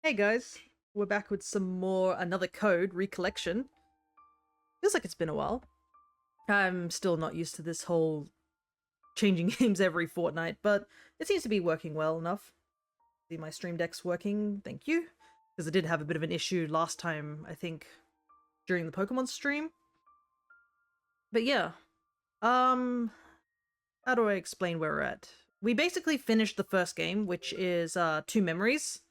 Hey guys, we're back with another code, Recollection. Feels like it's been a while. I'm still not used to this whole changing games every fortnight, but it seems to be working well enough. See my stream deck's working, thank you. Because I did have a bit of an issue last time, I think, during the Pokemon stream. But yeah, how do I explain where we're at? We basically finished the first game, which is Two Memories.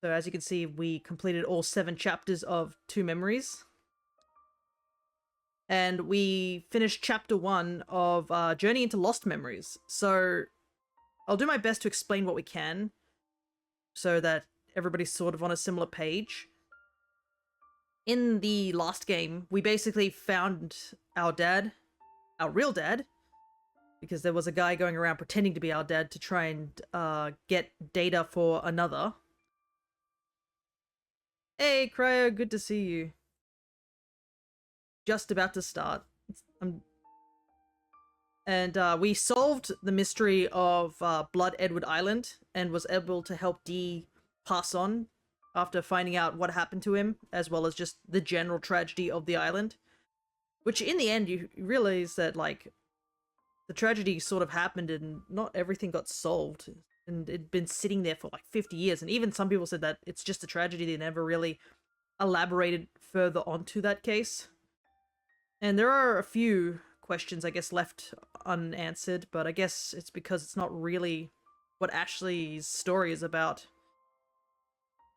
So as you can see, we completed all 7 chapters of Two Memories. And we finished chapter 1 of Journey into Lost Memories. So I'll do my best to explain what we can so that everybody's sort of on a similar page. In the last game, we basically found our dad, our real dad, because there was a guy going around pretending to be our dad to try and get data for another. Hey, Cryo, good to see you. Just about to start. We solved the mystery of Blood Edward Island and was able to help Dee pass on after finding out what happened to him, as well as just the general tragedy of the island. Which, in the end, you realize that, like, the tragedy sort of happened and not everything got solved. And it'd been sitting there for, like, 50 years. And even some people said that it's just a tragedy. They never really elaborated further onto that case. And there are a few questions, I guess, left unanswered, but I guess it's because it's not really what Ashley's story is about.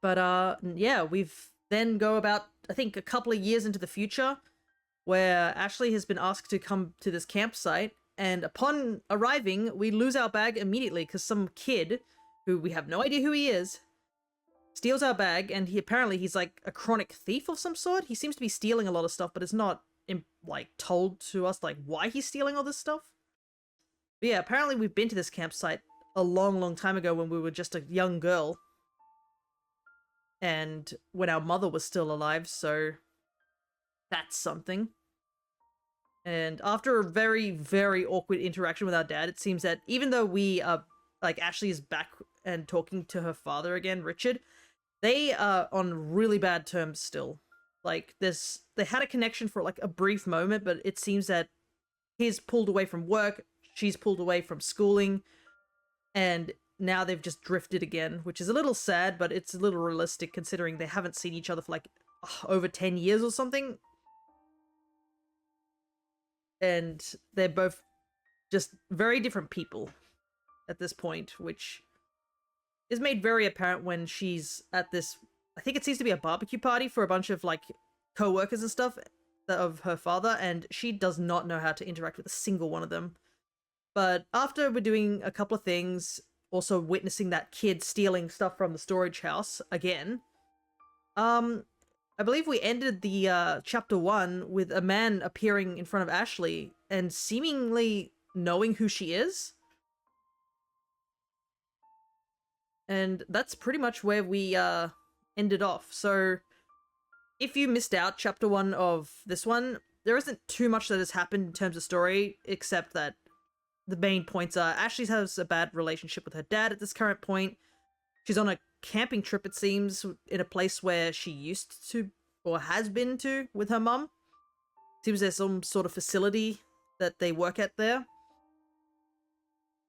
But yeah, we've then go about, I think, a couple of years into the future, where Ashley has been asked to come to this campsite, and upon arriving, we lose our bag immediately because some kid, who we have no idea who he is, steals our bag, and he's like a chronic thief of some sort. He seems to be stealing a lot of stuff, but it's not like told to us like why he's stealing all this stuff. But yeah, apparently we've been to this campsite a long time ago when we were just a young girl, and when our mother was still alive, so that's something. And after a very awkward interaction with our dad, it seems that even though we are like Ashley is back and talking to her father again, Richard, they are on really bad terms still. Like, they had a connection for like a brief moment, but it seems that he's pulled away from work, she's pulled away from schooling, and now they've just drifted again, which is a little sad, but it's a little realistic considering they haven't seen each other for like over 10 years or something. And they're both just very different people at this point, which is made very apparent when she's at this, I think it seems to be a barbecue party for a bunch of like co-workers and stuff of her father, and she does not know how to interact with a single one of them. But after we're doing a couple of things, also witnessing that kid stealing stuff from the storage house again, I believe we ended the chapter 1 with a man appearing in front of Ashley and seemingly knowing who she is. And that's pretty much where we ended off. So if you missed out chapter 1 of this one, there isn't too much that has happened in terms of story, except that the main points are Ashley has a bad relationship with her dad at this current point. She's on a camping trip, it seems, in a place where she used to, or has been to, with her mum. Seems there's some sort of facility that they work at there.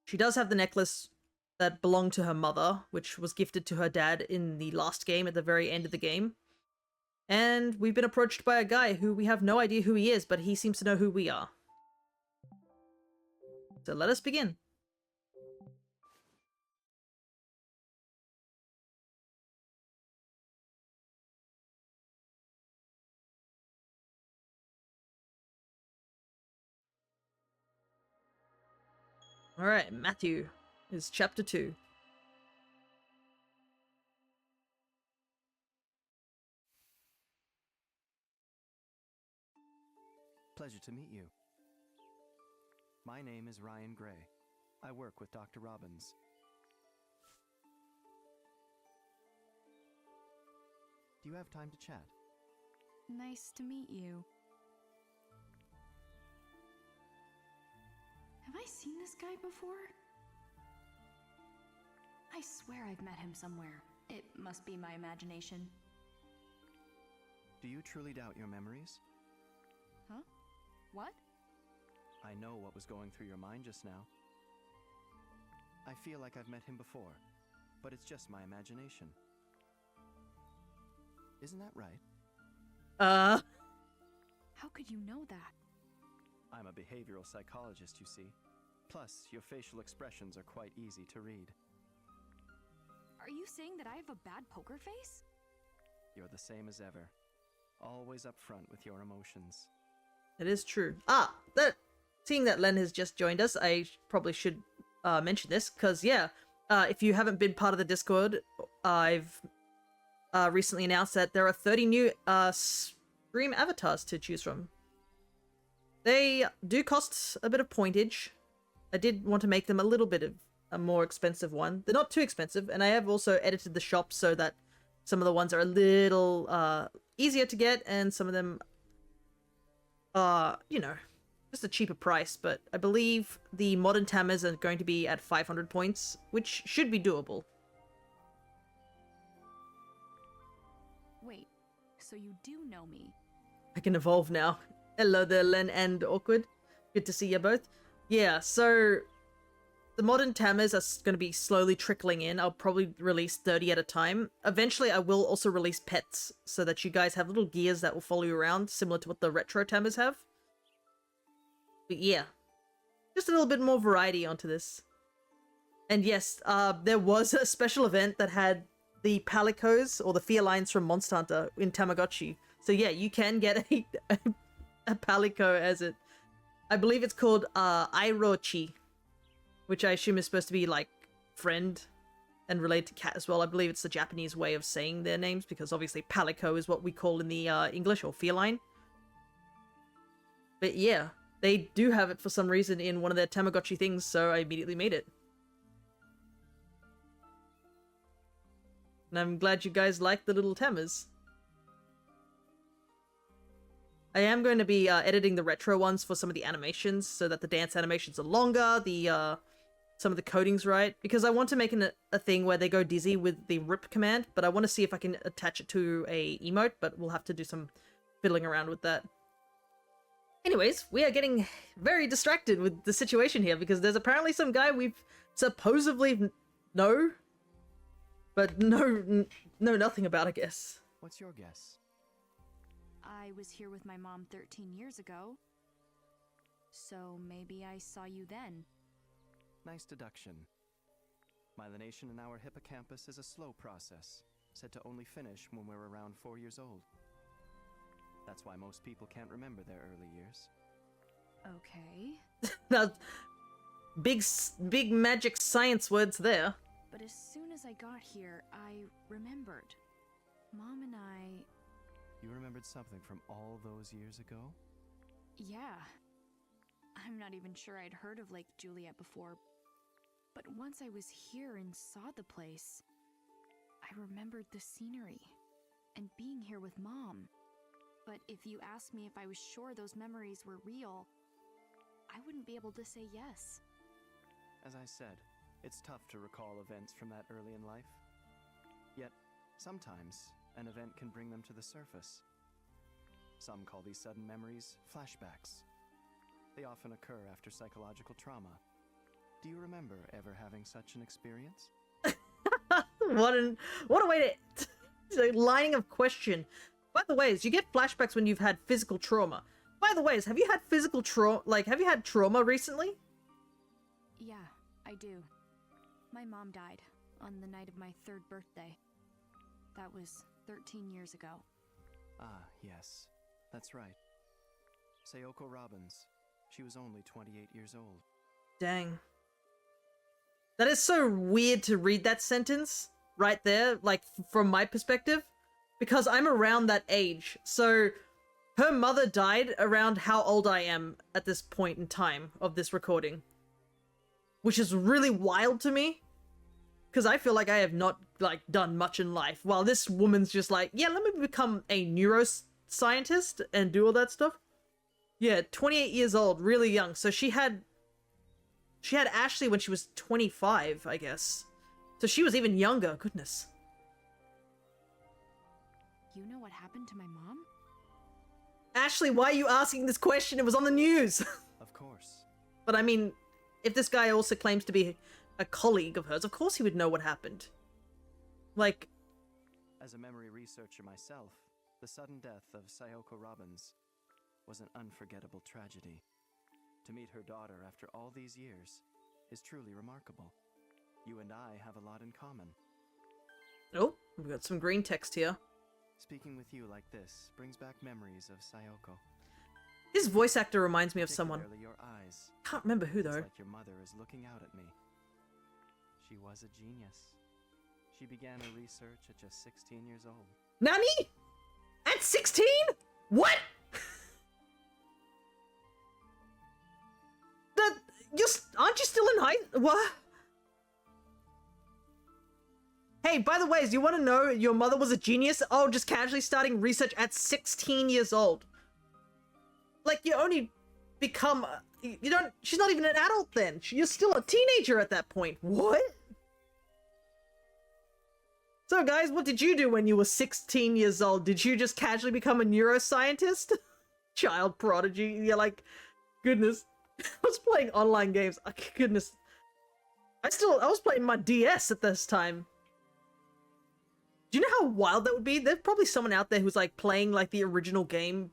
She does have the necklace that belonged to her mother, which was gifted to her dad in the last game at the very end of the game. And we've been approached by a guy who we have no idea who he is, but he seems to know who we are. So let us begin. Alright, Matthew is chapter 2. Pleasure to meet you. My name is Ryan Gray. I work with Dr. Robbins. Do you have time to chat? Nice to meet you. Have I seen this guy before? I swear I've met him somewhere. It must be my imagination. Do you truly doubt your memories? Huh? What? I know what was going through your mind just now. I feel like I've met him before, but it's just my imagination. Isn't that right? How could you know that? I'm a behavioral psychologist, you see. Plus, your facial expressions are quite easy to read. Are you saying that I have a bad poker face? You're the same as ever. Always upfront with your emotions. It is true. Seeing that Len has just joined us, I probably should mention this, because, yeah, if you haven't been part of the Discord, I've recently announced that there are 30 new stream avatars to choose from. They do cost a bit of pointage. I did want to make them a little bit of a more expensive one. They're not too expensive, and I have also edited the shop so that some of the ones are a little easier to get, and some of them are, you know, just a cheaper price. But I believe the modern Tammers are going to be at 500 points, which should be doable. Wait, so you do know me? I can evolve now. Hello there, Len and Awkward. Good to see you both. Yeah, so the modern Tammers are going to be slowly trickling in. I'll probably release 30 at a time. Eventually, I will also release pets so that you guys have little gears that will follow you around, similar to what the retro Tammers have. But yeah, just a little bit more variety onto this. And yes, there was a special event that had the Palicos, or the felines from Monster Hunter, in Tamagotchi. So yeah, you can get a Palico as it. I believe it's called Irochi, which I assume is supposed to be like friend and related to cat as well. I believe it's the Japanese way of saying their names, because obviously Palico is what we call in the English, or feline. But yeah, they do have it for some reason in one of their Tamagotchi things, so I immediately made it. And I'm glad you guys like the little Tammers. I am going to be editing the retro ones for some of the animations so that the dance animations are longer, some of the coding's right, because I want to make a thing where they go dizzy with the rip command, but I want to see if I can attach it to a emote, but we'll have to do some fiddling around with that. Anyways, we are getting very distracted with the situation here, because there's apparently some guy we've supposedly know, but know nothing about, I guess. What's your guess? I was here with my mom 13 years ago. So maybe I saw you then. Nice deduction. Myelination in our hippocampus is a slow process, said to only finish when we're around 4 years old. That's why most people can't remember their early years. Okay. Now, big magic science words there. But as soon as I got here, I remembered. Mom and I... You remembered something from all those years ago? Yeah. I'm not even sure I'd heard of Lake Juliet before. But once I was here and saw the place, I remembered the scenery and being here with Mom. But if you asked me if I was sure those memories were real, I wouldn't be able to say yes. As I said, it's tough to recall events from that early in life. Yet, sometimes, an event can bring them to the surface. Some call these sudden memories flashbacks. They often occur after psychological trauma. Do you remember ever having such an experience? What a way to lining of question. By the way, you get flashbacks when you've had physical trauma. By the way, have you had physical trauma? Like, have you had trauma recently? Yeah, I do. My mom died on the night of my 3rd birthday. That was 13 years ago. Ah, yes. That's right. Sayoko Robbins. She was only 28 years old. Dang. That is so weird to read that sentence right there, like, from my perspective, because I'm around that age. So, her mother died around how old I am at this point in time of this recording. Which is really wild to me, because I feel like I have not, like, done much in life, while this woman's just like, yeah, let me become a neuroscientist and do all that stuff. Yeah, 28 years old, really young. So she had Ashley when she was 25, I guess. So she was even younger, goodness. you know what happened to my mom? Ashley, why are you asking this question? It was on the news. Of course. But I mean, if this guy also claims to be a colleague of hers, of course he would know what happened. Like, As a memory researcher myself, the sudden death of Sayoko Robbins was an unforgettable tragedy. To meet her daughter after all these years is truly remarkable. You and I have a lot in common. oh, we've got some green text here. Speaking with you like this brings back memories of Sayoko. His voice actor reminds me of someone. Particularly your eyes. Can't remember who It's though. like your mother is looking out at me. She was a genius. She began her research at just 16 years old. Nani? At 16? What? Aren't you still in high? What? Hey, by the way, do you want to know your mother was a genius? Oh, just casually starting research at 16 years old. Like, you only become... You don't... She's not even an adult then. You're still a teenager at that point. What? So, guys, what did you do when you were 16 years old? Did you just casually become a neuroscientist? Child prodigy? You're like, goodness. I was playing online games. Oh, goodness. I was playing my DS at this time. Do you know how wild that would be? There's probably someone out there who's like playing like the original game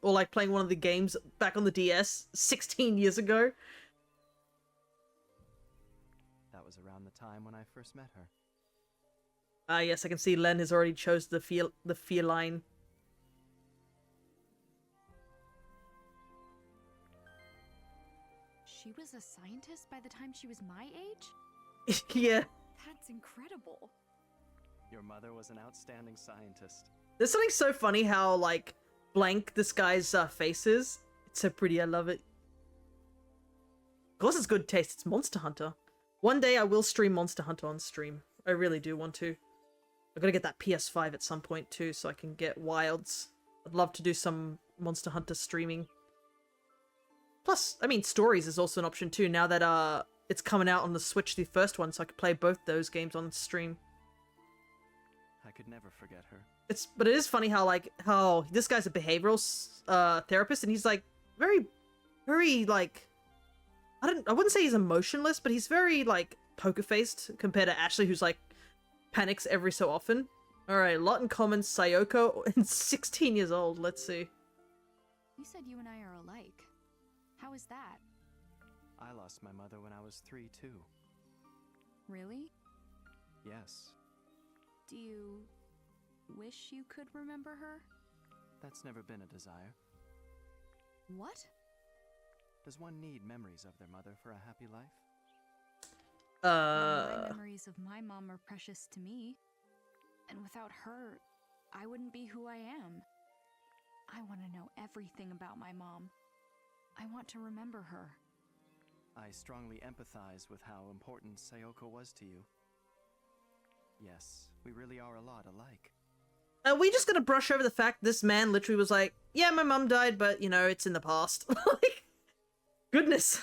or like playing one of the games back on the DS 16 years ago. That was around the time when I first met her. Ah, yes, I can see Len has already chose the feline. She was a scientist by the time she was my age? Yeah. That's incredible. Your mother was an outstanding scientist. There's something so funny how, like, blank this guy's face is. It's so pretty, I love it. Of course it's good taste, it's Monster Hunter. One day I will stream Monster Hunter on stream. I really do want to. I've got to get that PS5 at some point too, so I can get Wilds. I'd love to do some Monster Hunter streaming. Plus, I mean, Stories is also an option too, now that it's coming out on the Switch, the first one, so I could play both those games on stream. I could never forget her. But it is funny how this guy's a behavioral therapist, and he's like very, very like, I wouldn't say he's emotionless, but he's very like poker faced compared to Ashley, who's like panics every so often. All right, a lot in common. Sayoko and 16 years old. Let's see. You said you and I are alike. How is that? I lost my mother when I was 3 too. Really? Yes, Do you wish you could remember her? that's never been a desire. What? Does one need memories of their mother for a happy life? My memories of my mom are precious to me. And without her, I wouldn't be who I am. I want to know everything about my mom. I want to remember her. I strongly empathize with how important Sayoko was to you. Yes, we really are a lot alike. Are we just gonna brush over the fact this man literally was like, yeah, my mum died, but, you know, it's in the past. Like, goodness.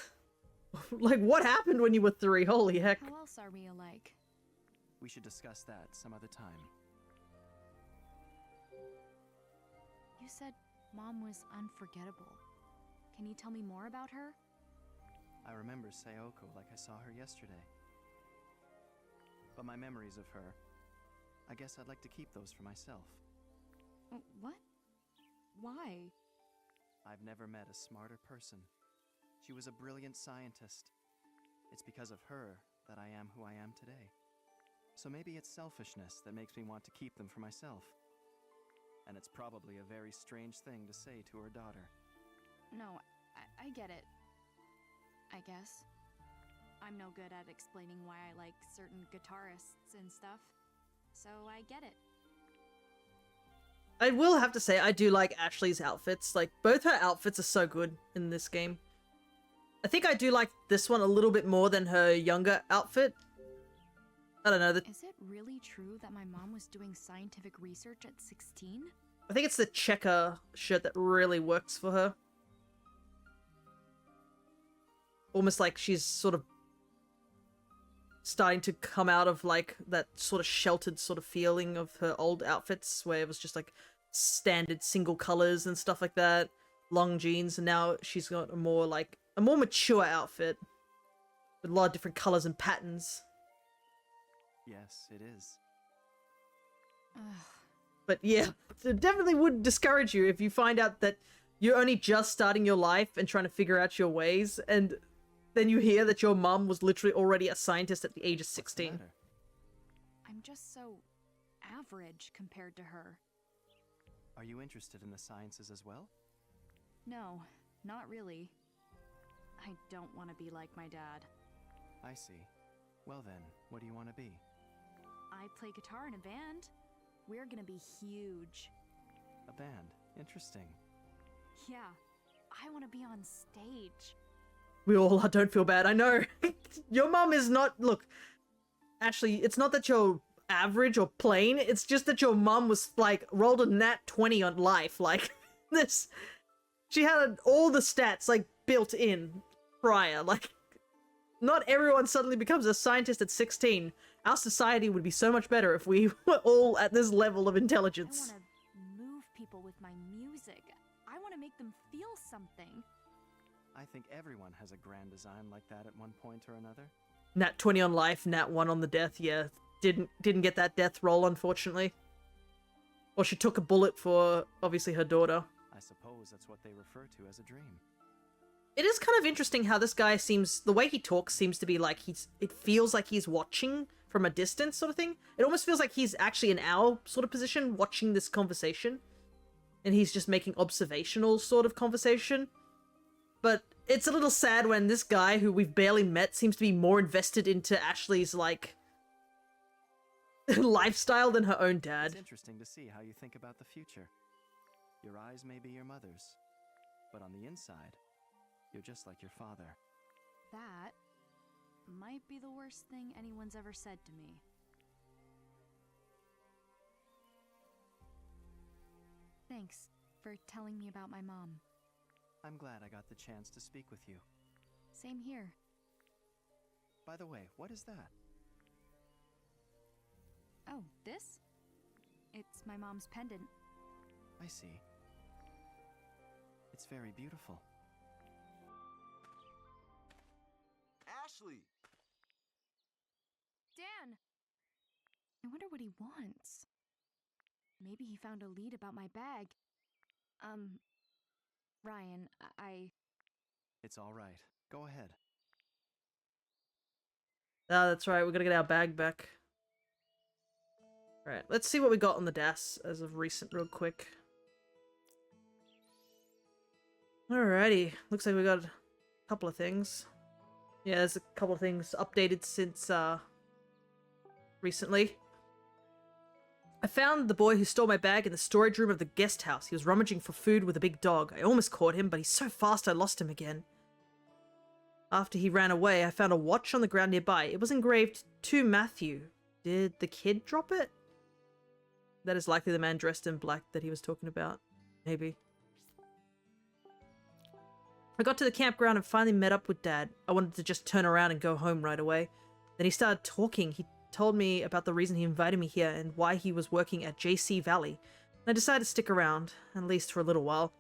Like, what happened when you were 3? Holy heck. How else are we alike? We should discuss that some other time. You said Mom was unforgettable. Can you tell me more about her? I remember Sayoko like I saw her yesterday. But my memories of her, I guess I'd like to keep those for myself. What? Why? I've never met a smarter person. She was a brilliant scientist. It's because of her that I am who I am today. So maybe it's selfishness that makes me want to keep them for myself. And it's probably a very strange thing to say to her daughter. No, I get it. I guess. I'm no good at explaining why I like certain guitarists and stuff. So I get it. I will have to say, I do like Ashley's outfits. Like, both her outfits are so good in this game. I think I do like this one a little bit more than her younger outfit. I don't know. Is it really true that my mom was doing scientific research at 16? I think it's the checker shirt that really works for her. Almost like she's sort of starting to come out of like that sort of sheltered sort of feeling of her old outfits where it was just like standard single colors and stuff like that, long jeans, and now she's got a more mature outfit with a lot of different colors and patterns. Yes, it is. Ugh. But yeah, it definitely would discourage you if you find out that you're only just starting your life and trying to figure out your ways, and then you hear that your mum was literally already a scientist at the age of What's the 16. matter? I'm just so average compared to her. Are you interested in the sciences as well? No, not really. I don't want to be like my dad. I see. Well then, what do you want to be? I play guitar in a band. We're gonna be huge. A band. Interesting. Yeah, I want to be on stage. We all don't feel bad. I know. Your mum is not. Look, Ashley, it's not that you're average or plain. It's just that your mum was like rolled a nat 20 on life. Like this, she had all the stats like built in prior. Like, not everyone suddenly becomes a scientist at 16. Our society would be so much better if we were all at this level of I intelligence. want to move people with my music. I want to make them feel something. I think everyone has a grand design like that at one point or another. Nat 20 on life, nat 1 on the death. Yeah, didn't get that death roll, unfortunately. Or she took a bullet for, obviously, her daughter. I suppose that's what they refer to as a dream. It is kind of interesting how this guy seems, the way he talks seems to be like it feels like he's watching from a distance sort of thing. It almost feels like he's actually in our sort of position watching this conversation. And he's just making observational sort of conversation. But it's a little sad when this guy, who we've barely met, seems to be more invested into Ashley's, like, lifestyle than her own dad. It's interesting to see how you think about the future. Your eyes may be your mother's, but on the inside, you're just like your father. That might be the worst thing anyone's ever said to me. Thanks for telling me about my mom. I'm glad I got the chance to speak with you. Same here. By the way, what is that? Oh, this? It's my mom's pendant. I see. It's very beautiful. Ashley! Dan! I wonder what he wants. Maybe he found a lead about my bag. Ryan, It's all right. Go ahead. Ah, that's right, we're gonna get our bag back. Alright, let's see what we got on the DAS as of recent real quick. Alrighty, looks like we got a couple of things. Yeah, there's a couple of things updated since, recently. I found the boy who stole my bag in the storage room of the guest house. He was rummaging for food with a big dog. I almost caught him, but he's so fast I lost him again. After he ran away, I found a watch on the ground nearby. It was engraved, "To Matthew." Did the kid drop it? That is likely the man dressed in black that he was talking about. Maybe. I got to the campground and finally met up with Dad. I wanted to just turn around and go home right away. Then he started talking. He told me about the reason he invited me here and why he was working at JC Valley. And I decided to stick around, at least for a little while.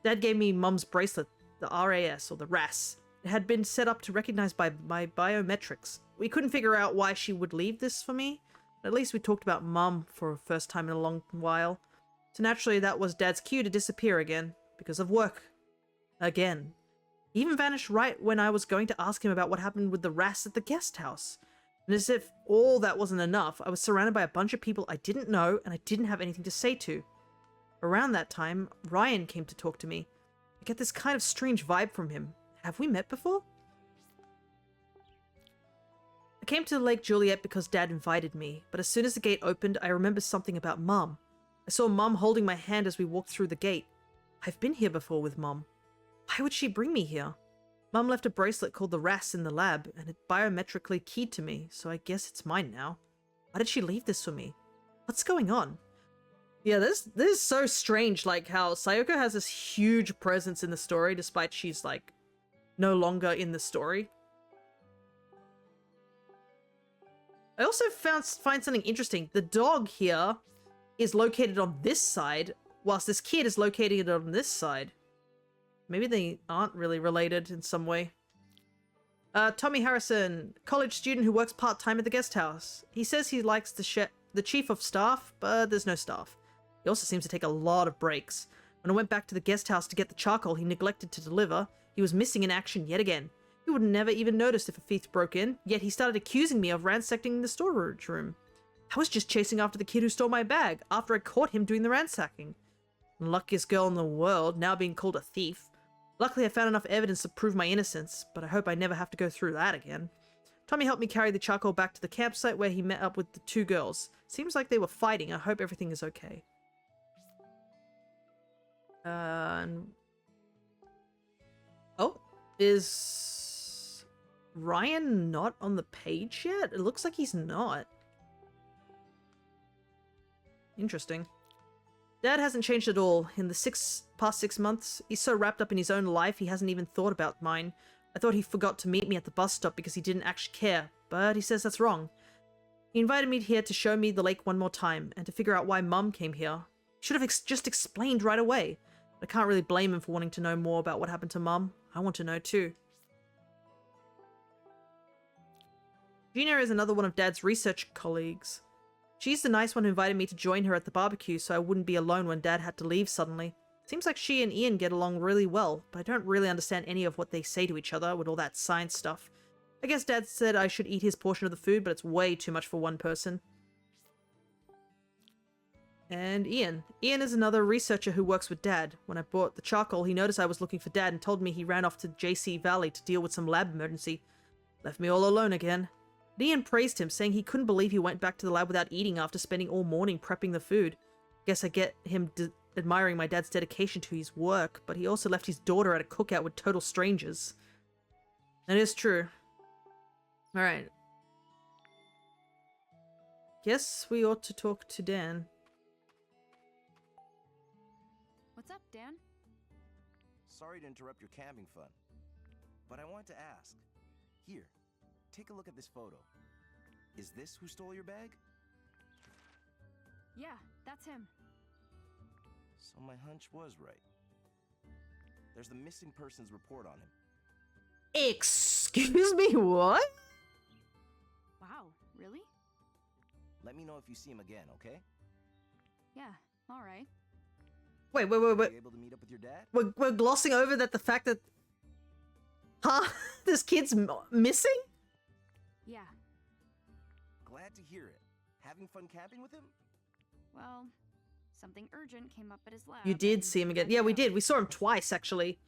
Dad gave me Mum's bracelet, the RAS, or the RAS. It had been set up to recognize by my biometrics. We couldn't figure out why she would leave this for me. At least we talked about Mum for the first time in a long while. So naturally that was Dad's cue to disappear again, because of work. Again. He even vanished right when I was going to ask him about what happened with the RAS at the guest house. And as if all that wasn't enough, I was surrounded by a bunch of people I didn't know and I didn't have anything to say to. Around that time, Ryan came to talk to me. I get this kind of strange vibe from him. Have we met before? I came to Lake Juliet because Dad invited me, but as soon as the gate opened, I remembered something about Mum. I saw Mum holding my hand as we walked through the gate. I've been here before with Mum. Why would she bring me here? Mum left a bracelet called the RAS in the lab, and it biometrically keyed to me, so I guess it's mine now. Why did she leave this for me? What's going on? Yeah, this is so strange, like how Sayoko has this huge presence in the story, despite she's, like, no longer in the story. I also find something interesting. The dog here is located on this side, whilst this kid is located on this side. Maybe they aren't really related in some way. Tommy Harrison, college student who works part-time at the guest house. He says he likes the chief of staff, but there's no staff. He also seems to take a lot of breaks. When I went back to the guest house to get the charcoal he neglected to deliver, he was missing in action yet again. He would never even noticed if a thief broke in, yet he started accusing me of ransacking the storage room. I was just chasing after the kid who stole my bag, after I caught him doing the ransacking. Luckiest girl in the world, now being called a thief. Luckily I found enough evidence to prove my innocence, but I hope I never have to go through that again. Tommy helped me carry the charcoal back to the campsite where he met up with the two girls. Seems like they were fighting. I hope everything is okay. Oh, is Ryan not on the page yet? It looks like he's not. Interesting. Dad hasn't changed at all. In the past 6 months, he's so wrapped up in his own life he hasn't even thought about mine. I thought he forgot to meet me at the bus stop because he didn't actually care, but he says that's wrong. He invited me here to show me the lake one more time, and to figure out why Mum came here. He should have just explained right away. I can't really blame him for wanting to know more about what happened to Mum. I want to know too. Gina is another one of Dad's research colleagues. She's the nice one who invited me to join her at the barbecue so I wouldn't be alone when Dad had to leave suddenly. Seems like she and Ian get along really well, but I don't really understand any of what they say to each other with all that science stuff. I guess Dad said I should eat his portion of the food, but it's way too much for one person. And Ian. Ian is another researcher who works with Dad. When I bought the charcoal, he noticed I was looking for Dad and told me he ran off to JC Valley to deal with some lab emergency. Left me all alone again. Ian praised him, saying he couldn't believe he went back to the lab without eating after spending all morning prepping the food. Guess I get him admiring my dad's dedication to his work, but he also left his daughter at a cookout with total strangers. That is true. Alright. Guess we ought to talk to Dan. What's up, Dan? Sorry to interrupt your camping fun, but I wanted to ask. Here, take a look at this photo. Is this who stole your bag? Yeah, that's him. So my hunch was right. There's the missing persons report on him. Excuse me, what? Wow, really? Let me know if you see him again, okay? Yeah, alright. Wait. Were you able to meet up with your dad? We're glossing over that the fact that... Huh? This kid's missing? Yeah, Glad to hear it. Having fun camping with him? well, something urgent came up at his lab. You did see him again. Yeah, we did. We saw him twice, actually.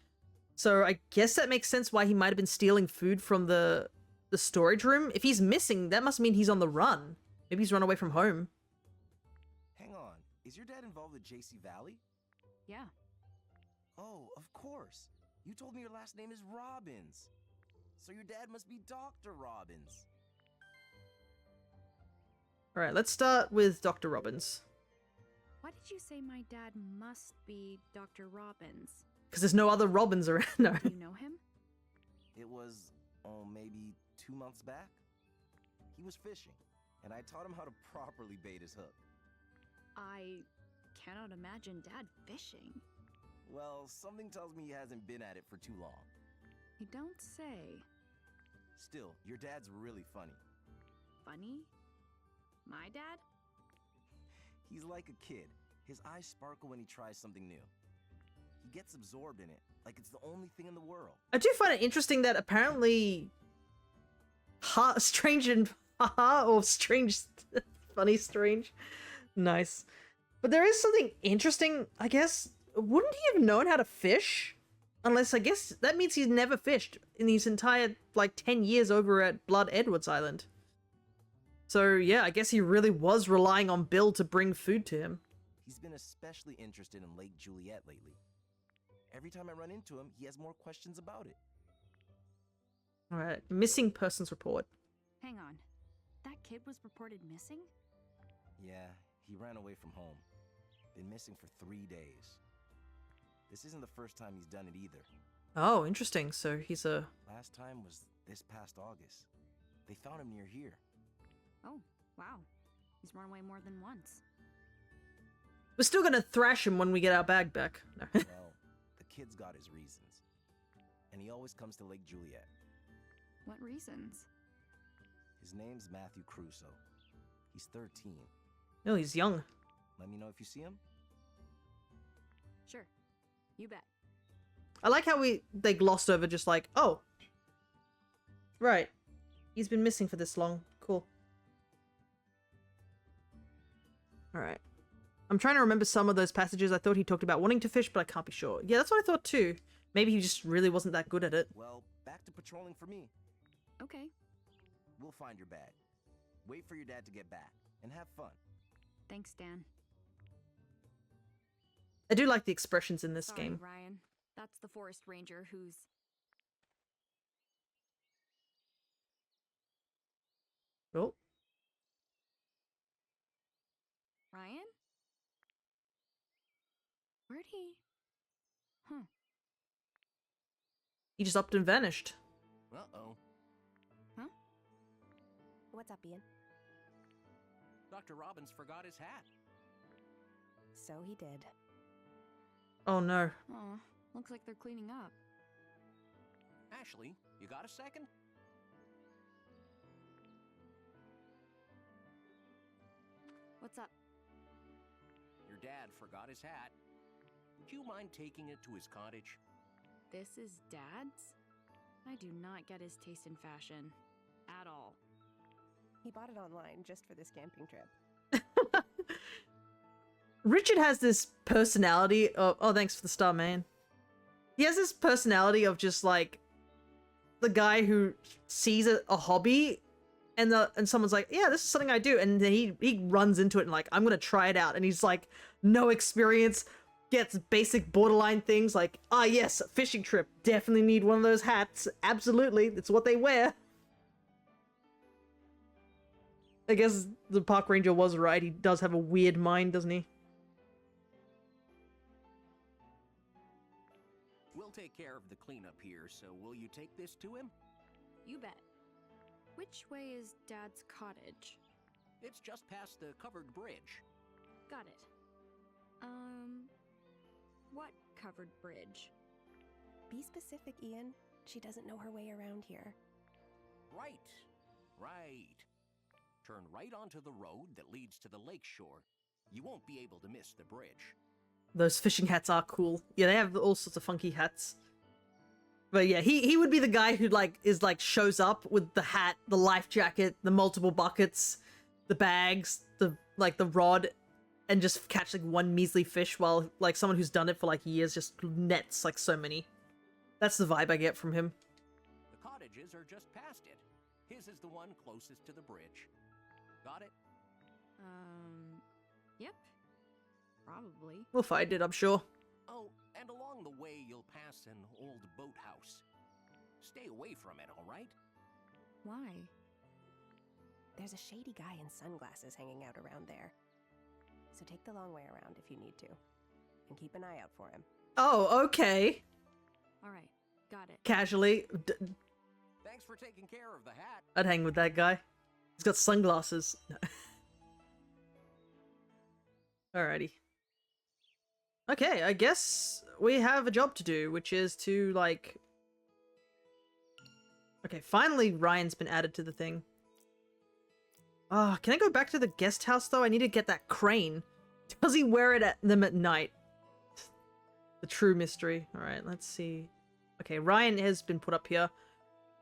So I guess that makes sense why he might have been stealing food from the storage room. If he's missing, that must mean he's on the run. Maybe he's run away from home. Hang on. Is your dad involved with JC Valley? Yeah, Oh, of course. You told me your last name is Robbins. So your dad must be Dr. Robbins. Alright, let's start with Dr. Robbins. why did you say my dad must be Dr. Robbins? Because there's no other Robbins around. No. Do you know him? It was, maybe 2 months back. He was fishing, and I taught him how to properly bait his hook. I cannot imagine Dad fishing. Well, something tells me he hasn't been at it for too long. You don't say. Still, your dad's really funny. Funny? My dad? He's like a kid. His eyes sparkle when he tries something new. He gets absorbed in it, like it's the only thing in the world. I do find it interesting that apparently... strange and... or strange... funny strange. Nice. But there is something interesting, I guess. Wouldn't he have known how to fish? Unless, I guess, that means he's never fished in his entire, 10 years over at Blood Edwards Island. So, yeah, I guess he really was relying on Bill to bring food to him. He's been especially interested in Lake Juliet lately. Every time I run into him, he has more questions about it. Alright, missing persons report. Hang on. That kid was reported missing? Yeah, he ran away from home. Been missing for 3 days. This isn't the first time he's done it either. Oh, interesting. So he's a... Last time was this past August. They found him near here. Oh, wow. He's run away more than once. We're still gonna thrash him when we get our bag back. No. Well, the kid's got his reasons. And he always comes to Lake Juliet. What reasons? His name's Matthew Crusoe. He's 13. No, he's young. Let me know if you see him. Sure. You bet. I like how they glossed over just like, oh. Right. He's been missing for this long. Cool. Alright. I'm trying to remember some of those passages. I thought he talked about wanting to fish, but I can't be sure. Yeah, that's what I thought too. Maybe he just really wasn't that good at it. Well, back to patrolling for me. Okay. We'll find your bag. Wait for your dad to get back, and have fun. Thanks, Dan. I do like the expressions in this Sorry, game. Ryan. That's the forest ranger who's... Oh. Ryan? Where'd he... Huh. He just upped and vanished. Uh-oh. Huh? What's up, Ian? Dr. Robbins forgot his hat. So he did. Oh no. Aw, looks like they're cleaning up. Ashley, you got a second? What's up? Your dad forgot his hat. Would you mind taking it to his cottage? This is Dad's? I do not get his taste in fashion. At all. He bought it online just for this camping trip. Richard has this personality of... Oh, thanks for the star, man. He has this personality of just like... the guy who sees a hobby and someone's like, yeah, this is something I do. And then he runs into it and like, I'm going to try it out. And he's like, no experience, gets basic borderline things like, ah, yes, fishing trip. Definitely need one of those hats. Absolutely. It's what they wear. I guess the park ranger was right. He does have a weird mind, doesn't he? We'll take care of the cleanup here, so will you take this to him? You bet. Which way is Dad's cottage? It's just past the covered bridge. Got it. What covered bridge? Be specific, Ian. She doesn't know her way around here. Right. Turn right onto the road that leads to the lake shore. You won't be able to miss the bridge. Those fishing hats are cool. Yeah, they have all sorts of funky hats. But yeah, he would be the guy who shows up with the hat, the life jacket, the multiple buckets, the bags, the rod, and just catch like one measly fish while like someone who's done it for like years just nets like so many. That's the vibe I get from him. The cottages are just past it. His is the one closest to the bridge. Got it? Yep. Probably. We'll find it, I'm sure. Oh, and along the way you'll pass an old boathouse. Stay away from it, all right? Why? There's a shady guy in sunglasses hanging out around there. So take the long way around if you need to. And keep an eye out for him. Oh, okay. Alright, got it. Casually. Thanks for taking care of the hat. I'd hang with that guy. He's got sunglasses. Alrighty. Okay, I guess we have a job to do, which is to, like... Okay, finally Ryan's been added to the thing. Can I go back to the guest house, though? I need to get that crane. Does he wear it at them at night? The true mystery. Alright, let's see. Okay, Ryan has been put up here.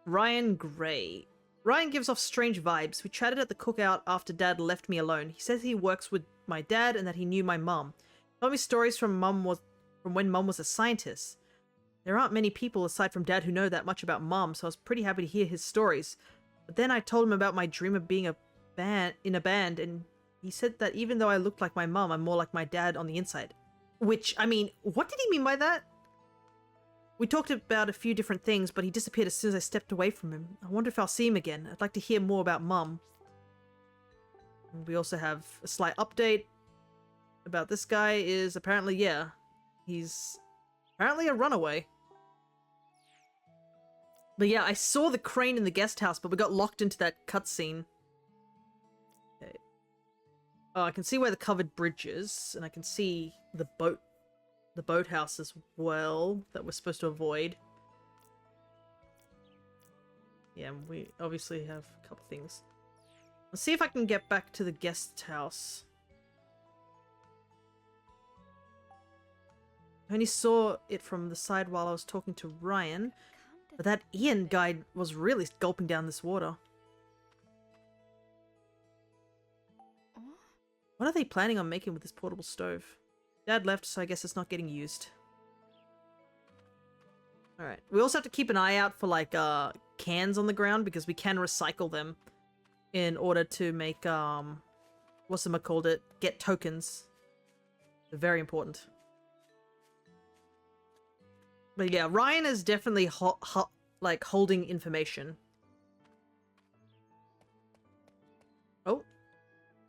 Ryan Gray. Ryan gives off strange vibes. We chatted at the cookout after Dad left me alone. He says he works with my dad and that he knew my mum. Told me stories from when Mum was a scientist. There aren't many people aside from Dad who know that much about Mum, so I was pretty happy to hear his stories. But then I told him about my dream of being in a band, and he said that even though I looked like my mum, I'm more like my dad on the inside. Which, I mean, what did he mean by that? We talked about a few different things, but he disappeared as soon as I stepped away from him. I wonder if I'll see him again. I'd like to hear more about Mum. And we also have a slight update about this guy is apparently, yeah, he's apparently a runaway. But yeah, I saw the crane in the guest house, but we got locked into that cutscene. Oh, I can see where the covered bridge is, and I can see the boathouse as well that we're supposed to avoid. Yeah, we obviously have a couple things. Let's see if I can get back to the guest house. I only saw it from the side while I was talking to Ryan, but that Ian guy was really gulping down this water. What are they planning on making with this portable stove? Dad left, so I guess it's not getting used. Alright. We also have to keep an eye out for, like, cans on the ground, because we can recycle them in order to make, whatchamacallit it, get tokens. They're very important. But yeah, Ryan is definitely, like, holding information. Oh.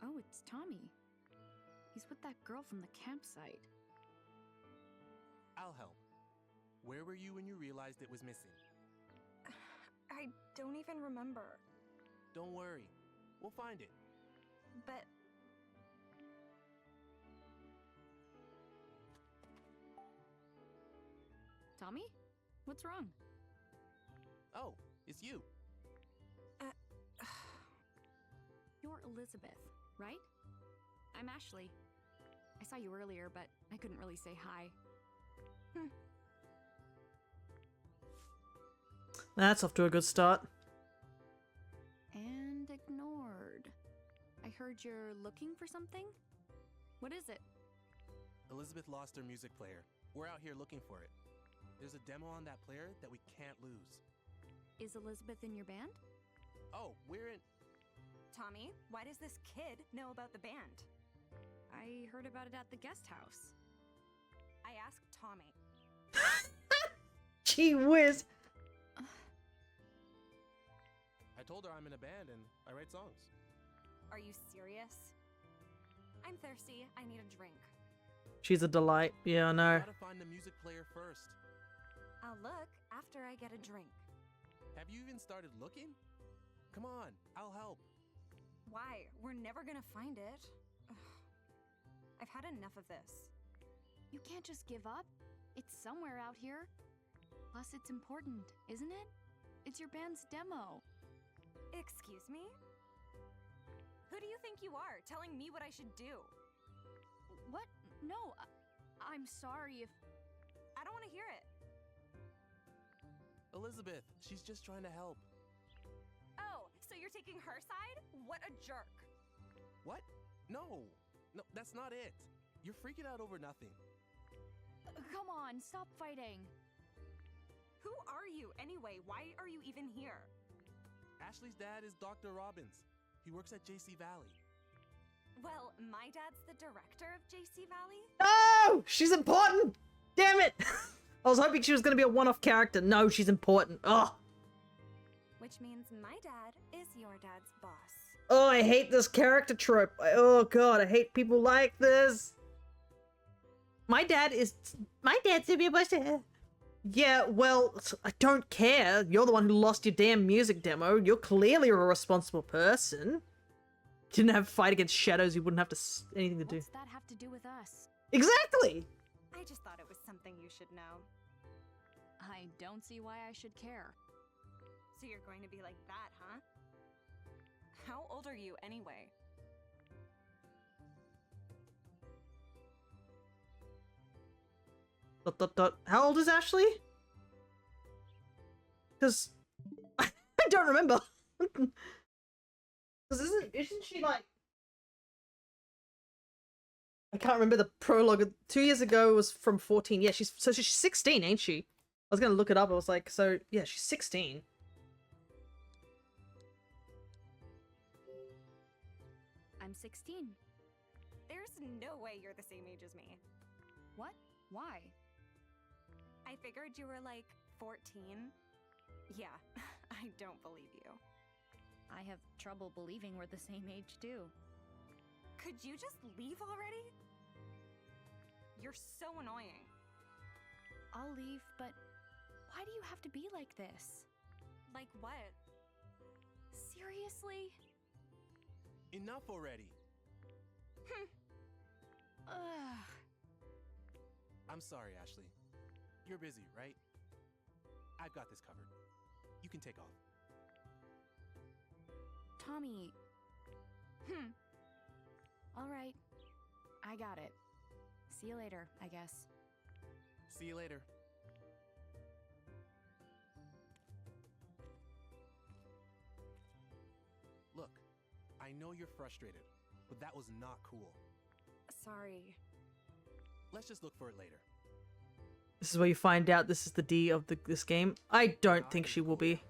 Oh, it's Tommy. He's with that girl from the campsite. I'll help. Where were you when you realized it was missing? I don't even remember. Don't worry. We'll find it. But Tommy? What's wrong? Oh, it's you. You're Elizabeth, right? I'm Ashley. I saw you earlier, but I couldn't really say hi. That's off to a good start. And ignored. I heard you're looking for something? What is it? Elizabeth lost her music player. We're out here looking for it. There's a demo on that player that we can't lose. Is Elizabeth in your band? Oh, we're in... Tommy, why does this kid know about the band? I heard about it at the guest house. I asked Tommy. Gee whiz. I told her I'm in a band and I write songs. Are you serious? I'm thirsty. I need a drink. She's a delight. Yeah, I know. Gotta find the music player first. I'll look after I get a drink. Have you even started looking? Come on, I'll help. Why? We're never gonna find it. Ugh. I've had enough of this. You can't just give up. It's somewhere out here. Plus, it's important, isn't it? It's your band's demo. Excuse me? Who do you think you are, telling me what I should do? What? No, I'm sorry if... I don't want to hear it. Elizabeth, she's just trying to help. Oh, so you're taking her side? What a jerk. What? No, that's not it. You're freaking out over nothing. Come on, stop fighting. Who are you, anyway? Why are you even here? Ashley's dad is Dr. Robbins. He works at JC Valley. Well, my dad's the director of JC Valley. No! She's important! Damn it! I was hoping she was going to be a one-off character. No, she's important. Oh. Which means my dad is your dad's boss. Oh, I hate this character trope. Oh god, I hate people like this. My dad's to be a boss. Yeah, well, I don't care. You're the one who lost your damn music demo. You're clearly a responsible person. Didn't have to fight against shadows. You wouldn't have to anything to do. What's that have to do with us? Exactly. I just thought it was something you should know. I don't see why I should care. So you're going to be like that, huh? How old are you anyway? How old is Ashley? Because I don't remember. Because isn't she like... I can't remember the prologue. 2 years ago was from 14. Yeah, she's 16, ain't she? I was gonna look it up. I was like, so yeah, she's 16. I'm 16. There's no way you're the same age as me. What? Why? I figured you were like 14. Yeah, I don't believe you. I have trouble believing we're the same age too. Could you just leave already? You're so annoying. I'll leave, but why do you have to be like this? Like what? Seriously? Enough already. Ugh. I'm sorry, Ashley. You're busy, right? I've got this covered. You can take off. Tommy. All right. I got it. See you later, I guess. See you later. Look, I know you're frustrated, but that was not cool. Sorry. Let's just look for it later. This is where you find out this is the D of this game. I don't think she will be.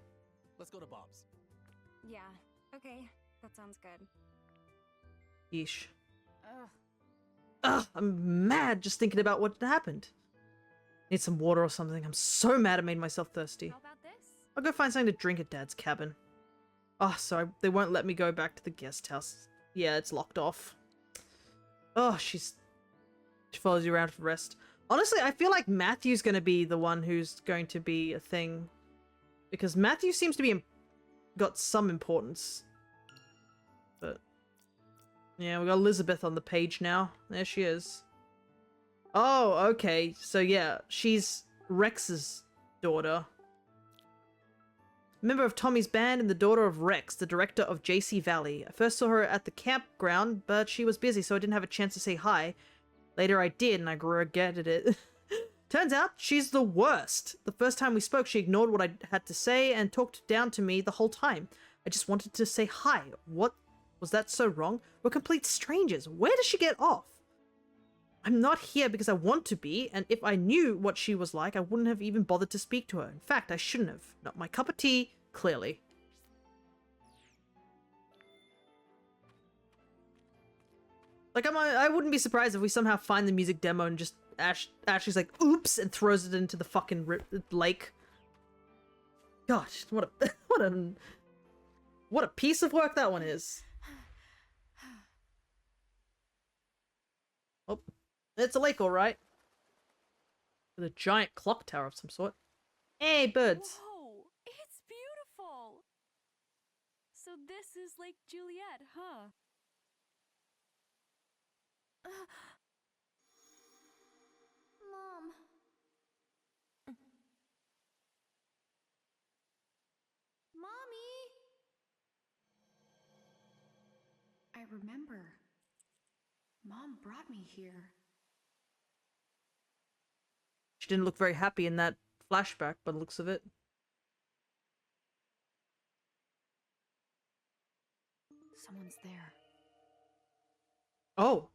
Let's go to Bob's. Yeah. Okay. That sounds good. Yeesh. Ugh. Ugh, I'm mad just thinking about what happened. Need some water or something. I'm so mad I made myself thirsty. How about this? I'll go find something to drink at Dad's cabin. Oh, sorry. They won't let me go back to the guest house. Yeah, it's locked off. Oh, she follows you around for rest. Honestly, I feel like Matthew's going to be the one who's going to be a thing. Because Matthew seems to be got some importance. But yeah, we got Elizabeth on the page now. There she is. Oh, okay. So yeah, she's Rex's daughter. Member of Tommy's band and the daughter of Rex, the director of JC Valley. I first saw her at the campground, but she was busy, so I didn't have a chance to say hi. Later I did, and I regretted it. Turns out, she's the worst. The first time we spoke, she ignored what I had to say and talked down to me the whole time. I just wanted to say hi. What? Was that so wrong? We're complete strangers. Where does she get off? I'm not here because I want to be, and if I knew what she was like, I wouldn't have even bothered to speak to her. In fact, I shouldn't have. Not my cup of tea, clearly. Like, I wouldn't be surprised if we somehow find the music demo and just Ashley's like, oops, and throws it into the fucking lake. Gosh, what a piece of work that one is. Oh, it's a lake, all right. With a giant clock tower of some sort. Hey, birds. Whoa, it's beautiful. So this is Lake Juliet, huh? Mom. Mommy. I remember. Mom brought me here. She didn't look very happy in that flashback, by the looks of it. Someone's there. Oh.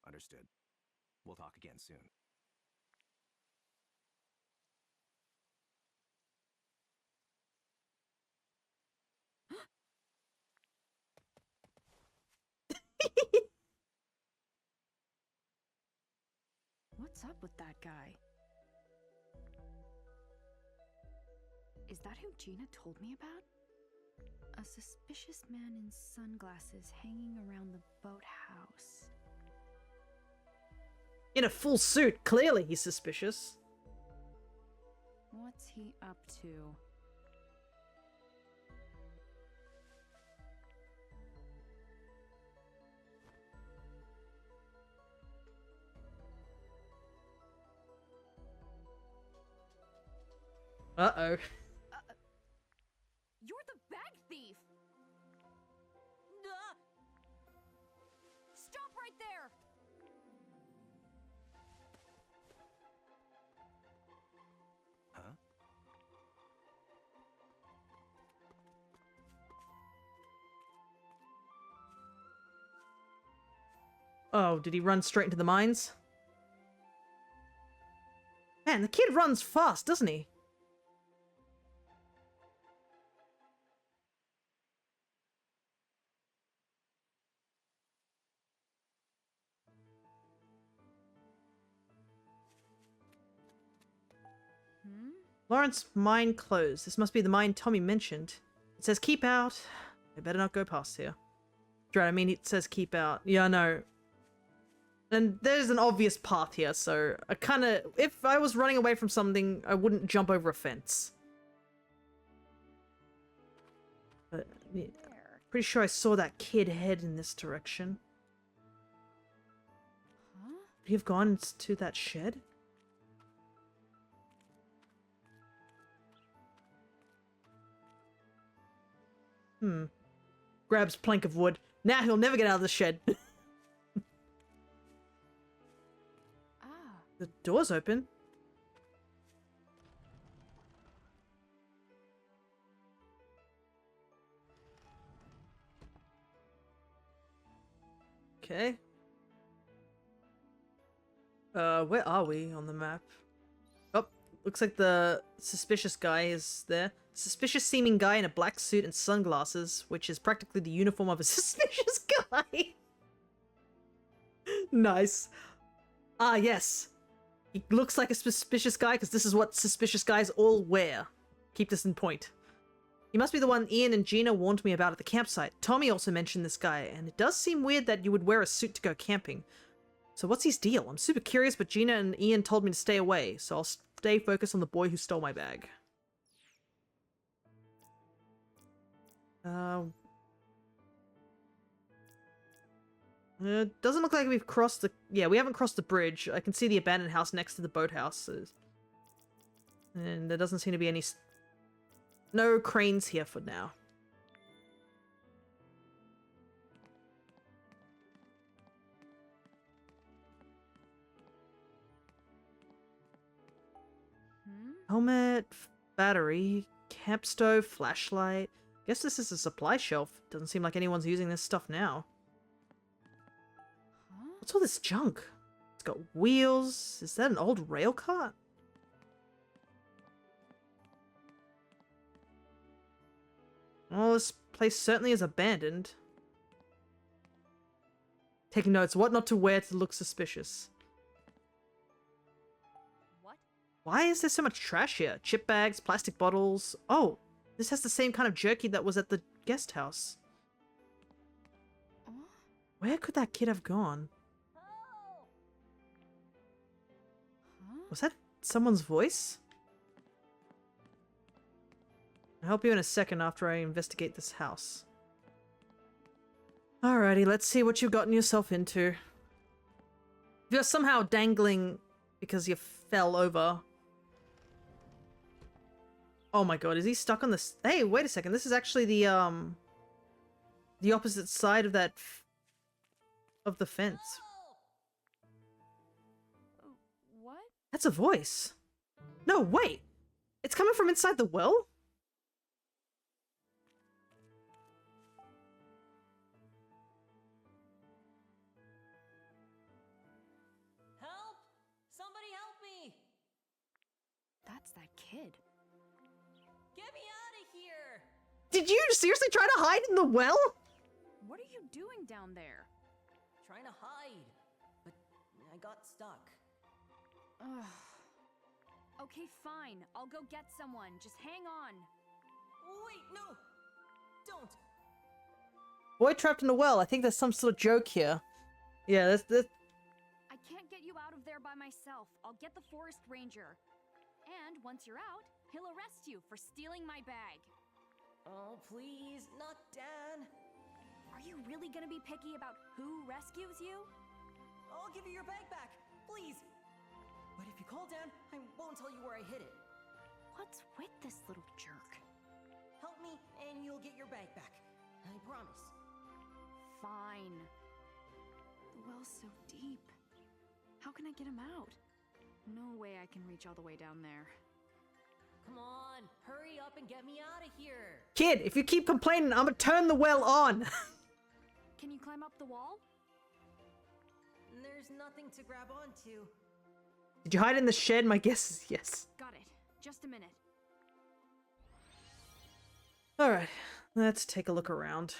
Understood. We'll talk again soon. What's up with that guy? Is that who Gina told me about? A suspicious man in sunglasses hanging around the boathouse. In a full suit, clearly he's suspicious. What's he up to? Uh-oh. You're the bag thief! Stop right there! Huh? Oh, did he run straight into the mines? Man, the kid runs fast, doesn't he? Lawrence, mine closed. This must be the mine Tommy mentioned. It says keep out. I better not go past here. Right, I mean, it says keep out. Yeah, I know. And there's an obvious path here, so I kind of... If I was running away from something, I wouldn't jump over a fence. Yeah, There. pretty sure I saw that kid head in this direction. Huh? Could he have gone to that shed? Grabs plank of wood. Now he'll never get out of the shed. Ah. The door's open. Okay. Where are we on the map? Oh, looks like the suspicious guy is there. Suspicious seeming guy in a black suit and sunglasses, which is practically the uniform of a suspicious guy. Nice. Ah, yes. He looks like a suspicious guy because this is what suspicious guys all wear. Keep this in point. He must be the one Ian and Gina warned me about at the campsite. Tommy also mentioned this guy, and it does seem weird that you would wear a suit to go camping. So what's his deal? I'm super curious, but Gina and Ian told me to stay away, so I'll stay focused on the boy who stole my bag. Doesn't look like we've crossed the... Yeah, we haven't crossed the bridge. I can see the abandoned house next to the boathouse. And there doesn't seem to be any... No cranes here for now. Helmet, battery, camp stove, flashlight. Guess this is a supply shelf. Doesn't seem like anyone's using this stuff now. Huh? What's all this junk? It's got wheels. Is that an old rail cart? Well, this place certainly is abandoned. Taking notes. What not to wear to look suspicious. What? Why is there so much trash here? Chip bags, plastic bottles. Oh, this has the same kind of jerky that was at the guest house. Oh? Where could that kid have gone? Huh? Was that someone's voice? I'll help you in a second after I investigate this house. Alrighty, let's see what you've gotten yourself into. If you're somehow dangling because you fell over. Oh my god, is he stuck on this? Hey, wait a second. This is actually the opposite side of that of the fence. What? That's a voice. No, wait. It's coming from inside the well? Help! Somebody help me! That's that kid. Get me out of here! Did you seriously try to hide in the well? What are you doing down there? Trying to hide, but I got stuck. Ugh. Okay, fine. I'll go get someone. Just hang on. Wait, no! Don't! Boy trapped in a well. I think there's some sort of joke here. Yeah, that's I can't get you out of there by myself. I'll get the forest ranger. And once you're out, he'll arrest you for stealing my bag. Oh, please, not Dan. Are you really gonna be picky about who rescues you? I'll give you your bag back, please. But if you call Dan, I won't tell you where I hid it. What's with this little jerk? Help me, and you'll get your bag back. I promise. Fine. The well's so deep. How can I get him out? No way I can reach all the way down there. Come on, hurry up and get me out of here. kid. If you keep complaining, I'm gonna turn the well on. Can you climb up the wall? There's nothing to grab onto. Did you hide in the shed? My guess is yes. Got it. Just a minute. All right, let's take a look around.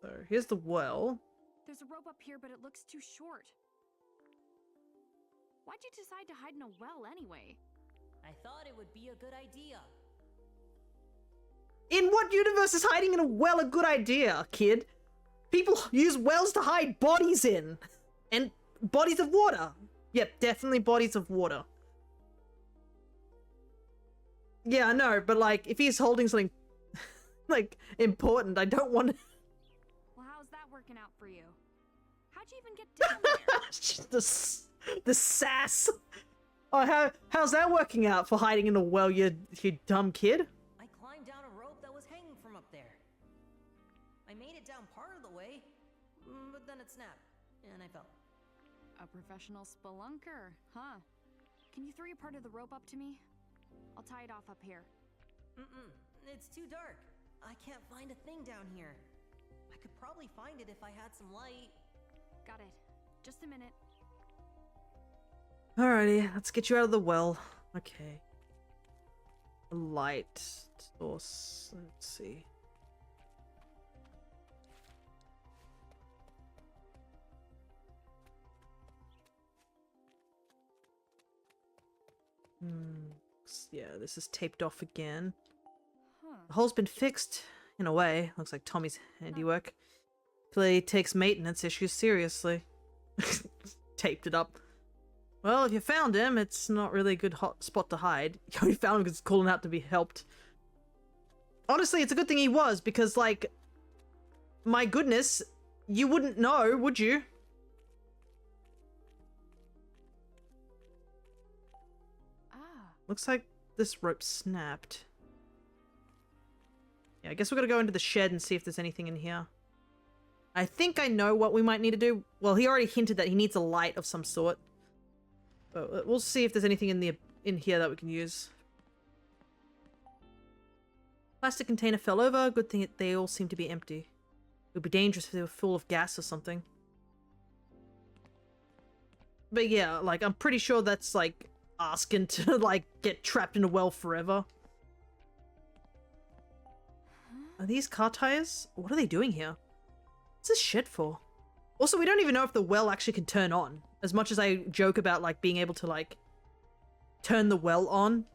So here's the well. There's a rope up here, but it looks too short. Why'd you decide to hide in a well anyway? I thought it would be a good idea. In what universe is hiding in a well a good idea, kid? People use wells to hide bodies in. And bodies of water. Yep, definitely bodies of water. Yeah, I know, but like, if he's holding something like important, I don't want to. Well, how's that working out for you? How'd you even get down there? the sass. Oh, how's that working out for hiding in a well, you dumb kid? I climbed down a rope that was hanging from up there. I made it down part of the way, but then it snapped, and I fell. A professional spelunker, huh? Can you throw your part of the rope up to me? I'll tie it off up here. It's too dark. I can't find a thing down here. I could probably find it if I had some light. Got it. Just a minute. Alrighty, let's get you out of the well. Okay. A light source. Let's see. Yeah, this is taped off again. Huh. The hole's been fixed, in a way. Looks like Tommy's handiwork. Clearly takes maintenance issues seriously. Taped it up. Well, if you found him, it's not really a good hot spot to hide. You only found him because he's calling out to be helped. Honestly, it's a good thing he was, because, like, my goodness, you wouldn't know, would you? Looks like this rope snapped. Yeah, I guess we're gonna go into the shed and see if there's anything in here. I think I know what we might need to do. Well, he already hinted that he needs a light of some sort. But we'll see if there's anything in here that we can use. Plastic container fell over. Good thing they all seem to be empty. It would be dangerous if they were full of gas or something. But yeah, like, I'm pretty sure that's, like, asking to, like, get trapped in a well forever. Are these car tires? What are they doing here? What's this shed for? Also, we don't even know if the well actually can turn on. As much as I joke about, like, being able to, like, turn the well on.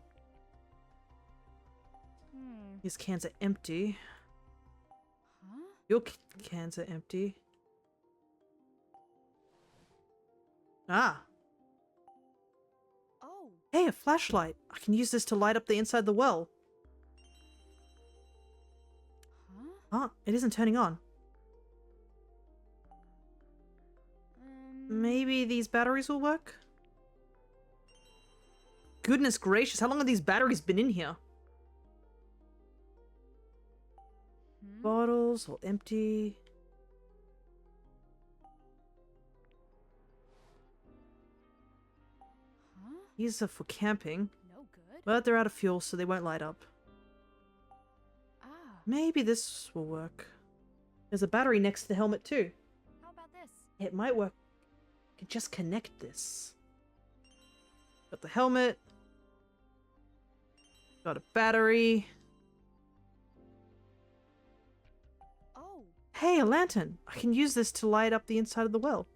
These cans are empty. Huh? Your cans are empty. Ah. Oh. Hey, a flashlight. I can use this to light up the inside of the well. Huh? Ah, it isn't turning on. Maybe these batteries will work? Goodness gracious, how long have these batteries been in here? Bottles, all empty. Huh? These are for camping. No good. But they're out of fuel, so they won't light up. Ah. Maybe this will work. There's a battery next to the helmet too. How about this? It might work. I can just connect this. Got the helmet. Got a battery. Oh. Hey, a lantern! I can use this to light up the inside of the well.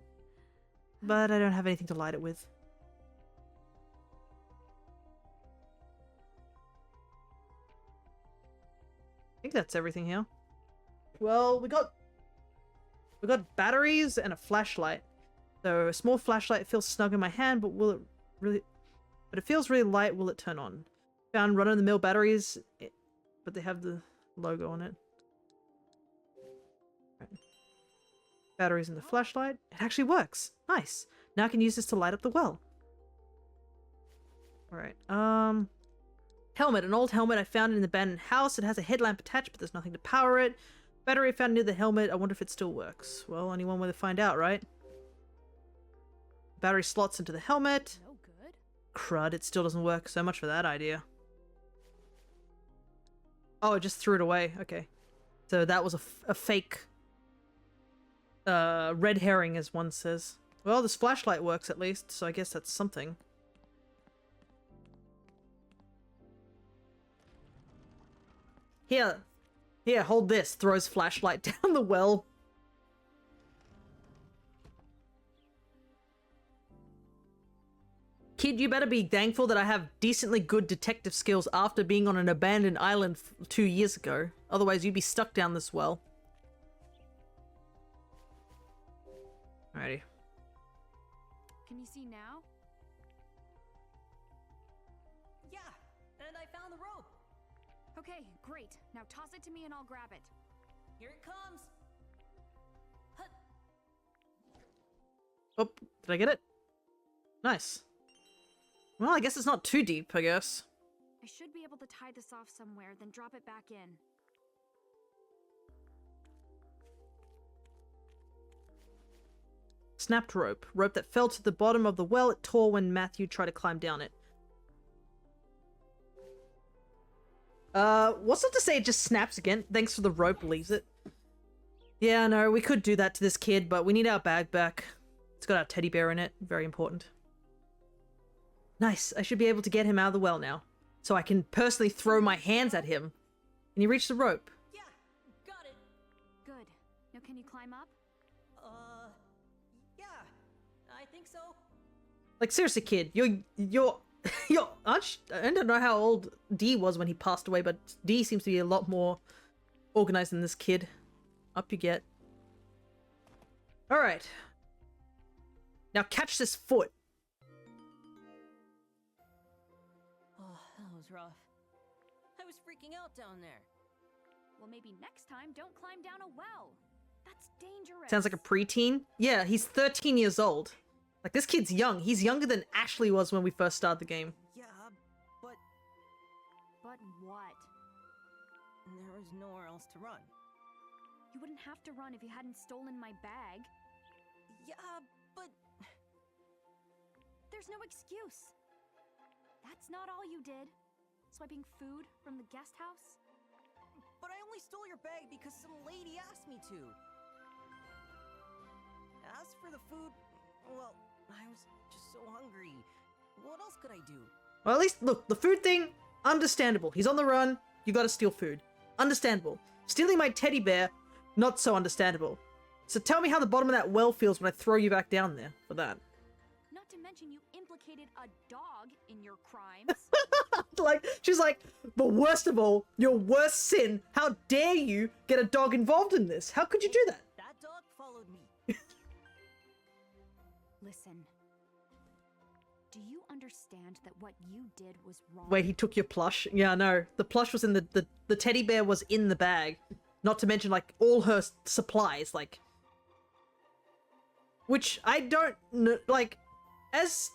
But I don't have anything to light it with. I think that's everything here. Well, we got batteries and a flashlight. So a small flashlight feels snug in my hand, but will it really... But it feels really light. Will it turn on? Found run-of-the-mill batteries, but they have the logo on it. Right. Batteries in the flashlight. It actually works. Nice. Now I can use this to light up the well. Alright, helmet. An old helmet I found in an abandoned house. It has a headlamp attached, but there's nothing to power it. Battery found near the helmet. I wonder if it still works. Well, only one way to find out, right? Battery slots into the helmet. No good. Crud, it still doesn't work. So much for that idea. Oh, I just threw it away. Okay. So that was a fake red herring, as one says. Well, this flashlight works at least, so I guess that's something. Here, hold this. Throws flashlight down the well. Kid, you better be thankful that I have decently good detective skills after being on an abandoned island 2 years ago. Otherwise, you'd be stuck down this well. Alrighty. Can you see now? Yeah, and And I found the rope. Okay, great. Now toss it to me and I'll grab it. Here it comes. Hut. Oh, did I get it? Nice. Well, I guess it's not too deep, I guess. I should be able to tie this off somewhere, then drop it back in. Snapped rope. Rope that fell to the bottom of the well. It tore when Matthew tried to climb down it. What's it to say it just snaps again? Thanks for the rope, leaves it. Yeah, no, we could do that to this kid, but we need our bag back. It's got our teddy bear in it. Very important. Nice. I should be able to get him out of the well now. So I can personally throw my hands at him. Can you reach the rope? Yeah, got it. Good. Now can you climb up? Yeah, I think so. Like, seriously, kid, you're I don't know how old D was when he passed away, but D seems to be a lot more organized than this kid. Up you get. Alright. Now catch this foot. Oh, that was rough. I was freaking out down there. Well, maybe next time don't climb down a well. That's dangerous. Sounds like a preteen. Yeah, he's 13 years old. Like, this kid's young. He's younger than Ashley was when we first started the game. Yeah, but But what? there was nowhere else to run. You wouldn't have to run if you hadn't stolen my bag. Yeah, but There's no excuse. That's not all you did. Swiping food from the guest house? I only stole your bag because some lady asked me to. As for the food, well, I was just so hungry. What else could I do? Well, at least, look, the food thing, understandable. He's on the run, you gotta steal food. Understandable. Stealing my teddy bear, not so understandable. So tell me how the bottom of that well feels when I throw you back down there for that. Not to mention you implicated a dog in your crimes. Like, she's like, but worst of all, your worst sin, how dare you get a dog involved in this? How could you do that? That dog followed me. Listen. Do you understand that what you did was wrong? Wait, he took your plush? Yeah, no. The plush was in the teddy bear was in the bag. Not to mention, like, all her supplies, like. Which I don't know, like, as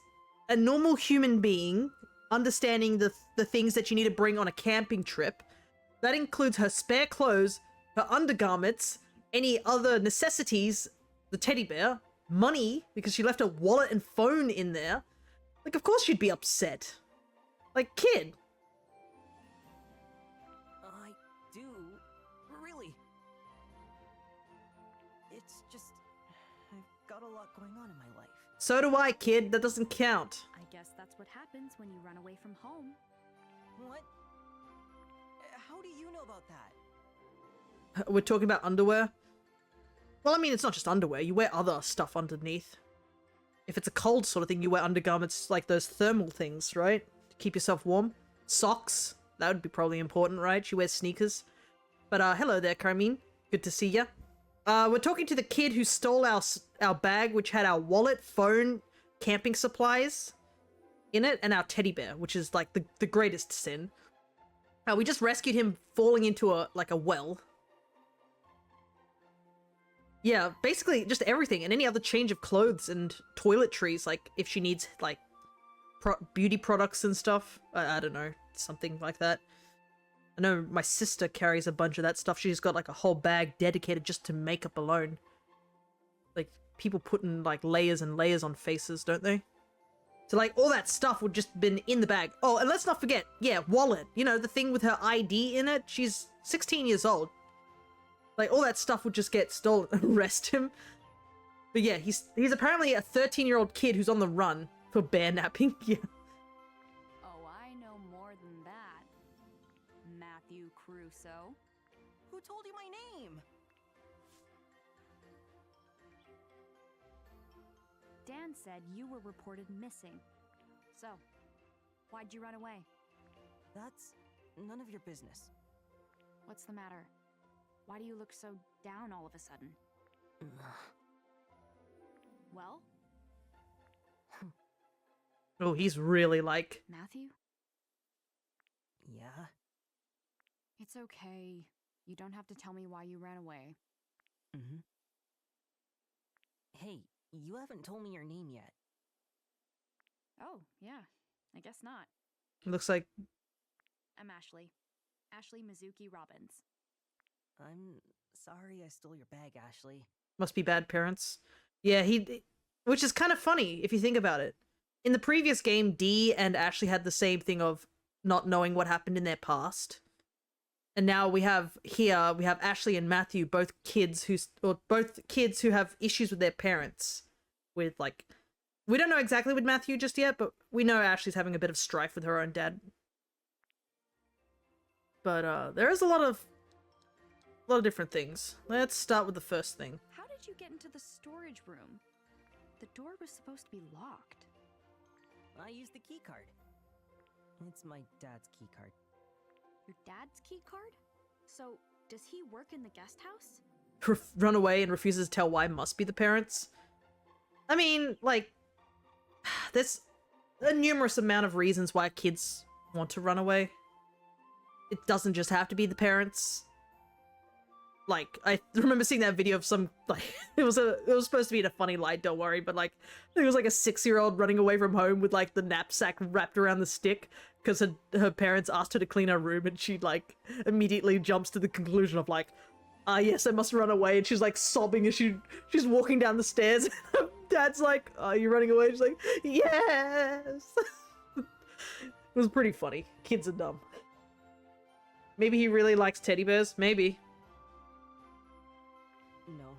a normal human being, understanding the things that you need to bring on a camping trip, that includes her spare clothes, her undergarments, any other necessities, the teddy bear, money, because she left her wallet and phone in there. Like, of course she'd be upset. Like, kid. I do. Really. It's just, I've got a lot going on in my life. So do I, kid. That doesn't count. I guess that's what happens when you run away from home. What? How do you know about that? We're talking about underwear? Well, I mean, it's not just underwear. You wear other stuff underneath. If it's a cold sort of thing, you wear undergarments like those thermal things, right? To keep yourself warm. Socks. That would be probably important, right? She wears sneakers. But, hello there, Carmine. Good to see ya. We're talking to the kid who stole our bag, which had our wallet, phone, camping supplies in it, and our teddy bear, which is, like, the greatest sin. We just rescued him falling into a well. Yeah, basically just everything, and any other change of clothes and toiletries, like if she needs like beauty products and stuff. I don't know, something like that. I know my sister carries a bunch of that stuff. She's got like a whole bag dedicated just to makeup alone. Like people putting like layers and layers on faces, don't they? So like all that stuff would just been in the bag. Oh, and let's not forget, yeah, wallet. You know, the thing with her ID in it. She's 16 years old. Like, all that stuff would just get stolen and arrest him. But yeah, he's apparently a 13-year-old kid who's on the run for bear napping. Yeah. Oh, I know more than that. Matthew Crusoe. Who told you my name? Dan said you were reported missing. So, why'd you run away? That's none of your business. What's the matter? Why do you look so down all of a sudden? Well? Oh, he's really like... Matthew? Yeah? It's okay. You don't have to tell me why you ran away. Mm-hmm. Hey, you haven't told me your name yet. Oh, yeah. I guess not. Looks like I'm Ashley. Ashley Mizuki Robbins. I'm sorry I stole your bag, Ashley. must be bad parents. Yeah, which is kind of funny if you think about it. In the previous game, Dee and Ashley had the same thing of not knowing what happened in their past. And now we have Ashley and Matthew, both kids who have issues with their parents. With like, we don't know exactly with Matthew just yet, but we know Ashley's having a bit of strife with her own dad. But there is a lot of different things. Let's start with the first thing. How did you get into the storage room? The door was supposed to be locked. I used the key card. It's my dad's key card. Your dad's key card? So, does he work in the guest house? Run away and refuses to tell why must be the parents. I mean, like, there's a numerous amount of reasons why kids want to run away. It doesn't just have to be the parents. Like, I remember seeing that video of some, like, it was supposed to be in a funny light, don't worry, but like, it was like a 6-year-old running away from home with like the knapsack wrapped around the stick because her parents asked her to clean her room, and she like immediately jumps to the conclusion of like, yes, I must run away, and she's like sobbing as she's walking down the stairs, and her dad's like, are you running away? She's like, yes! It was pretty funny. Kids are dumb. Maybe he really likes teddy bears, maybe. No.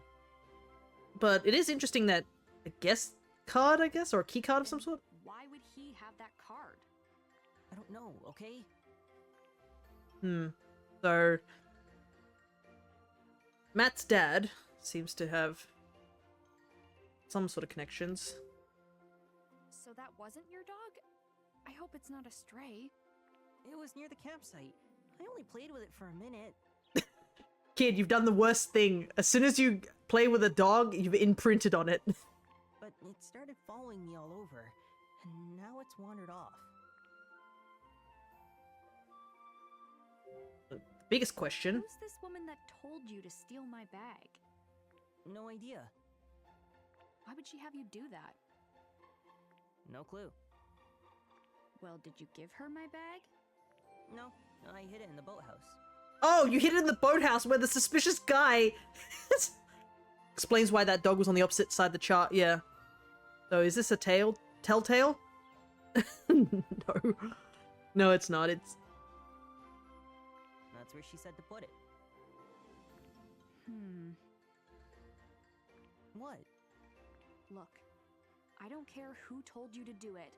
But it is interesting that a guest card, I guess, or a key card of some sort? Why would he have that card? I don't know, okay? So, Matt's dad seems to have some sort of connections. So that wasn't your dog? I hope it's not a stray. It was near the campsite. I only played with it for a minute. Kid, you've done the worst thing. As soon as you play with a dog, you've imprinted on it. But it started following me all over, and now it's wandered off. The biggest question. Who's this woman that told you to steal my bag? No idea. Why would she have you do that? No clue. Well, did you give her my bag? No, I hid it in the boathouse. Oh, you hid it in the boathouse where the suspicious guy explains why that dog was on the opposite side of the chart. Yeah. So is this a telltale? No. No, it's not. It's... That's where she said to put it. What? Look, I don't care who told you to do it,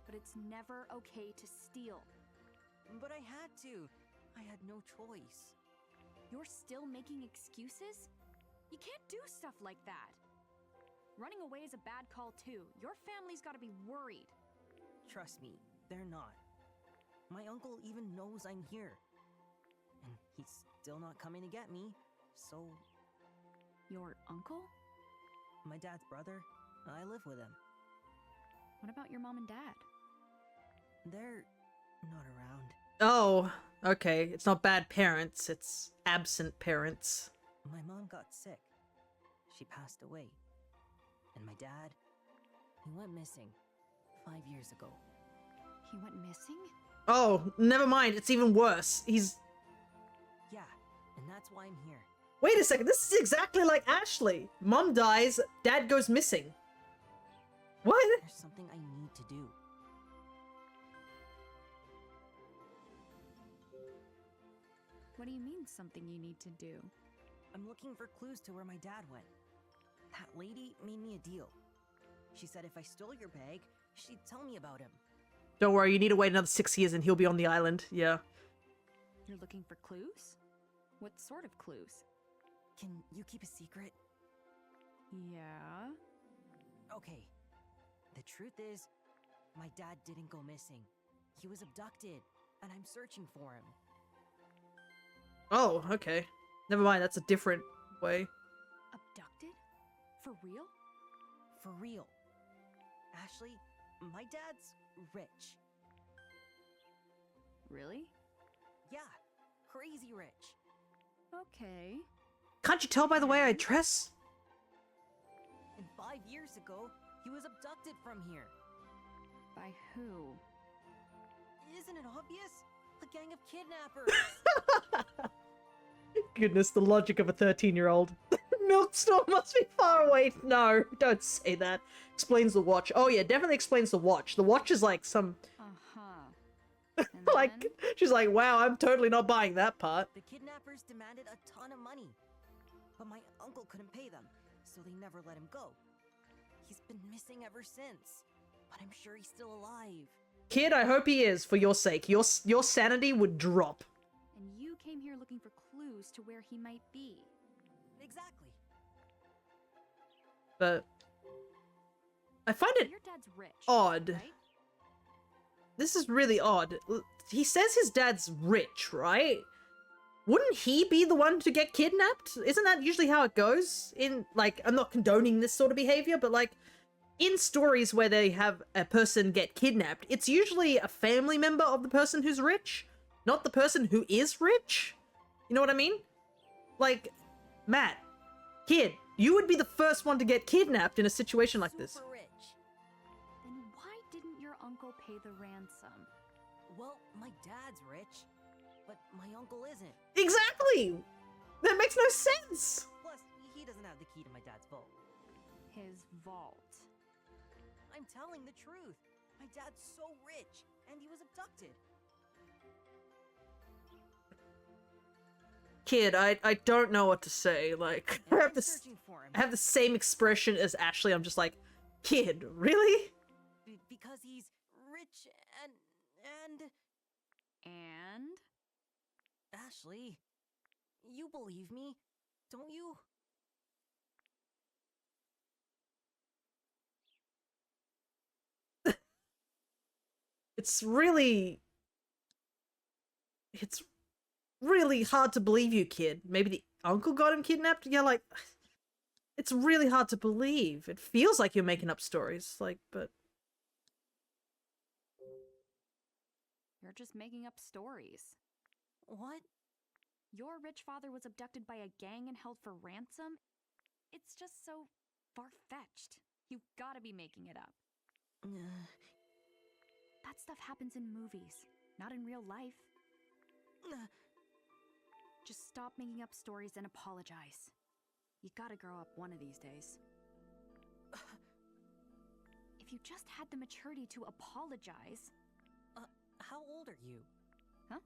but it's never okay to steal. But I had to. I had no choice. You're still making excuses? You can't do stuff like that. Running away is a bad call too. Your family's gotta be worried. Trust me, they're not. My uncle even knows I'm here. And he's still not coming to get me, so... Your uncle? My dad's brother. I live with him. What about your mom and dad? They're not around. Oh, okay. It's not bad parents, it's absent parents. My mom got sick. She passed away. And my dad, he went missing 5 years ago. He went missing? Oh, never mind. It's even worse. He's... Yeah, and that's why I'm here. Wait a second. This is exactly like Ashley. Mom dies, dad goes missing. What? There's something I need to do. What do you mean, something you need to do? I'm looking for clues to where my dad went. That lady made me a deal. She said if I stole your bag, she'd tell me about him. Don't worry, you need to wait another 6 years and he'll be on the island. Yeah. You're looking for clues? What sort of clues? Can you keep a secret? Yeah. Okay. The truth is, my dad didn't go missing. He was abducted, and I'm searching for him. Oh, okay. Never mind, that's a different way. Abducted? For real? For real. Ashley, my dad's rich. Really? Yeah, crazy rich. Okay. Can't you tell by the way I dress? And 5 years ago, he was abducted from here. By who? Isn't it obvious? A gang of kidnappers. Goodness, the logic of a 13-year-old. Milk store must be far away. No, don't say that. Explains the watch. Oh yeah, definitely explains the watch. The watch is like some... Uh-huh. like, then? she's like, wow, I'm totally not buying that part. The kidnappers demanded a ton of money. But my uncle couldn't pay them, so they never let him go. He's been missing ever since. But I'm sure he's still alive. Kid, I hope he is, for your sake. Your sanity would drop. And you came here looking for clues to where he might be. Exactly. But... I find it Your dad's rich. odd. Right? This is really odd. He says his dad's rich, right? Wouldn't he be the one to get kidnapped? Isn't that usually how it goes? In, like, I'm not condoning this sort of behavior, but, like, in stories where they have a person get kidnapped, it's usually a family member of the person who's rich, not the person who is rich. You know what I mean? Like, Matt, kid, you would be the first one to get kidnapped in a situation like this. Super rich. Then why didn't your uncle pay the ransom? Well, my dad's rich, but my uncle isn't. Exactly! That makes no sense! Plus, he doesn't have the key to my dad's vault. His vault. I'm telling the truth. My dad's so rich, and he was abducted. Kid, I don't know what to say. Like, And I I'm have this, searching for him. I have the same expression as Ashley. I'm just like, kid, really? Because he's rich and... And? Ashley, you believe me, don't you? It's really hard to believe you, kid. Maybe the uncle got him kidnapped? Yeah, like, it's really hard to believe. It feels like you're making up stories, like, but... You're just making up stories. What? Your rich father was abducted by a gang and held for ransom? It's just so far-fetched. You've gotta be making it up. That stuff happens in movies, not in real life. Just stop making up stories and apologize. You gotta grow up one of these days. If you just had the maturity to apologize... How old are you? Huh?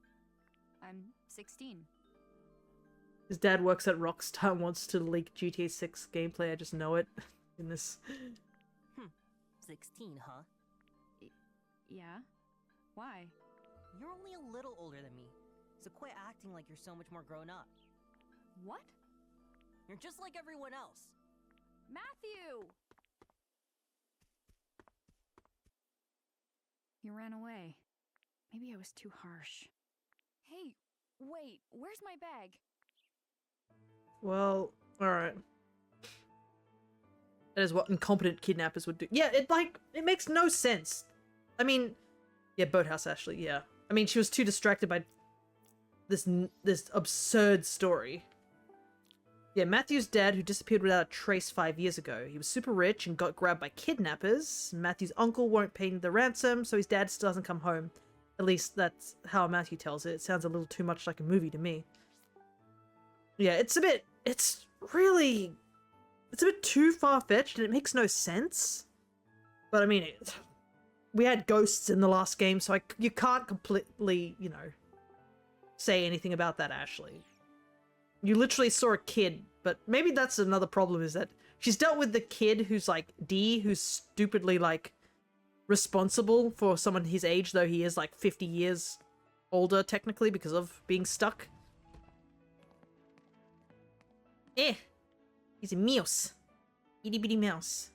I'm 16. His dad works at Rockstar and wants to leak GTA 6 gameplay. I just know it in this. 16, huh? Yeah? Why? You're only a little older than me, so quit acting like you're so much more grown up. What? You're just like everyone else. Matthew! You ran away. Maybe I was too harsh. Hey, wait, where's my bag? Well, alright. That is what incompetent kidnappers would do. Yeah, it makes no sense. I mean, yeah, Boathouse Ashley, yeah. I mean, she was too distracted by this absurd story. Yeah, Matthew's dad, who disappeared without a trace 5 years ago. He was super rich and got grabbed by kidnappers. Matthew's uncle won't pay the ransom, so his dad still hasn't come home. At least that's how Matthew tells it. It sounds a little too much like a movie to me. Yeah, it's a bit too far-fetched and it makes no sense. But I mean, we had ghosts in the last game, so you can't completely, you know, say anything about that, Ashley. You literally saw a kid, but maybe that's another problem, is that she's dealt with the kid who's like D, who's stupidly like responsible for someone his age, though he is like 50 years older technically because of being stuck. He's a mouse. Itty bitty mouse.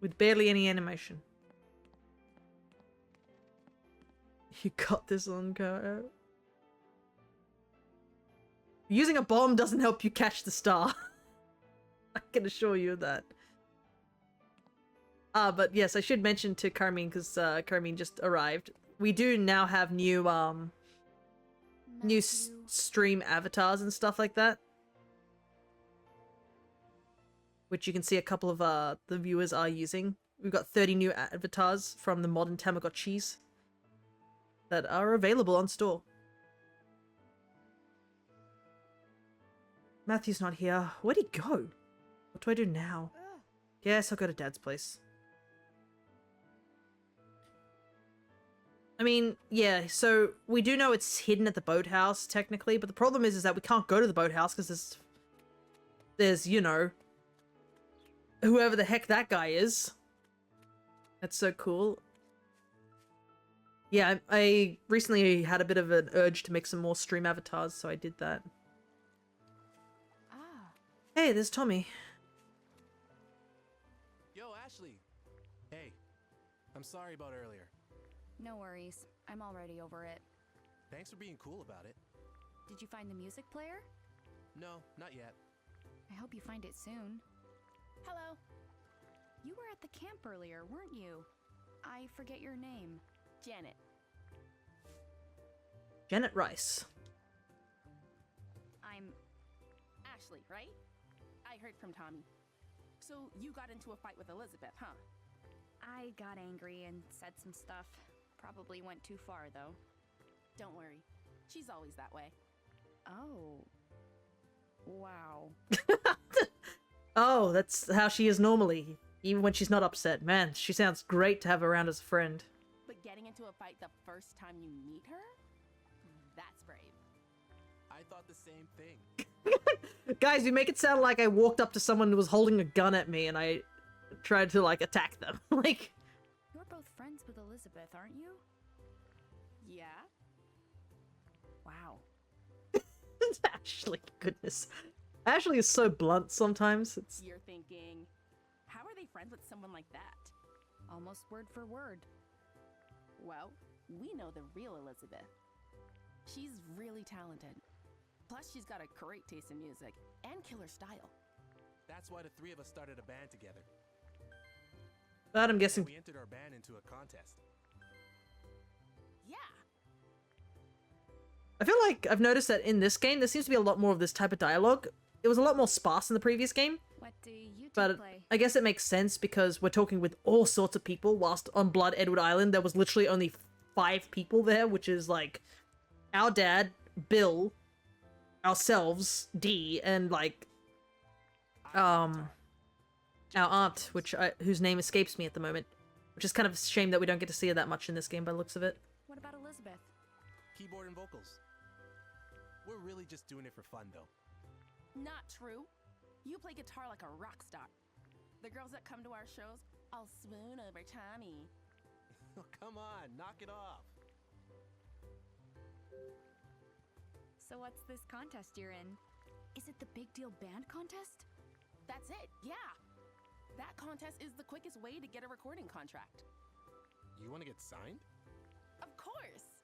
With barely any animation. You got this on go. Using a bomb doesn't help you catch the star. I can assure you of that. But yes, I should mention to Carmine, because Carmine just arrived. We do now have new new Matthew. stream avatars and stuff like that. Which you can see a couple of the viewers are using. We've got 30 new avatars from the modern Tamagotchis that are available on store. Matthew's not here. Where'd he go? What do I do now? Guess I'll go to Dad's place. I mean, yeah, so we do know it's hidden at the boathouse, technically, but the problem is that we can't go to the boathouse because there's, you know, whoever the heck that guy is. That's so cool. Yeah, I recently had a bit of an urge to make some more stream avatars, so I did that. Ah, Hey, there's Tommy. Yo, Ashley. Hey, I'm sorry about earlier. no worries. I'm already over it. Thanks for being cool about it. Did you find the music player? No, not yet. I hope you find it soon. Hello. You were at the camp earlier, weren't you? I forget your name. Janet. Janet Rice. I'm Ashley, right? I heard from Tommy. So you got into a fight with Elizabeth, huh? I got angry and said some stuff. Probably went too far, though. Don't worry. She's always that way. Oh. Wow. Oh, that's how she is normally, even when she's not upset. Man, she sounds great to have around as a friend. But getting into a fight the first time you meet her? That's brave. I thought the same thing. Guys, you make it sound like I walked up to someone who was holding a gun at me and I tried to, like, attack them. Like... You're both friends with Elizabeth, aren't you? Yeah? Wow. Ashley, goodness. Ashley is so blunt sometimes. It's... You're thinking, how are they friends with someone like that? Almost word for word. Well, we know the real Elizabeth. She's really talented. Plus, she's got a great taste in music and killer style. That's why the three of us started a band together. But I'm And guessing... we entered our band into a contest. Yeah. I feel like I've noticed that in this game, there seems to be a lot more of this type of dialogue. It was a lot more sparse in the previous game, What do you two but play? I guess it makes sense because we're talking with all sorts of people, whilst on Blood Edward Island, there was literally only 5 people there, which is like our dad, Bill, ourselves, Dee, and like our aunt, whose name escapes me at the moment, which is kind of a shame that we don't get to see her that much in this game by the looks of it. What about Elizabeth? Keyboard and vocals. We're really just doing it for fun, though. Not true. You play guitar like a rock star. The girls that come to our shows all swoon over Tommy. Oh, come on, knock it off. So what's this contest you're in? Is it the Big Deal Band contest? That's it, yeah. That contest is the quickest way to get a recording contract. You want to get signed? Of course.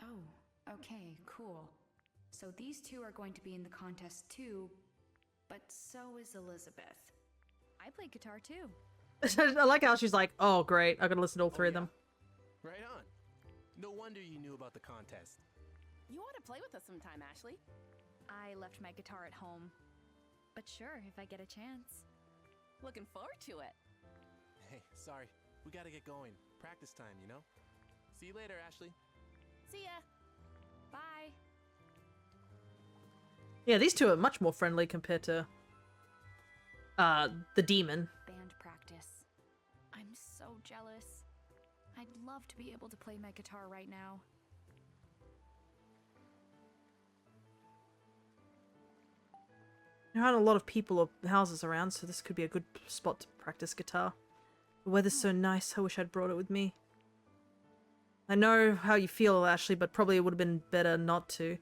Oh, okay, cool. So these two are going to be in the contest too, but so is Elizabeth. I play guitar too. I like how she's like, oh great, I gotta listen to all 3 of them. Right on. No wonder you knew about the contest. You ought to play with us sometime, Ashley. I left my guitar at home. But sure, if I get a chance. Looking forward to it. Hey, sorry. We gotta get going. Practice time, you know? See you later, Ashley. See ya. Bye. Yeah, these two are much more friendly compared to the demon. Band practice. I'm so jealous. I'd love to be able to play my guitar right now. There aren't a lot of people or houses around, so this could be a good spot to practice guitar. The weather's so nice, I wish I'd brought it with me. I know how you feel, Ashley, but probably it would have been better not to.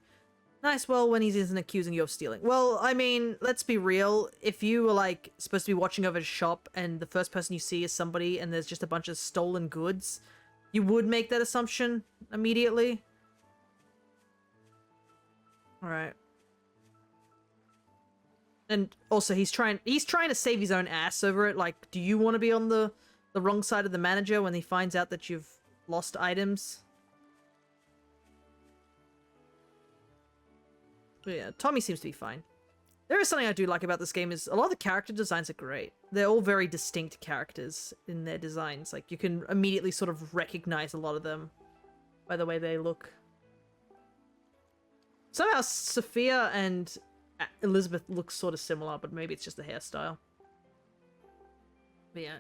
Nice, well, when he isn't accusing you of stealing. Well, I mean, let's be real. If you were, like, supposed to be watching over a shop and the first person you see is somebody and there's just a bunch of stolen goods, you would make that assumption immediately. Alright. And also, he's trying to save his own ass over it. Like, do you want to be on the wrong side of the manager when he finds out that you've lost items? But yeah, Tommy seems to be fine. There is something I do like about this game is a lot of the character designs are great. They're all very distinct characters in their designs. Like, you can immediately sort of recognize a lot of them by the way they look. Somehow Sophia and Elizabeth look sort of similar, but maybe it's just the hairstyle. But yeah.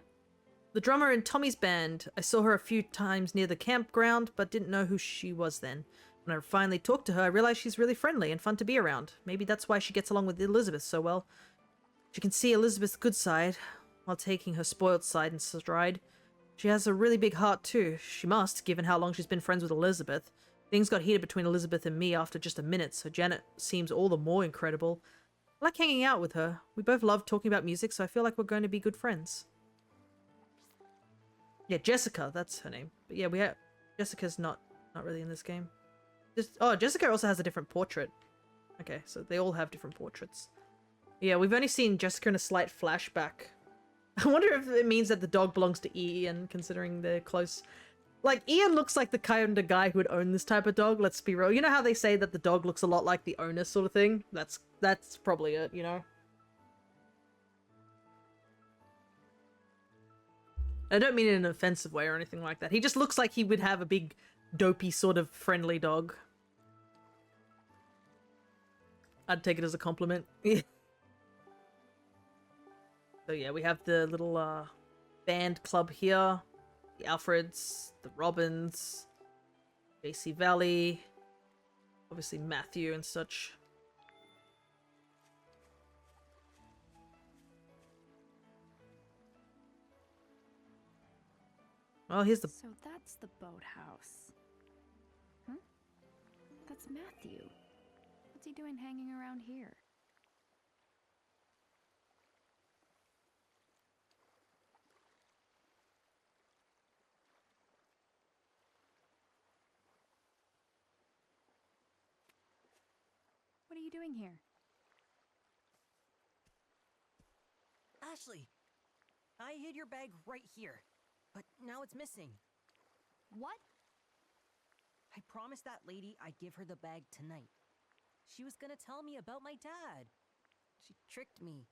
The drummer in Tommy's band, I saw her a few times near the campground, but didn't know who she was then. When I finally talked to her, I realized she's really friendly and fun to be around. Maybe that's why she gets along with Elizabeth so well. She can see Elizabeth's good side, while taking her spoiled side in stride. She has a really big heart too. She must, given how long she's been friends with Elizabeth. Things got heated between Elizabeth and me after just a minute, so Janet seems all the more incredible. I like hanging out with her. We both love talking about music, so I feel like we're going to be good friends. Yeah, Jessica, that's her name. But yeah, we have Jessica's not really in this game. Oh, Jessica also has a different portrait. Okay, so they all have different portraits. Yeah, we've only seen Jessica in a slight flashback. I wonder if it means that the dog belongs to Ian, considering they're close. Like, Ian looks like the kind of guy who would own this type of dog, let's be real. You know how they say that the dog looks a lot like the owner sort of thing? That's probably it, you know? I don't mean it in an offensive way or anything like that. He just looks like he would have a big, dopey sort of friendly dog. I'd take it as a compliment. So yeah, we have the little band club here. The Alfreds, the Robins, JC Valley, obviously Matthew and such. Well, here's the... So that's the boathouse. Huh? That's Matthew. What's he doing hanging around here? What are you doing here? Ashley, I hid your bag right here, but now it's missing. What? I promised that lady I'd give her the bag tonight. She was gonna tell me about my dad. She tricked me.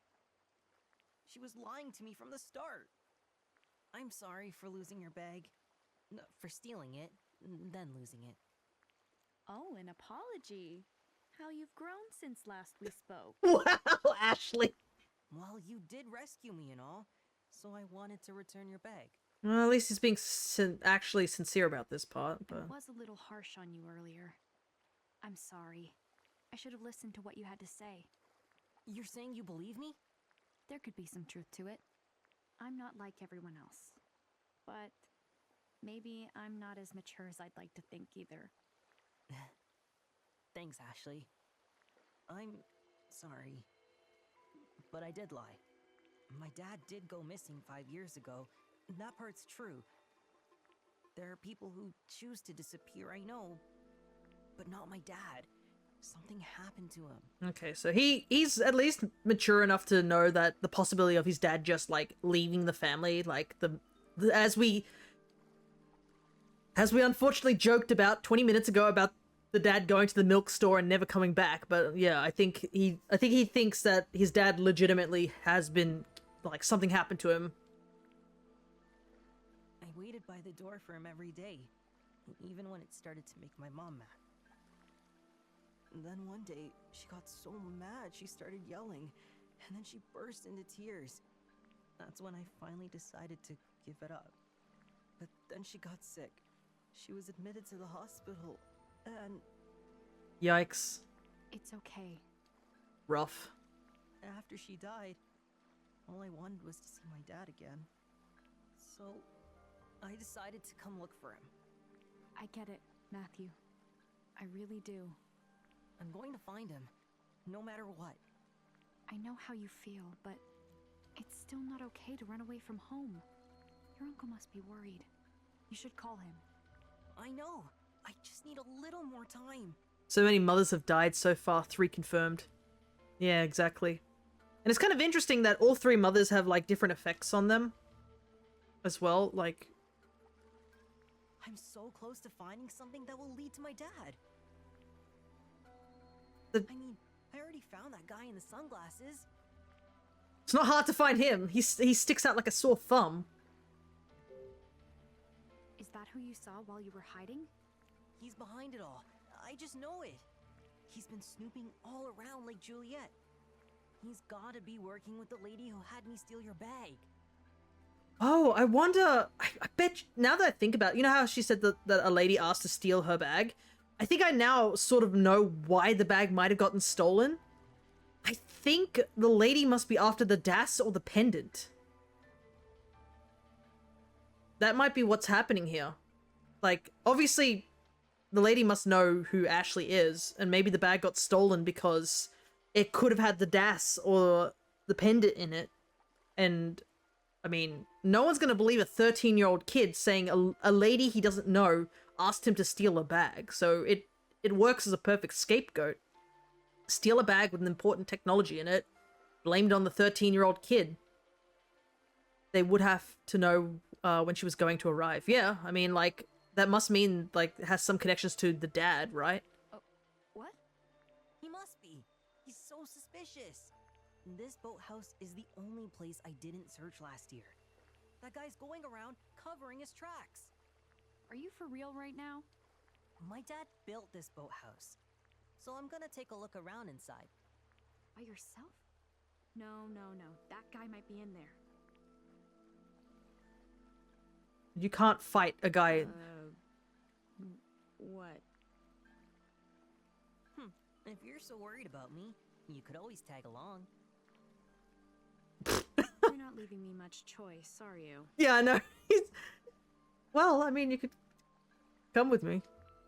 She was lying to me from the start. I'm sorry for losing your bag. No, for stealing it, then losing it. Oh, an apology. How you've grown since last we spoke. Wow, Ashley! Well, you did rescue me and all, so I wanted to return your bag. Well, at least he's being actually sincere about this part, but... I was a little harsh on you earlier. I'm sorry. I should have listened to what you had to say. You're saying you believe me? There could be some truth to it. I'm not like everyone else. But maybe I'm not as mature as I'd like to think either. Thanks, Ashley. I'm sorry. But I did lie. My dad did go missing 5 years ago. That part's true. There are people who choose to disappear, I know. But not my dad. Something happened to him. Okay, so he's at least mature enough to know that the possibility of his dad just, like, leaving the family, like, as we unfortunately joked about 20 minutes ago about the dad going to the milk store and never coming back, but yeah, I think he thinks that his dad legitimately has been, like, something happened to him. I waited by the door for him every day, even when it started to make my mom mad. And then one day, she got so mad she started yelling, and then she burst into tears. That's when I finally decided to give it up. But then she got sick. She was admitted to the hospital, and... Yikes. It's okay. Rough. After she died, all I wanted was to see my dad again. So, I decided to come look for him. I get it, Matthew. I really do. I'm going to find him, no matter what. I know how you feel, but it's still not okay to run away from home. Your uncle must be worried. You should call him. I know. I just need a little more time. So many mothers have died so far, 3 confirmed. Yeah, exactly. And it's kind of interesting that all 3 mothers have, like, different effects on them as well, like... I'm so close to finding something that will lead to my dad. I mean, I already found that guy in the sunglasses. It's not hard to find him. He sticks out like a sore thumb. Is that who you saw while you were hiding? He's behind it all. I just know it. He's been snooping all around Lake Juliet. He's gotta be working with the lady who had me steal your bag. Oh, I wonder... I bet... Now that I think about it, you know how she said that a lady asked to steal her bag? I think I now sort of know why the bag might have gotten stolen. I think the lady must be after the das or the pendant. That might be what's happening here. Like, obviously, the lady must know who Ashley is, and maybe the bag got stolen because it could have had the das or the pendant in it. And, I mean, no one's gonna believe a 13-year-old kid saying a lady he doesn't know asked him to steal a bag. So it works as a perfect scapegoat. Steal a bag with an important technology in it, blamed on the 13-year-old kid. They would have to know when she was going to arrive. Yeah, I mean, like, that must mean, like, it has some connections to the dad, right? What? He must be. He's so suspicious. This boathouse is the only place I didn't search last year. That guy's going around covering his tracks. Are you for real right now? My dad built this boathouse, so I'm gonna take a look around inside. By yourself? No. That guy might be in there. You can't fight a guy. What? If you're so worried about me, you could always tag along. You're not leaving me much choice, are you? Yeah, I know. Well, I mean, you could come with me.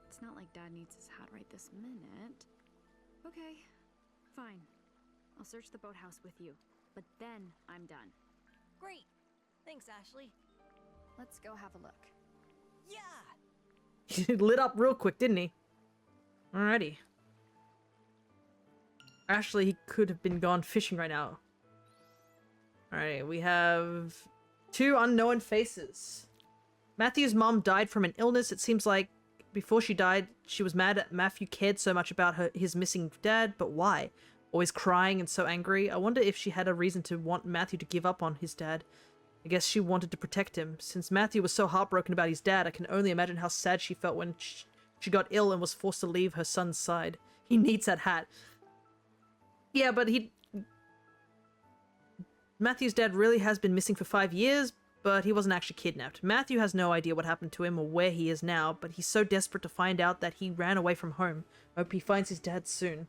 It's not like Dad needs his hat right this minute. Okay, fine. I'll search the boathouse with you, but then I'm done. Great! Thanks, Ashley. Let's go have a look. Yeah! He lit up real quick, didn't he? Alrighty. Actually, he could have been gone fishing right now. Alright, we have 2 unknown faces. Matthew's mom died from an illness. It seems like before she died, she was mad at Matthew cared so much about his missing dad, but why? Always crying and so angry. I wonder if she had a reason to want Matthew to give up on his dad. I guess she wanted to protect him. Since Matthew was so heartbroken about his dad, I can only imagine how sad she felt when she got ill and was forced to leave her son's side. He needs that hat. Yeah, but Matthew's dad really has been missing for 5 years, but he wasn't actually kidnapped. Matthew has no idea what happened to him or where he is now, but he's so desperate to find out that he ran away from home. I hope he finds his dad soon.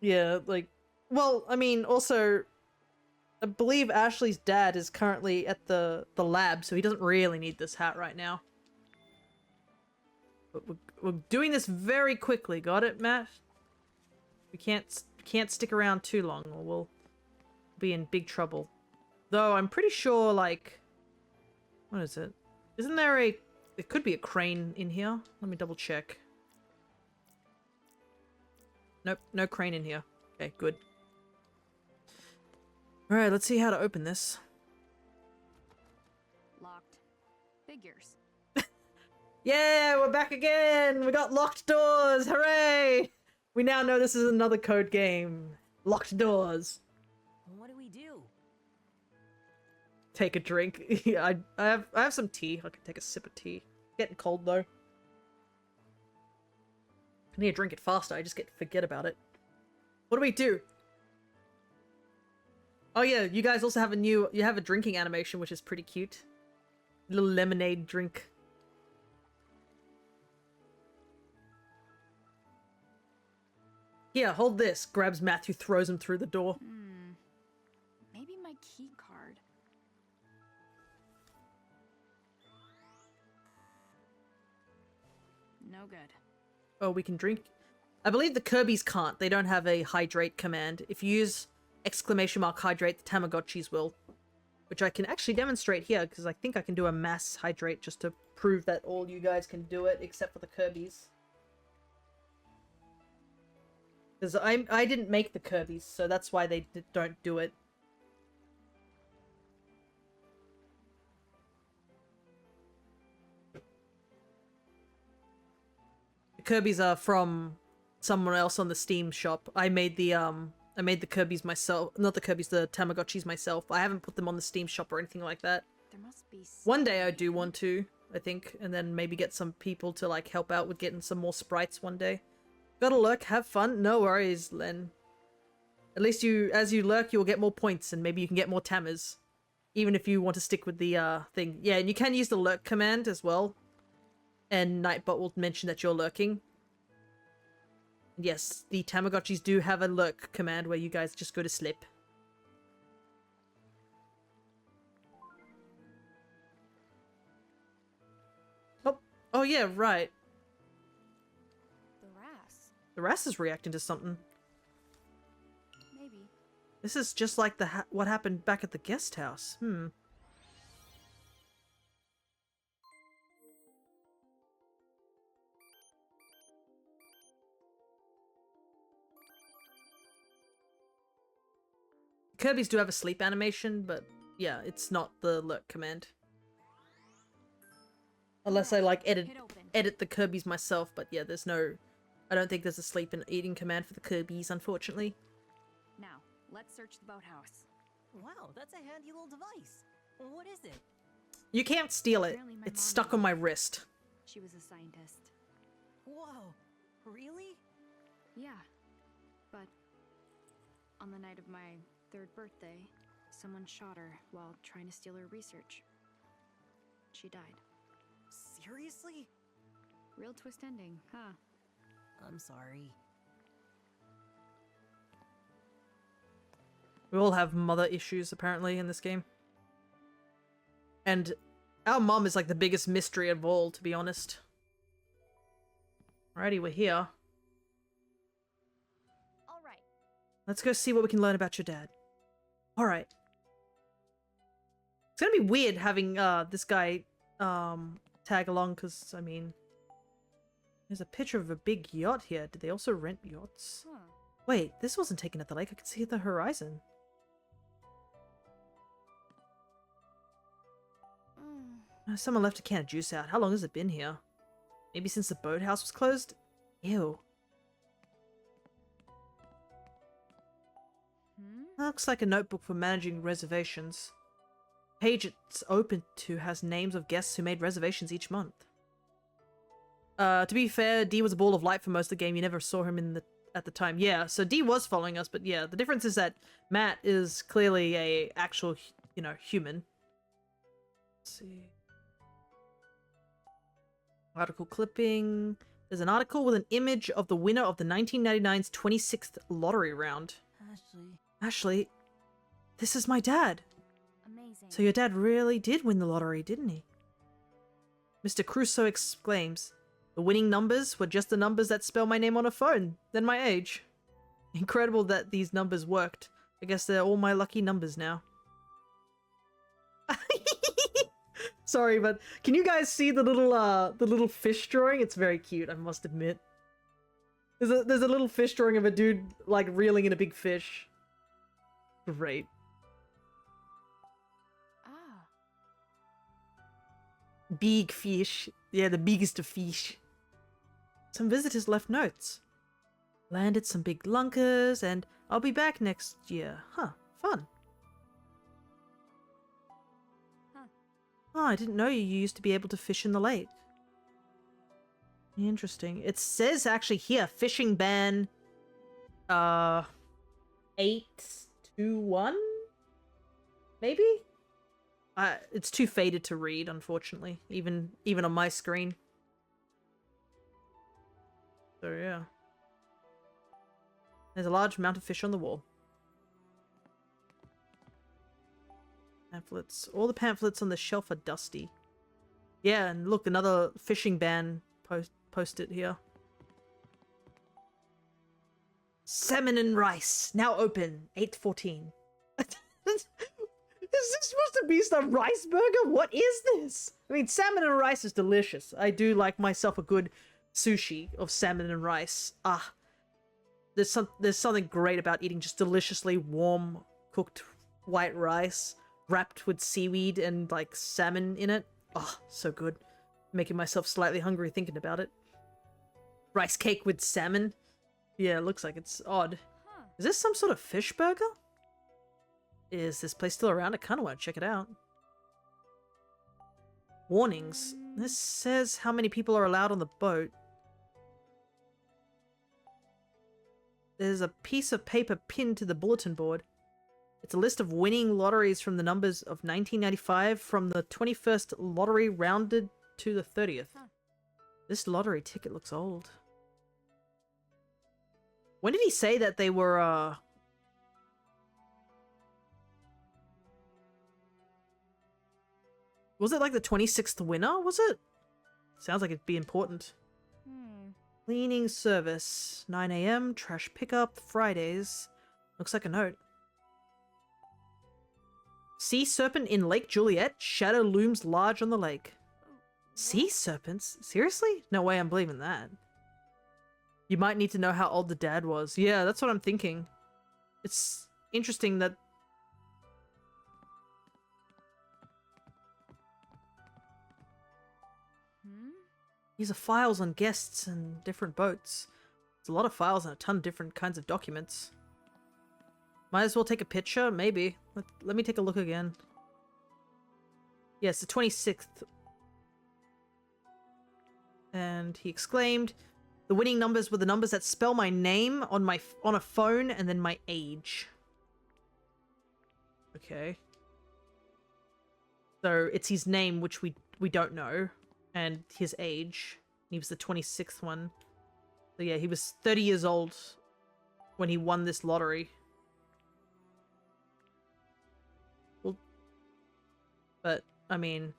Yeah, like... Well, I mean, also... I believe Ashley's dad is currently at the lab, so he doesn't really need this hat right now. But we're doing this very quickly. Got it, Matt? We can't stick around too long or we'll be in big trouble. Though I'm pretty sure, like... What is it? Isn't there a... There could be a crane in here. Let me double check. Nope, no crane in here. Okay, good. Alright, let's see how to open this. Locked. Figures. Yeah, we're back again! We got locked doors! Hooray! We now know this is another code game. Locked doors. What do we do? Take a drink. Yeah, I have some tea. I can take a sip of tea. Getting cold though. I need to drink it faster. I just forget about it. What do we do? Oh yeah, you guys also have you have a drinking animation, which is pretty cute. Little lemonade drink. Here, hold this. Grabs Matthew, throws him through the door. Maybe my key card. No good. Oh, we can drink? I believe the Kirby's can't. They don't have a hydrate command. If you use exclamation mark hydrate, the Tamagotchis will. Which I can actually demonstrate here, because I think I can do a mass hydrate just to prove that all you guys can do it, except for the Kirby's. Because I didn't make the Kirby's, so that's why they don't do it. Kirby's are from someone else on the Steam shop. I made the Kirby's myself. Not the Kirby's, the Tamagotchis myself. I haven't put them on the Steam shop or anything like that. There must be One day I do want to, I think, and then maybe get some people to like help out with getting some more sprites one day. Gotta lurk, have fun. No worries, Len. At least as you lurk, you'll get more points, and maybe you can get more Tammers. Even if you want to stick with the thing. Yeah, and you can use the lurk command as well. And Nightbot will mention that you're lurking. Yes, the Tamagotchis do have a lurk command where you guys just go to sleep. Oh yeah, right. The Ras. The Ras is reacting to something. Maybe. This is just like what happened back at the guest house. Kirby's do have a sleep animation, but yeah, it's not the lurk command. Unless I like edit the Kirby's myself, but yeah, there's no... I don't think there's a sleep and eating command for the Kirby's, unfortunately. Now, let's search the boathouse. Wow, that's a handy little device. What is it? You can't steal it. It's stuck on my wrist. She was a scientist. Whoa, really? Yeah, but on the night of my 3rd birthday, someone shot her while trying to steal her research. She died. Seriously? Real twist ending, huh? I'm sorry. We all have mother issues, apparently, in this game. And our mom is like the biggest mystery of all, to be honest. Alrighty, we're here. Alright. Let's go see what we can learn about your dad. Alright. It's gonna be weird having this guy tag along, because, I mean... There's a picture of a big yacht here. Did they also rent yachts? Huh. Wait, this wasn't taken at the lake. I could see the horizon. Someone left a can of juice out. How long has it been here? Maybe since the boathouse was closed? Ew. Looks like a notebook for managing reservations. The page it's open to has names of guests who made reservations each month. To be fair, D was a ball of light for most of the game. You never saw him at the time. Yeah, so D was following us, but yeah, the difference is that Matt is clearly a actual, you know, human. Let's see. Article clipping. There's an article with an image of the winner of the 1999's 26th lottery round. Ashley, this is my dad. Amazing. So your dad really did win the lottery, didn't he? Mr. Crusoe exclaims. The winning numbers were just the numbers that spell my name on a phone, then my age. Incredible that these numbers worked. I guess they're all my lucky numbers now. Sorry, but can you guys see the little fish drawing? It's very cute, I must admit. There's a little fish drawing of a dude like reeling in a big fish. Great. Ah. Big fish. Yeah, the biggest of fish. Some visitors left notes. Landed some big lunkers, and I'll be back next year. Huh, fun. Oh, I didn't know you used to be able to fish in the lake. Interesting. It says actually here, fishing ban 821? Maybe? It's too faded to read, unfortunately, even on my screen. So yeah. There's a large amount of fish on the wall. Pamphlets. All the pamphlets on the shelf are dusty. Yeah, and look, another fishing ban posted here. Salmon and rice, now open, 8:14. Is this supposed to be some rice burger? What is this? I mean, salmon and rice is delicious. I do like myself a good sushi of salmon and rice. Ah, there's something great about eating just deliciously warm, cooked white rice wrapped with seaweed and like salmon in it. Oh, so good. Making myself slightly hungry thinking about it. Rice cake with salmon. Yeah, it looks like it's odd. Huh. Is this some sort of fish burger? Is this place still around? I kind of want to check it out. Warnings. This says how many people are allowed on the boat. There's a piece of paper pinned to the bulletin board. It's a list of winning lotteries from the numbers of 1995 from the 21st lottery rounded to the 30th. Huh. This lottery ticket looks old. When did he say that they were, Was it like the 26th winner, was it? Sounds like it'd be important. Cleaning service. 9 a.m. Trash pickup. Fridays. Looks like a note. Sea serpent in Lake Juliet. Shadow looms large on the lake. Sea serpents? Seriously? No way I'm believing that. You might need to know how old the dad was. Yeah, that's what I'm thinking. It's interesting that... These are files on guests and different boats. There's a lot of files and a ton of different kinds of documents. Might as well take a picture? Maybe. Let me take a look again. Yes, the 26th. And he exclaimed, the winning numbers were the numbers that spell my name on a phone and then my age. Okay. So it's his name, which we don't know, and his age. He was the 26th one. So yeah, he was 30 years old when he won this lottery. Well, but I mean,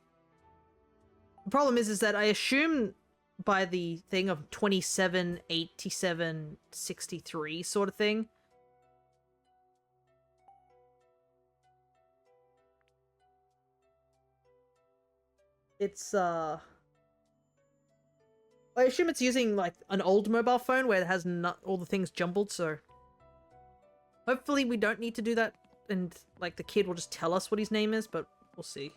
the problem is that I assume by the thing of 27, 87, 63 sort of thing. It's, I assume it's using, like, an old mobile phone where it has not all the things jumbled, so... Hopefully we don't need to do that, and, like, the kid will just tell us what his name is, but we'll see.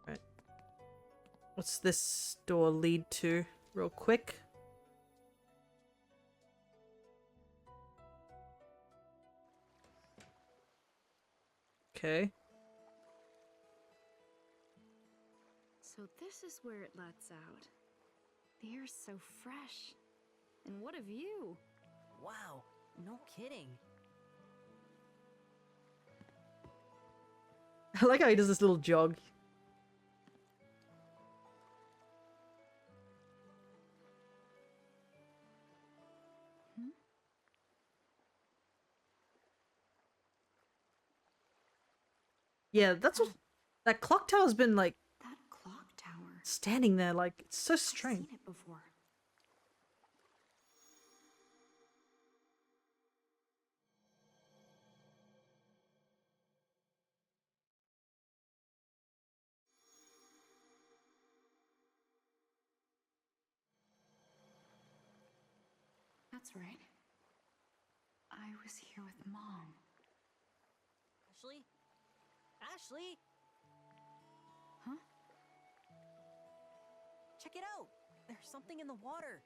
Right. What's this door lead to, real quick? Okay. So this is where it lets out. The air's so fresh. And what a view! Wow, no kidding. I like how he does this little jog. Yeah, that's what... That clock tower's been, like, That clock tower. standing there, like, it's so I've strange. seen it before. That's right. I was here with Mom. Ashley? Ashley? Huh? Check it out! There's something in the water.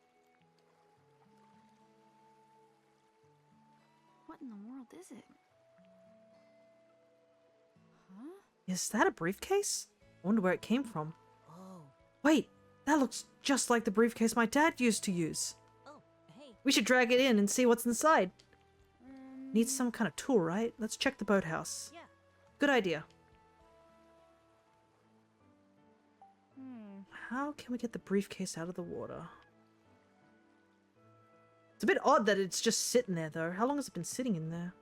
What in the world is it? Huh? Is that a briefcase? I wonder where it came from. Oh. Wait, that looks just like the briefcase my dad used to use. Oh, hey. We should drag it in and see what's inside. Needs some kind of tool, right? Let's check the boathouse. Yeah. Good idea. How can we get the briefcase out of the water? It's a bit odd that it's just sitting there, though. How long has it been sitting in there?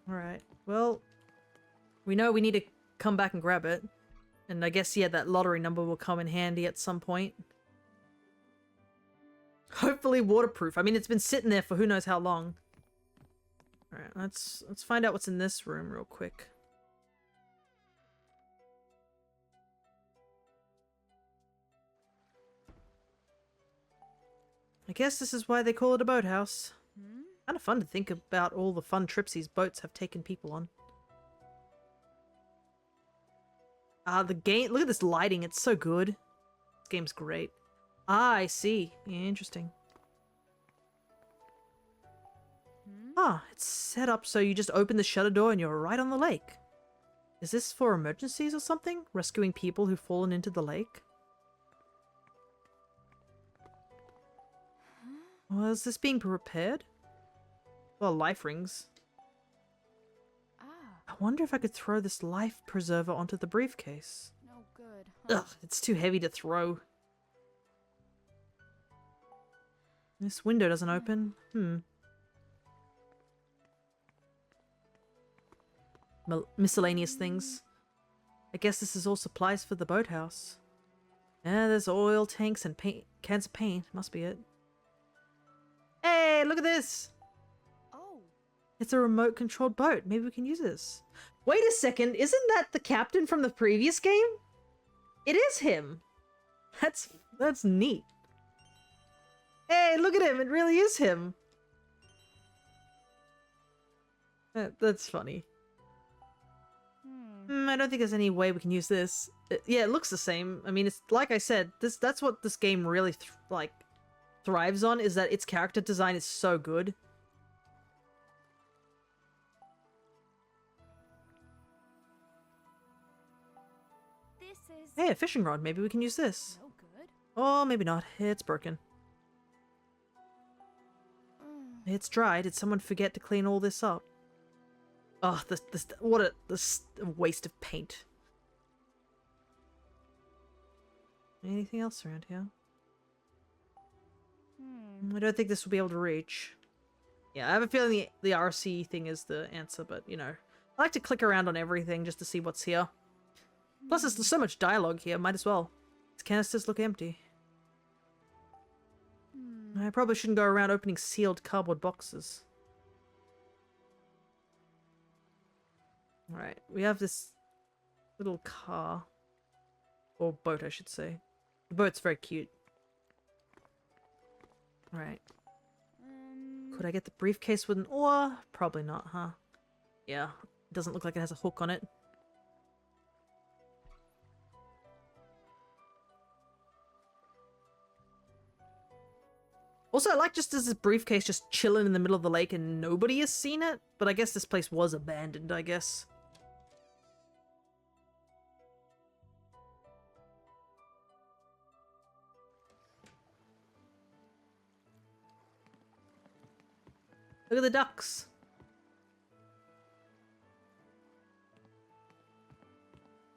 Alright, well, we know we need to come back and grab it. And I guess, yeah, that lottery number will come in handy at some point. Hopefully waterproof. I mean, it's been sitting there for who knows how long. Alright, let's find out what's in this room real quick. I guess this is why they call it a boathouse. Kind of fun to think about all the fun trips these boats have taken people on. The game, look at this lighting, it's so good. This game's great. Ah, I see. Interesting. Ah, it's set up so you just open the shutter door and you're right on the lake. Is this for emergencies or something? Rescuing people who've fallen into the lake? Well, is this being repaired? Well, life rings. Ah, I wonder if I could throw this life preserver onto the briefcase. no good. Huh? Ugh, it's too heavy to throw. This window doesn't open. Miscellaneous things. I guess this is all supplies for the boathouse. Yeah, there's oil tanks and paint, cans of paint. Must be it. Hey, look at this! Oh, It's a remote-controlled boat. Maybe we can use this. Wait a second, isn't that the captain from the previous game? It is him! That's neat. Hey, look at him! It really is him! That's funny. I don't think there's any way we can use this. Yeah, it looks the same. I mean, it's like I said, that's what this game really thrives on, is that its character design is so good. This is... Hey, a fishing rod. Maybe we can use this. no good. Oh, maybe not. It's broken. It's dry. Did someone forget to clean all this up? Oh, what a waste of paint. Anything else around here? I don't think this will be able to reach. Yeah, I have a feeling the RC thing is the answer, but you know, I like to click around on everything just to see what's here. Plus, there's so much dialogue here. Might as well. These canisters look empty. I probably shouldn't go around opening sealed cardboard boxes. Alright, we have this little car. Or boat, I should say. The boat's very cute. Alright. Could I get the briefcase with an oar? Probably not, huh? Yeah, it doesn't look like it has a hook on it. Also, I like just as this briefcase just chilling in the middle of the lake and nobody has seen it, but I guess this place was abandoned, I guess. Look at the ducks.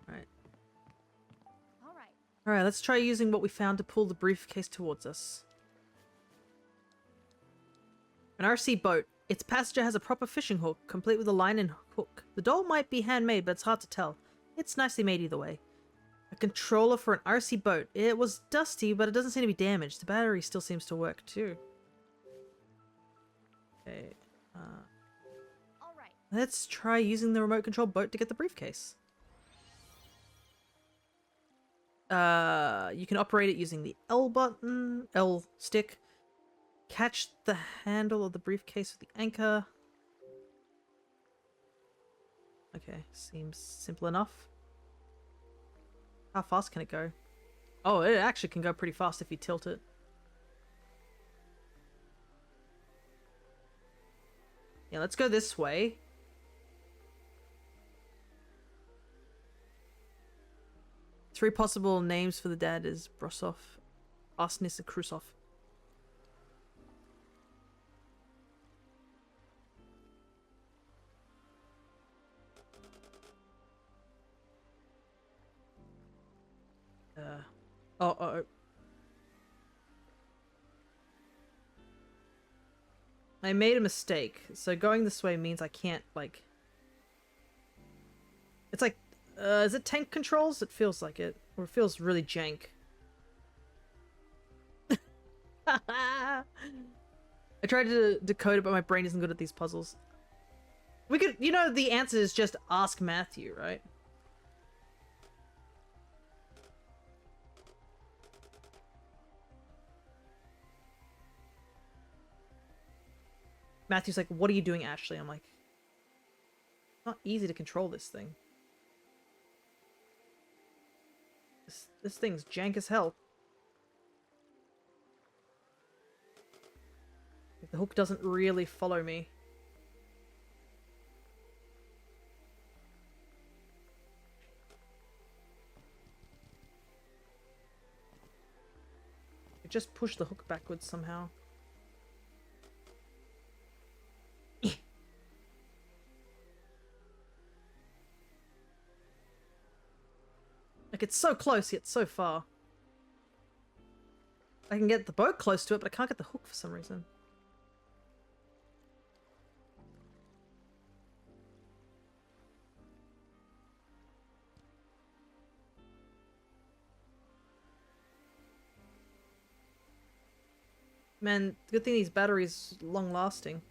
Alright. Alright, let's try using what we found to pull the briefcase towards us. An RC boat. Its passenger has a proper fishing hook, complete with a line and hook. The doll might be handmade, but it's hard to tell. It's nicely made either way. A controller for an RC boat. It was dusty, but it doesn't seem to be damaged. The battery still seems to work, too. Okay. Let's try using the remote control boat to get the briefcase. You can operate it using the L button, L stick. Catch the handle of the briefcase with the anchor. Okay, seems simple enough. How fast can it go? Oh, it actually can go pretty fast if you tilt it. Yeah, let's go this way. Three possible names for the dad is Brosov, Arsnis, and Krusov. Uh-oh. I made a mistake, so going this way means I can't, like... It's like, is it tank controls? It feels like it. Or it feels really jank. I tried to decode it, but my brain isn't good at these puzzles. We could, you know, the answer is just ask Matthew, right? Matthew's like, what are you doing, Ashley? I'm like, it's not easy to control this thing. This thing's jank as hell. The hook doesn't really follow me. Just push the hook backwards somehow. Like, it's so close, yet so far. I can get the boat close to it, but I can't get the hook for some reason. Man, good thing these batteries are long lasting.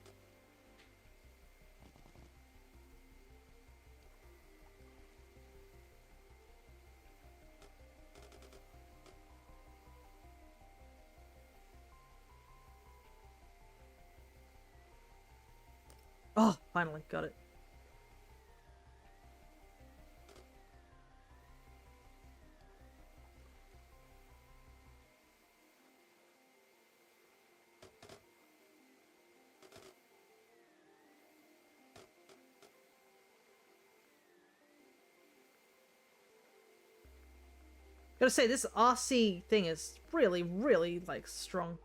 Oh, finally got it. Gotta say, this RC thing is really, really, like, strong.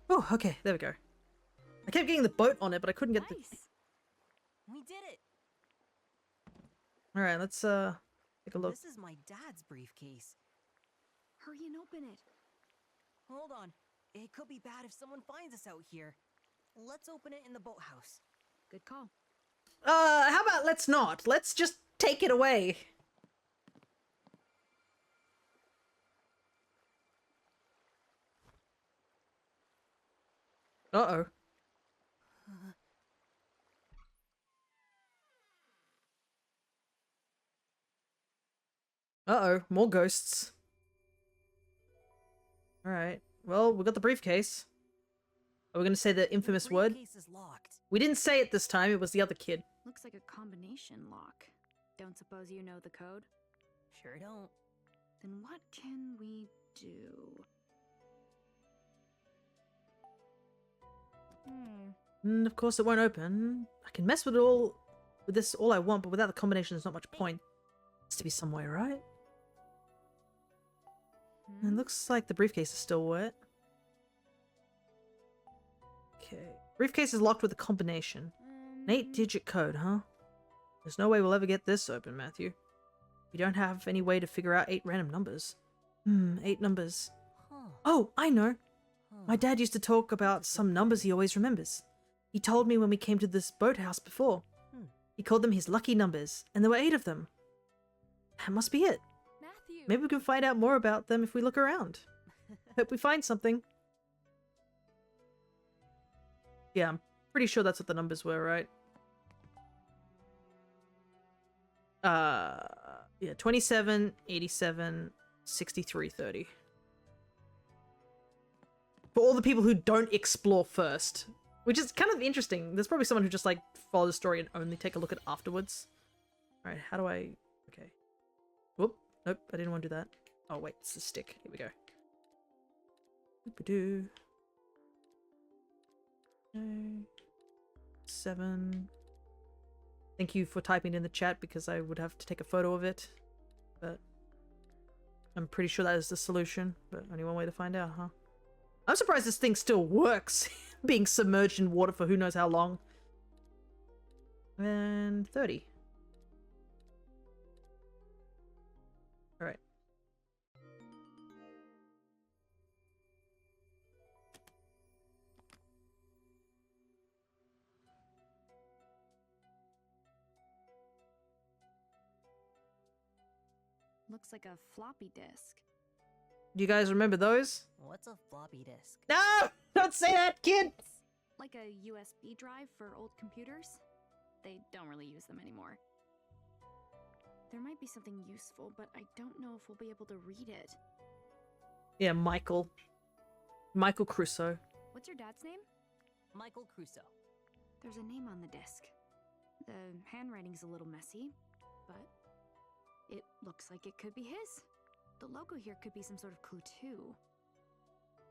Oh, okay, there we go. I kept getting the boat on it, but I couldn't get Nice. We did it. Alright, let's, take a look. This is my dad's briefcase. Hurry and open it. Hold on. It could be bad if someone finds us out here. Let's open it in the boathouse. Good call. How about let's not? Let's just take it away. Uh-oh. Uh-oh, more ghosts. Alright, well, we got the briefcase. Are we gonna say the infamous word? Briefcase is locked. We didn't say it this time, it was the other kid. Looks like a combination lock. Don't suppose you know the code? Sure don't. Then what can we do? And of course it won't open. I can mess with this all I want, but without the combination there's not much point. Has to be some way, right? It looks like the briefcase is still wet. Okay. Briefcase is locked with a combination. An 8-digit code, huh? There's no way we'll ever get this open, Matthew. We don't have any way to figure out 8 random numbers. 8 numbers. Huh. Oh, I know. Huh. My dad used to talk about some numbers he always remembers. He told me when we came to this boathouse before. He called them his lucky numbers, and there were 8 of them. That must be it. Matthew! Maybe we can find out more about them if we look around. Hope we find something. Yeah, I'm pretty sure that's what the numbers were, right? Yeah, 27, 87, 63, 30. For all the people who don't explore first. Which is kind of interesting. There's probably someone who just, like, follow the story and only take a look at it afterwards. Alright, how do I... Okay. Whoop. Nope, I didn't want to do that. Oh, wait, it's the stick. Here we go. Boop-a-doo. Okay. 7. Thank you for typing in the chat because I would have to take a photo of it. But I'm pretty sure that is the solution. But only one way to find out, huh? I'm surprised this thing still works. Being submerged in water for who knows how long. And 30. Alright. Looks like a floppy disk. Do you guys remember those? What's a floppy disk? No! Don't say that, kid! Like a USB drive for old computers? They don't really use them anymore. There might be something useful, but I don't know if we'll be able to read it. Yeah, Michael. Michael Crusoe. What's your dad's name? Michael Crusoe. There's a name on the disc. The handwriting's a little messy, but it looks like it could be his. The logo here could be some sort of clue too.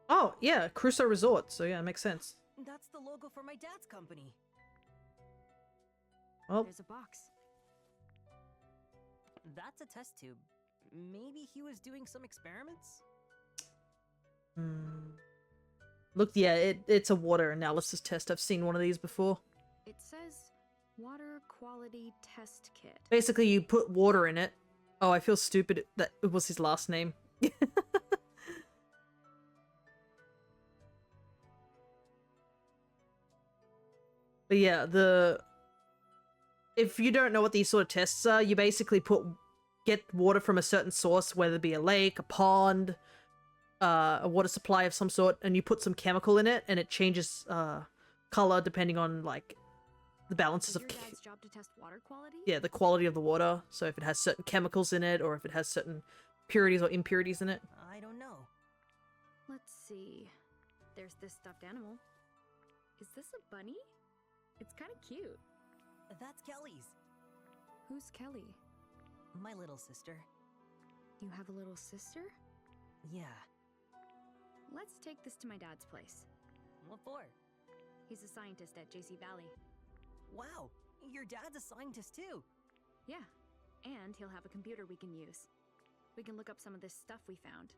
Oh, yeah, Crusoe Resort, so yeah, it makes sense. That's the logo for my dad's company. Well, There's a box. That's a test tube. Maybe he was doing some experiments? look, yeah, it's a water analysis test. I've seen one of these before. It says water quality test kit. Basically, you put water in it. Oh, I feel stupid that it was his last name. But yeah, if you don't know what these sort of tests are, you basically get water from a certain source, whether it be a lake, a pond, a water supply of some sort, and you put some chemical in it, and it changes color depending on like the balances Is of your dad's job to test water quality? yeah, the quality of the water. So if it has certain chemicals in it, or if it has certain purities or impurities in it. I don't know. Let's see. There's this stuffed animal. Is this a bunny? It's kind of cute. That's Kelly's. Who's Kelly? My little sister. You have a little sister? Yeah. Let's take this to my dad's place. What for? He's a scientist at JC Valley. Wow, your dad's a scientist too. Yeah, and he'll have a computer we can use. We can look up some of this stuff we found.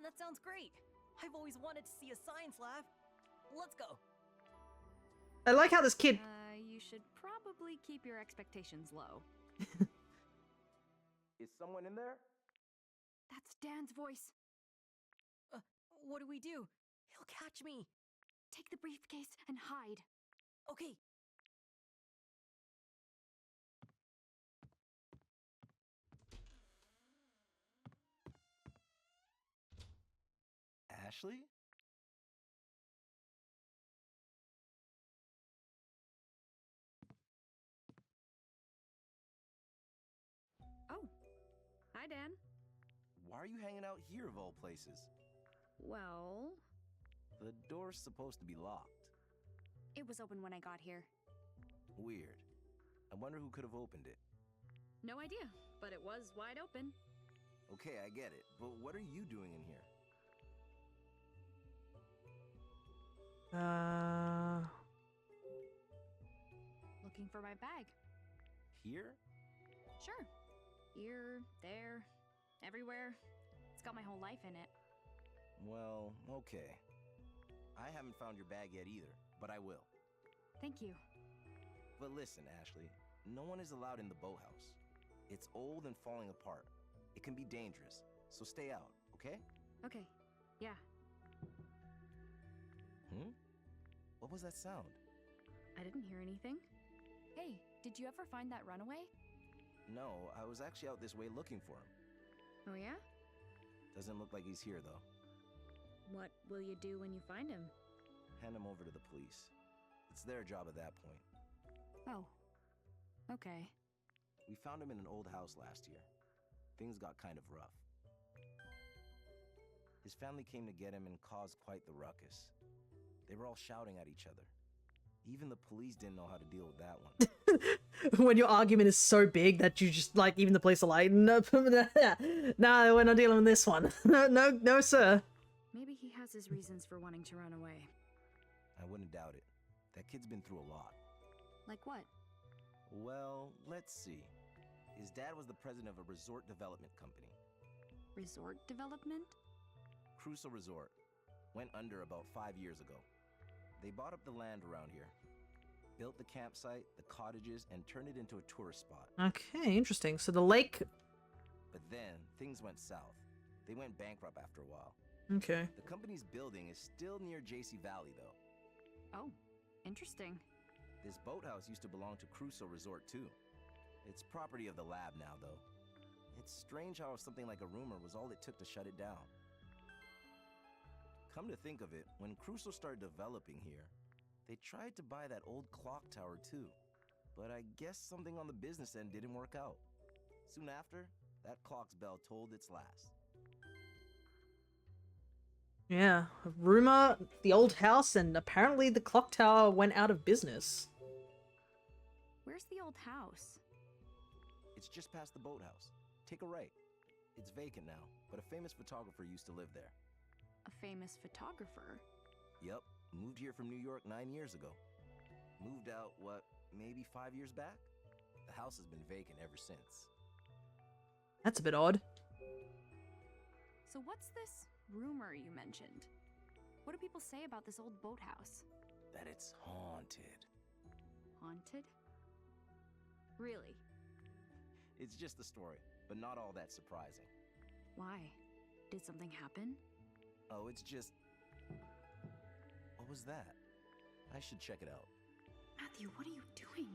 That sounds great. I've always wanted to see a science lab. Let's go. I like how this kid. You should probably keep your expectations low. Is someone in there? That's Dan's voice. What do we do? He'll catch me. Take the briefcase and hide. Okay. Ashley? Oh, hi, Dan. Why are you hanging out here of all places? Well, The door's supposed to be locked. it was open when I got here. Weird. I wonder who could have opened it. No idea, but it was wide open. Okay, I get it, but what are you doing in here? Looking for my bag. Here? Sure. Here, there, everywhere. It's got my whole life in it. Well, okay. I haven't found your bag yet either, but I will. Thank you. But listen, Ashley, no one is allowed in the boathouse. It's old and falling apart. It can be dangerous, so stay out, okay? Okay, yeah. What was that sound? I didn't hear anything. Hey, did you ever find that runaway? No, I was actually out this way looking for him. Oh, yeah? Doesn't look like he's here, though. What will you do when you find him? Hand him over to the police. It's their job at that point. Oh, okay. We found him in an old house last year. Things got kind of rough. His family came to get him and caused quite the ruckus. They were all shouting at each other. Even the police didn't know how to deal with that one. When your argument is so big that you just like, even the police are like, no, no, we're not dealing with this one. No, sir. Maybe he has his reasons for wanting to run away. I wouldn't doubt it. That kid's been through a lot. Like what? Well, let's see. His dad was the president of a resort development company. Resort development? Crusoe Resort. Went under about 5 years ago. They bought up the land around here, built the campsite, the cottages, and turned it into a tourist spot. Okay, interesting. So the lake. But then, things went south. They went bankrupt after a while. Okay. The company's building is still near JC Valley, though. Oh, interesting. This boathouse used to belong to Crusoe Resort, too. It's property of the lab now, though. It's strange how something like a rumor was all it took to shut it down. Come to think of it, when Crusoe started developing here, they tried to buy that old clock tower too. But I guess something on the business end didn't work out. Soon after, that clock's bell tolled its last. Yeah, a rumor, the old house, and apparently the clock tower went out of business. Where's the old house? It's just past the boathouse. Take a right. It's vacant now, but a famous photographer used to live there. A famous photographer? Yep, moved here from New York 9 years ago. Moved out, what, maybe 5 years back? The house has been vacant ever since. That's a bit odd. So what's this rumor you mentioned? What do people say about this old boathouse? That it's haunted. Haunted? Really? It's just a story, but not all that surprising. Why? Did something happen? Oh, it's just... What was that? I should check it out. Matthew, what are you doing?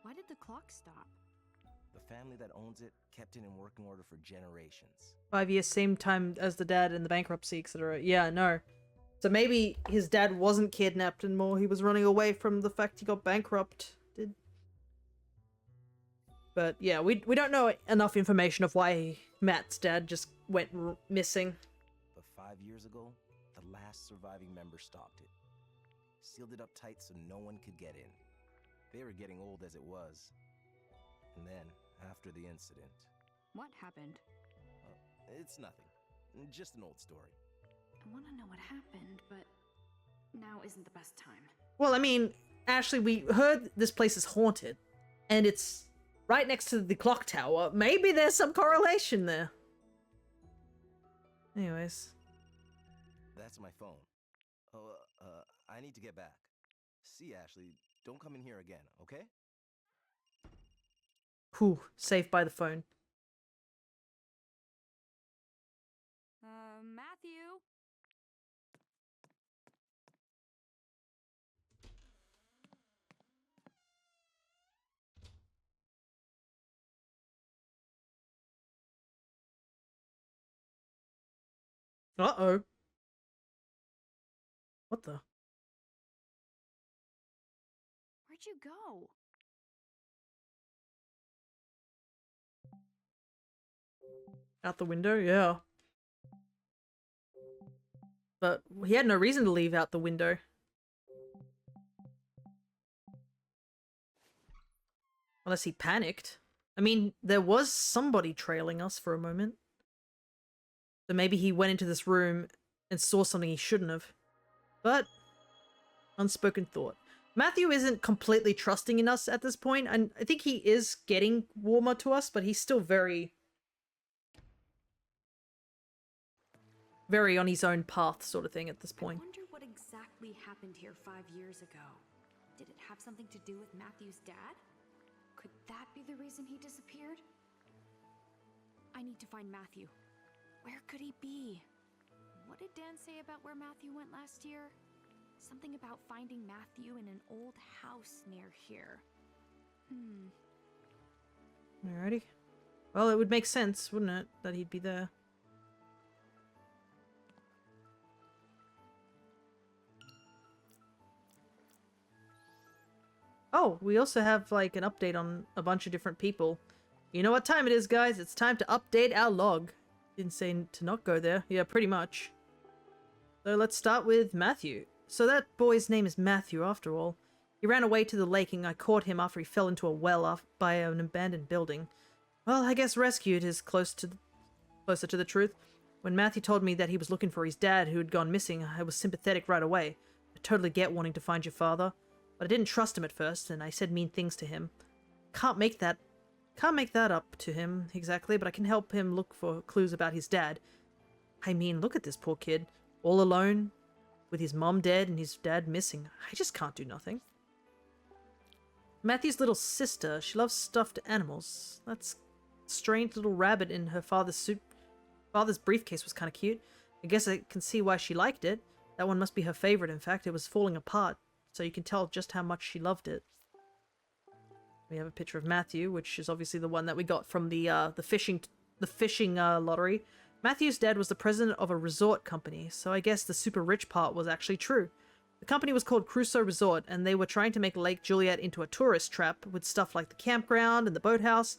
Why did the clock stop? The family that owns it kept it in working order for generations. 5 years, same time as the dad in the bankruptcy, etc. Yeah, no. So maybe his dad wasn't kidnapped and more he was running away from the fact he got bankrupted. But yeah, we don't know enough information of why Matt's dad just went missing. But 5 years ago, the last surviving member stopped it. Sealed it up tight so no one could get in. They were getting old as it was. And then, after the incident... What happened? It's nothing. Just an old story. I want to know what happened, but now isn't the best time. Well, I mean, Ashley, we heard this place is haunted, and it's right next to the clock tower. Maybe there's some correlation there. Anyways. That's my phone. Oh, I need to get back. See, Ashley, don't come in here again, okay? Whew, saved by the phone. Matthew? Uh-oh. What the? Where'd you go? Out the window? Yeah. But he had no reason to leave out the window. Unless he panicked. I mean, there was somebody trailing us for a moment. So maybe he went into this room and saw something he shouldn't have. But, unspoken thought. Matthew isn't completely trusting in us at this point, and I think he is getting warmer to us, but he's still very on his own path sort of thing at this point. I wonder what exactly happened here 5 years ago. Did it have something to do with Matthew's dad? Could that be the reason he disappeared? I need to find Matthew. Where could he be? What did Dan say about where Matthew went last year? Something about finding Matthew in an old house near here. Alrighty. Well, it would make sense, wouldn't it, that he'd be there. Oh, we also have, like, an update on a bunch of different people. You know what time it is, guys? It's time to update our log. Didn't say to not go there. Yeah, pretty much. So let's start with Matthew. So that boy's name is Matthew, after all. He ran away to the lake and I caught him after he fell into a well by an abandoned building. Well, I guess rescued is closer to the truth. When Matthew told me that he was looking for his dad who had gone missing, I was sympathetic right away. I totally get wanting to find your father. But I didn't trust him at first, and I said mean things to him. Can't make that up to him, exactly, but I can help him look for clues about his dad. I mean, look at this poor kid. All alone, with his mom dead and his dad missing. I just can't do nothing. Matthew's little sister, she loves stuffed animals. That strange little rabbit in her father's briefcase was kind of cute. I guess I can see why she liked it. That one must be her favorite, in fact. It was falling apart, so you can tell just how much she loved it. We have a picture of Matthew, which is obviously the one that we got from the fishing lottery. Matthew's dad was the president of a resort company, so I guess the super rich part was actually true. The company was called Crusoe Resort, and they were trying to make Lake Juliet into a tourist trap with stuff like the campground and the boathouse.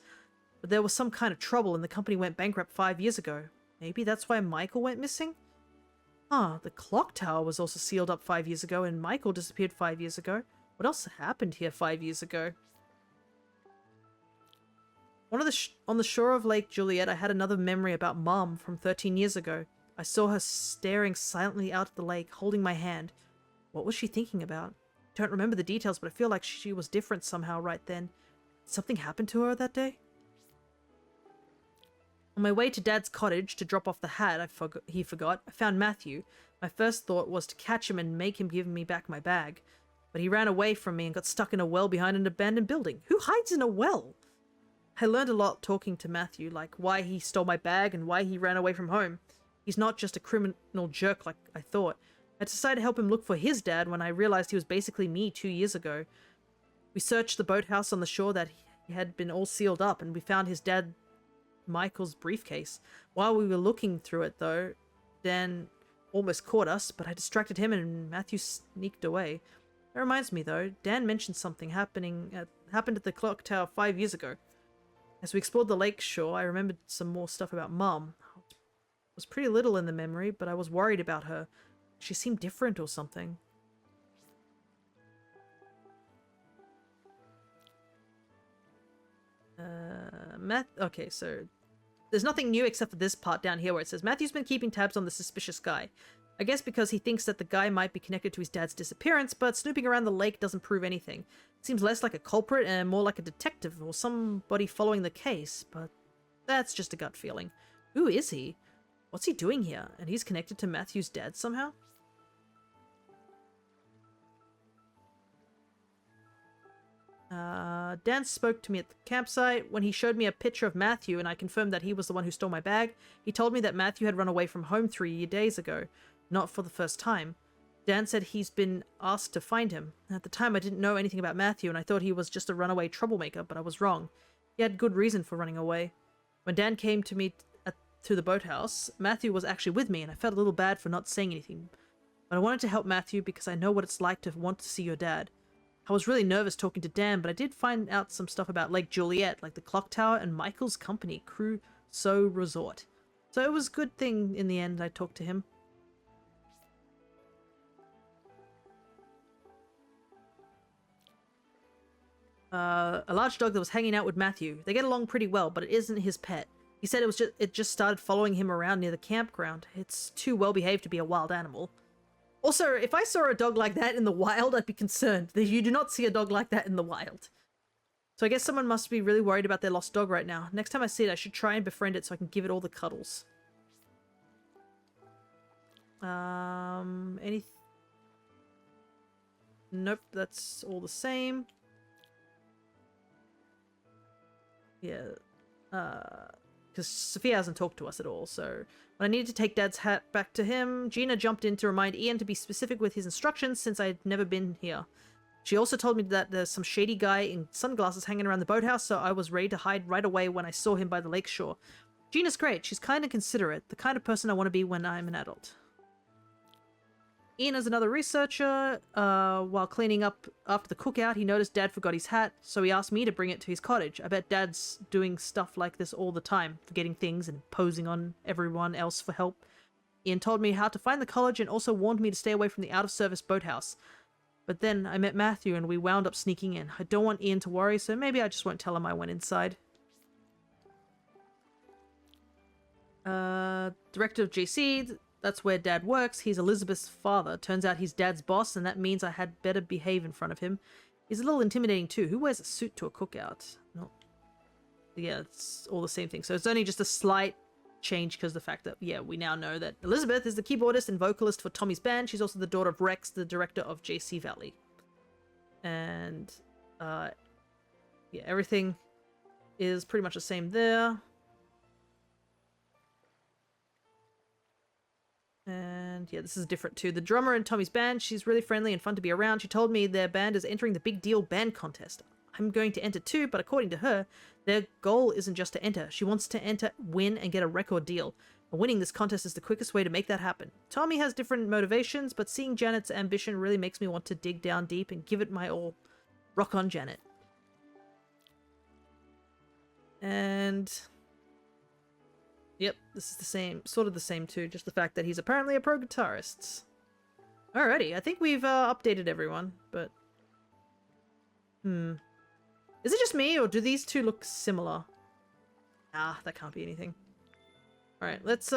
But there was some kind of trouble and the company went bankrupt 5 years ago. Maybe that's why Michael went missing? The clock tower was also sealed up 5 years ago, and Michael disappeared 5 years ago. What else happened here 5 years ago? On the shore of Lake Juliet, I had another memory about Mom from 13 years ago. I saw her staring silently out at the lake, holding my hand. What was she thinking about? I don't remember the details, but I feel like she was different somehow right then. Did something happen to her that day? On my way to Dad's cottage to drop off the hat he forgot, I found Matthew. My first thought was to catch him and make him give me back my bag. But he ran away from me and got stuck in a well behind an abandoned building. Who hides in a well? I learned a lot talking to Matthew, like why he stole my bag and why he ran away from home. He's not just a criminal jerk like I thought. I decided to help him look for his dad when I realized he was basically me 2 years ago. We searched the boathouse on the shore that he had been all sealed up, and we found his dad Michael's briefcase. While we were looking through it, though, Dan almost caught us, but I distracted him and Matthew sneaked away. That reminds me, though, Dan mentioned something happened at the clock tower 5 years ago. As we explored the lake shore, I remembered some more stuff about Mom. I was pretty little in the memory, but I was worried about her. She seemed different or something. Okay, so there's nothing new except for this part down here where it says Matthew's been keeping tabs on the suspicious guy. I guess because he thinks that the guy might be connected to his dad's disappearance, but snooping around the lake doesn't prove anything. Seems less like a culprit and more like a detective or somebody following the case, but that's just a gut feeling. Who is he? What's he doing here? And he's connected to Matthew's dad somehow? Dan spoke to me at the campsite. When he showed me a picture of Matthew and I confirmed that he was the one who stole my bag, he told me that Matthew had run away from home 3 days ago. Not for the first time. Dan said he's been asked to find him. At the time I didn't know anything about Matthew and I thought he was just a runaway troublemaker, but I was wrong. He had good reason for running away. When Dan came to me to the boathouse, Matthew was actually with me and I felt a little bad for not saying anything. But I wanted to help Matthew because I know what it's like to want to see your dad. I was really nervous talking to Dan, but I did find out some stuff about Lake Juliet, like the clock tower and Michael's company, Crusoe Resort. So it was a good thing in the end I talked to him. A large dog that was hanging out with Matthew. They get along pretty well, but it isn't his pet. He said it just started following him around near the campground. It's too well behaved to be a wild animal. Also, if I saw a dog like that in the wild, I'd be concerned. You do not see a dog like that in the wild. So I guess someone must be really worried about their lost dog right now. Next time I see it, I should try and befriend it so I can give it all the cuddles. Nope, that's all the same. Yeah, because Sophia hasn't talked to us at all, so when I needed to take Dad's hat back to him, Gina jumped in to remind Ian to be specific with his instructions since I'd never been here. She also told me that there's some shady guy in sunglasses hanging around the boathouse, so I was ready to hide right away when I saw him by the lake shore. Gina's great, she's kind and considerate, the kind of person I want to be when I'm an adult. Ian is another researcher. While cleaning up after the cookout, he noticed Dad forgot his hat, so he asked me to bring it to his cottage. I bet Dad's doing stuff like this all the time, forgetting things and posing on everyone else for help. Ian told me how to find the college and also warned me to stay away from the out-of-service boathouse. But then I met Matthew and we wound up sneaking in. I don't want Ian to worry, so maybe I just won't tell him I went inside. Director of JC... That's where Dad works. He's Elizabeth's father. Turns out he's Dad's boss, and that means I had better behave in front of him. He's a little intimidating too. Who wears a suit to a cookout? No. Yeah, it's all the same thing. So it's only just a slight change because the fact that, yeah, we now know that Elizabeth is the keyboardist and vocalist for Tommy's band. She's also the daughter of Rex, the director of JC Valley. And, yeah, everything is pretty much the same there. And yeah, this is different too. The drummer in Tommy's band, she's really friendly and fun to be around. She told me their band is entering the Big Deal Band Contest. I'm going to enter too, but according to her, their goal isn't just to enter. She wants to enter, win, and get a record deal. And winning this contest is the quickest way to make that happen. Tommy has different motivations, but seeing Janet's ambition really makes me want to dig down deep and give it my all. Rock on, Janet. And... Yep, this is the same, sort of the same too, just the fact that he's apparently a pro guitarist. Alrighty, I think we've updated everyone, but... Is it just me, or do these two look similar? Ah, that can't be anything. Alright, let's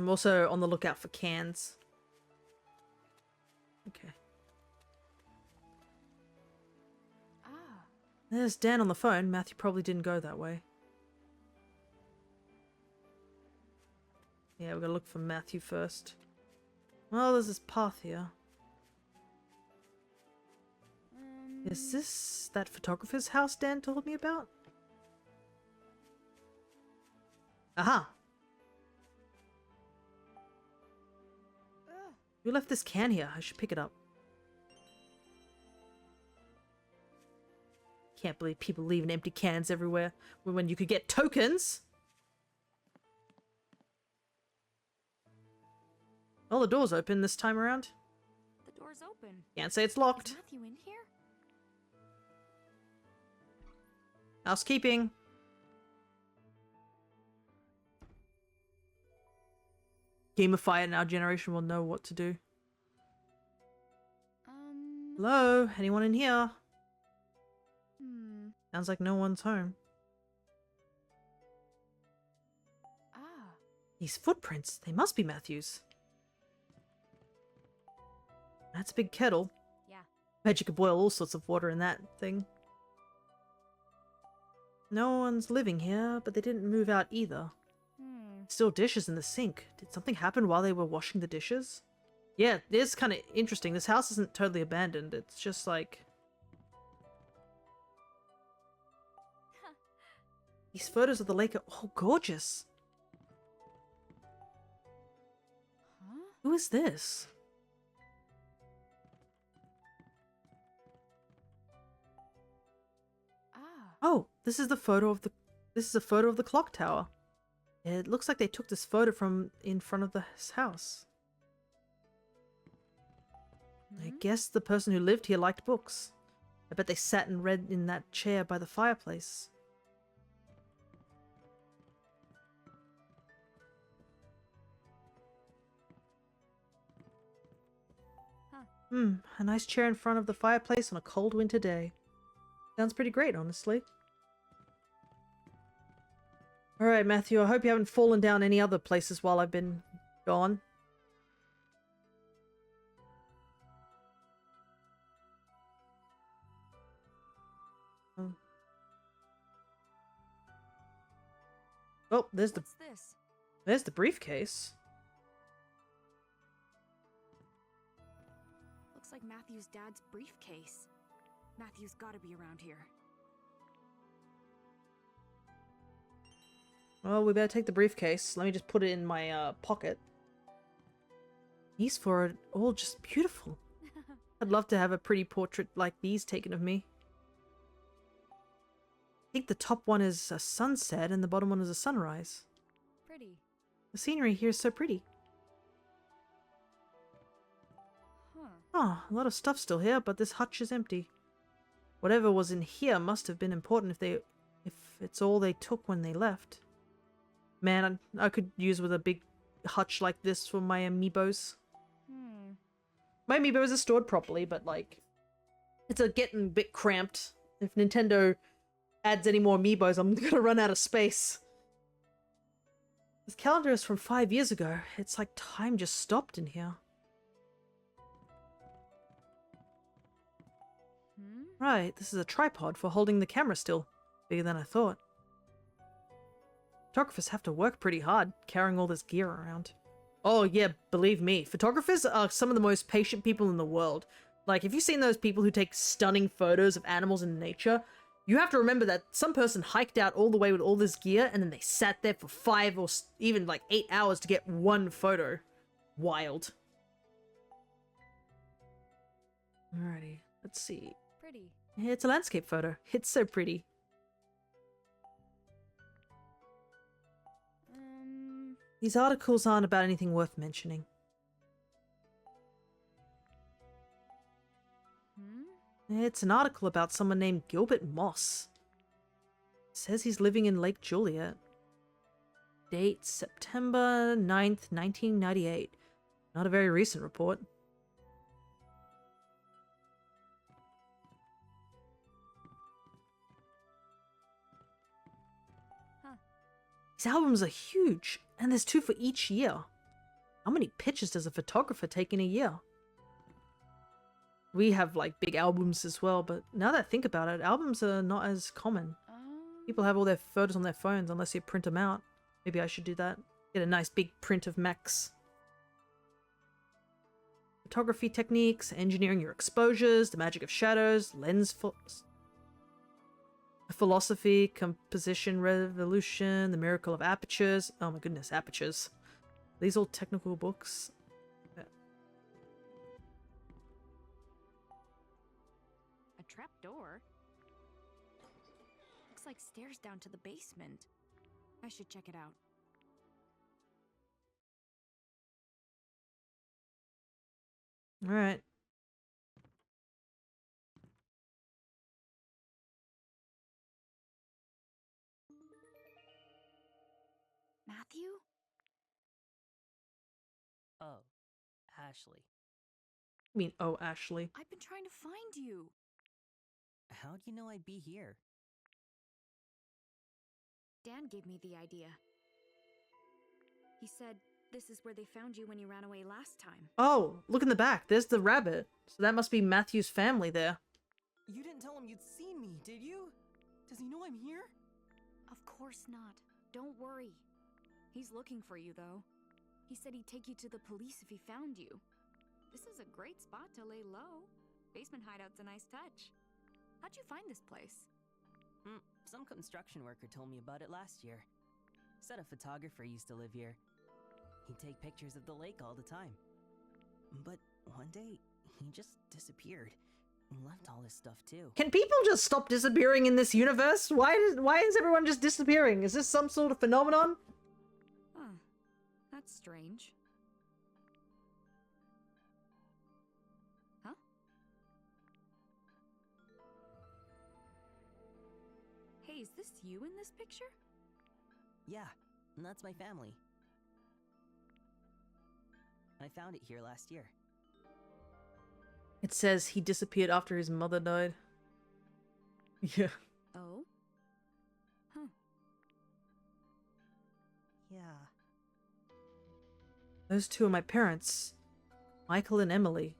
I'm also on the lookout for cans. Okay. Ah, There's Dan on the phone. Matthew probably didn't go that way. Yeah, we gotta look for Matthew first. Well, there's this path here. Is this that photographer's house Dan told me about? Aha! You left this can here. I should pick it up. Can't believe people leaving empty cans everywhere when you could get tokens. Oh, the door's open this time around. the door's open. Can't say it's Is locked. Matthew in here? Housekeeping. Gamify it and our generation will know what to do. Hello? Anyone in here? Sounds like no one's home. Ah, These footprints, they must be Matthew's. That's a big kettle. Yeah. Bet you could boil all sorts of water in that thing. No one's living here, but they didn't move out either. Still dishes in the sink. Did something happen while they were washing the dishes? Yeah, it is kind of interesting. This house isn't totally abandoned. It's just like... These photos of the lake are all gorgeous. huh? Who is this? Ah, Oh, this is a photo of the clock tower. It looks like they took this photo from in front of this house. I guess the person who lived here liked books. I bet they sat and read in that chair by the fireplace. A nice chair in front of the fireplace on a cold winter day. Sounds pretty great, honestly. Alright, Matthew, I hope you haven't fallen down any other places while I've been gone. Oh, there's what's this? the briefcase. Looks like Matthew's dad's briefcase. Matthew's gotta be around here. Well, we better take the briefcase. Let me just put it in my pocket. These four are all just beautiful. I'd love to have a pretty portrait like these taken of me. I think the top one is a sunset and the bottom one is a sunrise. Pretty. The scenery here is so pretty. Huh. Oh, a lot of stuff still here, but this hutch is empty. Whatever was in here must have been important if it's all they took when they left. Man, I could use with a big hutch like this for my amiibos. My amiibos are stored properly, but like, it's getting a bit cramped. If Nintendo adds any more amiibos, I'm gonna run out of space. This calendar is from 5 years ago. It's like time just stopped in here. Right, this is a tripod for holding the camera still. Bigger than I thought. Photographers have to work pretty hard carrying all this gear around. Oh yeah, believe me, photographers are some of the most patient people in the world. Like, if you've seen those people who take stunning photos of animals in nature, you have to remember that some person hiked out all the way with all this gear and then they sat there for 5 or even like 8 hours to get one photo. Wild. Alrighty, let's see. Pretty. It's a landscape photo. It's so pretty. These articles aren't about anything worth mentioning. It's an article about someone named Gilbert Moss. It says he's living in Lake Juliet. Date September 9th, 1998. Not a very recent report. These albums are huge, and there's 2 for each year. How many pictures does a photographer take in a year? We have like big albums as well, but now that I think about it, albums are not as common. People have all their photos on their phones unless you print them out. Maybe I should do that. Get a nice big print of Max. Photography techniques, engineering your exposures, the magic of shadows, philosophy, composition revolution, the miracle of apertures. Oh my goodness, apertures. These all technical books. Yeah. A trap door? Looks like stairs down to the basement. I should check it out. All right. Matthew? Oh, Ashley. I mean, oh, Ashley. I've been trying to find you. How'd you know I'd be here? Dan gave me the idea. He said this is where they found you when you ran away last time. Oh, look in the back. There's the rabbit. So that must be Matthew's family there. You didn't tell him you'd seen me, did you? Does he know I'm here? Of course not. Don't worry. He's looking for you, though. He said he'd take you to the police if he found you. This is a great spot to lay low. Basement hideout's a nice touch. How'd you find this place? Some construction worker told me about it last year. Said a photographer used to live here. He'd take pictures of the lake all the time. But one day, he just disappeared. And left all his stuff too. Can people just stop disappearing in this universe? Why is everyone just disappearing? Is this some sort of phenomenon? Huh. That's strange. Huh? Hey, is this you in this picture? Yeah, and that's my family. I found it here last year. It says he disappeared after his mother died. Yeah. Oh? Huh. Yeah. Those two are my parents. Michael and Emily.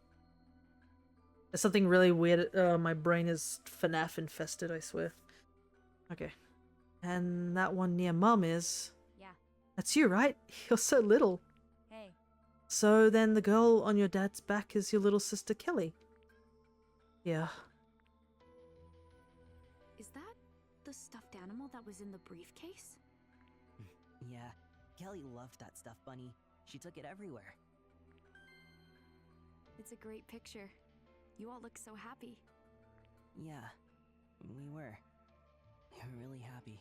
There's something really weird. My brain is FNAF infested, I swear. Okay. And that one near Mum is... Yeah. That's you, right? You're so little. Hey. So then the girl on your dad's back is your little sister Kelly. Yeah. Is that the stuffed animal that was in the briefcase? Yeah, Kelly loved that stuff bunny. She took it everywhere. It's a great picture. You all look so happy. Yeah, we were. We were really happy.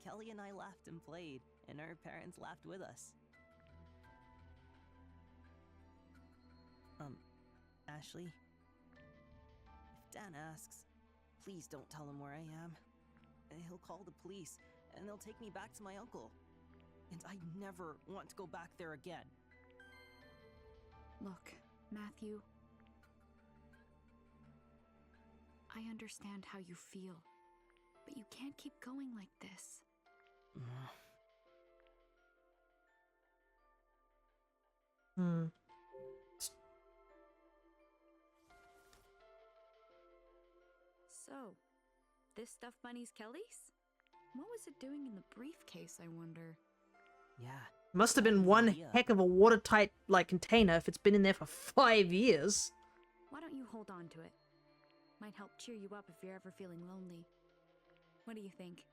Kelly and I laughed and played, and our parents laughed with us. Ashley? If Dan asks, please don't tell him where I am. He'll call the police, and they'll take me back to my uncle. And I never want to go back there again. Look, Matthew. I understand how you feel, but you can't keep going like this. So, this stuffed bunny's Kelly's? What was it doing in the briefcase, I wonder? Yeah. Must have been one heck of a watertight, like, container if it's been in there for 5 years. Why don't you hold on to it? Might help cheer you up if you're ever feeling lonely. What do you think?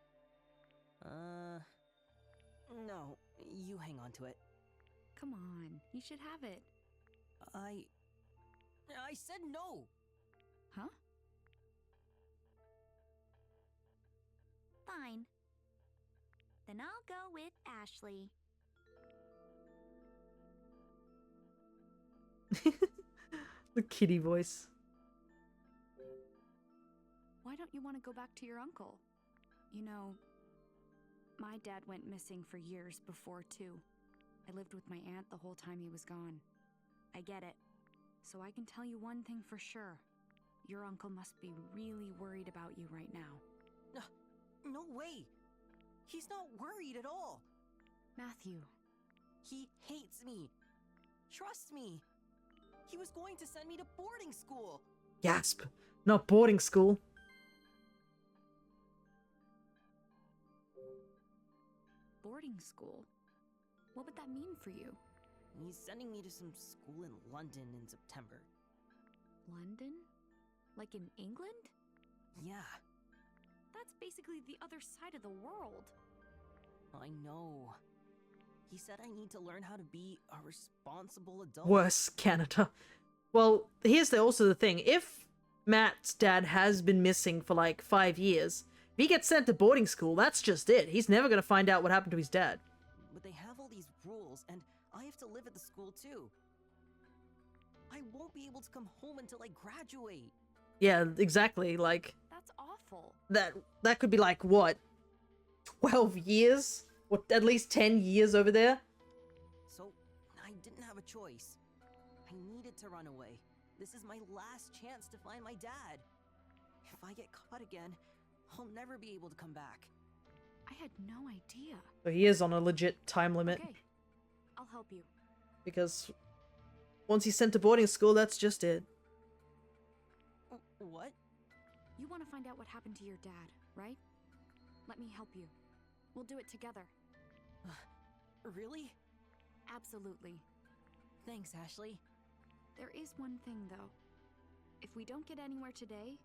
No, you hang on to it. Come on, you should have it. I said no! Huh? Fine. Then I'll go with Ashley. The kitty voice. Why don't you want to go back to your uncle? You know, my dad went missing for years before, too. I lived with my aunt the whole time he was gone. I get it. So I can tell you one thing for sure. Your uncle must be really worried about you right now. No way! He's not worried at all! Matthew. He hates me! Trust me. He was going to send me to boarding school. Gasp. Not boarding school. Boarding school? What would that mean for you? He's sending me to some school in London in September. London? Like in England? Yeah, That's basically the other side of the world. I know. He said I need to learn how to be a responsible adult. Worse, Canada. Well, here's also the thing. If Matt's dad has been missing for like 5 years, if he gets sent to boarding school, that's just it. He's never going to find out what happened to his dad. But they have all these rules, and I have to live at the school too. I won't be able to come home until I graduate. Yeah, exactly. Like, That's awful. that could be like, what, 12 years? Or at least 10 years over there? So, I didn't have a choice. I needed to run away. This is my last chance to find my dad. If I get caught again, I'll never be able to come back. I had no idea. So he is on a legit time limit. Okay, I'll help you. Because once he's sent to boarding school, that's just it. What? You want to find out what happened to your dad, right? Let me help you. We'll do it together. Really? Absolutely. Thanks, Ashley. There is one thing, though. If we don't get anywhere today,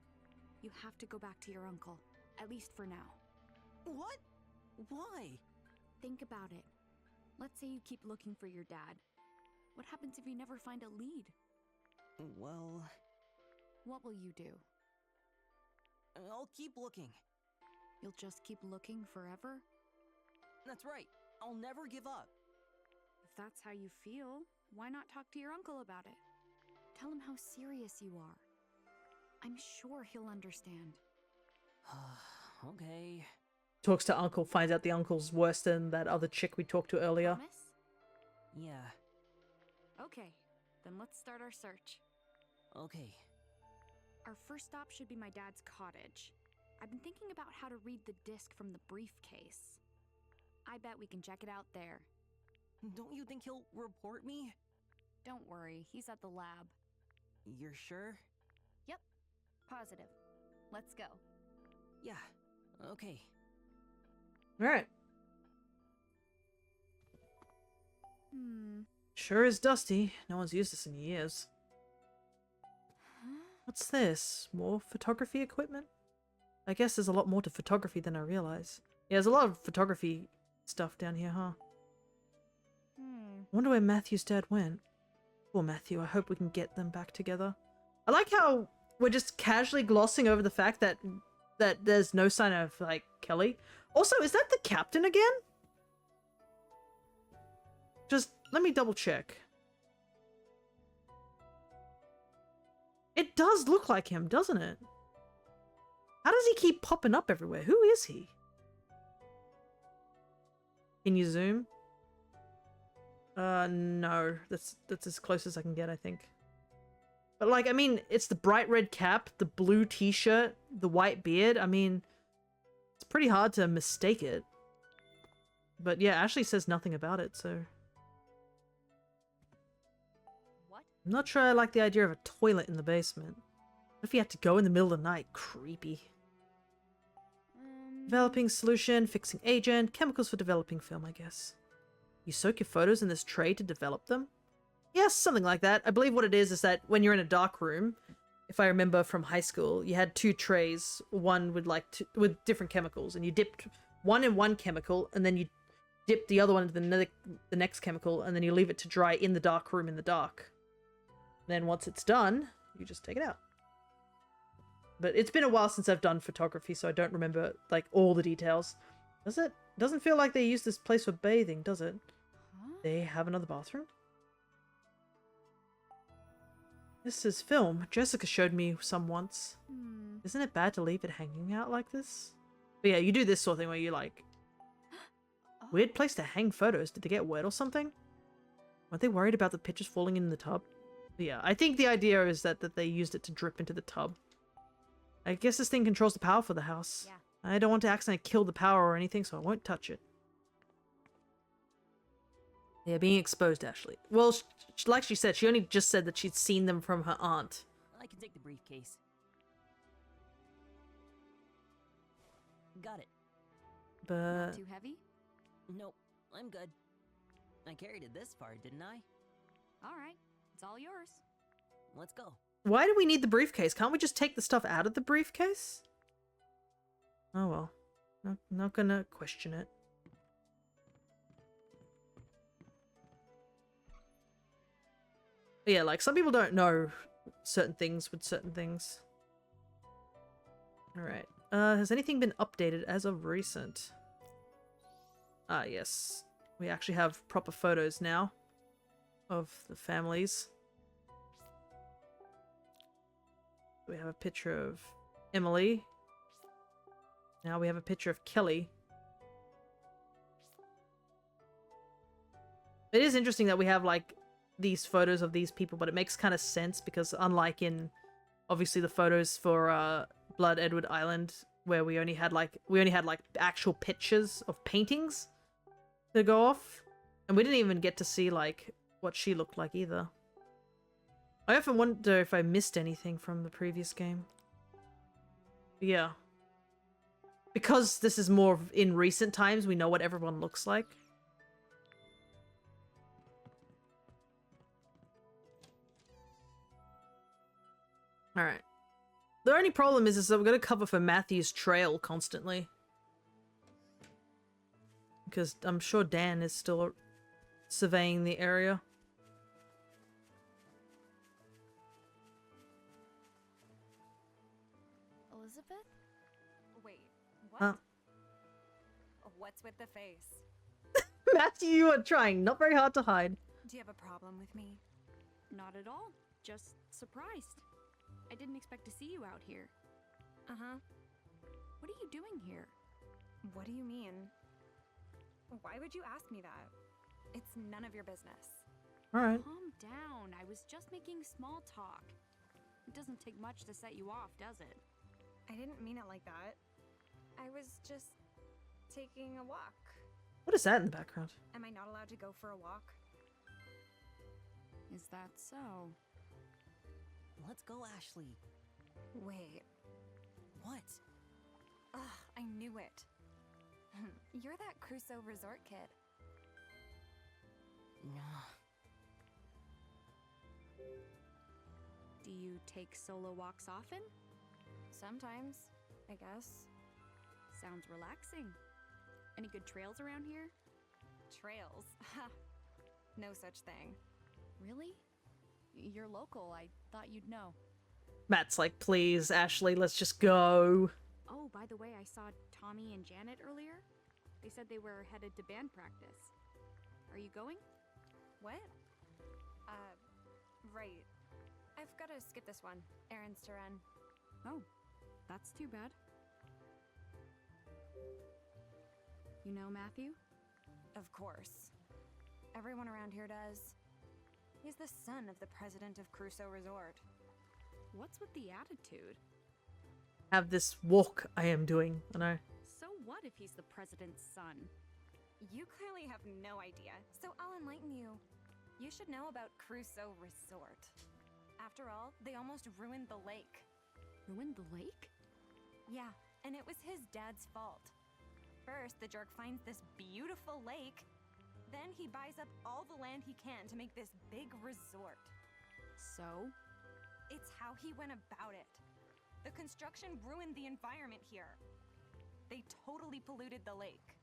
you have to go back to your uncle. At least for now. What? Why? Think about it. Let's say you keep looking for your dad. What happens if you never find a lead? Well, What will you do? I'll keep looking. You'll just keep looking forever? That's right. I'll never give up. If that's how you feel, why not talk to your uncle about it? Tell him how serious you are. I'm sure he'll understand. Okay. Talks to uncle, finds out the uncle's worse than that other chick we talked to earlier. Promise? Yeah. Okay, then let's start our search. Okay. Our first stop should be my dad's cottage. I've been thinking about how to read the disc from the briefcase. I bet we can check it out there. Don't you think he'll report me? Don't worry, he's at the lab. You're sure? Yep, positive. Let's go. Yeah. Okay. Alright. Sure is dusty. No one's used this in years. What's this? More photography equipment? I guess there's a lot more to photography than I realize. Yeah, there's a lot of photography stuff down here, huh? Wonder where Matthew's dad went. Poor Matthew, I hope we can get them back together. I like how we're just casually glossing over the fact that there's no sign of, like, Kelly. Also, is that the captain again? Just let me double check. It does look like him, doesn't it? How does he keep popping up everywhere? Who is he? Can you zoom? No. That's as close as I can get, I think. But, like, I mean, it's the bright red cap, the blue t-shirt, the white beard. I mean, it's pretty hard to mistake it. But yeah, Ashley says nothing about it, so... What? I'm not sure I like the idea of a toilet in the basement. What if you had to go in the middle of the night? Creepy. Developing solution, fixing agent, chemicals for developing film, I guess. You soak your photos in this tray to develop them? Yes, something like that. I believe what it is that when you're in a dark room, if I remember from high school, you had two trays, one with with different chemicals, and you dipped one in one chemical, and then you dip the other one into the next chemical, and then you leave it to dry in the dark room in the dark. Then once it's done, you just take it out. But it's been a while since I've done photography, so I don't remember, like, all the details. Does it? Doesn't feel like they use this place for bathing, does it? Huh? They have another bathroom? This is film. Jessica showed me some once. Isn't it bad to leave it hanging out like this? But yeah, you do this sort of thing where you, like... Weird place to hang photos. Did they get wet or something? Weren't they worried about the pictures falling in the tub? But yeah, I think the idea is that they used it to drip into the tub. I guess this thing controls the power for the house. Yeah. I don't want to accidentally kill the power or anything, so I won't touch it. Yeah, being exposed, Ashley. Well, like she said, she only just said that she'd seen them from her aunt. I can take the briefcase. Got it. But Not too heavy? Nope, I'm good. I carried it this far, didn't I? Alright, it's all yours. Let's go. why do we need the briefcase? Can't we just take the stuff out of the briefcase? Oh well. Not gonna question it. But yeah, like, some people don't know certain things with certain things. Alright. Has anything been updated as of recent? Ah, yes. We actually have proper photos now of the families. We have a picture of Emily. Now we have a picture of Kelly. It is interesting that we have, like, these photos of these people, but it makes kind of sense because unlike in, obviously, the photos for Blood Edward Island, where we only had actual pictures of paintings to go off, and we didn't even get to see, like, what she looked like either. I often wonder if I missed anything from the previous game. But yeah. Because this is more in recent times, we know what everyone looks like. Alright. The only problem is that we're going to cover for Matthew's trail constantly. Because I'm sure Dan is still surveying the area. Elizabeth? Wait, what? Huh? What's with the face? Matthew, you are trying not very hard to hide. Do you have a problem with me? Not at all. Just surprised. I didn't expect to see you out here. Uh-huh. What are you doing here? What do you mean? Why would you ask me that? It's none of your business. Alright. Calm down. I was just making small talk. It doesn't take much to set you off, does it? I didn't mean it like that. I was just taking a walk. What is that in the background? Am I not allowed to go for a walk? Is that so? Let's go, Ashley. Wait. What? Ugh, I knew it. You're that Crusoe resort kid. Do you take solo walks often? Sometimes, I guess. Sounds relaxing. Any good trails around here? Trails? Ha! No such thing. Really? You're local. I thought you'd know. Matt's like, please, Ashley, let's just go. Oh, by the way, I saw Tommy and Janet earlier. They said they were headed to band practice. Are you going? What? Right. I've got to skip this one. Errands to run. Oh, that's too bad. You know Matthew? Of course. Everyone around here does. He's the son of the president of Crusoe Resort. What's with the attitude? Have this walk I am doing. I know. So what if he's the president's son? You clearly have no idea, so I'll enlighten you. You should know about Crusoe Resort. After all, they almost ruined the lake. Ruined the lake? Yeah, and it was his dad's fault. First, the jerk finds this beautiful lake. Then he buys up all the land he can to make this big resort. So? It's how he went about it. The construction ruined the environment here. They totally polluted the lake.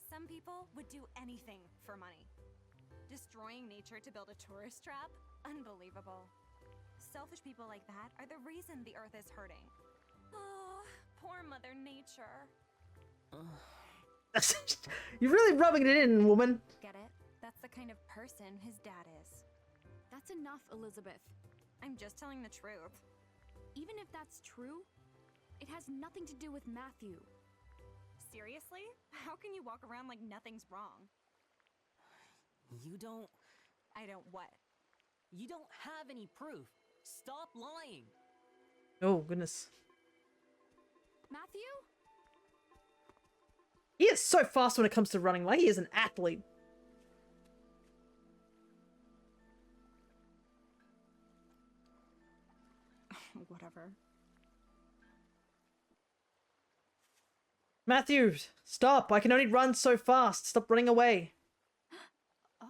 Some people would do anything for money. Destroying nature to build a tourist trap? Unbelievable. Selfish people like that are the reason the earth is hurting. Oh, poor Mother Nature. You're really rubbing it in, woman. Get it? That's the kind of person his dad is. That's enough, Elizabeth. I'm just telling the truth. Even if that's true, it has nothing to do with Matthew. Seriously? How can you walk around like nothing's wrong? You don't... I don't what? You don't have any proof. Stop lying. Oh, goodness. Matthew? He is so fast when it comes to running. Like, he is an athlete. Whatever. Matthew, stop. I can only run so fast. Stop running away. Oh.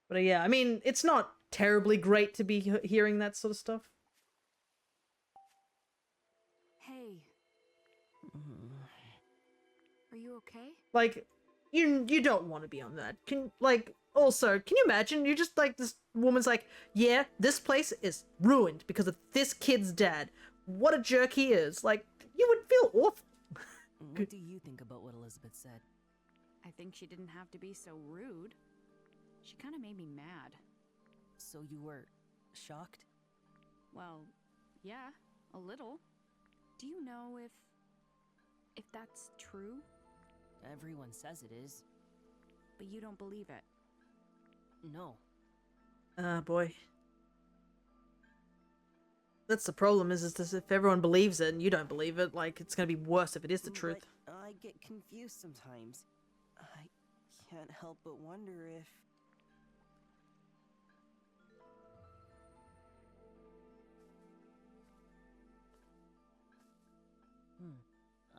But yeah, I mean, it's not terribly great to be hearing that sort of stuff. Hey. Are you okay? Like, you don't want to be on that. Also, can you imagine? You just, like, this woman's like, yeah, this place is ruined because of this kid's dad. What a jerk he is. Like, you would feel awful. What do you think about what Elizabeth said? I think she didn't have to be so rude. She kind of made me mad. So you were shocked? Well, yeah, a little. Do you know if that's true? Everyone says it is. But you don't believe it. No. Boy. That's the problem, is this, if everyone believes it and you don't believe it, like, it's gonna be worse if it is the truth. But I get confused sometimes. I can't help but wonder if...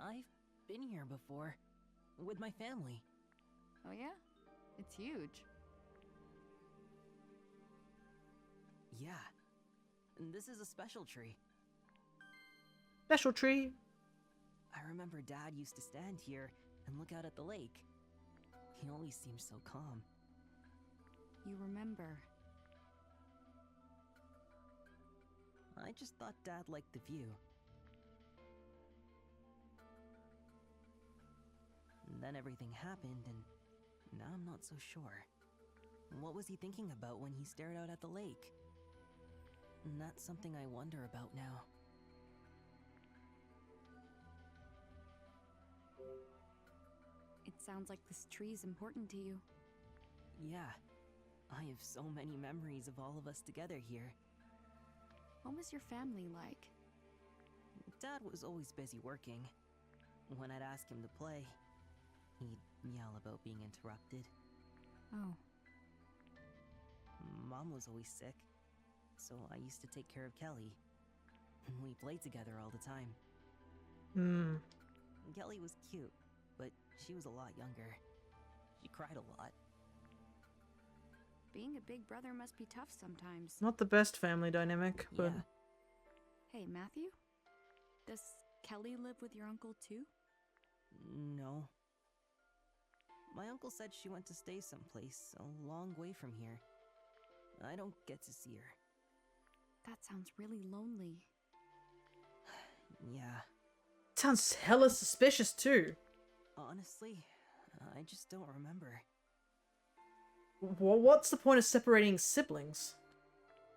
I've been here before. With my family. Oh yeah? It's huge. Yeah. And this is a special tree. Special tree. I remember Dad used to stand here and look out at the lake. He always seemed so calm. You remember. I just thought Dad liked the view. And then everything happened, and now I'm not so sure. What was he thinking about when he stared out at the lake? And that's something I wonder about now. It sounds like this tree's important to you. Yeah. I have so many memories of all of us together here. What was your family like? Dad was always busy working. When I'd ask him to play, he'd yell about being interrupted. Oh. Mom was always sick, so I used to take care of Kelly. We played together all the time. Kelly was cute, but she was a lot younger. She cried a lot. Being a big brother must be tough sometimes. Not the best family dynamic, but... Yeah. Hey, Matthew? Does Kelly live with your uncle too? No. My uncle said she went to stay someplace a long way from here. I don't get to see her. That sounds really lonely. Yeah. Sounds hella suspicious too. Honestly, I just don't remember. What's the point of separating siblings?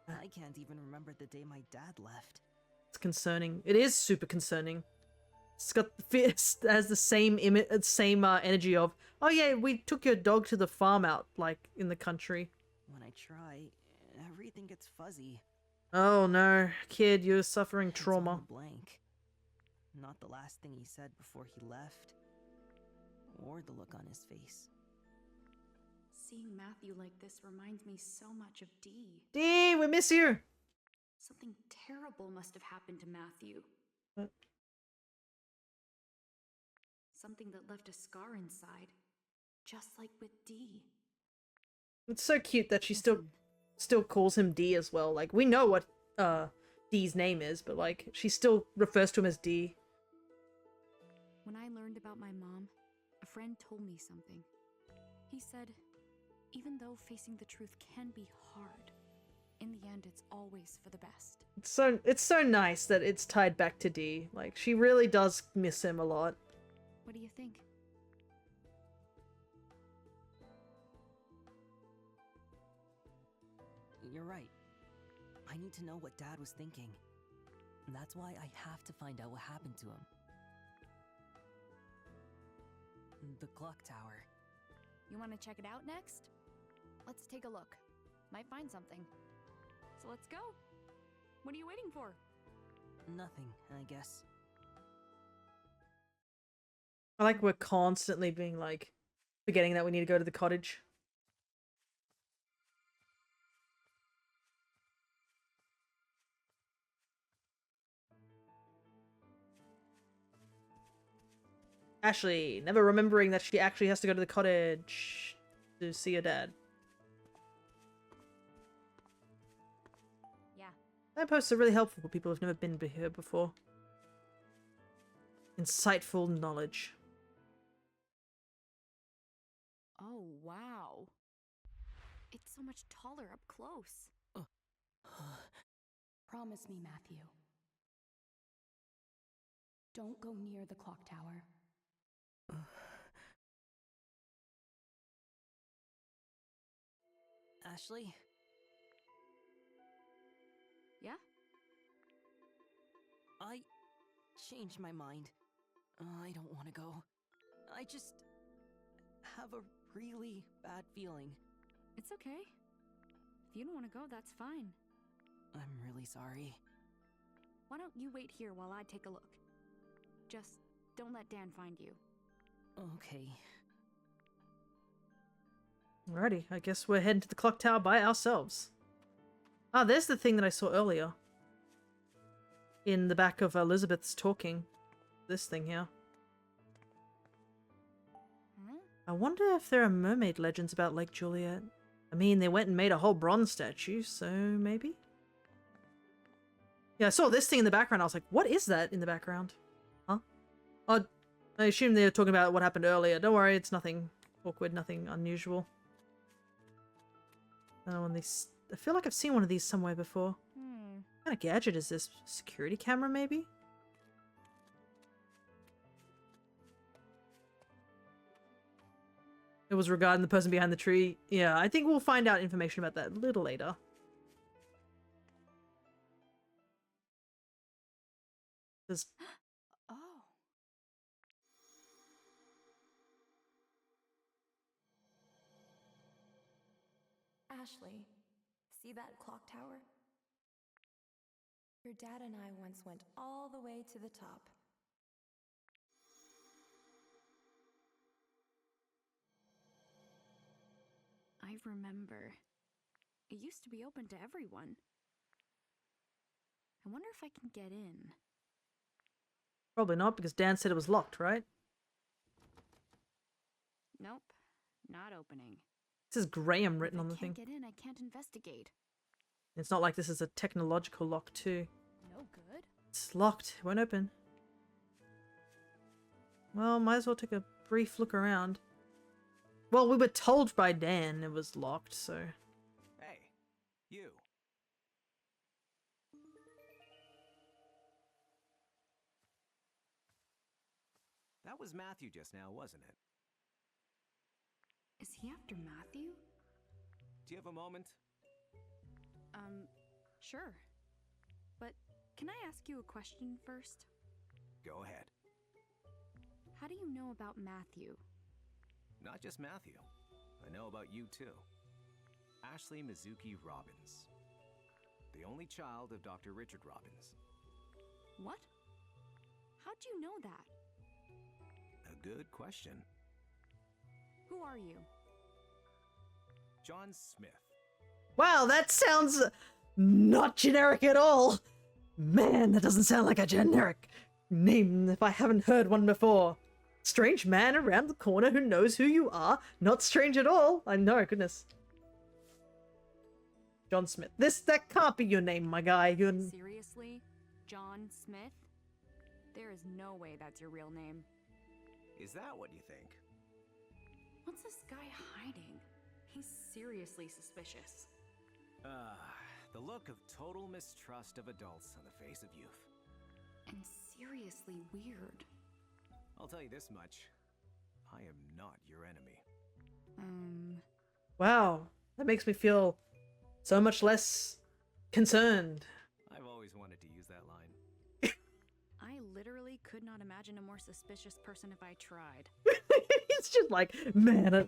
I can't even remember the day my dad left. It's concerning. It is super concerning. It's got it has the same energy of, oh yeah, we took your dog to the farm out, like, in the country. When I try, everything gets fuzzy. Oh no, kid, you're suffering It's trauma. all blank. Not the last thing he said before he left, or the look on his face. Seeing Matthew like this reminds me so much of Dee. Dee, we miss you! Something terrible must have happened to Matthew. What? Something that left a scar inside. Just like with Dee. It's so cute that she still calls him D as well. Like, we know what D's name is, but like, she still refers to him as D. When I learned about my mom, a friend told me something. He said, even though facing the truth can be hard, in the end it's always for the best. It's so nice that it's tied back to D. Like, she really does miss him a lot. What do you think? You're right. I need to know what Dad was thinking. That's why I have to find out what happened to him. The clock tower. You want to check it out next? Let's take a look. Might find something. So let's go. What are you waiting for? Nothing, I guess. I like we're constantly being like, forgetting that we need to go to the cottage. Ashley, never remembering that she actually has to go to the cottage to see her dad. Yeah. Signposts are really helpful for people who've never been here before. Insightful knowledge. Oh, wow. It's so much taller up close. Promise me, Matthew. Don't go near the clock tower. Ashley? Yeah? I changed my mind. I don't want to go. I just have a really bad feeling. It's okay. If you don't want to go, that's fine. I'm really sorry. Why don't you wait here while I take a look? Just don't let Dan find you. Okay. Alrighty, I guess we're heading to the clock tower by ourselves. Ah, there's the thing that I saw earlier. In the back of Elizabeth's talking. This thing here. Huh? I wonder if there are mermaid legends about Lake Juliet. I mean, they went and made a whole bronze statue, so maybe? Yeah, I saw this thing in the background. I was like, what is that in the background? Huh? Oh, I assume they're talking about what happened earlier. Don't worry, it's nothing awkward, nothing unusual. I feel like I've seen one of these somewhere before. What kind of gadget is this? Security camera, maybe? It was regarding the person behind the tree. Yeah, I think we'll find out information about that a little later. There's... Oh. Ashley, see that clock tower? Your dad and I once went all the way to the top. I remember. It used to be open to everyone. I wonder if I can get in. Probably not, because Dan said it was locked, right? Nope, not opening. This is Graham written If on the I thing. can't get in, I can't investigate. It's not like this is a technological lock, too. No good? It's locked. It won't open. Well, might as well take a brief look around. Well, we were told by Dan it was locked, so... Hey, you. That was Matthew just now, wasn't it? Is he after Matthew? Do you have a moment? Sure. But can I ask you a question first? Go ahead. How do you know about Matthew? Not just Matthew. I know about you too. Ashley Mizuki Robbins. The only child of Dr. Richard Robbins. What? How'd you know that? A good question. Who are you? John Smith. Wow, that sounds not generic at all! Man, that doesn't sound like a generic name if I haven't heard one before. Strange man around the corner who knows who you are. Not strange at all. I know, goodness. John Smith. That can't be your name, my guy. Seriously? John Smith? There is no way that's your real name. Is that what you think? What's this guy hiding? He's seriously suspicious. The look of total mistrust of adults on the face of youth. And seriously weird. I'll tell you this much. I am not your enemy. Wow, that makes me feel so much less concerned. I've always wanted to use that line. I literally could not imagine a more suspicious person if I tried. It's just like, man.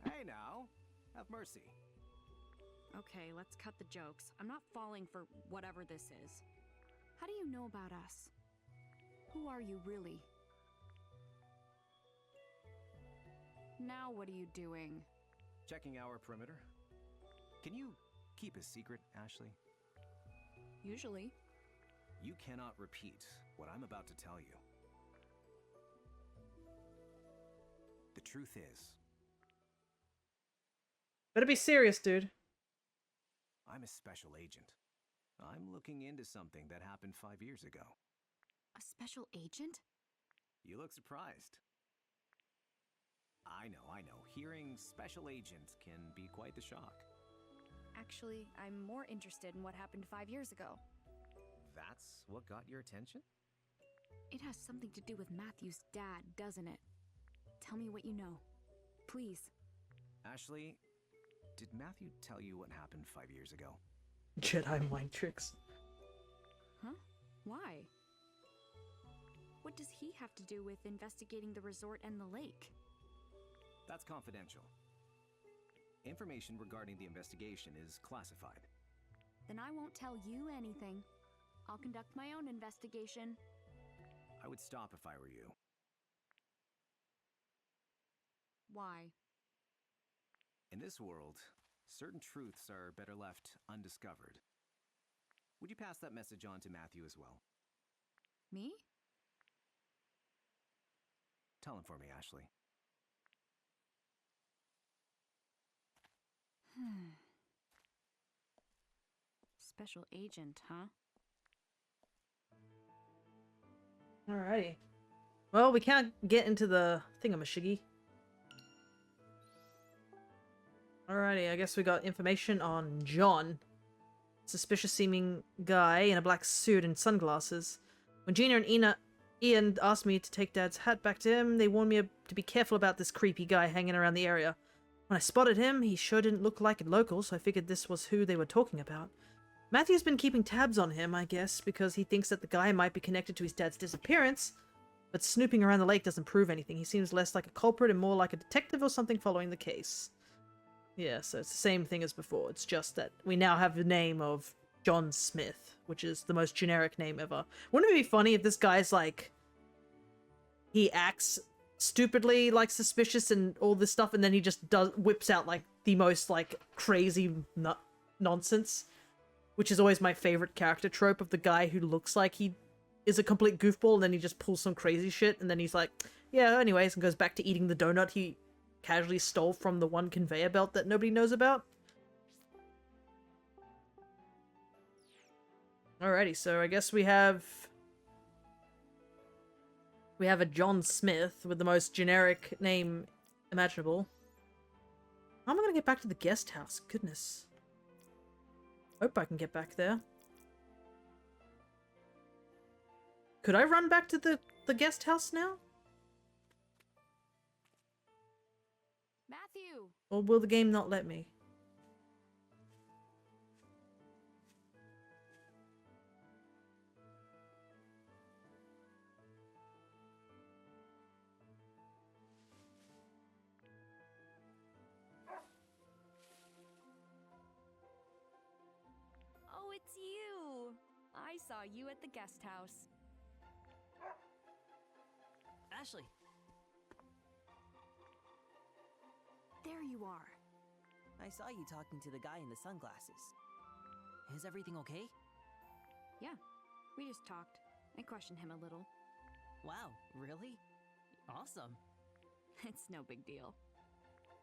Hey now, have mercy. Okay, let's cut the jokes. I'm not falling for whatever this is. How do you know about us? Who are you really? Now what are you doing? Checking our perimeter. Can you keep a secret, Ashley? Usually. You cannot repeat what I'm about to tell you. The truth is, Better be serious, dude. I'm a special agent. I'm looking into something that happened 5 years ago. A special agent? You look surprised. I know. Hearing special agent can be quite the shock. Actually, I'm more interested in what happened 5 years ago. That's what got your attention? It has something to do with Matthew's dad, doesn't it? Tell me what you know. Please. Ashley, did Matthew tell you what happened 5 years ago? Jedi mind tricks. Huh? Why? What does he have to do with investigating the resort and the lake? That's confidential. Information regarding the investigation is classified. Then I won't tell you anything. I'll conduct my own investigation. I would stop if I were you. Why? In this world, certain truths are better left undiscovered. Would you pass that message on to Matthew as well? Me? Tell him for me, Ashley. Special agent, huh? Alrighty. Well, we can't get into the thingamashiggy. Alrighty, I guess we got information on John. Suspicious seeming guy in a black suit and sunglasses. When Gina and Ian asked me to take Dad's hat back to him, they warned me to be careful about this creepy guy hanging around the area. When I spotted him, he sure didn't look like a local, so I figured this was who they were talking about. Matthew's been keeping tabs on him, I guess, because he thinks that the guy might be connected to his dad's disappearance, but snooping around the lake doesn't prove anything. He seems less like a culprit and more like a detective or something following the case. Yeah, so it's the same thing as before. It's just that we now have the name of John Smith, which is the most generic name ever. Wouldn't it be funny if this guy's like... he acts stupidly, like, suspicious and all this stuff, and then he just whips out, like, the most, like, crazy nonsense? Which is always my favorite character trope, of the guy who looks like he is a complete goofball, and then he just pulls some crazy shit, and then he's like, yeah, anyways, and goes back to eating the donut he casually stole from the one conveyor belt that nobody knows about. Alrighty, so I guess we have a John Smith with the most generic name imaginable. How am I gonna get back to the guest house? Goodness. Hope I can get back there. Could I run back to the guest house now? Matthew! Or will the game not let me? Oh, it's you! I saw you at the guest house. Ashley! There you are. I saw you talking to the guy in the sunglasses. Is everything okay? Yeah, we just talked. I questioned him a little. Wow, really? Awesome. It's no big deal.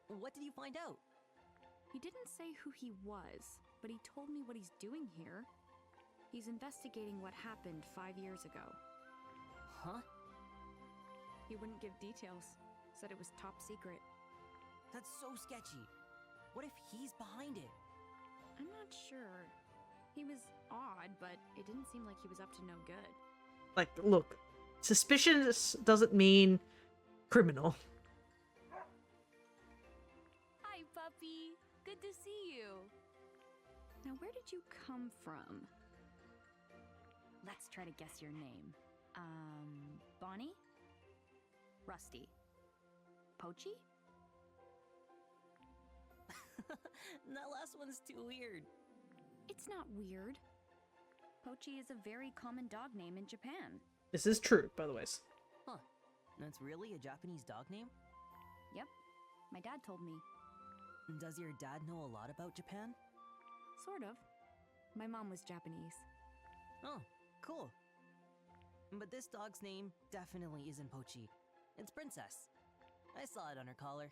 What did you find out? He didn't say who he was, but he told me what he's doing here. He's investigating what happened 5 years ago. Huh? He wouldn't give details. Said it was top secret. That's so sketchy. What if he's behind it? I'm not sure. He was odd, but it didn't seem like he was up to no good. Like, look, suspicious doesn't mean criminal. Hi, puppy. Good to see you. Now, where did you come from? Let's try to guess your name. Bonnie? Rusty? Pochi? That last one's too weird. It's not weird. Pochi is a very common dog name in Japan. This is true, by the way. Huh. That's really a Japanese dog name? Yep. My dad told me. Does your dad know a lot about Japan? Sort of. My mom was Japanese. Oh, cool. But this dog's name definitely isn't Pochi. It's Princess. I saw it on her collar.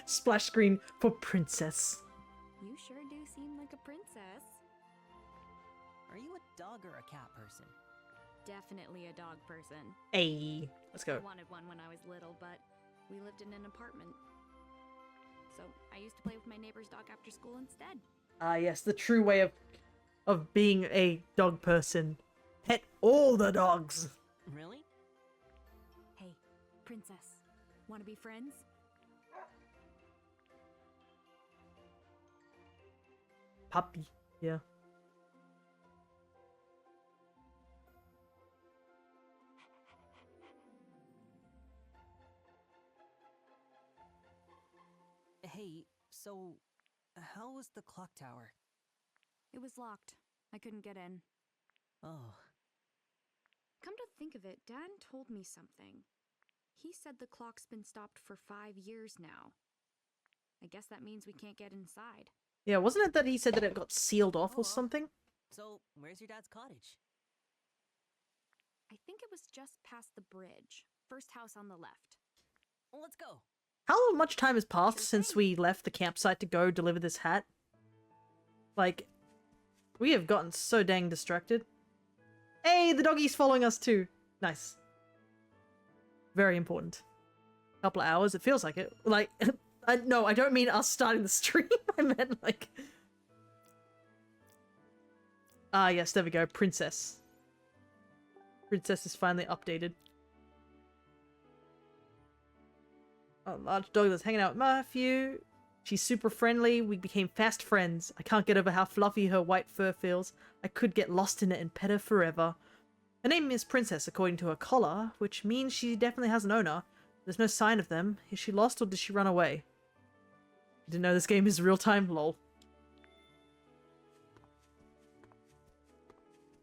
Splash screen for princess. You sure do seem like a princess. Are you a dog or a cat person? Definitely a dog person. Hey, let's go. I wanted one when I was little, but we lived in an apartment. So I used to play with my neighbor's dog after school instead. Ah, yes, the true way of being a dog person. Pet all the dogs. Really? Hey, princess. Want to be friends? Puppy, yeah. Hey, so how was the clock tower? It was locked. I couldn't get in. Oh, Come to think of it, Dan told me something. He said the clock's been stopped for 5 years now. I guess that means we can't get inside. Yeah, wasn't it that he said that it got sealed off Oh, or something? so where's your dad's cottage? I think it was just past the bridge. First house on the left. Well, let's go. How much time has passed Sure since thing. we left the campsite to go deliver this hat? Like, we have gotten so dang distracted. Hey, the doggy's following us too. Nice. Very important. Couple of hours, it feels like it. Like, no, I don't mean us starting the stream. I meant like... Ah, yes, there we go. Princess. Princess is finally updated. A large dog that's hanging out with Matthew. She's super friendly. We became fast friends. I can't get over how fluffy her white fur feels. I could get lost in it and pet her forever. Her name is Princess, according to her collar, which means she definitely has an owner. There's no sign of them. Is she lost or did she run away? Didn't know this game is real-time, lol.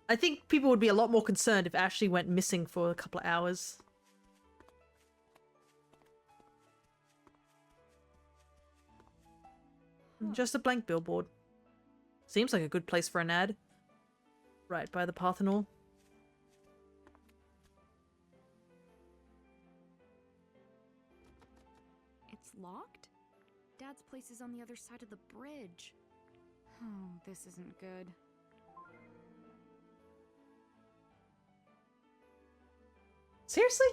I think people would be a lot more concerned if Ashley went missing for a couple of hours. Just a blank billboard. Seems like a good place for an ad. Right by the path and all. It's locked? Dad's place is on the other side of the bridge. Oh, this isn't good. Seriously?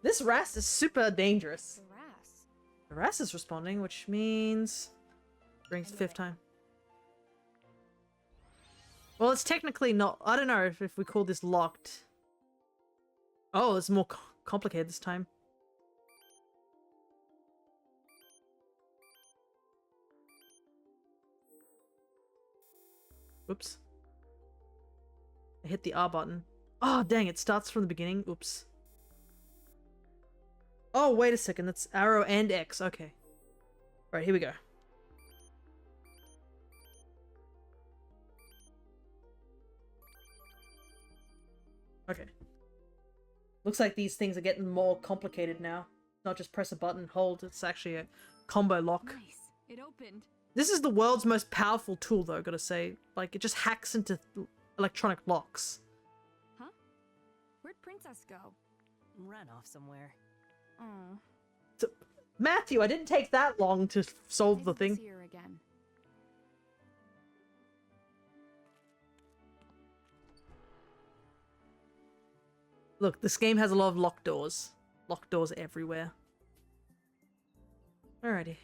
This Ras is super dangerous. The Ras. The Ras is responding, which means... Brings the fifth time. Well, it's technically not... I don't know if we call this locked. Oh, it's more complicated this time. Oops. I hit the R button. Oh, dang, it starts from the beginning. Oops. Oh, wait a second. That's arrow and X. Okay. Alright, here we go. Okay. Looks like these things are getting more complicated now. Not just press a button, hold. It's actually a combo lock. Nice. It opened. This is the world's most powerful tool, though, gotta say. Like, it just hacks into electronic locks. Huh? Where'd Princess go? Ran off somewhere. Oh. So, Matthew, I didn't take that long to solve the thing. See her again. Look, this game has a lot of locked doors. Locked doors everywhere. Alrighty.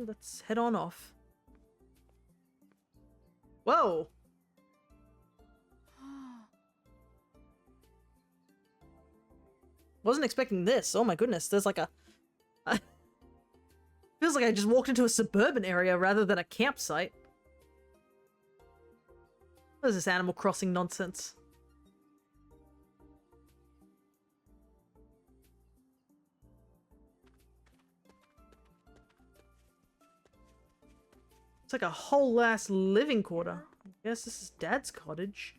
Let's head on off. Whoa! Wasn't expecting this. Oh my goodness, there's like a... Feels like I just walked into a suburban area rather than a campsite. What is this Animal Crossing nonsense? It's like a whole ass living quarter. I guess this is Dad's cottage.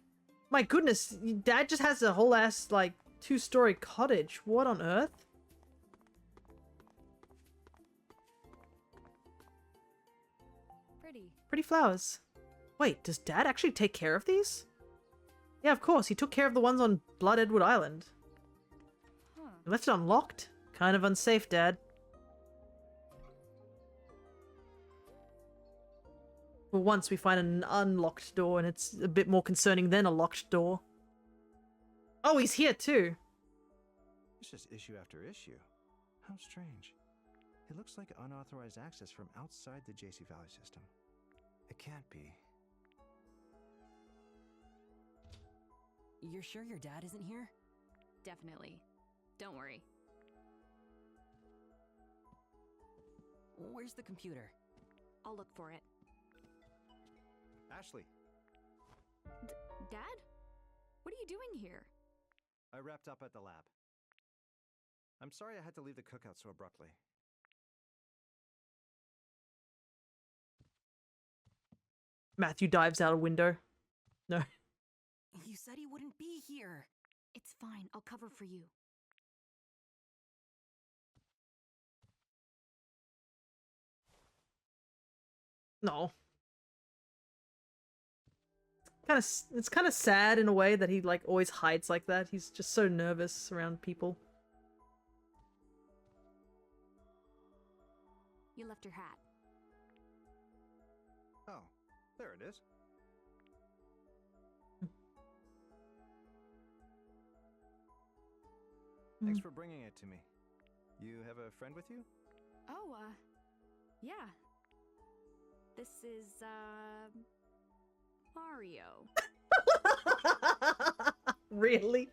My goodness, Dad just has a whole ass, like, 2-story cottage. What on earth? Pretty. Pretty flowers. Wait, does Dad actually take care of these? Yeah, of course. He took care of the ones on Blood Edward Island. Huh. He left it unlocked. Kind of unsafe, Dad. For once, we find an unlocked door, and it's a bit more concerning than a locked door. Oh, he's here too. It's just issue after issue. How strange. It looks like unauthorized access from outside the JC Valley system. It can't be. You're sure your dad isn't here? Definitely. Don't worry. Where's the computer? I'll look for it. Ashley, Dad? What are you doing here? I wrapped up at the lab. I'm sorry I had to leave the cookout so abruptly. Matthew dives out a window. No. You said he wouldn't be here. It's fine. I'll cover for you. No. It's kind of sad in a way that he like always hides like that. He's just so nervous around people. You left your hat. Oh, there it is. Thanks for bringing it to me. You have a friend with you? Oh, yeah. This is, Mario. Really?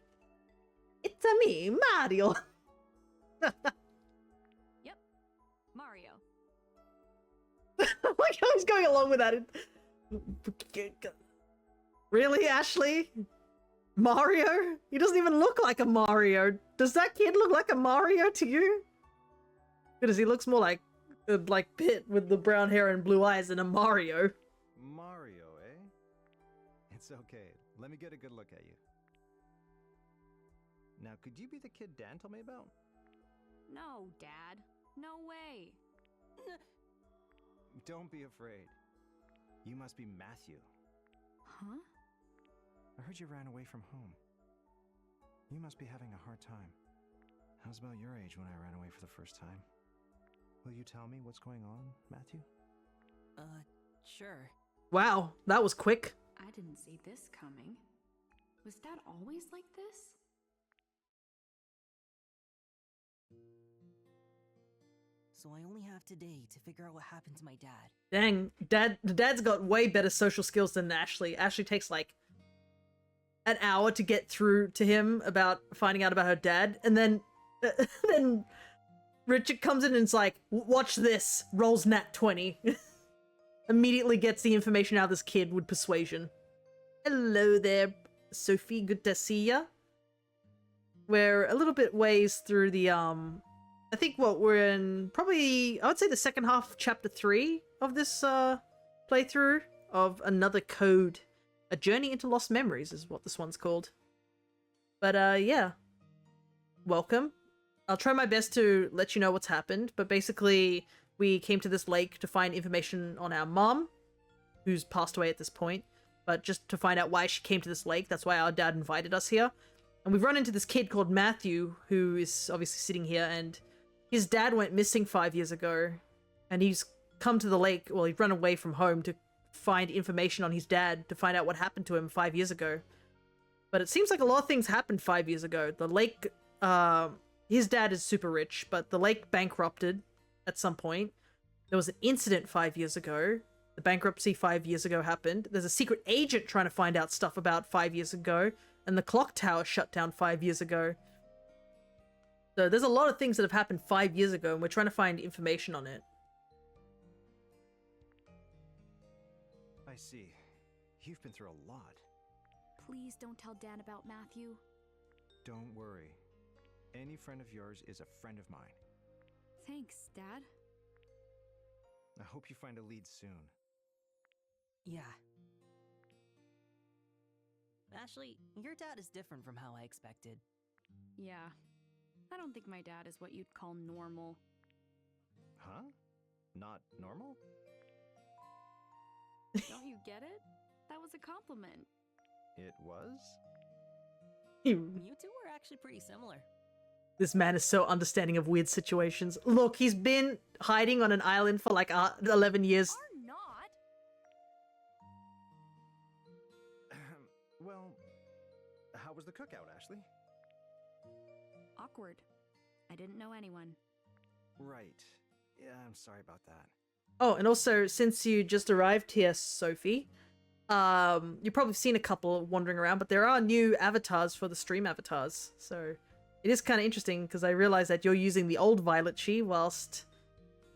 It's a me, Mario. Yep. Mario. Like how he's going along with that. Really, Ashley? Mario? He doesn't even look like a Mario. Does that kid look like a Mario to you? Because he looks more like Pit with the brown hair and blue eyes than a Mario. Mario, eh? It's okay. Let me get a good look at you. Now, could you be the kid Dan told me about? No, Dad. No way. Don't be afraid. You must be Matthew. Huh? I heard you ran away from home. You must be having a hard time. I was about your age when I ran away for the first time. Will you tell me what's going on, Matthew? Sure. Wow, that was quick. I didn't see this coming. Was Dad always like this? So I only have today to figure out what happened to my dad. Dang, the dad's got way better social skills than Ashley. Ashley takes like an hour to get through to him about finding out about her dad, and then Richard comes in and is like, watch this, rolls nat 20. Immediately gets the information out of this kid with persuasion. Hello there, Sophie, good to see ya. We're a little bit ways through the, I think we're in probably, I would say the second half of chapter 3 of this, playthrough of Another Code. A Journey into Lost Memories is what this one's called. But, yeah. Welcome. I'll try my best to let you know what's happened, but basically we came to this lake to find information on our mom, who's passed away at this point, but just to find out why she came to this lake. That's why our dad invited us here. And we've run into this kid called Matthew, who is obviously sitting here, and his dad went missing 5 years ago, and he's come to the lake, well, he'd run away from home to find information on his dad, to find out what happened to him 5 years ago. But it seems like a lot of things happened 5 years ago. The lake, his dad is super rich, but the lake bankrupted at some point. There was an incident 5 years ago. The bankruptcy 5 years ago happened. There's a secret agent trying to find out stuff about 5 years ago, and the clock tower shut down 5 years ago. So there's a lot of things that have happened 5 years ago, and we're trying to find information on it. I see. You've been through a lot. Please don't tell Dad about Matthew. Don't worry. Any friend of yours is a friend of mine. Thanks, Dad. I hope you find a lead soon. Yeah. Ashley, your dad is different from how I expected. Yeah. I don't think my dad is what you'd call normal. Huh? Not normal? Don't you get it? That was a compliment. It was? You two were actually pretty similar. This man is so understanding of weird situations. Look, he's been hiding on an island for like 11 years. Are not. Well, how was the cookout, Ashley? Awkward. I didn't know anyone. Right. Yeah, I'm sorry about that. Oh, and also, since you just arrived here, Sophie, you've probably seen a couple wandering around, but there are new avatars for the stream avatars. So it is kind of interesting because I realized that you're using the old Violet Chi whilst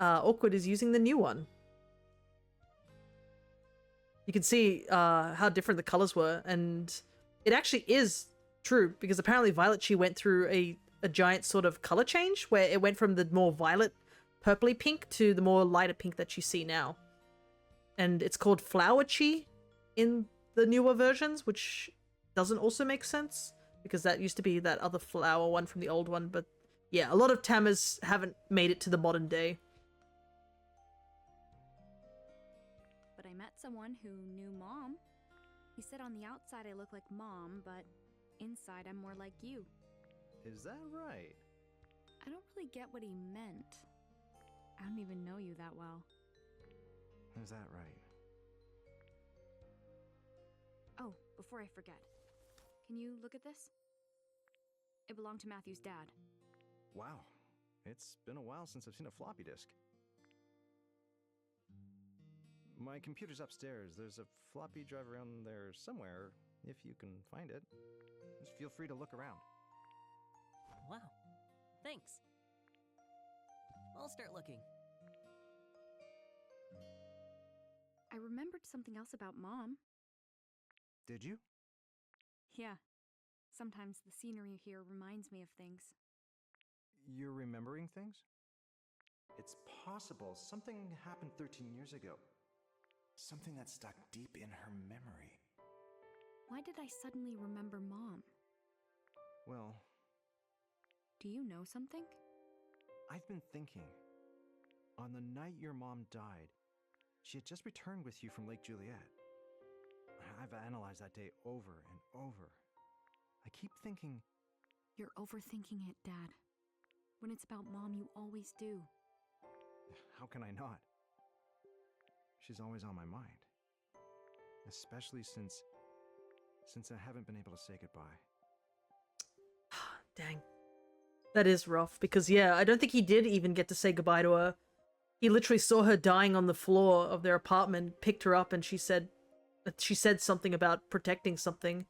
Awkward is using the new one. You can see how different the colors were, and it actually is true because apparently Violet Chi went through a giant sort of color change where it went from the more violet purpley pink to the more lighter pink that you see now. And it's called Flower Chi in the newer versions, which doesn't also make sense because that used to be that other flower one from the old one. But yeah, a lot of Tamas haven't made it to the modern day. But I met someone who knew Mom. He said on the outside I look like Mom, but inside I'm more like you. Is that right? I don't really get what he meant. I don't even know you that well. Is that right? Oh, before I forget. Can you look at this? It belonged to Matthew's dad. Wow. It's been a while since I've seen a floppy disk. My computer's upstairs. There's a floppy drive around there somewhere, if you can find it. Just feel free to look around. Wow. Thanks. I'll start looking. I remembered something else about Mom. Did you? Yeah. Sometimes the scenery here reminds me of things. You're remembering things? It's possible something happened 13 years ago. Something that stuck deep in her memory. Why did I suddenly remember Mom? Well, Do you know something? I've been thinking. On the night your mom died, she had just returned with you from Lake Juliet. I've analyzed that day over and over. I keep thinking, You're overthinking it, Dad. When it's about Mom, you always do. how can I not? She's always on my mind. Especially since I haven't been able to say goodbye. Dang. That is rough because, yeah, I don't think he did even get to say goodbye to her. He literally saw her dying on the floor of their apartment, picked her up, and she said something about protecting something,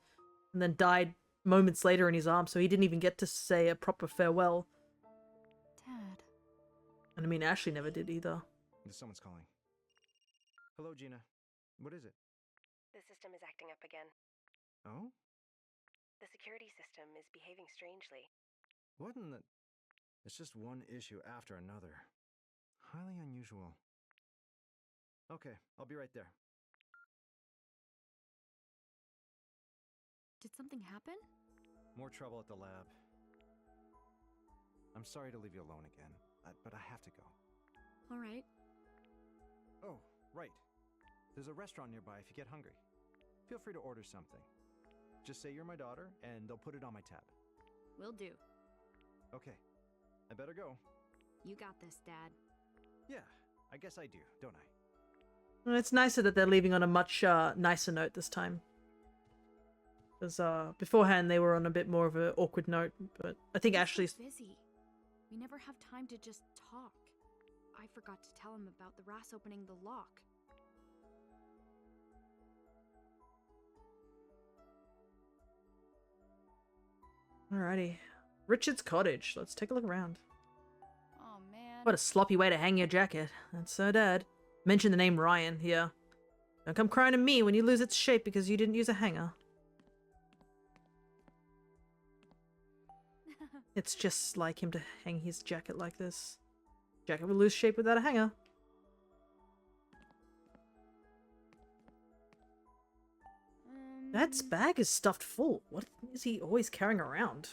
and then died moments later in his arms, so he didn't even get to say a proper farewell. Dad. And I mean, Ashley never did either. Someone's calling. Hello, Gina. What is it? The system is acting up again. Oh? The security system is behaving strangely. What in the... It's just one issue after another. Highly unusual. Okay, I'll be right there. Did something happen? More trouble at the lab. I'm sorry to leave you alone again, but I have to go. All right. Oh, right. There's a restaurant nearby if you get hungry. Feel free to order something. Just say you're my daughter, and they'll put it on my tab. Will do. Okay, I better go. You got this, Dad. Yeah, I guess I do, don't I? Well, it's nicer that they're leaving on a much nicer note this time. Because beforehand they were on a bit more of an awkward note, but I think He's so Ashley's... busy. We never have time to just talk. I forgot to tell him about the Ras opening the lock. Alrighty. Richard's cottage. Let's take a look around. Oh, man. What a sloppy way to hang your jacket. That's so Dad. Mention the name Ryan here. Don't come crying to me when you lose its shape because you didn't use a hanger. It's just like him to hang his jacket like this. Jacket will lose shape without a hanger. Dad's bag is stuffed full. What is he always carrying around?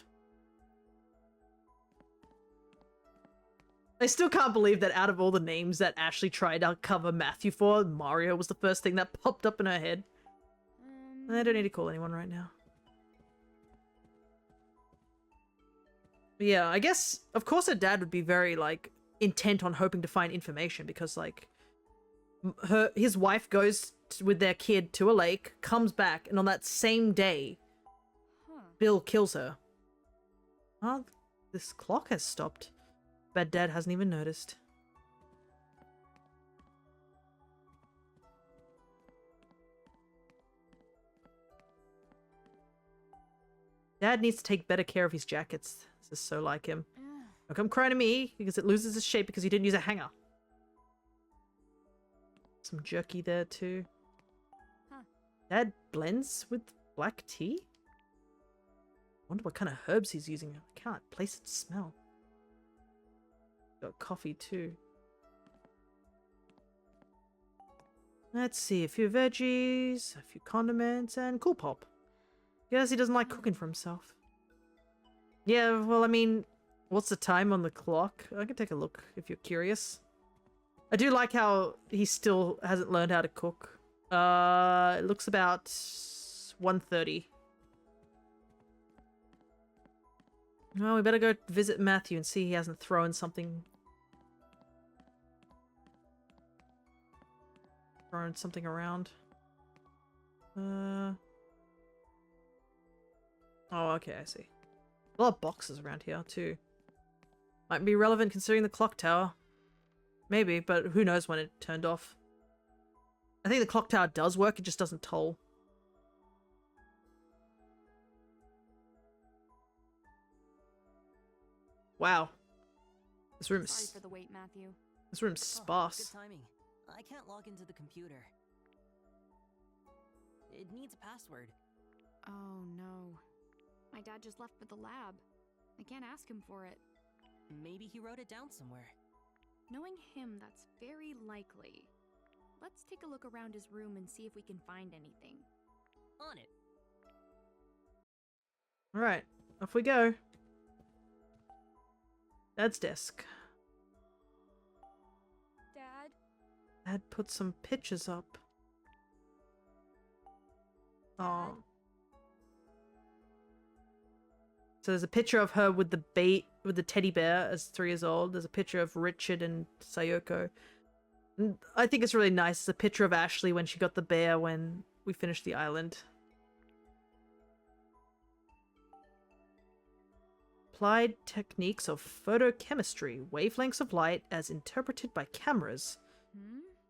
I still can't believe that out of all the names that Ashley tried to cover Matthew for, Mario was the first thing that popped up in her head. I don't need to call anyone right now. But yeah, I guess, of course her dad would be very, like, intent on hoping to find information because, like, his wife goes with their kid to a lake, comes back, and on that same day, Bill kills her. Oh, this clock has stopped. Bet Dad hasn't even noticed. Dad needs to take better care of his jackets. This is so like him. Don't come crying to me because it loses its shape because he didn't use a hanger. Some jerky there too. Dad blends with black tea? Wonder what kind of herbs he's using. I can't place its smell. Got coffee too. Let's see, a few veggies, a few condiments, and cool pop. Guess he doesn't like cooking for himself. Yeah, well, I mean, what's the time on the clock? I can take a look if you're curious. I do like how he still hasn't learned how to cook. It looks about 1:30. Well, we better go visit Matthew and see he hasn't thrown something. Thrown something around. Oh, okay, I see. A lot of boxes around here, too. Might be relevant considering the clock tower. Maybe, but who knows when it turned off. I think the clock tower does work, it just doesn't toll. Wow. This room's... Sorry for the wait, Matthew. This room's sparse. Good timing. I can't log into the computer. It needs a password. Oh no. My dad just left for the lab. I can't ask him for it. Maybe he wrote it down somewhere. Knowing him, that's very likely. Let's take a look around his room and see if we can find anything. On it. Alright, off we go. Dad's desk. Dad? Dad put some pictures up. Oh. So there's a picture of her with the teddy bear as 3 years old. There's a picture of Richard and Sayoko. And I think it's really nice. It's a picture of Ashley when she got the bear when we finished the island. Applied techniques of photochemistry, wavelengths of light as interpreted by cameras.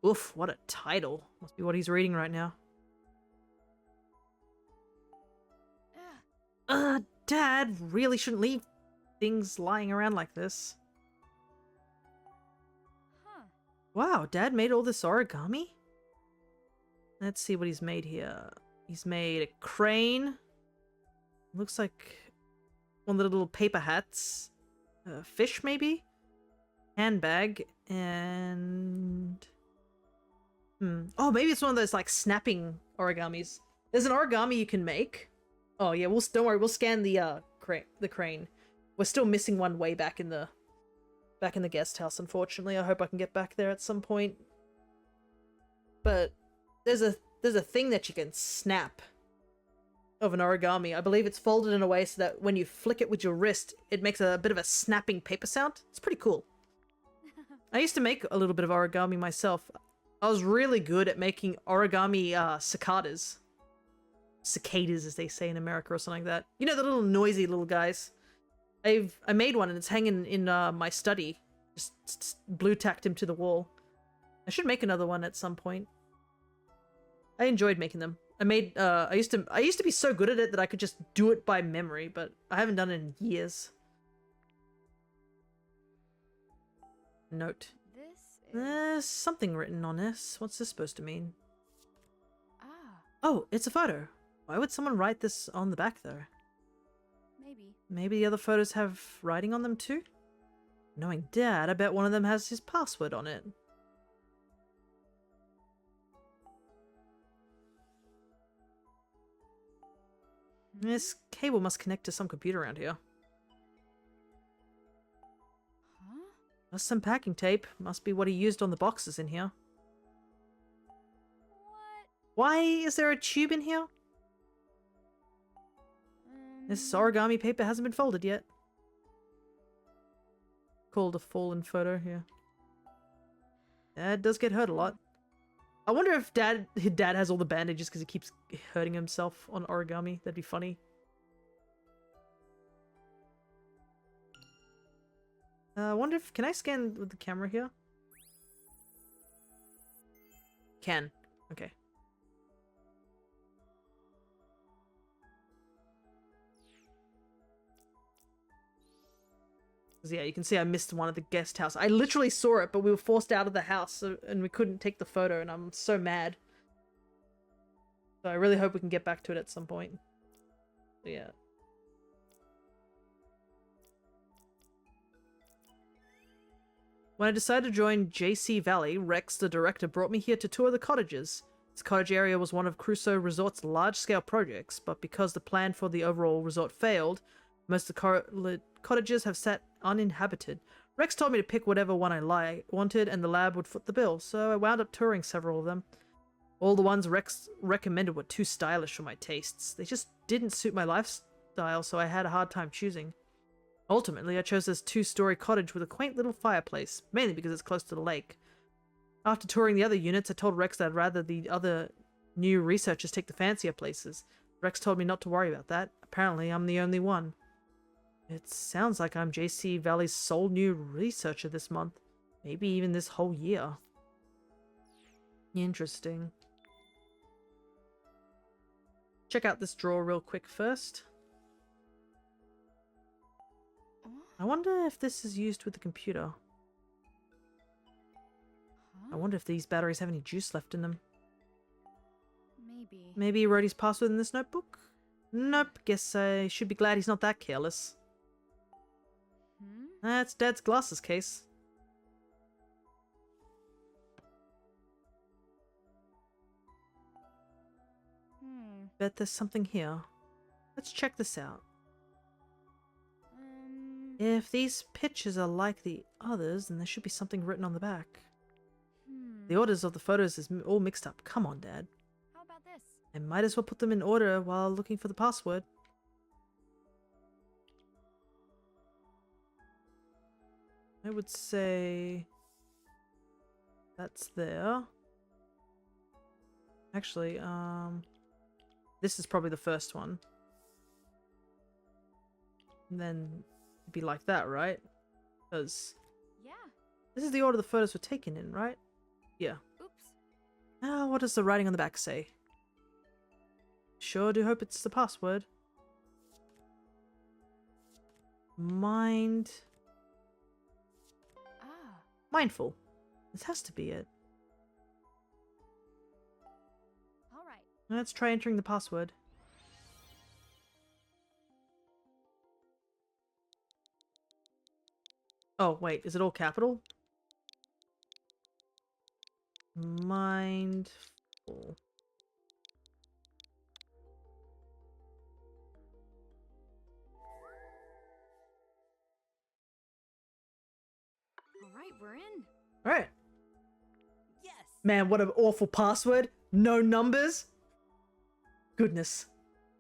Oof, what a title. Must be what he's reading right now. Dad really shouldn't leave things lying around like this. Wow, Dad made all this origami? Let's see what he's made here. He's made a crane. Looks like one of the little paper hats. A fish, maybe? Handbag. And... Oh, maybe it's one of those, like, snapping origamis. There's an origami you can make. Oh, yeah, don't worry, we'll scan the crane. We're still missing one way back in the guest house, unfortunately. I hope I can get back there at some point. But there's a thing that you can snap of an origami. I believe it's folded in a way so that when you flick it with your wrist, it makes a bit of a snapping paper sound. It's pretty cool. I used to make a little bit of origami myself. I was really good at making origami cicadas. Cicadas, as they say in America or something like that. You know, the little noisy little guys. I made one and it's hanging in my study. Just blue tacked him to the wall. I should make another one at some point. I enjoyed making them. I used to be so good at it that I could just do it by memory, but I haven't done it in years. Note. There's something written on this. What's this supposed to mean? Oh, it's a photo. Why would someone write this on the back, though? Maybe the other photos have writing on them, too? Knowing Dad, I bet one of them has his password on it. This cable must connect to some computer around here. Huh? That's some packing tape. Must be what he used on the boxes in here. What? Why is there a tube in here? This origami paper hasn't been folded yet. Called a fallen photo here. Dad does get hurt a lot. I wonder if his dad has all the bandages because he keeps hurting himself on origami. That'd be funny. I wonder if... Can I scan with the camera here? Can. Okay. 'Cause, yeah, you can see I missed one at the guest house. I literally saw it, but we were forced out of the house and we couldn't take the photo, and I'm so mad. So I really hope we can get back to it at some point. But yeah. When I decided to join JC Valley, Rex, the director, brought me here to tour the cottages. This cottage area was one of Crusoe Resort's large-scale projects, but because the plan for the overall resort failed, most of the cottages have sat uninhabited. Rex told me to pick whatever one I wanted, and the lab would foot the bill, so I wound up touring several of them. All the ones Rex recommended were too stylish for my tastes. They just didn't suit my lifestyle, so I had a hard time choosing. Ultimately, I chose this two-story cottage with a quaint little fireplace, mainly because it's close to the lake. After touring the other units, I told Rex that I'd rather the other new researchers take the fancier places. Rex told me not to worry about that. Apparently, I'm the only one. It sounds like I'm JC Valley's sole new researcher this month. Maybe even this whole year. Interesting. Check out this drawer real quick first. I wonder if this is used with the computer. I wonder if these batteries have any juice left in them. Maybe. Maybe he wrote his password in this notebook? Nope, guess I should be glad he's not that careless. That's Dad's glasses case. Bet there's something here. Let's check this out. If these pictures are like the others, then there should be something written on the back. The orders of the photos is all mixed up. Come on, Dad. How about this? I might as well put them in order while looking for the password. I would say that's there. Actually, this is probably the first one. And then it'd be like that, right? Because yeah, this is the order the photos were taken in, right? Yeah. Oops. Now, what does the writing on the back say? Sure do hope it's the password. Mindful. This has to be it. All right. Let's try entering the password. Oh, wait, is it all capital? Mindful. All right, we're in. Alright. Yes! Man, what an awful password. No numbers. Goodness.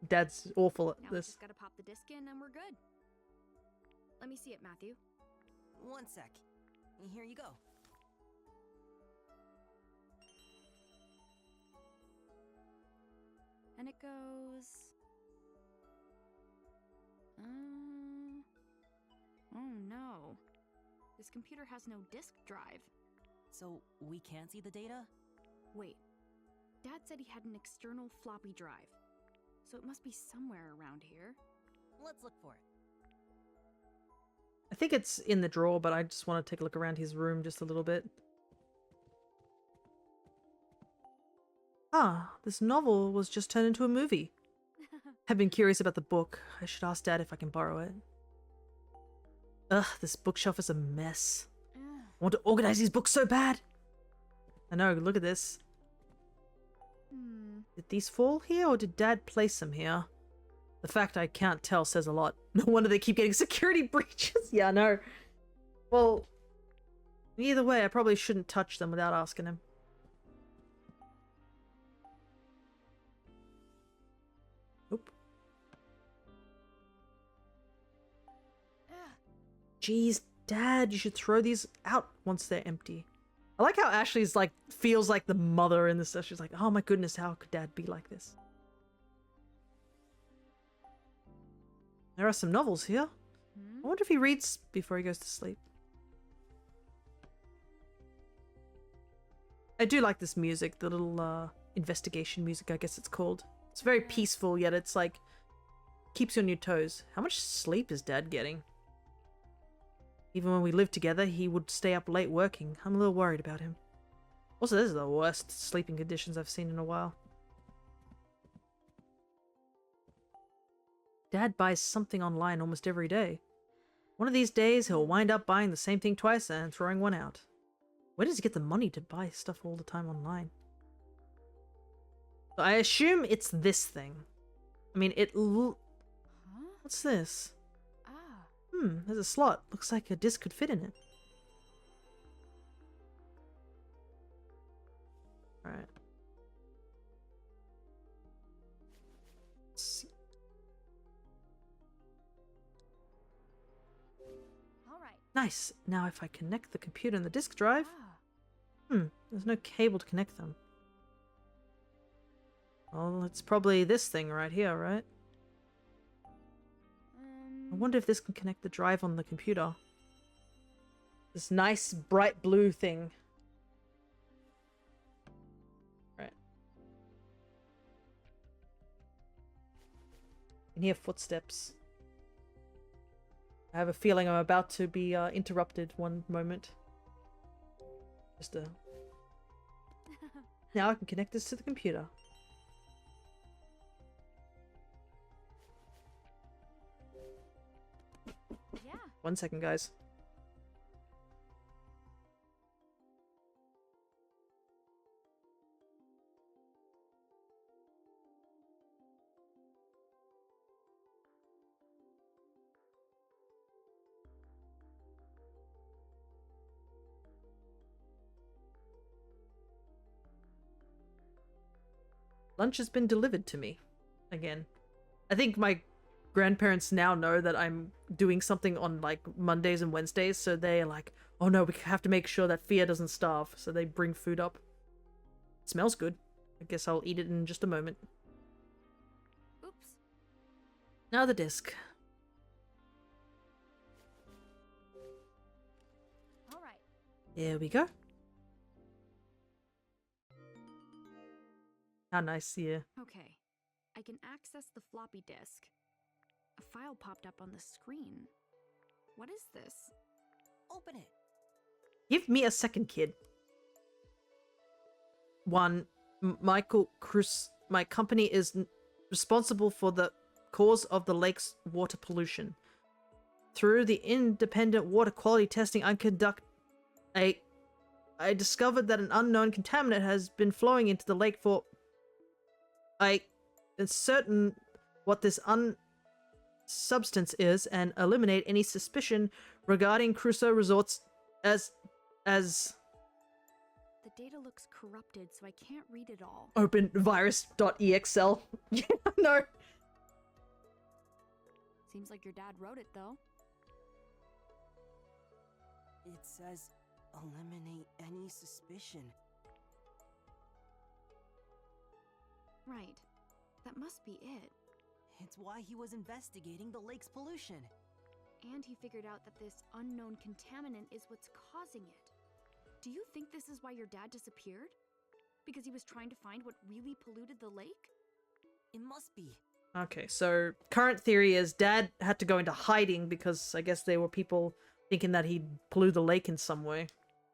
Dad's awful at Now we this. just gotta pop the disc in and we're good. Let me see it, Matthew. One sec. Here you go. And it goes... Oh no. This computer has no disk drive. So we can't see the data? Wait. Dad said he had an external floppy drive. So it must be somewhere around here. Let's look for it. I think it's in the drawer, but I just want to take a look around his room just a little bit. Ah, this novel was just turned into a movie. I've been curious about the book. I should ask Dad if I can borrow it. Ugh, this bookshelf is a mess. I want to organize these books so bad. I know, look at this. Did these fall here, or did Dad place them here? The fact I can't tell says a lot. No wonder they keep getting security breaches. Yeah, no. Well, either way, I probably shouldn't touch them without asking him. Oop. Jeez, Dad, you should throw these out once they're empty. I like how Ashley's like, feels like the mother in this stuff. She's like, oh my goodness, how could Dad be like this? There are some novels here. I wonder if he reads before he goes to sleep. I do like this music, the little investigation music, I guess it's called. It's very peaceful, yet it's like, keeps you on your toes. How much sleep is Dad getting? Even when we lived together, he would stay up late working. I'm a little worried about him. Also, this is the worst sleeping conditions I've seen in a while. Dad buys something online almost every day. One of these days, he'll wind up buying the same thing twice and throwing one out. Where does he get the money to buy stuff all the time online? I assume it's this thing. I mean, what's this? There's a slot. Looks like a disc could fit in it. Alright. Let's see. Alright. Nice. Now if I connect the computer and the disk drive... there's no cable to connect them. Well, it's probably this thing right here, right? I wonder if this can connect the drive on the computer. This nice bright blue thing. Right. I can hear footsteps. I have a feeling I'm about to be interrupted one moment. Just Now I can connect this to the computer. Yeah. 1 second, guys. Lunch has been delivered to me. Again. I think my grandparents now know that I'm doing something on like Mondays and Wednesdays, so they're like, oh no, we have to make sure that Fia doesn't starve, so they bring food up. It smells good. I guess I'll eat it in just a moment. Oops. Now the disc. Alright. There we go. How nice, yeah. Okay. I can access the floppy disk. A file popped up on the screen. What is this? Open it. Give me a second, kid. Michael Cruz, my company is responsible for the cause of the lake's water pollution. Through the independent water quality testing I conduct, I discovered that an unknown contaminant has been flowing into the lake for... I am certain what this substance is and eliminate any suspicion regarding Crusoe Resorts as The data looks corrupted, so I can't read it all. open virus.exl. Yeah, no. Seems like your dad wrote it, though. It says, eliminate any suspicion. Right. That must be it. It's why he was investigating the lake's pollution. And he figured out that this unknown contaminant is what's causing it. Do you think this is why your dad disappeared? Because he was trying to find what really polluted the lake? It must be. Okay, so current theory is Dad had to go into hiding because I guess there were people thinking that he blew the lake in some way.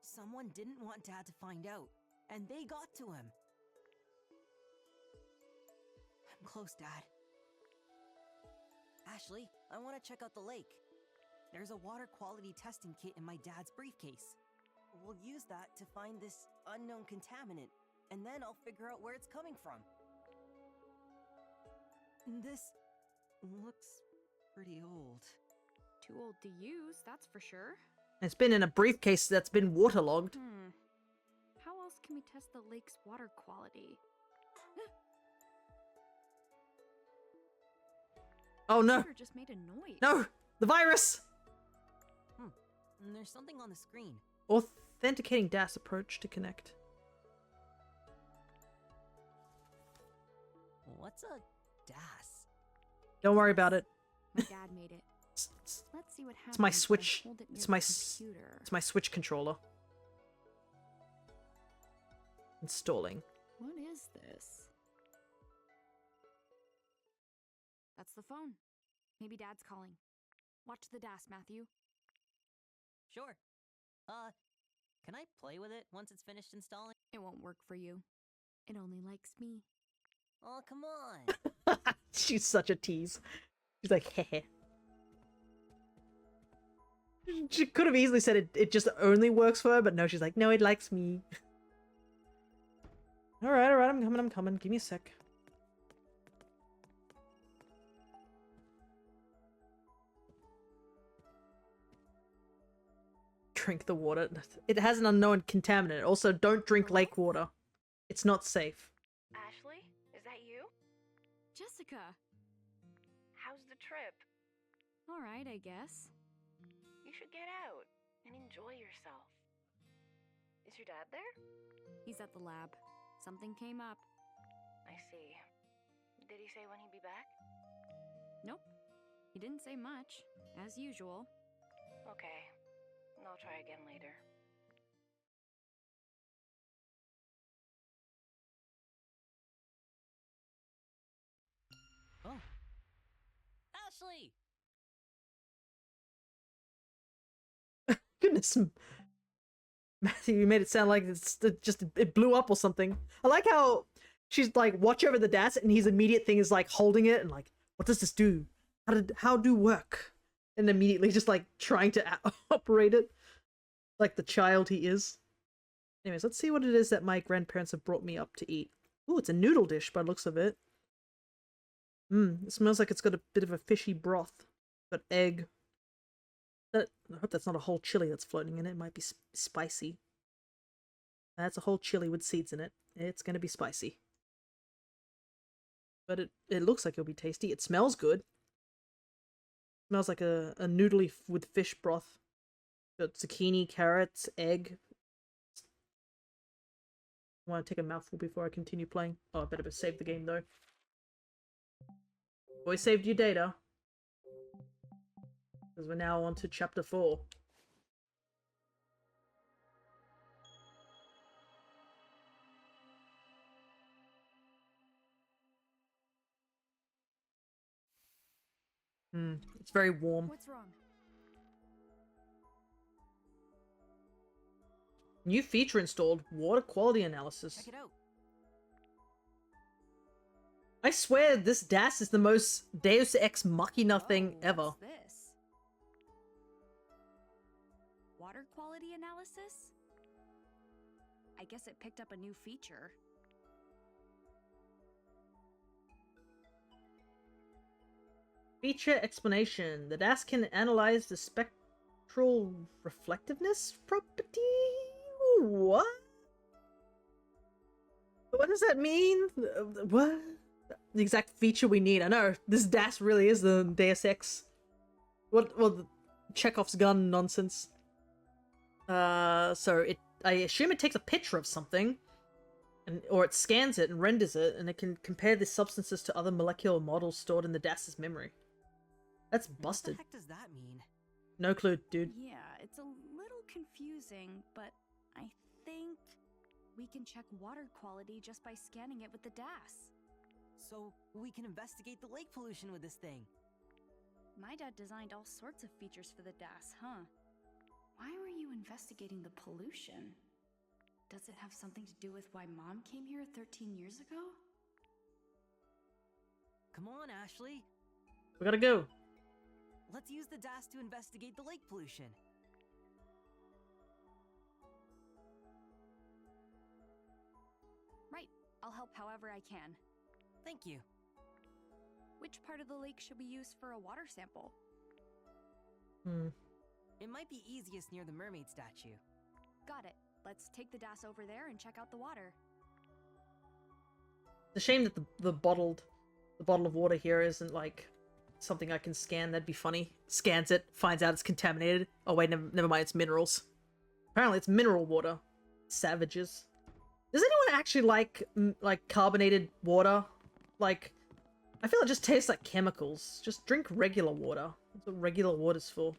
Someone didn't want Dad to find out, and they got to him. I'm close, Dad. Ashley, I want to check out the lake. There's a water quality testing kit in my dad's briefcase. We'll use that to find this unknown contaminant, and then I'll figure out where it's coming from. looks pretty old. Too old to use, that's for sure. It's been in a briefcase that's been waterlogged. How else can we test the lake's water quality? Oh no! Water just made a noise. No! The virus! And there's something on the screen. Authenticating DAS approach to connect. What's a DAS? Don't worry about it. My dad made it. Let's see what happens. It's my when I Switch. hold it near It's the my computer. it's my Switch controller. Installing. What is this? That's the phone. Maybe Dad's calling. Watch the DAS, Matthew. Sure. Can I play with it once it's finished installing? It won't work for you. It only likes me. Oh, come on. She's such a tease. She's like, heh. She could have easily said it just only works for her, but no, she's like, no, it likes me. Alright, I'm coming. Give me a sec. Drink the water. It has an unknown contaminant. Also, don't drink lake water. It's not safe. Ashley, is that you? Jessica! How's the trip? Alright, I guess. You should get out and enjoy yourself. Is your dad there? He's at the lab. Something came up. I see. Did he say when he'd be back? Nope. He didn't say much, as usual. Okay. I'll try again later. Oh. Ashley! Goodness. Matthew, you made it sound like it blew up or something. I like how she's like, watch over the DAS, and his immediate thing is like holding it and like, what does this do? How do work? And immediately just like trying to operate it like the child he is. Anyways, let's see what it is that my grandparents have brought me up to eat. Ooh, it's a noodle dish by the looks of it. It smells like it's got a bit of a fishy broth. Got egg. I hope that's not a whole chili that's floating in it. It might be spicy. That's a whole chili with seeds in it. It's gonna be spicy. But it looks like it'll be tasty. It smells good. Smells like a noodly with fish broth. Got zucchini, carrots, egg. I want to take a mouthful before I continue playing. Oh, I better save the game though. Always saved your data. Because we're now on to chapter 4. It's very warm. What's wrong? New feature installed. Water quality analysis. Check it out. I swear this DAS is the most Deus Ex Machina thing ever. What's this? Water quality analysis? I guess it picked up a new feature. Feature explanation. The DAS can analyze the spectral reflectiveness property? What? What does that mean? What? The exact feature we need. I know, this DAS really is the Deus Ex. Well, Chekhov's gun nonsense. So I assume it takes a picture of something, or it scans it and renders it, and it can compare the substances to other molecular models stored in the DAS's memory. That's busted. What the heck does that mean? No clue, dude. Yeah, it's a little confusing, but I think we can check water quality just by scanning it with the DAS. So we can investigate the lake pollution with this thing. My dad designed all sorts of features for the DAS, huh? Why were you investigating the pollution? Does it have something to do with why Mom came here 13 years ago? Come on, Ashley. We gotta go. Let's use the DAS to investigate the lake pollution. Right. I'll help however I can. Thank you. Which part of the lake should we use for a water sample? It might be easiest near the mermaid statue. Got it. Let's take the DAS over there and check out the water. It's a shame that the bottle of water here isn't like something I can scan. That'd be funny. Scans it, finds out it's contaminated. Oh wait, never mind. It's minerals. Apparently, it's mineral water. Savages. Does anyone actually like carbonated water? Like, I feel it just tastes like chemicals. Just drink regular water. That's what regular water's for.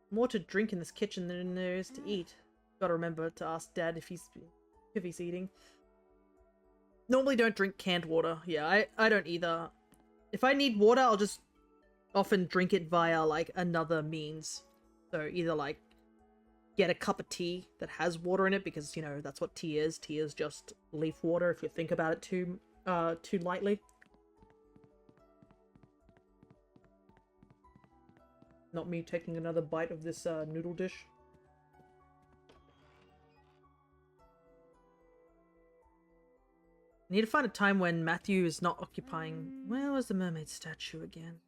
More to drink in this kitchen than there is to eat. Gotta remember to ask Dad if he's eating. Normally don't drink canned water. Yeah, I don't either. If I need water, I'll just often drink it via like another means. So either like get a cup of tea that has water in it, because you know that's what tea is. Tea is just leaf water if you think about it too lightly. Not me taking another bite of this noodle dish. I need to find a time when Matthew is not occupying... Where was the mermaid statue again?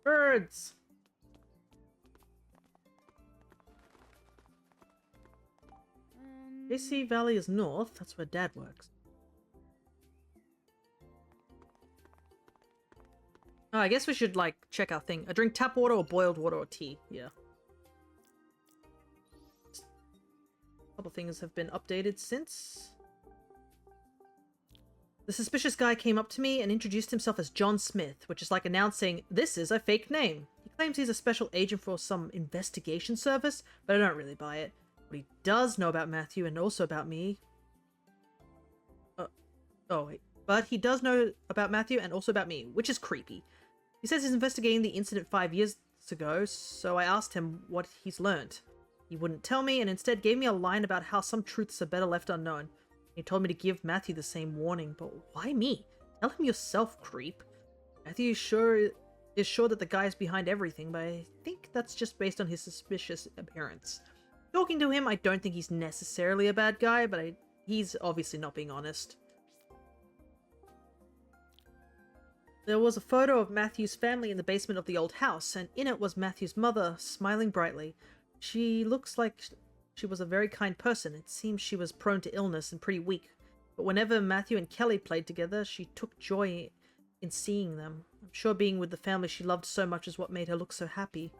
Birds! JC Valley is north. That's where Dad works. Oh, I guess we should, like, check our thing. I drink tap water or boiled water or tea. Yeah. A couple things have been updated since. The suspicious guy came up to me and introduced himself as John Smith, which is like announcing, this is a fake name. He claims he's a special agent for some investigation service, but I don't really buy it. What he does know about Matthew and also about me... oh, wait. But he does know about Matthew and also about me, which is creepy. He says he's investigating the incident 5 years ago, so I asked him what he's learnt. He wouldn't tell me and instead gave me a line about how some truths are better left unknown. He told me to give Matthew the same warning, but why me? Tell him yourself, creep. Matthew is sure that the guy is behind everything, but I think that's just based on his suspicious appearance. Talking to him, I don't think he's necessarily a bad guy, but he's obviously not being honest. There was a photo of Matthew's family in the basement of the old house, and in it was Matthew's mother, smiling brightly. She looks like she was a very kind person. It seems she was prone to illness and pretty weak, but whenever Matthew and Kelly played together, she took joy in seeing them. I'm sure being with the family she loved so much is what made her look so happy.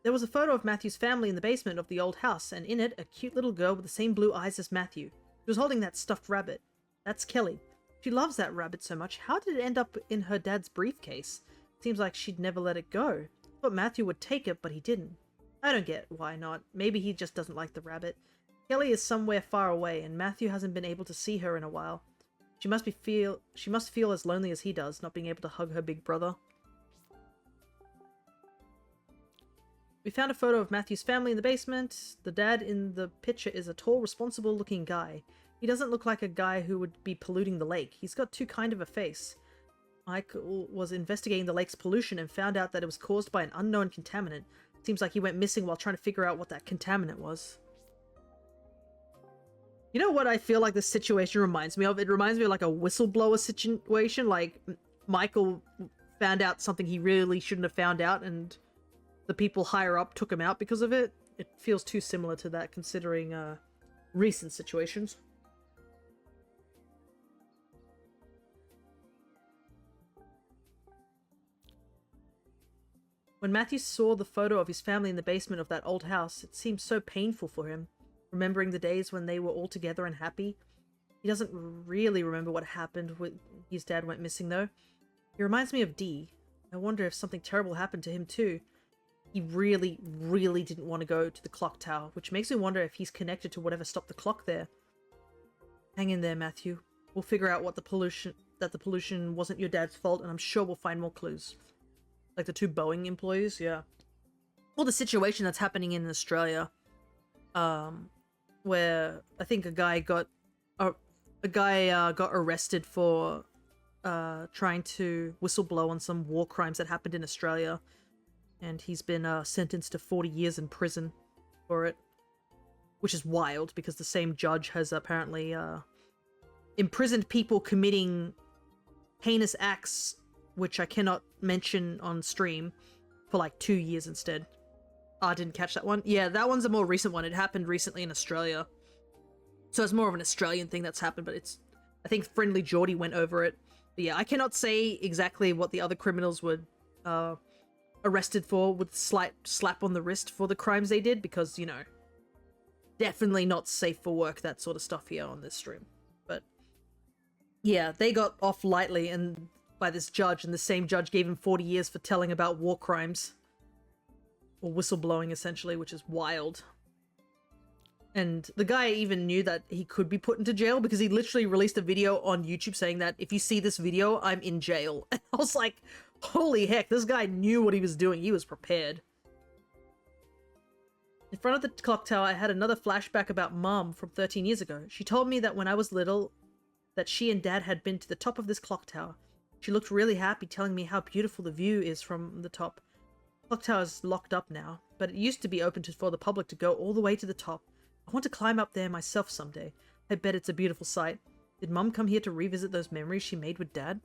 There was a photo of Matthew's family in the basement of the old house, and in it, a cute little girl with the same blue eyes as Matthew. She was holding that stuffed rabbit. That's Kelly. She loves that rabbit so much. How did it end up in her dad's briefcase? Seems like she'd never let it go. I thought Matthew would take it, but he didn't. I don't get why not. Maybe he just doesn't like the rabbit. Kelly is somewhere far away, and Matthew hasn't been able to see her in a while. She must feel as lonely as he does, not being able to hug her big brother. We found a photo of Matthew's family in the basement. The dad in the picture is a tall, responsible-looking guy. He doesn't look like a guy who would be polluting the lake. He's got too kind of a face. Mike was investigating the lake's pollution and found out that it was caused by an unknown contaminant. Seems like he went missing while trying to figure out what that contaminant was. You know what I feel like this situation reminds me of? It reminds me of like a whistleblower situation. Like, Michael found out something he really shouldn't have found out, and the people higher up took him out because of it. It feels too similar to that, considering recent situations. When Matthew saw the photo of his family in the basement of that old house, it seemed so painful for him, remembering the days when they were all together and happy. He doesn't really remember what happened when his dad went missing, though. He reminds me of Dee. I wonder if something terrible happened to him, too. He really, really didn't want to go to the clock tower, which makes me wonder if he's connected to whatever stopped the clock there. Hang in there, Matthew. We'll figure out that the pollution wasn't your dad's fault, and I'm sure we'll find more clues. Like the two Boeing employees, yeah. Or the situation that's happening in Australia, where I think a guy got arrested for trying to whistleblow on some war crimes that happened in Australia. and he's been sentenced to 40 years in prison for it, which is wild because the same judge has apparently imprisoned people committing heinous acts, which I cannot mention on stream, for like 2 years instead. I didn't catch that one. Yeah, that one's a more recent one. It happened recently in Australia. So it's more of an Australian thing that's happened, but it's... I think Friendly Geordie went over it. But yeah, I cannot say exactly what the other criminals were arrested for with slight slap on the wrist for the crimes they did, because, you know, definitely not safe for work, that sort of stuff here on this stream. But yeah, they got off lightly and by this judge, and the same judge gave him 40 years for telling about war crimes. Or whistleblowing, essentially, which is wild. And the guy even knew that he could be put into jail because he literally released a video on YouTube saying that if you see this video, I'm in jail. And I was like, holy heck, this guy knew what he was doing. He was prepared. In front of the clock tower, I had another flashback about Mom from 13 years ago. She told me that when I was little, that she and Dad had been to the top of this clock tower. She looked really happy, telling me how beautiful the view is from the top. The clock tower is locked up now, but it used to be open for the public to go all the way to the top. I want to climb up there myself someday. I bet it's a beautiful sight. Did Mum come here to revisit those memories she made with Dad?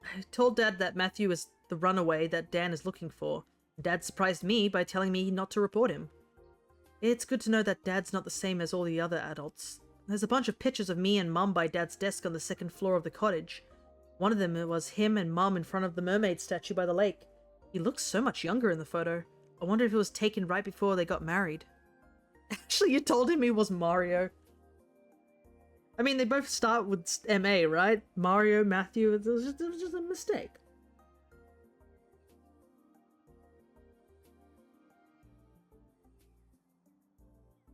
I told Dad that Matthew is the runaway that Dan is looking for. Dad surprised me by telling me not to report him. It's good to know that Dad's not the same as all the other adults. There's a bunch of pictures of me and Mum by Dad's desk on the second floor of the cottage. One of them was him and Mum in front of the mermaid statue by the lake. He looks so much younger in the photo. I wonder if it was taken right before they got married. Actually, you told him he was Mario. I mean, they both start with M.A., right? Mario, Matthew, it was just a mistake.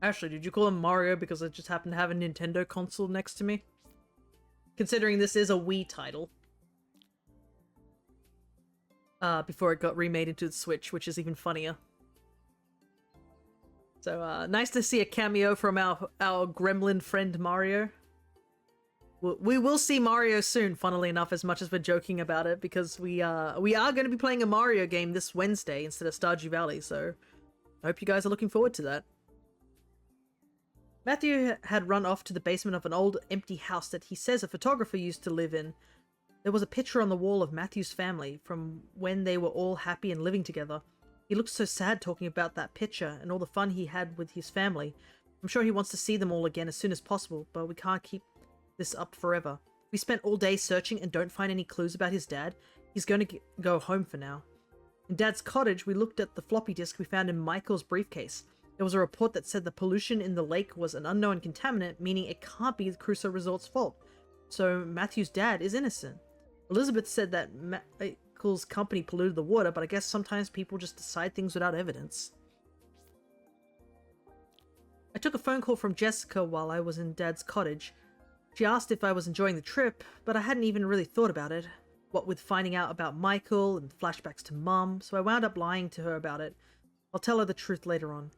Ashley, did you call him Mario because I just happened to have a Nintendo console next to me? Considering this is a Wii title. Before it got remade into the Switch, which is even funnier. So, nice to see a cameo from our gremlin friend Mario. We will see Mario soon, funnily enough, as much as we're joking about it, because we are going to be playing a Mario game this Wednesday instead of Stardew Valley, so I hope you guys are looking forward to that. Matthew had run off to the basement of an old empty house that he says a photographer used to live in. There was a picture on the wall of Matthew's family from when they were all happy and living together. He looked so sad talking about that picture and all the fun he had with his family. I'm sure he wants to see them all again as soon as possible, but we can't keep this up forever. We spent all day searching and don't find any clues about his dad. He's going to go home for now. In Dad's cottage, we looked at the floppy disk we found in Michael's briefcase. There was a report that said the pollution in the lake was an unknown contaminant, meaning it can't be the Crusoe Resort's fault. So Matthew's dad is innocent. Elizabeth said that Michael's company polluted the water, but I guess sometimes people just decide things without evidence. I took a phone call from Jessica while I was in Dad's cottage. She asked if I was enjoying the trip, but I hadn't even really thought about it. What with finding out about Michael and flashbacks to Mum, so I wound up lying to her about it. I'll tell her the truth later on.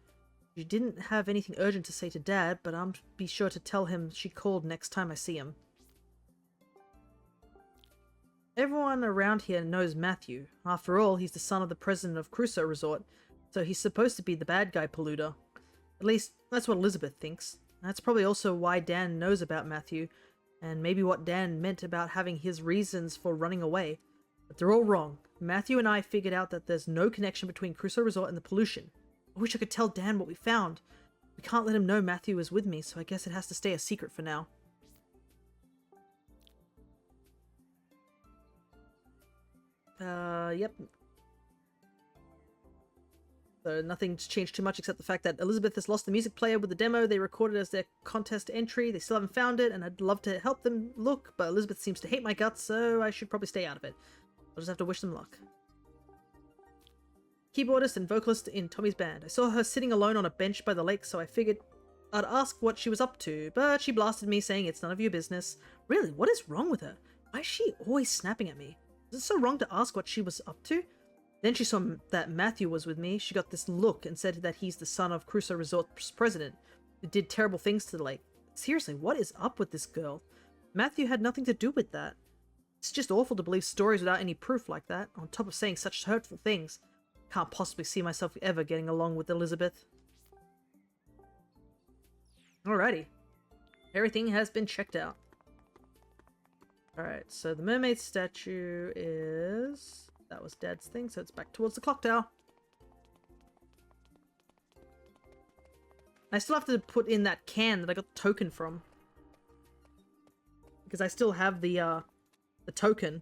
She didn't have anything urgent to say to Dad, but I'll be sure to tell him she called next time I see him. Everyone around here knows Matthew. After all, he's the son of the president of Crusoe Resort, so he's supposed to be the bad guy polluter. At least, that's what Elizabeth thinks. That's probably also why Dan knows about Matthew, and maybe what Dan meant about having his reasons for running away. But they're all wrong. Matthew and I figured out that there's no connection between Crusoe Resort and the pollution. I wish I could tell Dan what we found. We can't let him know Matthew is with me, so I guess it has to stay a secret for now. Yep. So nothing's changed too much except the fact that Elizabeth has lost the music player with the demo they recorded as their contest entry. They still haven't found it, and I'd love to help them look, but Elizabeth seems to hate my guts, so I should probably stay out of it. I'll just have to wish them luck. Keyboardist and vocalist in Tommy's band. I saw her sitting alone on a bench by the lake, so I figured I'd ask what she was up to, but she blasted me saying it's none of your business. Really, what is wrong with her? Why is she always snapping at me? Is it so wrong to ask what she was up to? Then she saw that Matthew was with me. She got this look and said that he's the son of Crusoe Resort's president, who did terrible things to the lake. Seriously, what is up with this girl? Matthew had nothing to do with that. It's just awful to believe stories without any proof like that, on top of saying such hurtful things. Can't possibly see myself ever getting along with Elizabeth. Alrighty. Everything has been checked out. Alright, so the mermaid statue is... That was Dad's thing, so it's back towards the clock tower. I still have to put in that can that I got the token from. Because I still have the token.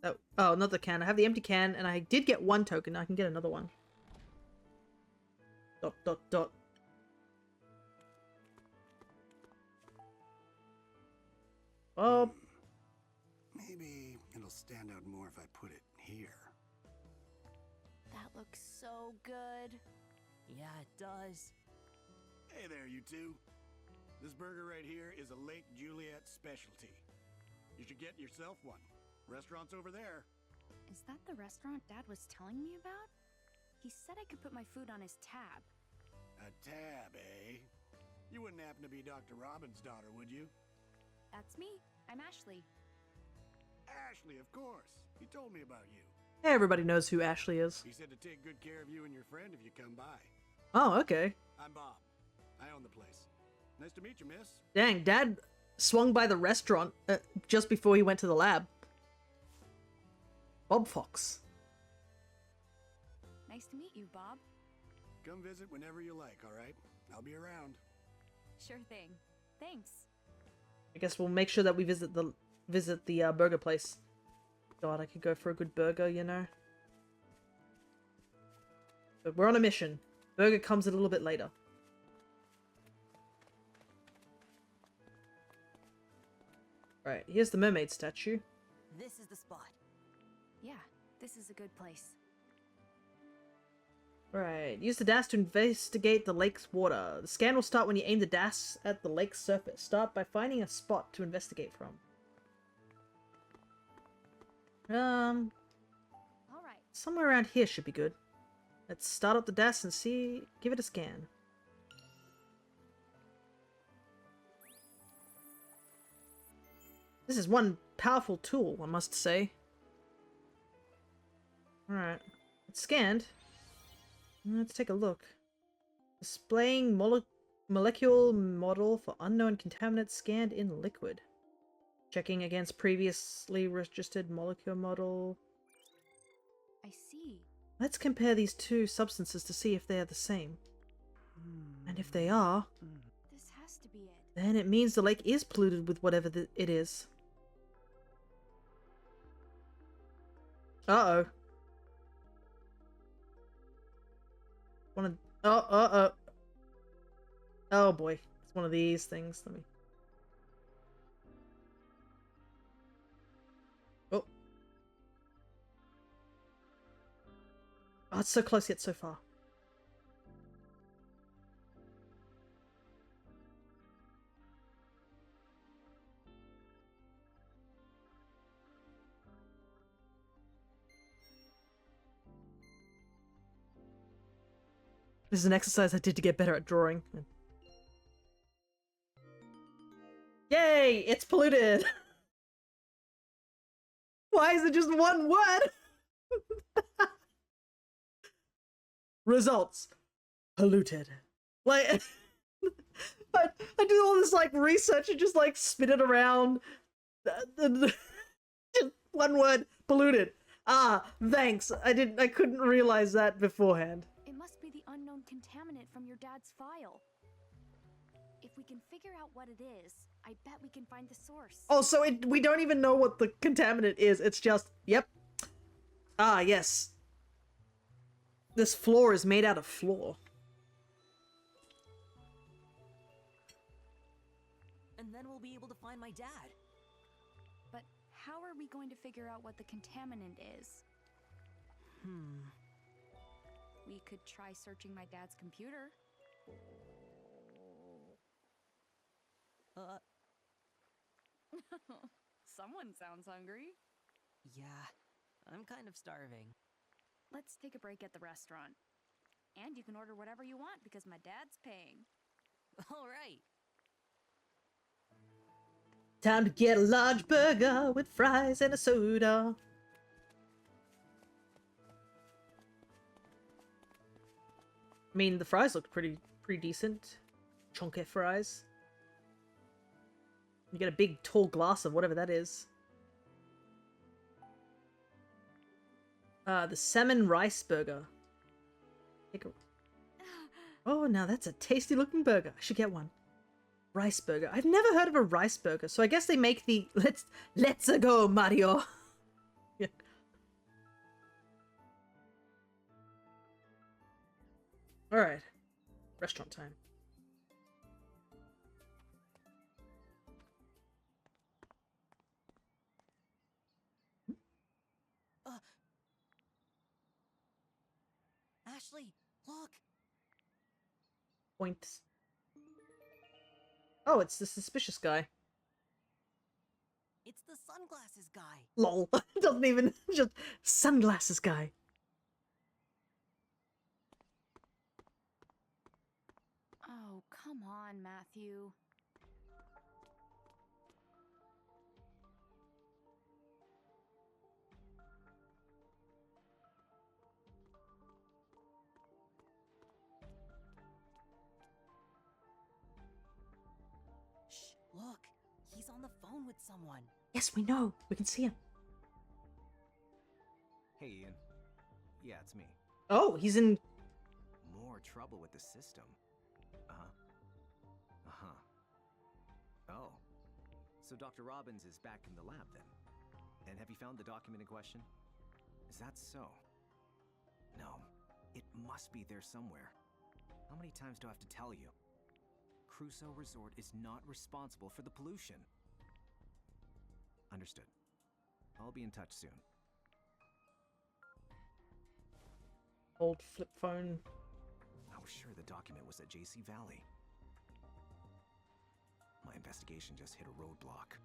Oh, not the can. I have the empty can, and I did get one token. I can get another one. ... Oh. Maybe it'll stand out more if I put it here. That looks so good. Yeah, it does. Hey there, you two. This burger right here is a Lake Juliet specialty. You should get yourself one. Restaurant's over there. Is that the restaurant Dad was telling me about? He said I could put my food on his tab. A tab, eh? You wouldn't happen to be Dr. Robin's daughter, would you? That's me. I'm Ashley. Ashley, of course. He told me about you. Everybody knows who Ashley is. He said to take good care of you and your friend if you come by. Oh, okay. I'm Bob. I own the place. Nice to meet you, miss. Dang, Dad swung by the restaurant just before he went to the lab. Bob Fox. Nice to meet you, Bob. Come visit whenever you like, all right? I'll be around. Sure thing. Thanks. I guess we'll make sure that we visit the burger place. God, I could go for a good burger, you know. But we're on a mission. Burger comes a little bit later. Right, here's the mermaid statue. This is the spot. Yeah, this is a good place. Right, use the dash to investigate the lake's water. The scan will start when you aim the dash at the lake's surface. Start by finding a spot to investigate from. All right. Somewhere around here should be good. Let's start up the dash and see. Give it a scan. This is one powerful tool, I must say. Alright. It's scanned. Let's take a look. Displaying molecular model for unknown contaminants scanned in liquid. Checking against previously registered molecular model. I see. Let's compare these two substances to see if they are the same. And if they are, This has to be it. then it means the lake is polluted with whatever it is. Uh-oh. Oh boy. It's one of these things. Let me... Oh. Oh, it's so close yet so far. This is an exercise I did to get better at drawing. Yay! It's polluted! Why is it just one word? Results. Polluted. Like, I do all this, like, research and just, like, spin it around. Just one word. Polluted. Ah, thanks. I couldn't realize that beforehand. It must be the unknown contaminant from your dad's file. If we can figure out what it is, I bet we can find the source. Oh, so we don't even know what the contaminant is. It's just, yep. Ah, yes. This floor is made out of floor. And then we'll be able to find my dad. But how are we going to figure out what the contaminant is? We could try searching my dad's computer. Someone sounds hungry. Yeah, I'm kind of starving. Let's take a break at the restaurant. And you can order whatever you want because my dad's paying. All right. Time to get a large burger with fries and a soda. I mean, the fries looked pretty decent. Chunky fries. You get a big tall glass of whatever that is. The salmon rice burger. Take a... Oh, now that's a tasty looking burger. I should get one. Rice burger. I've never heard of a rice burger, so I guess they make the let's go, Mario. Yeah. All right. Restaurant time. Ashley, look. Points. Oh, it's the suspicious guy. It's the sunglasses guy. Lol. Doesn't even just sunglasses guy. Oh, come on, Matthew. Shh, look. He's on the phone with someone. Yes, we know. We can see him. Hey, Ian. Yeah, it's me. Oh, he's in... More trouble with the system. Oh. So Dr. Robbins is back in the lab then? And have you found the document in question? Is that so? No. It must be there somewhere. How many times do I have to tell you? Crusoe Resort is not responsible for the pollution. Understood. I'll be in touch soon. Old flip phone. I was sure the document was at JC Valley. My investigation just hit a roadblock.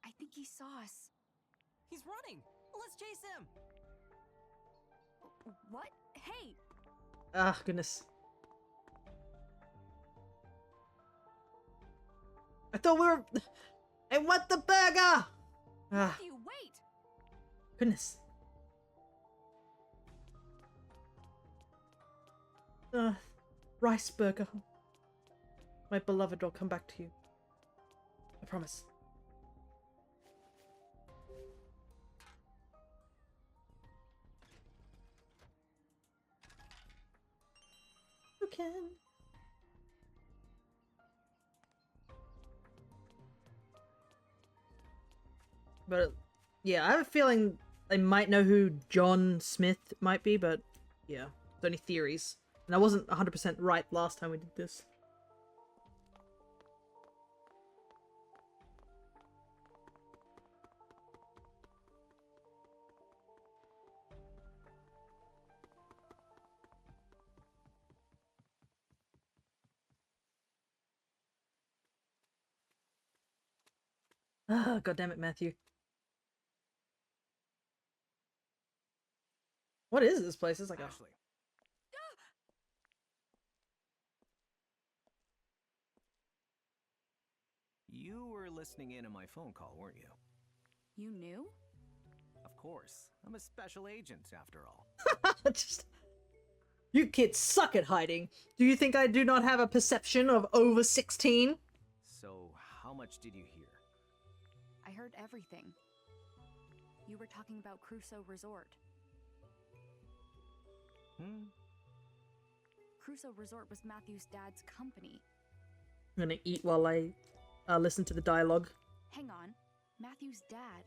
I think he saw us. He's running. Let's chase him. What? Hey! Ah, goodness. I thought we were... I want the burger! Ah, Matthew, wait! goodness. Rice burger. My beloved will come back to you. I promise. You can. But yeah, I have a feeling I might know who John Smith might be, but yeah, it's only theories. And I wasn't 100% right last time we did this. Ah, God damn it, Matthew. What is this place? It's like Ashley. You were listening in on my phone call, weren't you? You knew? Of course. I'm a special agent, after all. Just... You kids suck at hiding. Do you think I do not have a perception of over 16? So, how much did you hear? I heard everything. You were talking about Crusoe Resort. Crusoe Resort was Matthew's dad's company. I'm gonna eat while I listen to the dialogue. Hang on. Matthew's dad.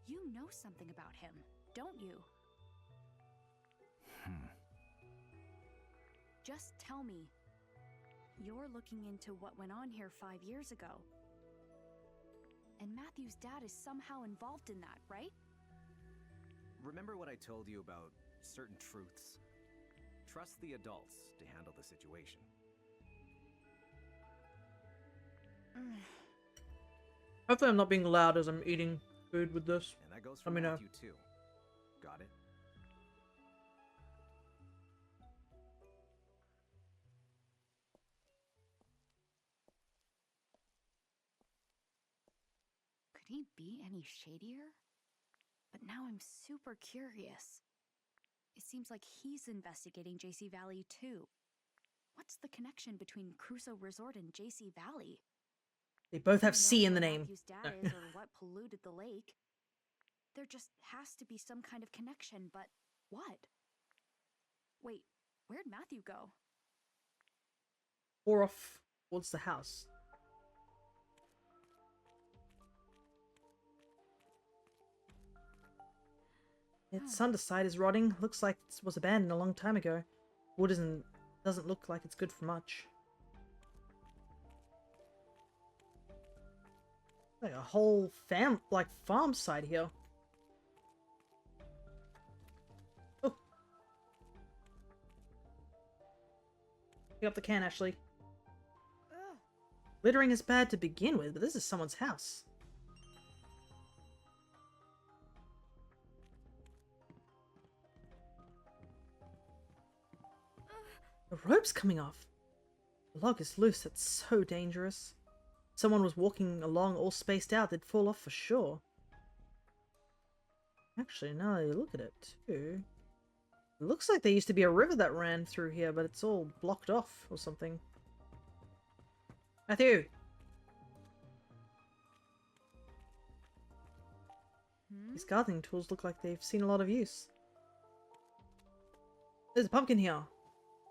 You know something about him, don't you? Just tell me. You're looking into what went on here 5 years ago. And Matthew's dad is somehow involved in that, right? Remember what I told you about certain truths? Trust the adults to handle the situation. Hopefully I'm not being loud as I'm eating food with this. And that goes Let for me know. Matthew too. Got it? Could he be any shadier? But now I'm super curious. It seems like he's investigating JC Valley too. What's the connection between Crusoe Resort and JC Valley? They both have Who C knows in the where name. Matthew's dad is or what polluted the lake? There just has to be some kind of connection, but what? Wait, where'd Matthew go? Or off towards the house. Its underside is rotting. Looks like it was abandoned a long time ago. Wood doesn't look like it's good for much. Like a whole farm side here. Oh. Pick up the can, Ashley. Littering is bad to begin with, but this is someone's house. The rope's coming off. The log is loose. That's so dangerous. If someone was walking along all spaced out, they'd fall off for sure. Actually, now that you look at it, too. It looks like there used to be a river that ran through here, but it's all blocked off or something. Matthew! These gardening tools look like they've seen a lot of use. There's a pumpkin here.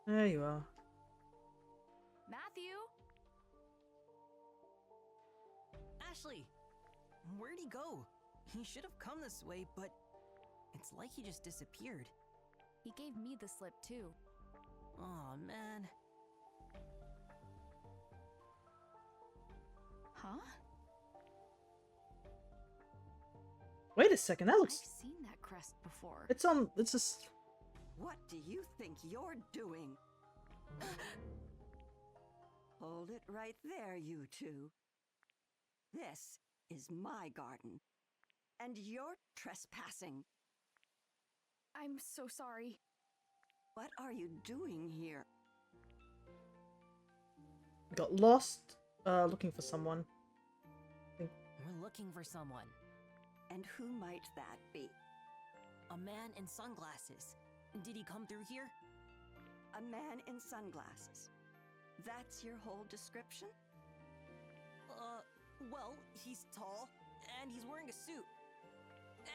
There you are. Matthew? Ashley! Where'd he go? He should have come this way, but it's like he just disappeared. He gave me the slip too. Aw, man. Huh? Wait a second, that looks... I've seen that crest before. It's just... What do you think you're doing? Hold it right there, you two. This is my garden, and you're trespassing. I'm so sorry. What are you doing here? Got lost, looking for someone. We're looking for someone. And who might that be? A man in sunglasses. Did he come through here? A man in sunglasses. That's your whole description? Well, he's tall, and he's wearing a suit.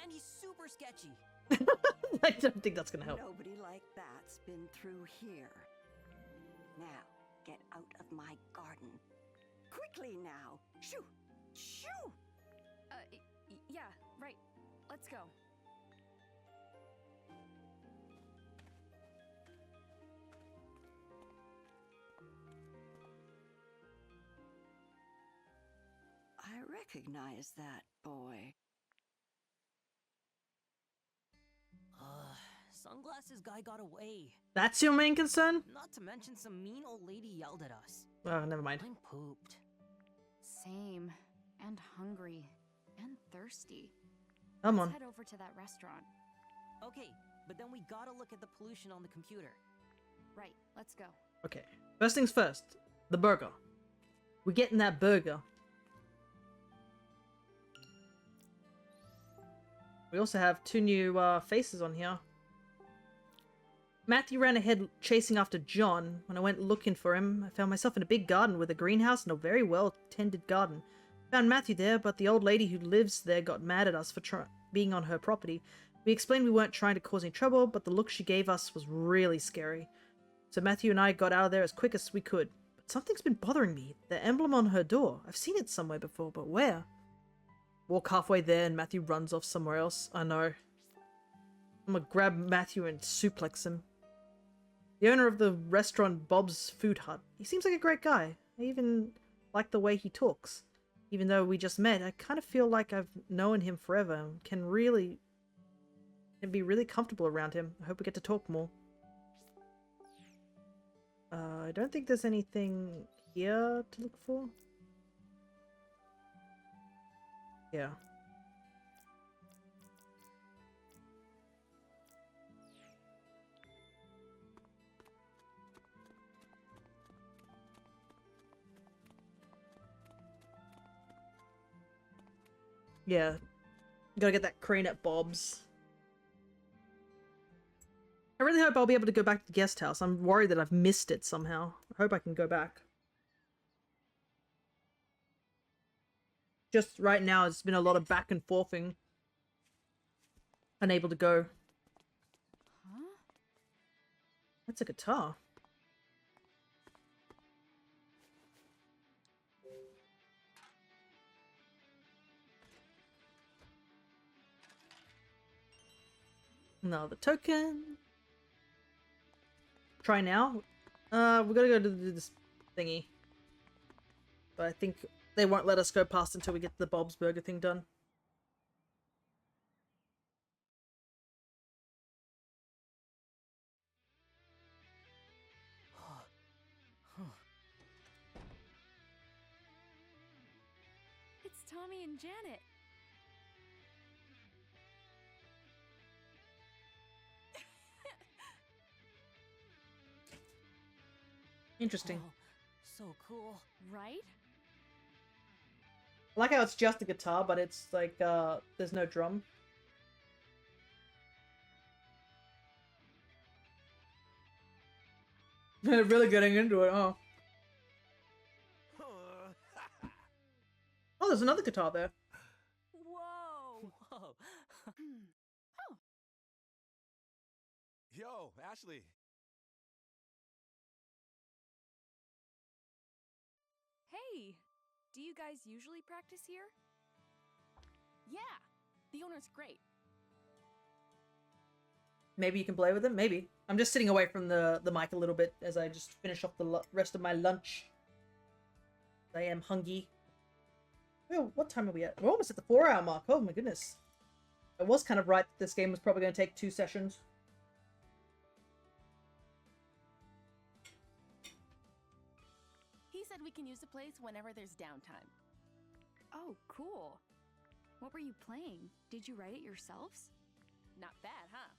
And he's super sketchy. I don't think that's gonna help. Nobody like that's been through here. Now, get out of my garden. Quickly now! Shoo! Shoo! Yeah, right. Let's go. I recognize that boy. Sunglasses guy got away. That's your main concern? Not to mention some mean old lady yelled at us. Oh, never mind. I'm pooped. Same. And hungry. And thirsty. Come on. Let's head over to that restaurant. Okay, but then we gotta look at the pollution on the computer. Right, let's go. Okay. First things first. The burger. We're getting that burger. We also have two new faces on here. Matthew ran ahead chasing after John. When I went looking for him, I found myself in a big garden with a greenhouse and a very well-tended garden. Found Matthew there, but the old lady who lives there got mad at us for being on her property. We explained we weren't trying to cause any trouble, but the look she gave us was really scary. So Matthew and I got out of there as quick as we could. But something's been bothering me. The emblem on her door. I've seen it somewhere before, but where? Walk halfway there and Matthew runs off somewhere else. I know. I'm gonna grab Matthew and suplex him. The owner of the restaurant Bob's Food Hut. He seems like a great guy. I even like the way he talks. Even though we just met, I kind of feel like I've known him forever and can be really comfortable around him. I hope we get to talk more. I don't think there's anything here to look for. Yeah. Yeah. Gotta get that crane at Bob's. I really hope I'll be able to go back to the guest house. I'm worried that I've missed it somehow. I hope I can go back. Just right now, it's been a lot of back and forthing. Unable to go. Huh? That's a guitar. Another token. Try now. We gotta go to this thingy. But I think they won't let us go past until we get the Bob's Burger thing done. It's Tommy and Janet. Interesting. Oh, so cool. Right? I like how it's just a guitar, but it's like, there's no drum. Really getting into it, huh? Oh, there's another guitar there. Whoa! Whoa. Oh, Yo, Ashley. hey! Do you guys usually practice here? Yeah, the owner's great. Maybe you can play with him? Maybe. I'm just sitting away from the mic a little bit as I just finish off the rest of my lunch. I am hungry. Oh, what time are we at? We're almost at the 4-hour mark. Oh my goodness. I was kind of right that this game was probably going to take 2 sessions. He said we can use the place whenever there's downtime. Oh, cool. What were you playing? Did you write it yourselves? Not bad, huh?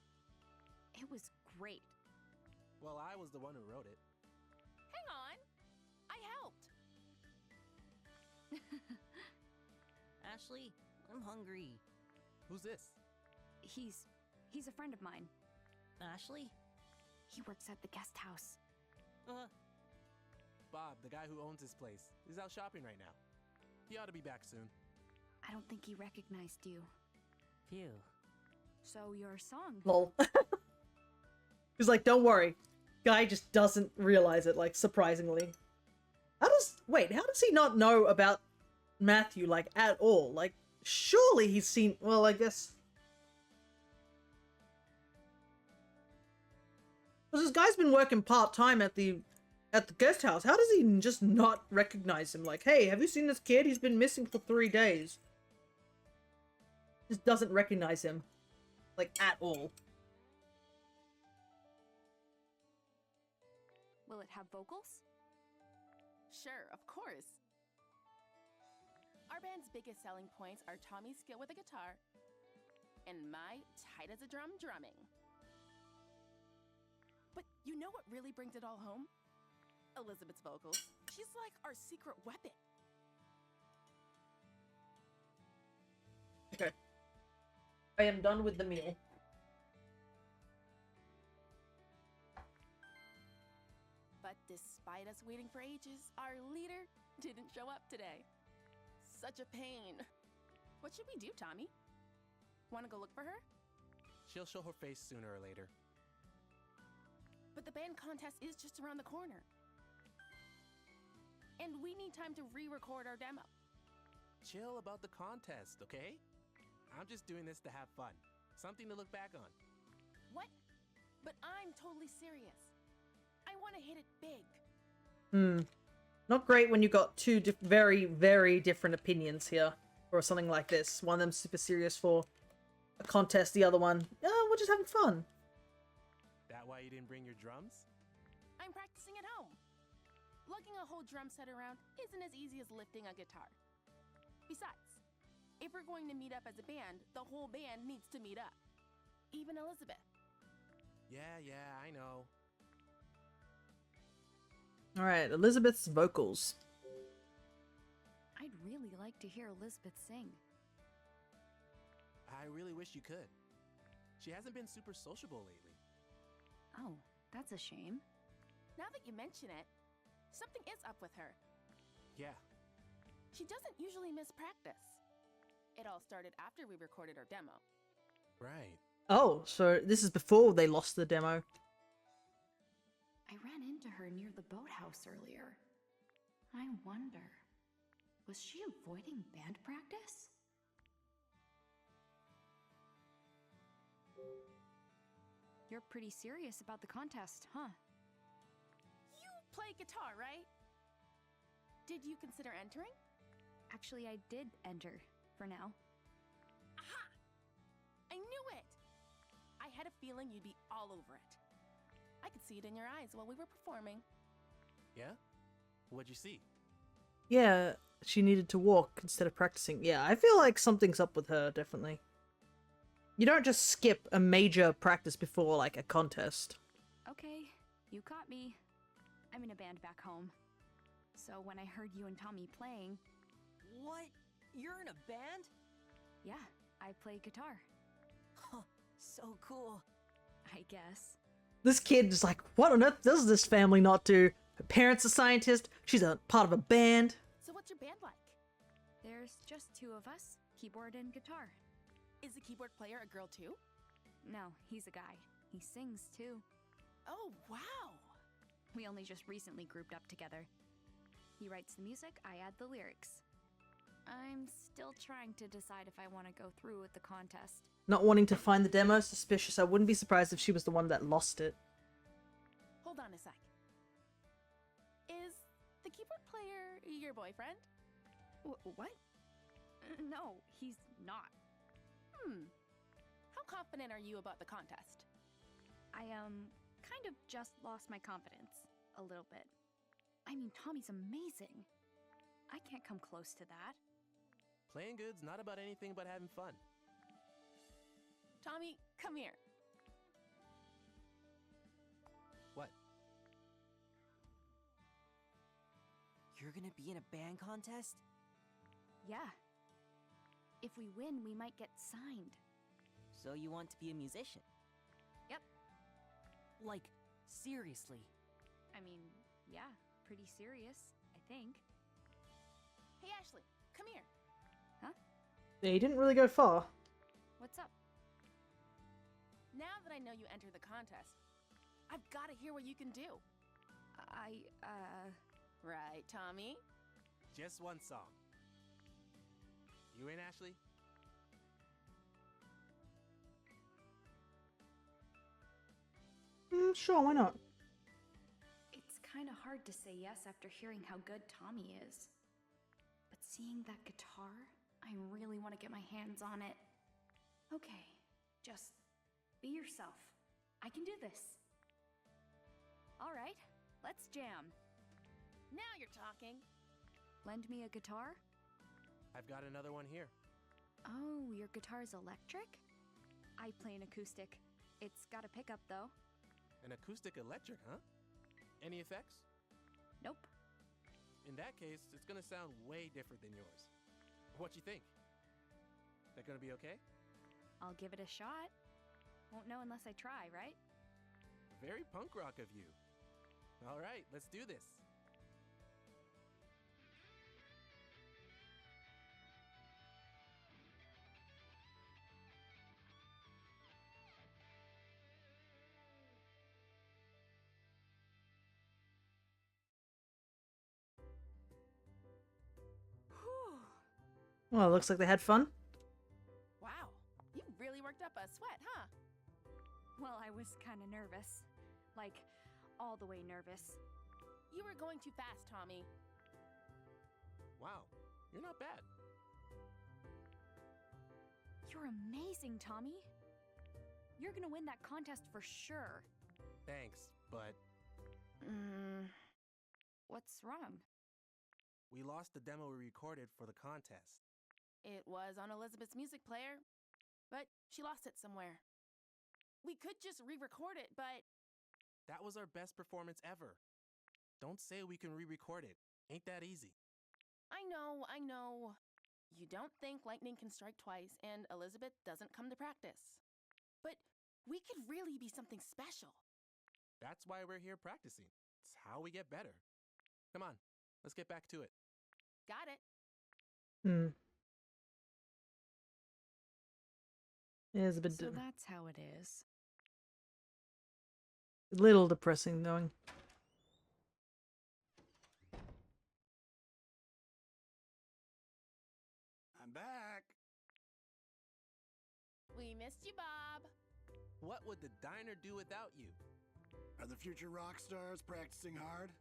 It was great. Well, I was the one who wrote it. Hang on. I helped. Ashley, I'm hungry. Who's this? He's a friend of mine. Ashley? He works at the guest house. Bob, the guy who owns this place, is out shopping right now. He ought to be back soon. I don't think he recognized you. Phew. So your song. Lol. He's like, don't worry. Guy just doesn't realize it, like, surprisingly. How does he not know about Matthew, like, at all? Like, surely he's seen, well, I guess. Because this guy's been working part-time at the guest house. How does he just not recognize him? Like, hey, have you seen this kid? He's been missing for 3 days. Just doesn't recognize him. Like, at all. Will it have vocals? Sure, of course. Our band's biggest selling points are Tommy's skill with the guitar and my tight as a drum drumming. But you know what really brings it all home? Elizabeth's vocals. She's like our secret weapon. Okay. I am done with the meal. But despite us waiting for ages, our leader didn't show up today. Such a pain. What should we do, Tommy? Want to go look for her? She'll show her face sooner or later. But the band contest is just around the corner. And we need time to re-record our demo. Chill about the contest, okay? I'm just doing this to have fun. Something to look back on. What? But I'm totally serious. I want to hit it big. Not great when you got two very, very different opinions here. Or something like this. One of them super serious for a contest, the other one, we're just having fun. That why you didn't bring your drums? I'm practicing at home. Lugging a whole drum set around isn't as easy as lifting a guitar. Besides, If we're going to meet up as a band, the whole band needs to meet up. Even Elizabeth. Yeah, I know. Alright, Elizabeth's vocals. I'd really like to hear Elizabeth sing. I really wish you could. She hasn't been super sociable lately. Oh, that's a shame. Now that you mention it, something is up with her. Yeah. She doesn't usually miss practice. It all started after we recorded our demo. Right. Oh, so this is before they lost the demo. I ran into her near the boathouse earlier. I wonder, was she avoiding band practice? You're pretty serious about the contest, huh? You play guitar, right? Did you consider entering? Actually, I did enter, for now. Aha! I knew it! I had a feeling you'd be all over it. I could see it in your eyes while we were performing. Yeah? What'd you see? Yeah, she needed to walk instead of practicing. Yeah, I feel like something's up with her, definitely. You don't just skip a major practice before, like, a contest. Okay, you caught me. I'm in a band back home. So when I heard you and Tommy playing... What? You're in a band? Yeah, I play guitar. Huh, so cool. I guess. This kid is like, what on earth does this family not do? Her parents are scientists, she's a part of a band. So what's your band like? There's just two of us, keyboard and guitar. Is the keyboard player a girl too? No, he's a guy. He sings too. Oh, wow! We only just recently grouped up together. He writes the music, I add the lyrics. I'm still trying to decide if I want to go through with the contest. Not wanting to find the demo suspicious. I wouldn't be surprised if she was the one that lost it. Hold on a sec. Is the keyboard player your boyfriend? What? No, he's not. How confident are you about the contest? I, kind of just lost my confidence. A little bit. I mean, Tommy's amazing. I can't come close to that. Playing good's not about anything but having fun. Tommy, come here. What? You're gonna be in a band contest? Yeah. If we win, we might get signed. So you want to be a musician? Yep. Like, seriously? I mean, yeah, pretty serious, I think. Hey, Ashley, come here. Huh? Yeah, he didn't really go far. What's up? Now that I know you entered the contest, I've got to hear what you can do. Right, Tommy? Just one song. You in, Ashley? Sure, why not? It's kind of hard to say yes after hearing how good Tommy is. But seeing that guitar, I really want to get my hands on it. Okay, just be yourself. I can do this. All right, let's jam. Now you're talking. Lend me a guitar? I've got another one here. Oh, your guitar's electric? I play an acoustic. It's got a pickup, though. An acoustic electric, huh? Any effects? Nope. In that case, it's gonna sound way different than yours. What you think? That gonna be okay? I'll give it a shot. Won't know unless I try, right? Very punk rock of you. All right, let's do this. Well, it looks like they had fun. Wow, you really worked up a sweat, huh? Well, I was kind of nervous. Like, all the way nervous. You were going too fast, Tommy. Wow, you're not bad. You're amazing, Tommy. You're gonna win that contest for sure. Thanks, but What's wrong? we lost the demo we recorded for the contest. It was on Elizabeth's music player, but she lost it somewhere. We could just re-record it, but... That was our best performance ever. Don't say we can re-record it. Ain't that easy. I know. You don't think lightning can strike twice, and Elizabeth doesn't come to practice. But we could really be something special. That's why we're here practicing. It's how we get better. Come on, let's get back to it. Got it. Hmm. Yeah, it's a bit So that's how it is. a little depressing, knowing. I'm back. We missed you, Bob. What would the diner do without you? Are the future rock stars practicing hard?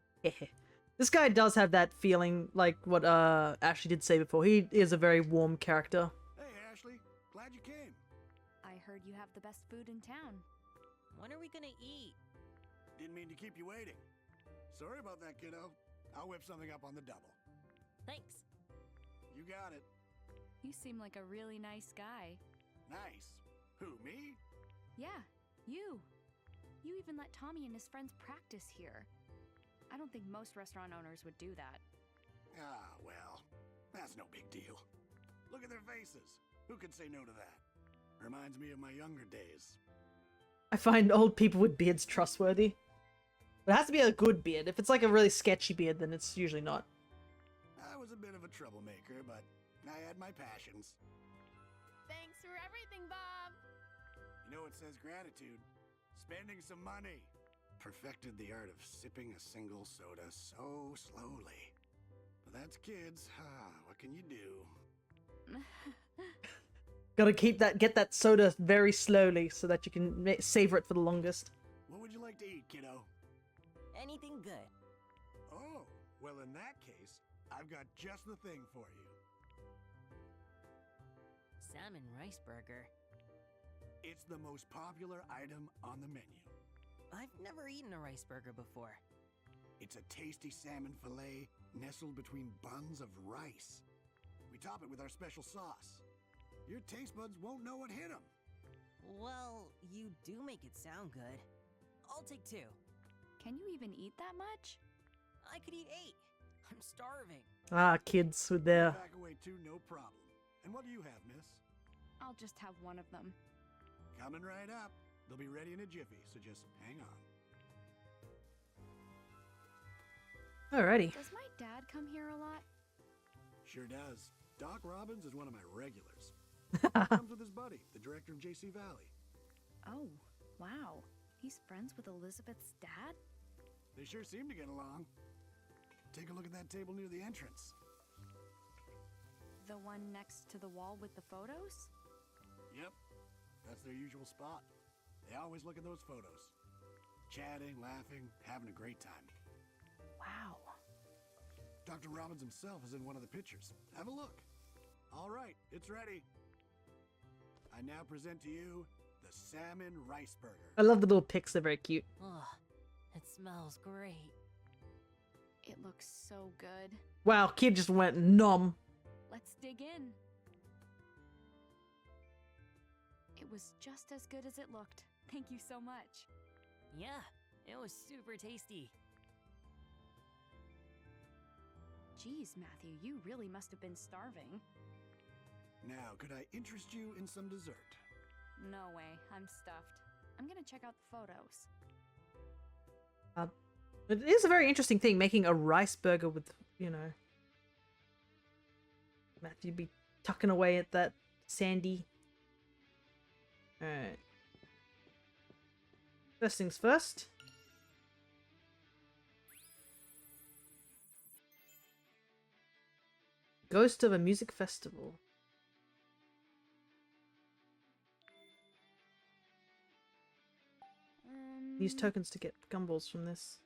This guy does have that feeling, like what Ashley did say before. He is a very warm character. Hey, Ashley. Glad you came. I heard you have the best food in town. When are we gonna eat? Didn't mean to keep you waiting. Sorry about that, kiddo. I'll whip something up on the double. Thanks. You got it. You seem like a really nice guy. Nice. Who, me? Yeah, you. You even let Tommy and his friends practice here. I don't think most restaurant owners would do that. Ah, well, that's no big deal. Look at their faces. Who could say no to that? Reminds me of my younger days. I find old people with beards trustworthy. But it has to be a good beard. If it's like a really sketchy beard, then it's usually not. I was a bit of a troublemaker, but I had my passions. Thanks for everything, Bob. You know what says gratitude? Spending some money. Perfected the art of sipping a single soda so slowly. But that's kids. What can you do? Gotta get that soda very slowly so that you can savor it for the longest. What would you like to eat, kiddo? Anything good. Oh, well in that case, I've got just the thing for you. Salmon rice burger. It's the most popular item on the menu. I've never eaten a rice burger before. It's a tasty salmon fillet nestled between buns of rice. We top it with our special sauce. Your taste buds won't know what hit them. Well, you do make it sound good. I'll take 2. Can you even eat that much? I could eat 8. I'm starving. Ah, kids with their... Back away too, no problem. And what do you have, miss? I'll just have one of them. Coming right up. They'll be ready in a jiffy, so just hang on. Alrighty. Does my dad come here a lot? Sure does. Doc Robbins is one of my regulars. Comes with his buddy, the director of JC Valley. Oh, wow. He's friends with Elizabeth's dad? They sure seem to get along. Take a look at that table near the entrance. The one next to the wall with the photos? Yep, that's their usual spot. They always look at those photos. Chatting, laughing, having a great time. Wow. Dr. Robbins himself is in one of the pictures. Have a look. All right, it's ready. I now present to you the salmon rice burger. I love the little pics, they're very cute. Oh, it smells great. It looks so good. Wow, kid just went numb. Let's dig in. It was just as good as it looked. Thank you so much. Yeah, it was super tasty. Geez, Matthew, you really must have been starving. Now, could I interest you in some dessert? No way, I'm stuffed. I'm gonna check out the photos. It is a very interesting thing, making a rice burger with, you know... Matthew be tucking away at that sandy. Alright. First things first. Ghost of a music festival. Use tokens to get gumballs from this.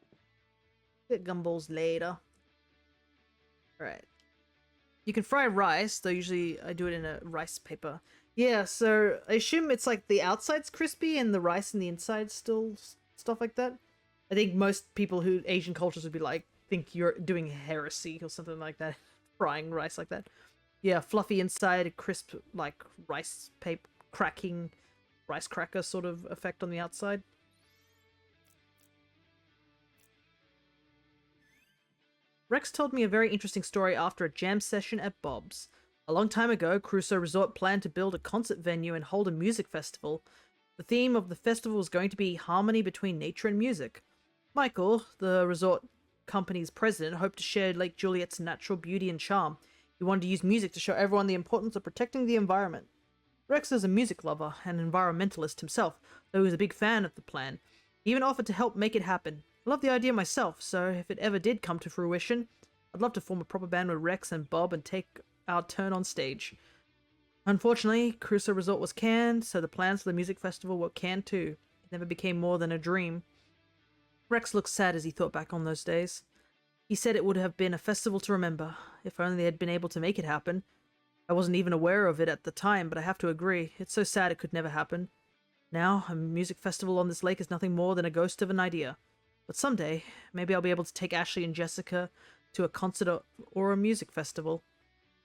Get gumballs later. Alright. You can fry rice, though usually I do it in a rice paper. Yeah, so I assume it's like the outside's crispy and the rice and the inside's still stuff like that. I think most people who Asian cultures would be like, think you're doing heresy or something like that. Frying rice like that. Yeah, fluffy inside, crisp, like rice paper cracking, rice cracker sort of effect on the outside. Rex told me a very interesting story after a jam session at Bob's. A long time ago, Crusoe Resort planned to build a concert venue and hold a music festival. The theme of the festival was going to be harmony between nature and music. Michael, the resort company's president, hoped to share Lake Juliet's natural beauty and charm. He wanted to use music to show everyone the importance of protecting the environment. Rex is a music lover and environmentalist himself, though he was a big fan of the plan. He even offered to help make it happen. I love the idea myself, so if it ever did come to fruition, I'd love to form a proper band with Rex and Bob and take our turn on stage. Unfortunately, Crusoe Resort was canned, so the plans for the music festival were canned too. It never became more than a dream. Rex looked sad as he thought back on those days. He said it would have been a festival to remember, if only they had been able to make it happen. I wasn't even aware of it at the time, but I have to agree, it's so sad it could never happen. Now, a music festival on this lake is nothing more than a ghost of an idea. But someday, maybe I'll be able to take Ashley and Jessica to a concert or a music festival.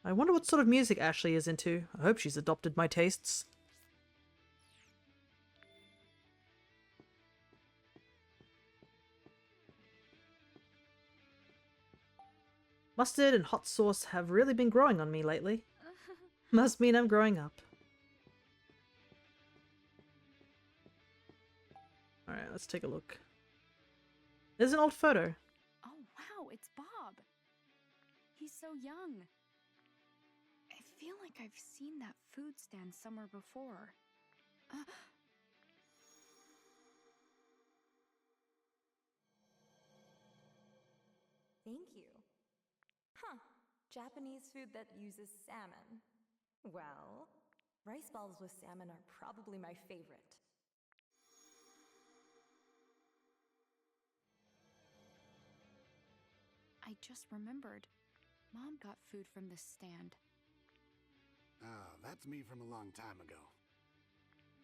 I wonder what sort of music Ashley is into. I hope she's adopted my tastes. Mustard and hot sauce have really been growing on me lately. Must mean I'm growing up. Alright, let's take a look. There's an old photo. Oh, wow, it's Bob. He's so young. I feel like I've seen that food stand somewhere before. Thank you. Huh. Japanese food that uses salmon. Well, rice balls with salmon are probably my favorite. I just remembered. Mom got food from this stand. Oh, that's me from a long time ago.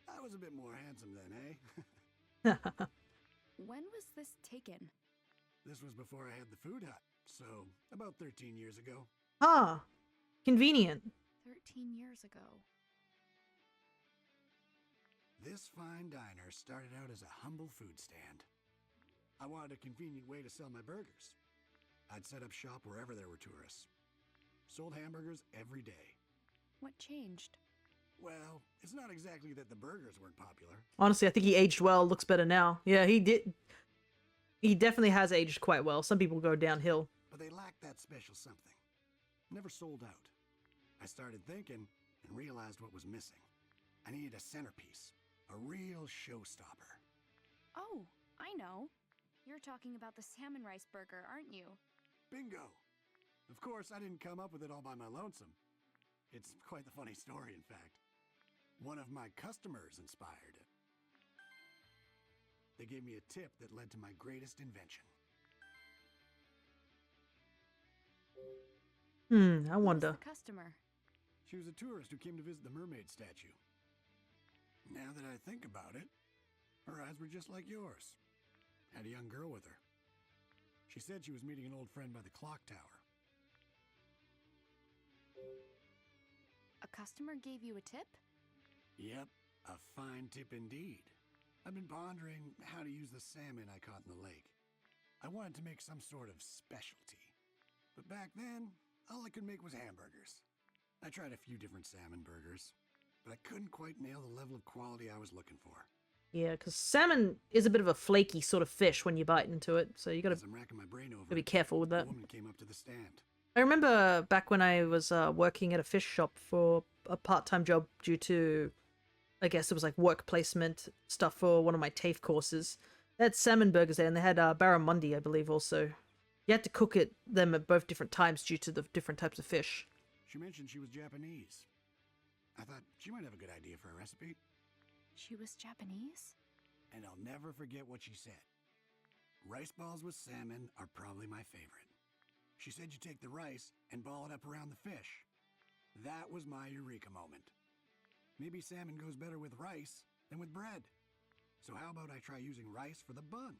I was a bit more handsome then, eh? When was this taken? This was before I had the food hut, so about 13 years ago. Ah, convenient. 13 years ago. This fine diner started out as a humble food stand. I wanted a convenient way to sell my burgers. I'd set up shop wherever there were tourists. Sold hamburgers every day. What changed? Well, it's not exactly that the burgers weren't popular. Honestly, I think he aged well. Looks better now. Yeah, he did. He definitely has aged quite well. Some people go downhill. But they lacked that special something. Never sold out. I started thinking and realized what was missing. I needed a centerpiece. A real showstopper. Oh, I know. You're talking about the salmon rice burger, aren't you? Bingo! Of course, I didn't come up with it all by my lonesome. It's quite the funny story, in fact. One of my customers inspired it. They gave me a tip that led to my greatest invention. I wonder. Who's the customer? She was a tourist who came to visit the mermaid statue. Now that I think about it, her eyes were just like yours. Had a young girl with her. She said she was meeting an old friend by the clock tower. A customer gave you a tip? Yep, a fine tip indeed. I've been pondering how to use the salmon I caught in the lake. I wanted to make some sort of specialty. But back then, all I could make was hamburgers. I tried a few different salmon burgers, but I couldn't quite nail the level of quality I was looking for. Yeah, because salmon is a bit of a flaky sort of fish when you bite into it, so you gotta, As I'm racking my brain over gotta be it, careful with a that. woman came up to the stand. I remember back when I was working at a fish shop for a part-time job due to, I guess it was like work placement stuff for one of my TAFE courses. They had salmon burgers there, and they had barramundi, I believe, also. You had to cook them at both different times due to the different types of fish. She mentioned she was Japanese. I thought she might have a good idea for a recipe. She was Japanese? And I'll never forget what she said. Rice balls with salmon are probably my favorite. She said you take the rice and ball it up around the fish. That was my eureka moment. Maybe salmon goes better with rice than with bread. So how about I try using rice for the bun?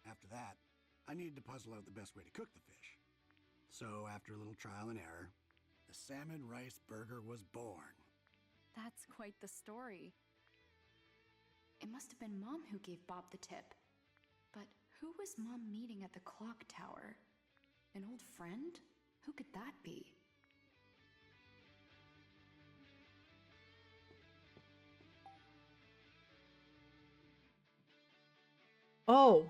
After that, I needed to puzzle out the best way to cook the fish. So after a little trial and error, the salmon rice burger was born. That's quite the story. It must have been Mom who gave Bob the tip. But who was Mom meeting at the clock tower? An old friend? Who could that be? Oh.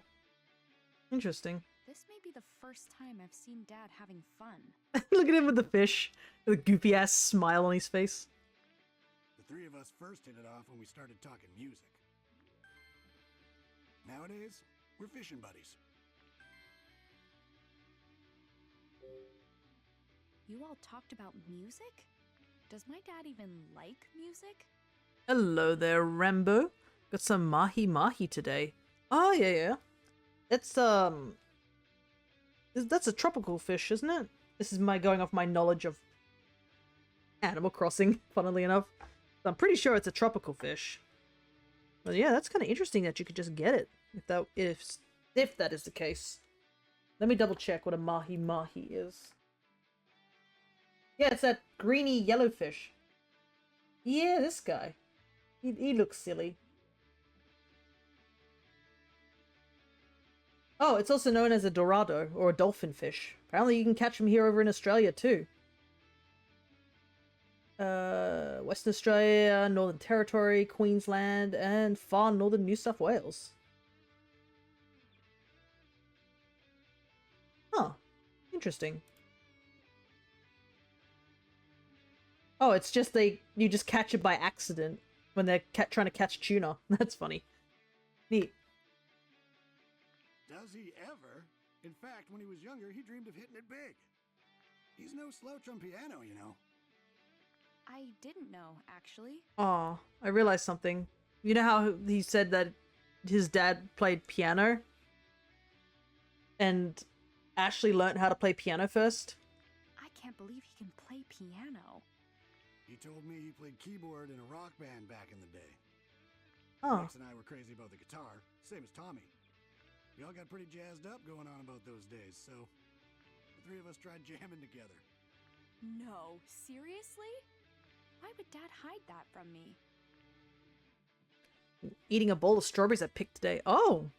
Interesting. This may be the first time I've seen Dad having fun. Look at him with the fish. The goofy ass smile on his face. The three of us first hit it off when we started talking music. Nowadays, we're fishing buddies. You all talked about music? Does my dad even like music? Hello there, Rambo. Got some mahi-mahi today. Oh, yeah. It's, that's a tropical fish, isn't it? This is my going off my knowledge of Animal Crossing, funnily enough. I'm pretty sure it's a tropical fish. But yeah, that's kind of interesting that you could just get it. If that is the case. Let me double check what a mahi-mahi is. Yeah, it's that greeny yellow fish. Yeah, this guy. He looks silly. Oh, it's also known as a dorado, or a dolphin fish. Apparently you can catch them here over in Australia too. Western Australia, Northern Territory, Queensland, and far northern New South Wales. Huh. Interesting. Oh, it's just you just catch it by accident when they're trying to catch tuna. That's funny. Neat. Does he ever? In fact, when he was younger, he dreamed of hitting it big. He's no slouch on piano, you know. I didn't know, actually. Aw, I realized something. You know how he said that his dad played piano? And Ashley learned how to play piano first? I can't believe he can play piano. He told me he played keyboard in a rock band back in the day. Oh. Max and I were crazy about the guitar, same as Tommy. We all got pretty jazzed up going on about those days, so the three of us tried jamming together. No, seriously? Why would Dad hide that from me? Eating a bowl of strawberries I picked today. Oh!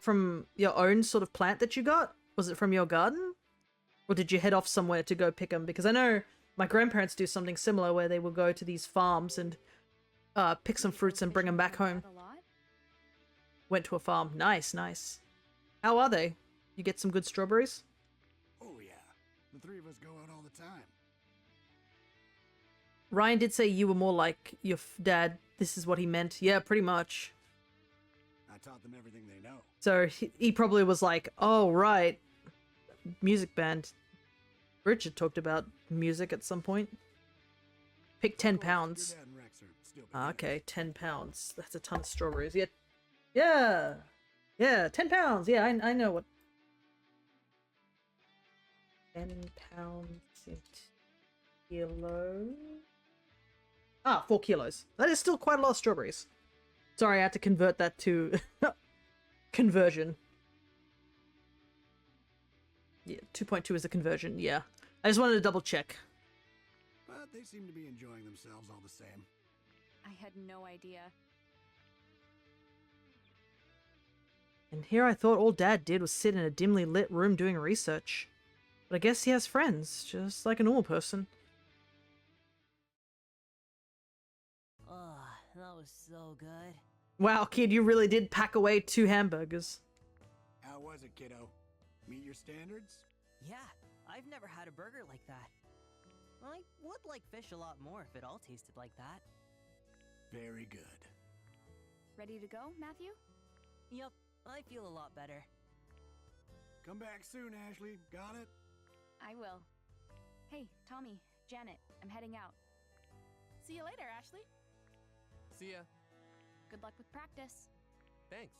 From your own sort of plant that you got? Was it from your garden? Or did you head off somewhere to go pick them? Because I know my grandparents do something similar where they will go to these farms and pick some fruits and bring them back home. Went to a farm. Nice, nice. How are they? You get some good strawberries? Oh yeah, the three of us go out all the time. Ryan did say you were more like your dad. This is what he meant. Yeah, pretty much. I taught them everything they know. So he probably was like, oh, right. Music band. Richard talked about music at some point. Pick 10 pounds. Okay, 10 pounds. That's a ton of strawberries. Yeah. Yeah. Yeah, 10 pounds. Yeah, I know what. 10 pounds into kilos. 4 kilos. That is still quite a lot of strawberries. Sorry, I had to convert that to conversion. Yeah, 2.2 is a conversion, yeah. I just wanted to double check. But they seem to be enjoying themselves all the same. I had no idea. And here I thought all Dad did was sit in a dimly lit room doing research. But I guess he has friends, just like a normal person. Oh, that was so good. Wow, kid, you really did pack away 2 hamburgers. How was it, kiddo? Meet your standards? Yeah, I've never had a burger like that. I would like fish a lot more if it all tasted like that. Very good. Ready to go, Matthew? Yup, I feel a lot better. Come back soon, Ashley. Got it? I will. Hey, Tommy, Janet, I'm heading out. See you later, Ashley. See ya. Good luck with practice. Thanks.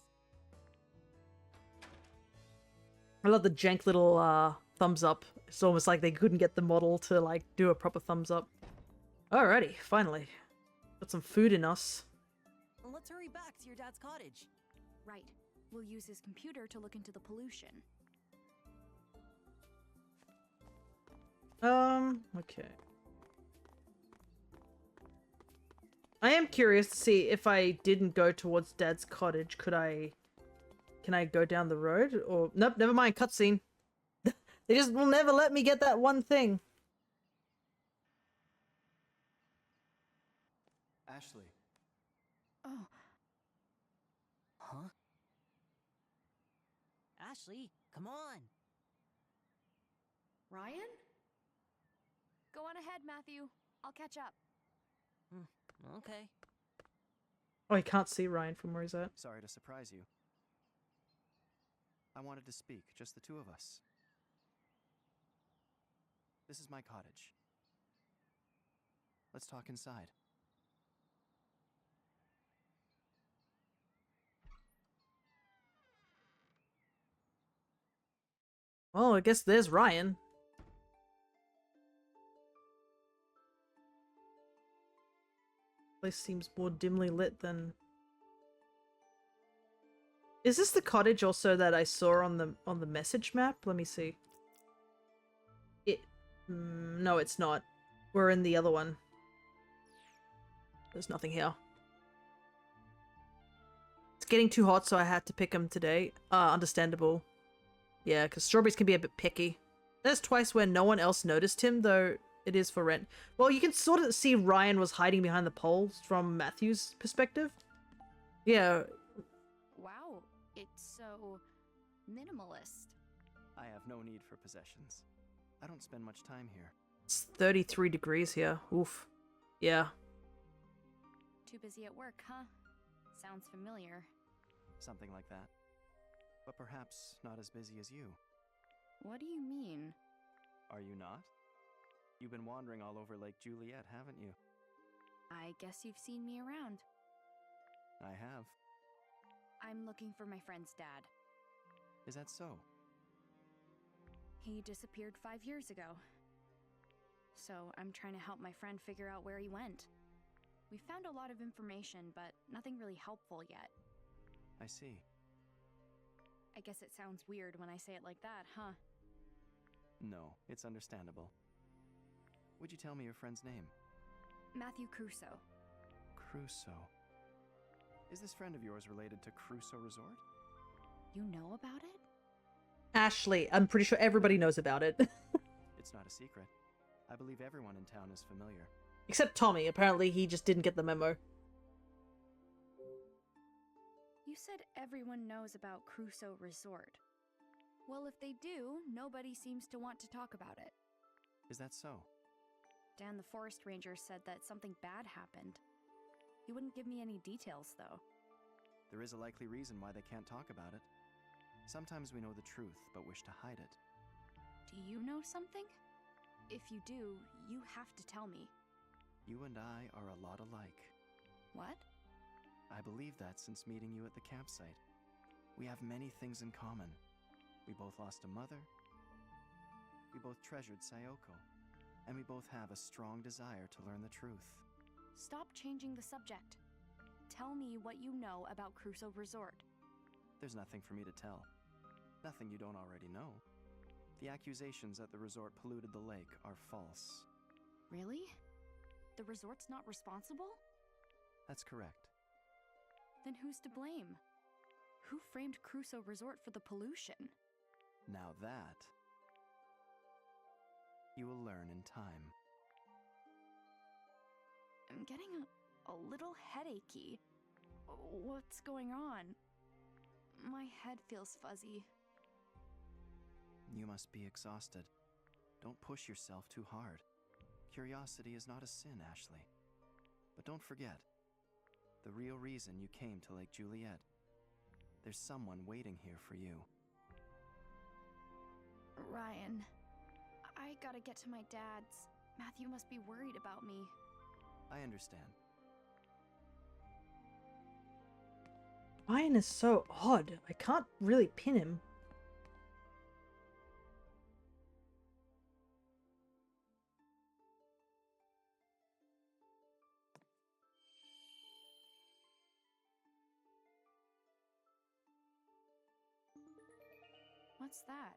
I love the jank little thumbs up. It's almost like they couldn't get the model to like do a proper thumbs up. Alrighty, finally. Got some food in us. Let's hurry back to your dad's cottage. Right. We'll use his computer to look into the pollution. Okay. I am curious to see if I didn't go towards Dad's cottage, can I go down the road? Or nope, never mind, cutscene. They just will never let me get that one thing. Ashley. Oh. Huh? Ashley, come on. Ryan? Go on ahead, Matthew. I'll catch up. Okay. Oh, I can't see Ryan from where he's at. Sorry to surprise you. I wanted to speak, just the two of us. This is my cottage. Let's talk inside. Well, I guess there's Ryan. Place seems more dimly lit than... Is this the cottage also that I saw on the message map? Let me see. No, it's not. We're in the other one. There's nothing here. It's getting too hot, so I had to pick them today. Understandable. Yeah, because strawberries can be a bit picky. There's twice where no one else noticed him, though it is for rent. Well, you can sort of see Ryan was hiding behind the poles from Matthew's perspective. Yeah. Wow, it's so minimalist. I have no need for possessions. I don't spend much time here. It's 33 degrees here. Oof. Yeah. Too busy at work, huh? Sounds familiar. Something like that. But perhaps not as busy as you. What do you mean? Are you not? You've been wandering all over Lake Juliet, haven't you? I guess you've seen me around. I have. I'm looking for my friend's dad. Is that so? He disappeared 5 years ago. So I'm trying to help my friend figure out where he went. We found a lot of information, but nothing really helpful yet. I see. I guess it sounds weird when I say it like that, huh? No, it's understandable. Would you tell me your friend's name? Matthew Crusoe. Crusoe. Is this friend of yours related to Crusoe Resort? You know about it? Ashley, I'm pretty sure everybody knows about it. It's not a secret. I believe everyone in town is familiar. Except Tommy. Apparently he just didn't get the memo. You said everyone knows about Crusoe Resort. Well, if they do, nobody seems to want to talk about it. Is that so? Dan the forest ranger said that something bad happened. He wouldn't give me any details, though. There is a likely reason why they can't talk about it. Sometimes we know the truth, but wish to hide it. Do you know something? If you do, you have to tell me. You and I are a lot alike. What? I believe that since meeting you at the campsite. We have many things in common. We both lost a mother. We both treasured Sayoko. And we both have a strong desire to learn the truth. Stop changing the subject. Tell me what you know about Crusoe Resort. There's nothing for me to tell. Nothing you don't already know. The accusations that the resort polluted the lake are false. Really? The resort's not responsible? That's correct. Then who's to blame? Who framed Crusoe Resort for the pollution? Now that... you will learn in time. I'm getting a little headachy. What's going on? My head feels fuzzy. You must be exhausted. Don't push yourself too hard. Curiosity is not a sin, Ashley. But don't forget, the real reason you came to Lake Juliet. There's someone waiting here for you. Ryan, I gotta get to my dad's. Matthew must be worried about me. I understand. Ryan is so odd. I can't really pin him. What's that?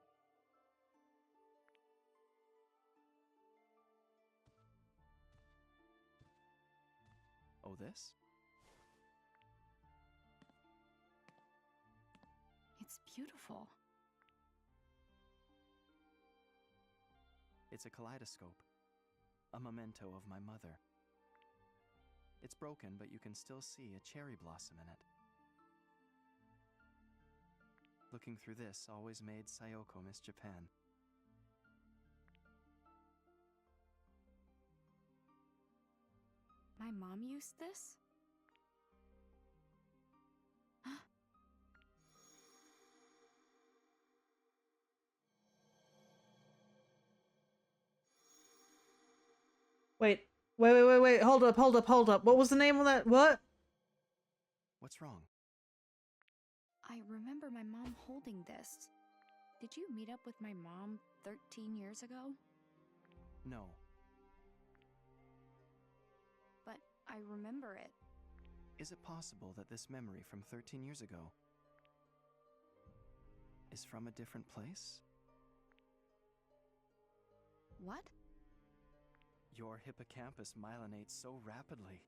Oh, this? It's beautiful. It's a kaleidoscope. A memento of my mother. It's broken, but you can still see a cherry blossom in it. Looking through this always made Sayoko miss Japan. My mom used this? Wait. Hold up. What was the name of that? What? What's wrong? I remember my mom holding this. Did you meet up with my mom 13 years ago? No. But I remember it. Is it possible that this memory from 13 years ago is from a different place? What? Your hippocampus myelinates so rapidly.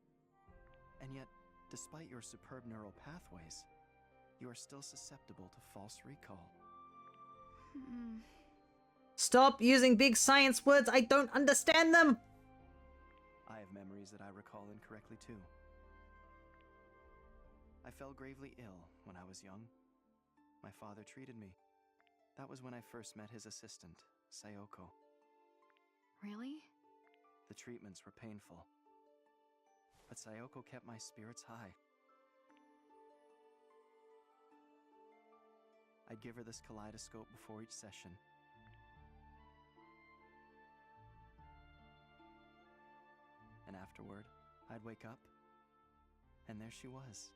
And yet, despite your superb neural pathways, you are still susceptible to false recall. Stop using big science words. I don't understand them. I have memories that I recall incorrectly too. I fell gravely ill when I was young. My father treated me. That was when I first met his assistant, Sayoko. Really? The treatments were painful. But Sayoko kept my spirits high. I'd give her this kaleidoscope before each session. And afterward, I'd wake up, and there she was.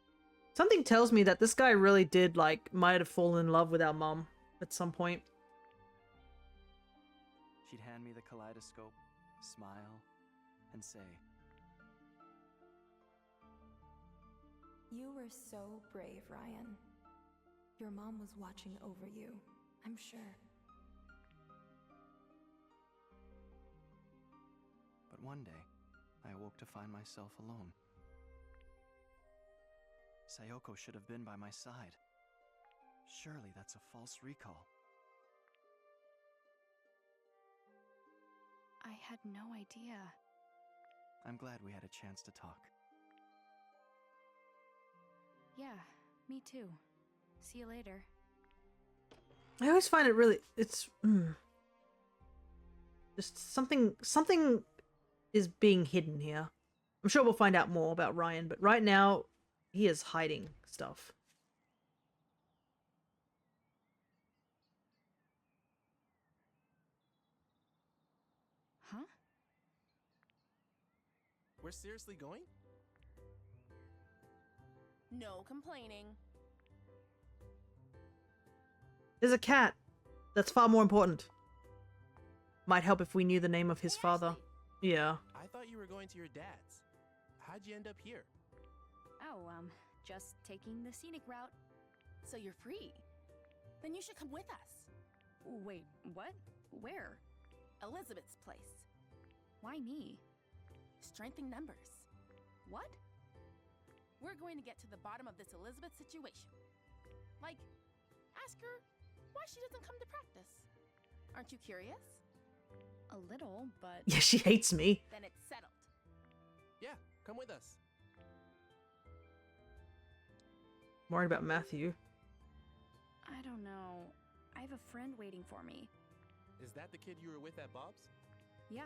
Something tells me that this guy really did, might have fallen in love with our mom at some point. She'd hand me the kaleidoscope, smile, and say, You were so brave, Ryan. Your mom was watching over you, I'm sure. But one day, I awoke to find myself alone. Sayoko should have been by my side. Surely that's a false recall. I had no idea. I'm glad we had a chance to talk. Yeah, me too. See you later. I always find it really... Just something is being hidden here. I'm sure we'll find out more about Ryan, but right now, he is hiding stuff. Huh? We're seriously going? No complaining. There's a cat. That's far more important. Might help if we knew the name of his father. Yeah. I thought you were going to your dad's. How'd you end up here? Oh, just taking the scenic route. So you're free. Then you should come with us. Wait, what? Where? Elizabeth's place. Why me? Strength in numbers. What? We're going to get to the bottom of this Elizabeth situation. Like, ask her why she doesn't come to practice. Aren't you curious? A little, but... Yeah, she hates me. Then it's settled. Yeah, come with us. I'm worried about Matthew. I don't know. I have a friend waiting for me. Is that the kid you were with at Bob's? Yeah,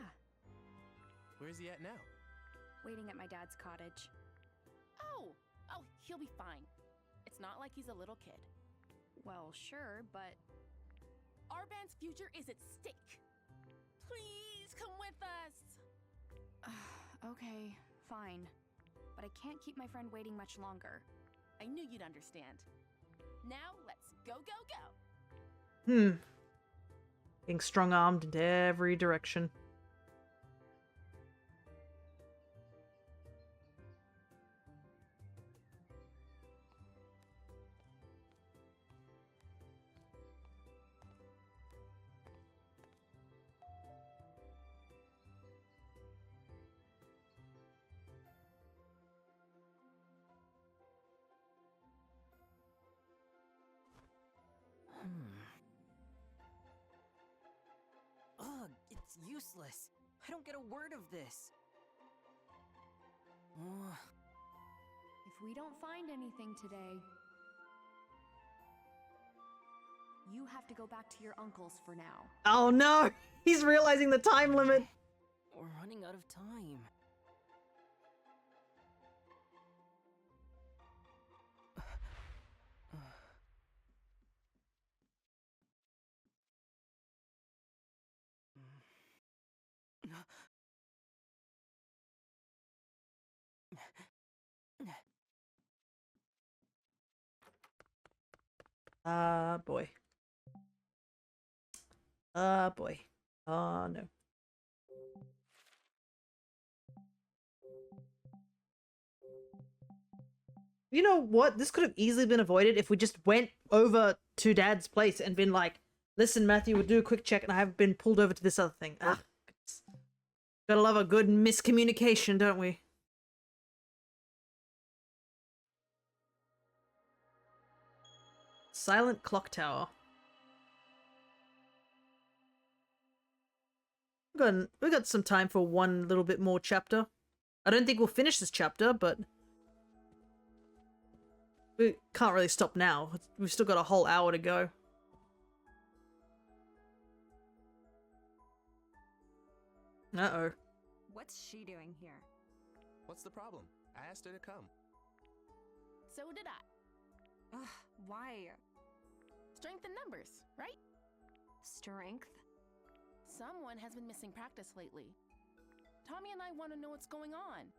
Where's he at now? waiting at my dad's cottage. Oh, he'll be fine. It's not like he's a little kid. Well, sure, but... Our band's future is at stake. Please come with us. Okay, fine. But I can't keep my friend waiting much longer. I knew you'd understand. Now let's go, go, go. Being strong-armed into every direction. It's useless. I don't get a word of this. If we don't find anything today, you have to go back to your uncle's for now. Oh no! He's realizing the time limit! We're running out of time. Boy. Boy. Oh no. You know what? This could have easily been avoided if we just went over to Dad's place and been like, listen, Matthew, we'll do a quick check and I have been pulled over to this other thing. Ah, goodness. Gotta love a good miscommunication, don't we? Silent Clock Tower. We got some time for one little bit more chapter. I don't think we'll finish this chapter, but we can't really stop now. We've still got a whole hour to go. Uh-oh. What's she doing here? What's the problem? I asked her to come. So did I. Ugh, why? Strength in numbers, right? Strength? Someone has been missing practice lately. Tommy and I want to know what's going on.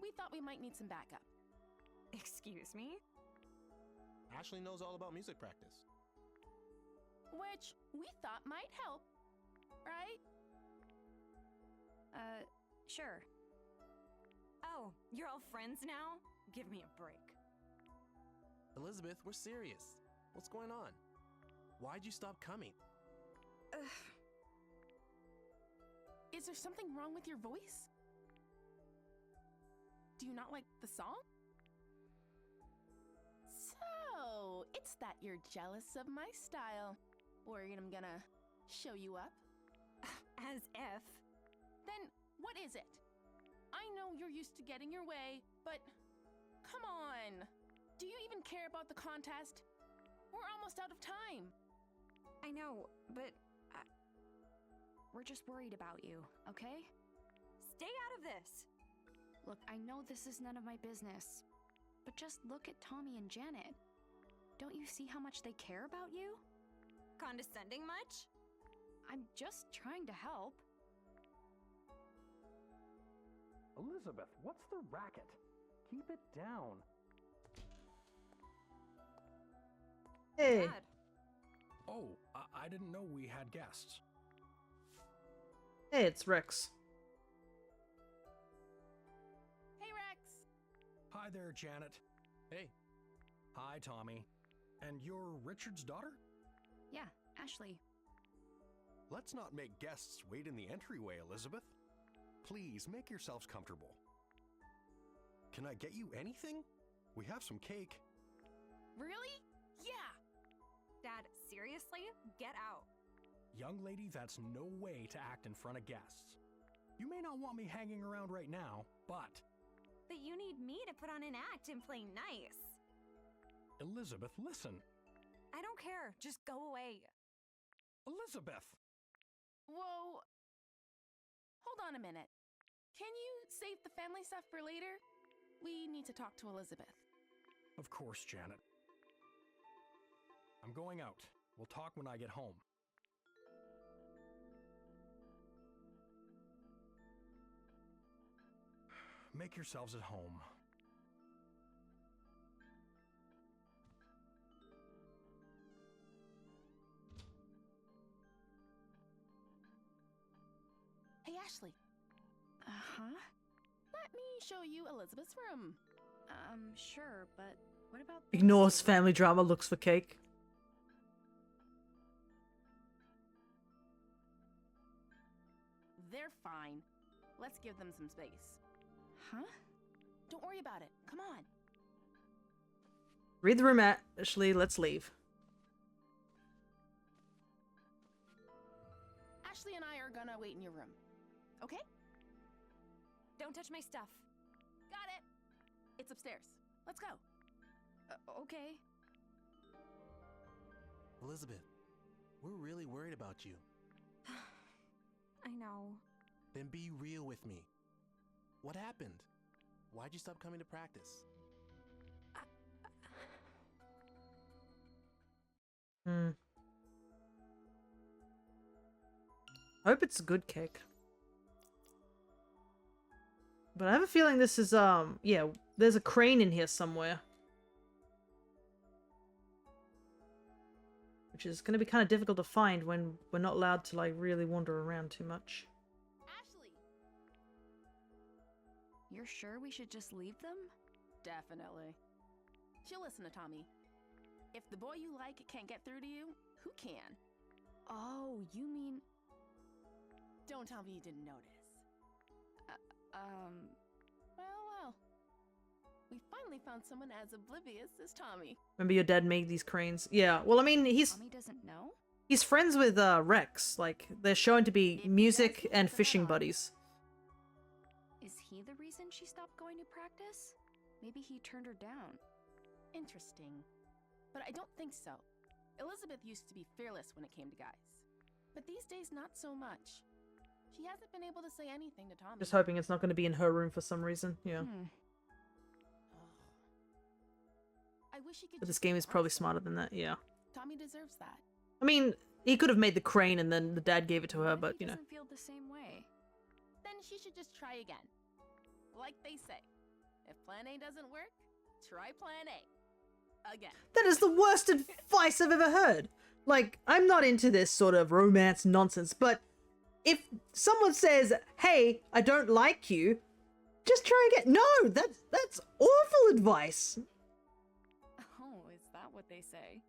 We thought we might need some backup. Excuse me? Ashley knows all about music practice. Which we thought might help, right? Sure. Oh, you're all friends now? Give me a break. Elizabeth, we're serious. What's going on? Why'd you stop coming? Is there something wrong with your voice? Do you not like the song? So, it's that you're jealous of my style. Worried I'm gonna show you up? As if. Then, what is it? I know you're used to getting your way, but come on. Do you even care about the contest? We're almost out of time. I know, but we're just worried about you, okay? Stay out of this! Look, I know this is none of my business, but just look at Tommy and Janet. Don't you see how much they care about you? Condescending much? I'm just trying to help. Elizabeth, what's the racket? Keep it down. Hey. Dad. Oh, I didn't know we had guests. Hey, it's Rex. Hey, Rex. Hi there, Janet. Hey. Hi, Tommy. And you're Richard's daughter? Yeah, Ashley. Let's not make guests wait in the entryway, Elizabeth. Please, make yourselves comfortable. Can I get you anything? We have some cake. Really? Yeah. Dad, seriously? Get out. Young lady, that's no way to act in front of guests. You may not want me hanging around right now, but... But you need me to put on an act and play nice. Elizabeth, listen. I don't care. Just go away. Elizabeth! Whoa. Hold on a minute. Can you save the family stuff for later? We need to talk to Elizabeth. Of course, Janet. I'm going out. We'll talk when I get home. Make yourselves at home. Hey, Ashley. Uh-huh? Let me show you Elizabeth's room. Sure, but what about... Ignores family drama, looks for cake. They're fine. Let's give them some space. Huh? Don't worry about it. Come on. Read the room, Ashley. Let's leave. Ashley and I are gonna wait in your room. Okay? Don't touch my stuff. Got it. It's upstairs. Let's go. Okay. Elizabeth, we're really worried about you. I know. Then be real with me. What happened? Why'd you stop coming to practice? I hope it's a good cake. But I have a feeling this is, yeah, there's a crane in here somewhere. Which is going to be kind of difficult to find when we're not allowed to, like, really wander around too much. Ashley! You're sure we should just leave them? Definitely. She'll listen to Tommy. If the boy you like can't get through to you, who can? Oh, you mean... Don't tell me you didn't notice. Well. We finally found someone as oblivious as Tommy. Remember your dad made these cranes? Yeah, well, I mean, Tommy doesn't know? he's friends with Rex. Like, they're shown to be music and fishing buddies. Is he the reason she stopped going to practice? Maybe he turned her down. Interesting. But I don't think so. Elizabeth used to be fearless when it came to guys. But these days, not so much. She hasn't been able to say anything to Tommy. Just hoping it's not going to be in her room for some reason. Yeah. I wish he could. But this game is probably smarter than that. Yeah. Tommy deserves that. I mean, he could have made the crane and then the dad gave it to her, but you know. Doesn't feel the same way. Then she should just try again. Like they say, if plan A doesn't work, try plan A. Again. That is the worst advice I've ever heard. Like, I'm not into this sort of romance nonsense, but if someone says, hey, I don't like you, just try again. No, that's awful advice. Oh, is that what they say?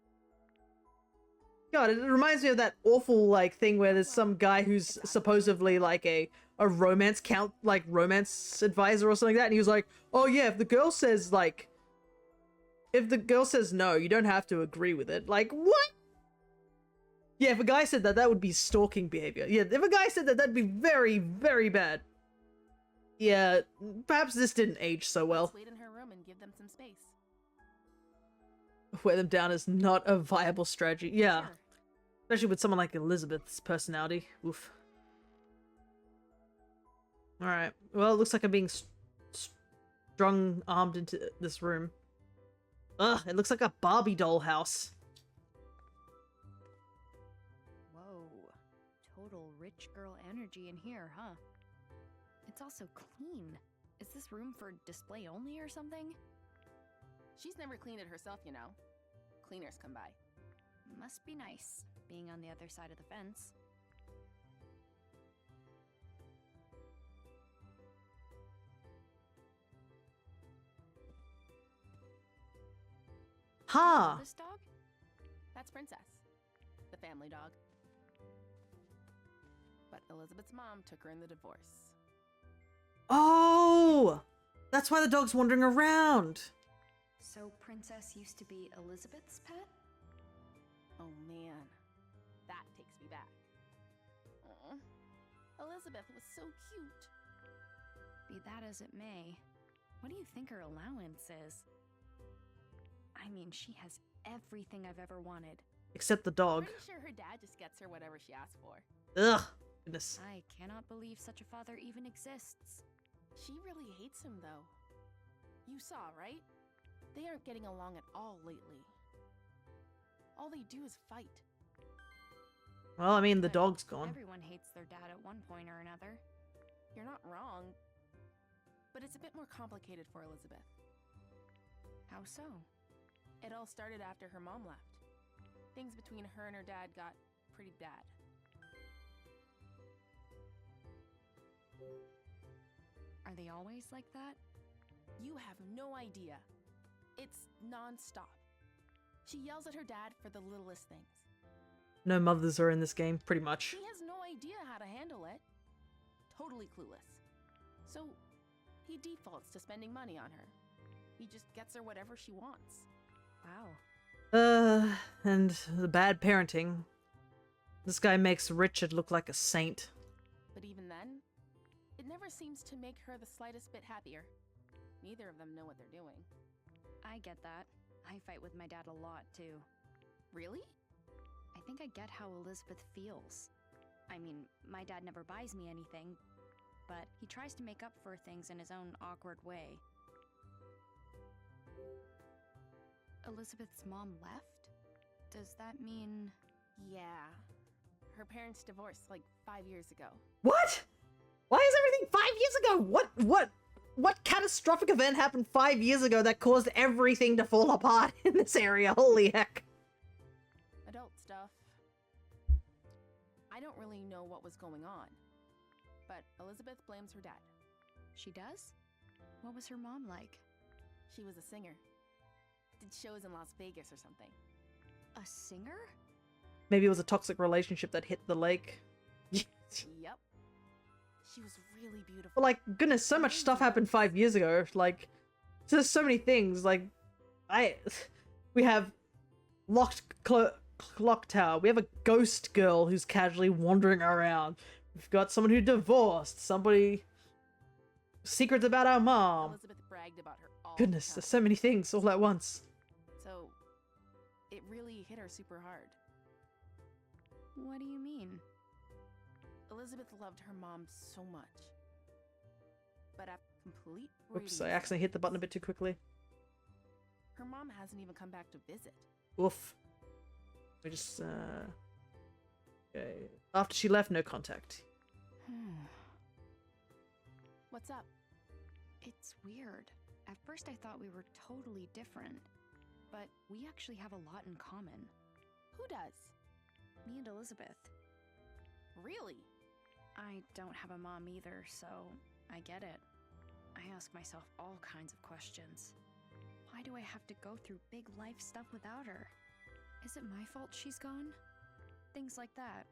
God, it reminds me of that awful, like, thing where there's some guy who's supposedly, like, a romance romance advisor or something like that, and he was like, oh yeah, if the girl says no, you don't have to agree with it. Like, what? Yeah, if a guy said that, that would be stalking behavior. Yeah, if a guy said that, that'd be very, very bad. Yeah, perhaps this didn't age so well. Let's wait in her room and give them some space. Wear them down is not a viable strategy. Yeah. Sure. Especially with someone like Elizabeth's personality. Oof. Alright. Well, it looks like I'm being strung-armed into this room. Ugh, it looks like a Barbie doll house. Whoa. Total rich girl energy in here, huh? It's also clean. Is this room for display only or something? She's never cleaned it herself, you know. Cleaners come by. Must be nice, being on the other side of the fence. Ha! This dog? That's Princess, the family dog. But Elizabeth's mom took her in the divorce. Oh! That's why the dog's wandering around. So Princess used to be Elizabeth's pet? Oh man, that takes me back. Aww. Elizabeth was so cute. Be that as it may, what do you think her allowance is? I mean, she has everything I've ever wanted. Except the dog. Pretty sure her dad just gets her whatever she asks for. Ugh, goodness. I cannot believe such a father even exists. She really hates him, though. You saw, right? They aren't getting along at all lately. All they do is fight. Well, I mean, the dog's gone. Everyone hates their dad at one point or another. You're not wrong. But it's a bit more complicated for Elizabeth. How so? It all started after her mom left. Things between her and her dad got pretty bad. Are they always like that? You have no idea. It's non-stop. She yells at her dad for the littlest things. No mothers are in this game, pretty much. He has no idea how to handle it. Totally clueless. So, he defaults to spending money on her. He just gets her whatever she wants. Wow. And the bad parenting. This guy makes Richard look like a saint. But even then, it never seems to make her the slightest bit happier. Neither of them know what they're doing. I get that. I fight with my dad a lot, too. Really? I think I get how Elizabeth feels. I mean, my dad never buys me anything, but he tries to make up for things in his own awkward way. Elizabeth's mom left? Does that mean... Yeah. Her parents divorced like 5 years ago. What? Why is everything 5 years ago? What catastrophic event happened 5 years ago that caused everything to fall apart in this area? Holy heck. Adult stuff. I don't really know what was going on, but Elizabeth blames her dad. She does? What was her mom like? She was a singer. Did shows in Las Vegas or something. A singer? Maybe it was a toxic relationship that hit the lake. Yep. She was really beautiful. But like, goodness, so much stuff happened 5 years ago. Like, there's so many things. Like, we have locked clock tower. We have a ghost girl who's casually wandering around. We've got someone who divorced. Somebody secrets about our mom. Elizabeth bragged about her all Goodness, the there's time. so many things all at once. So, it really hit her super hard. What do you mean? Elizabeth loved her mom so much. But after complete Oops, I radiance, accidentally hit the button a bit too quickly. her mom hasn't even come back to visit. Oof. We just, okay. After she left, no contact. What's up? It's weird. At first I thought we were totally different, but we actually have a lot in common. Who does? Me and Elizabeth. Really? I don't have a mom either, so I get it. I ask myself all kinds of questions. Why do I have to go through big life stuff without her? Is it my fault she's gone? Things like that.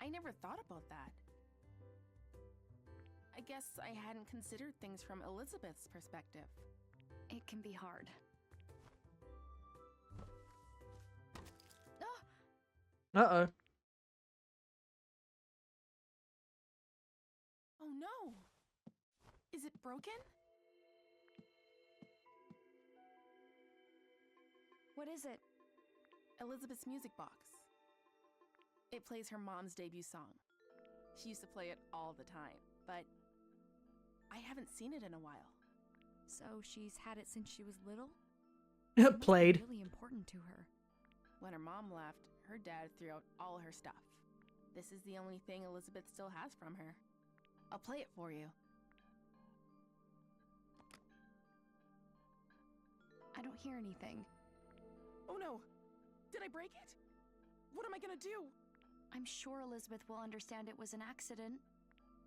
I never thought about that. I guess I hadn't considered things from Elizabeth's perspective. It can be hard. Uh-oh. Oh no! Is it broken? What is it? Elizabeth's music box. It plays her mom's debut song. She used to play it all the time, but I haven't seen it in a while. So she's had it since she was little? Played. Really important to her. When her mom left, her dad threw out all her stuff. This is the only thing Elizabeth still has from her. I'll play it for you. I don't hear anything. Oh no! Did I break it? What am I gonna do? I'm sure Elizabeth will understand it was an accident.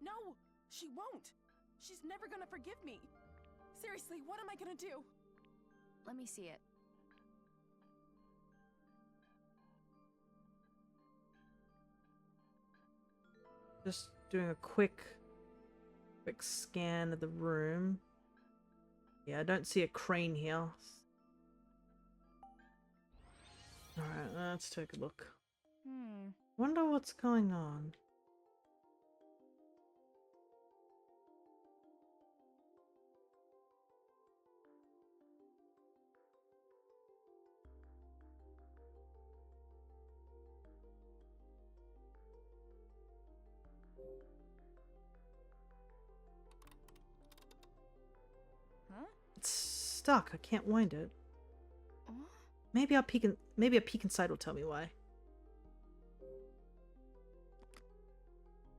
No! She won't! She's never gonna forgive me! Seriously, what am I gonna do? Let me see it. Just doing a quick scan of the room. Yeah, I don't see a crane here. Alright, let's take a look. Wonder what's going on. Huh? It's stuck. I can't wind it. Oh? Maybe a peek inside will tell me why.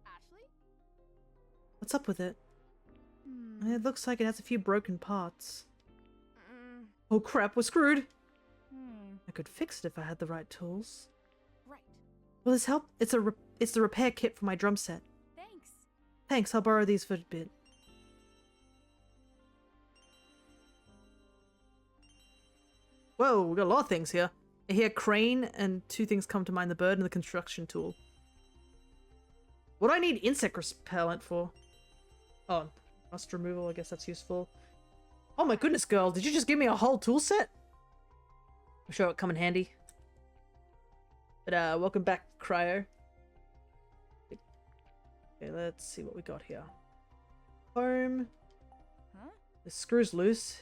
Ashley? What's up with it? It looks like it has a few broken parts. Oh crap, we're screwed! I could fix it if I had the right tools. Right. Will this help? It's the repair kit for my drum set. Thanks. Thanks, I'll borrow these for a bit. Whoa, we got a lot of things here. I hear crane and two things come to mind, the bird and the construction tool. What do I need insect repellent for? Oh, rust removal, I guess that's useful. Oh my goodness, girl, did you just give me a whole tool set? I'm sure it'll come in handy. But welcome back, Cryo. Okay, let's see what we got here. Home. Huh? The screw's loose.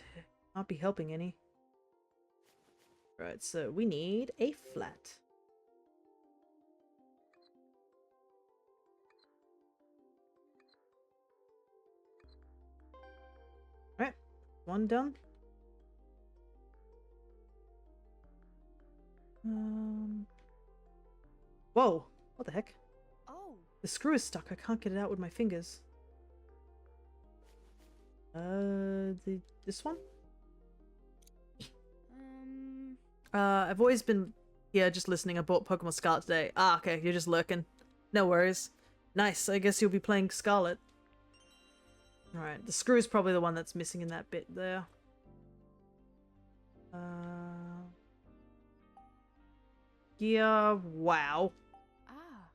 Can't be helping any. Right, so we need a flat. Alright, one done. Whoa, what the heck? Oh. The screw is stuck. I can't get it out with my fingers. This one? I've always been here just listening. I bought Pokemon Scarlet today. Ah, okay, you're just lurking. No worries. Nice, I guess you'll be playing Scarlet. Alright, the screw is probably the one that's missing in that bit there. Yeah, wow.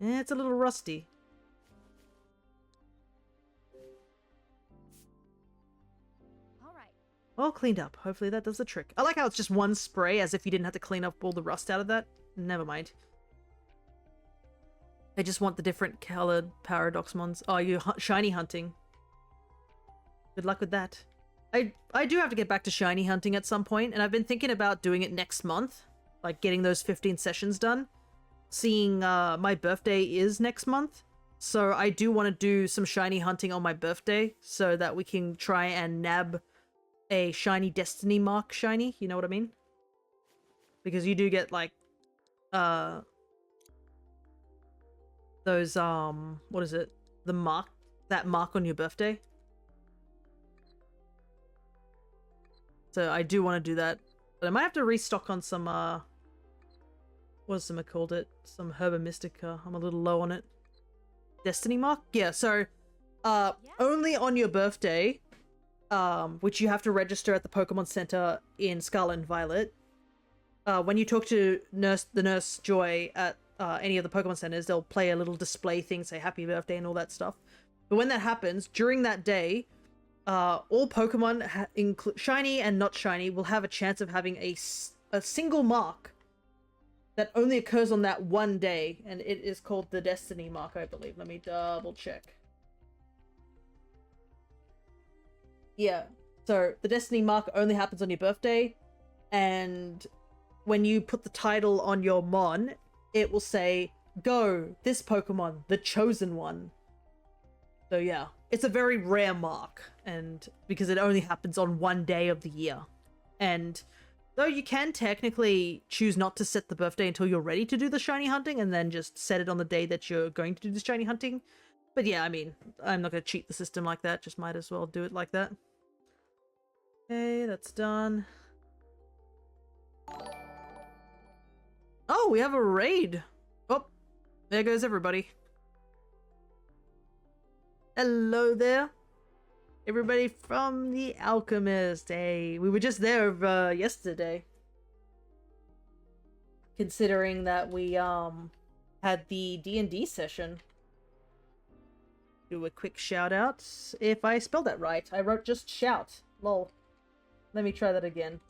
It's a little rusty. All cleaned up. Hopefully that does the trick. I like how it's just one spray, as if you didn't have to clean up all the rust out of that. Never mind. I just want the different colored Paradoxmons. Oh, you're shiny hunting. Good luck with that. I do have to get back to shiny hunting at some point, and I've been thinking about doing it next month. Like, getting those 15 sessions done. Seeing my birthday is next month. So I do want to do some shiny hunting on my birthday, so that we can try and nab a shiny Destiny Mark shiny, you know what I mean? Because you do get, like, those, what is it? The mark, that mark on your birthday. So I do want to do that. But I might have to restock on some, what has someone called it? Some Herba Mystica. I'm a little low on it. Destiny Mark? Yeah, so, only on your birthday, which you have to register at the Pokemon Center in Scarlet and Violet. When you talk to the Nurse Joy at any of the Pokemon Centers, they'll play a little display thing, say happy birthday and all that stuff. But when that happens, during that day, all Pokemon, shiny and not shiny, will have a chance of having a single mark that only occurs on that one day, and it is called the Destiny Mark, I believe. Let me double check. Yeah, so the Destiny Mark only happens on your birthday, and when you put the title on your Mon, it will say, go, this Pokemon, the chosen one. So yeah, it's a very rare mark, and because it only happens on one day of the year. And though you can technically choose not to set the birthday until you're ready to do the shiny hunting, and then just set it on the day that you're going to do the shiny hunting. But yeah, I mean, I'm not going to cheat the system like that, just might as well do it like that. Okay, that's done. Oh, we have a raid! Oh, there goes everybody. Hello there. Everybody from the Alchemist. Hey, we were just there yesterday. Considering that we had the D&D session. Do a quick shout out. If I spelled that right, I wrote just shout. Lol. Let me try that again.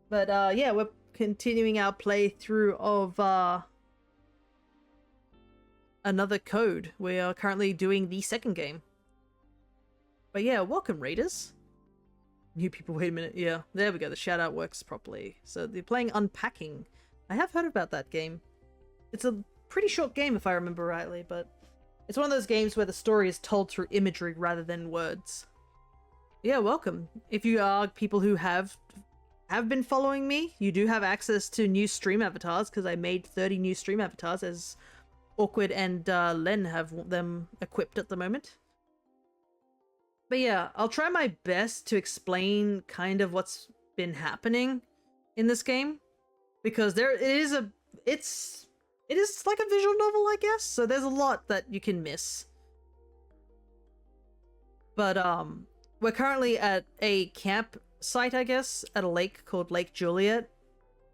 But yeah, we're continuing our playthrough of another code. We are currently doing the second game. But yeah, welcome raiders. New people, wait a minute. Yeah, there we go. The shout out works properly. So they're playing Unpacking. I have heard about that game. It's a pretty short game if I remember rightly, but it's one of those games where the story is told through imagery rather than words. Yeah, welcome. If you are people who have been following me, you do have access to new stream avatars, because I made 30 new stream avatars, as Awkward and Len have them equipped at the moment. But yeah, I'll try my best to explain kind of what's been happening in this game, because it is like a visual novel, I guess, so there's a lot that you can miss. But we're currently at a campsite, I guess, at a lake called Lake Juliet.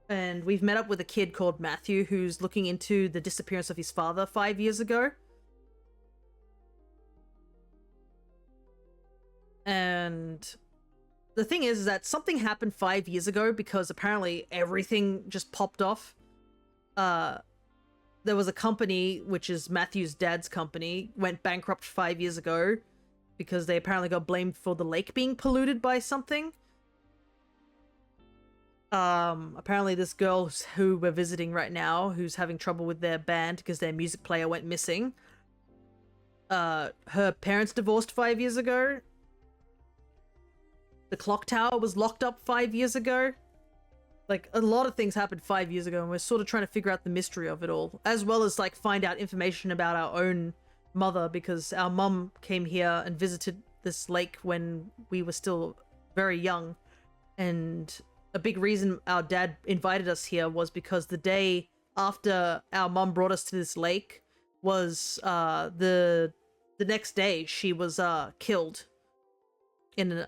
And we've met up with a kid called Matthew who's looking into the disappearance of his father 5 years ago. And the thing is that something happened 5 years ago because apparently everything just popped off. There was a company, which is Matthew's dad's company, went bankrupt 5 years ago because they apparently got blamed for the lake being polluted by something. Apparently this girl who we're visiting right now, who's having trouble with their band because their music player went missing, her parents divorced 5 years ago. The clock tower was locked up 5 years ago. Like, a lot of things happened 5 years ago, and we're sort of trying to figure out the mystery of it all, as well as, like, find out information about our own mother, because our mum came here and visited this lake when we were still very young, and a big reason our dad invited us here was because the day after our mum brought us to this lake was, the next day she was, killed in,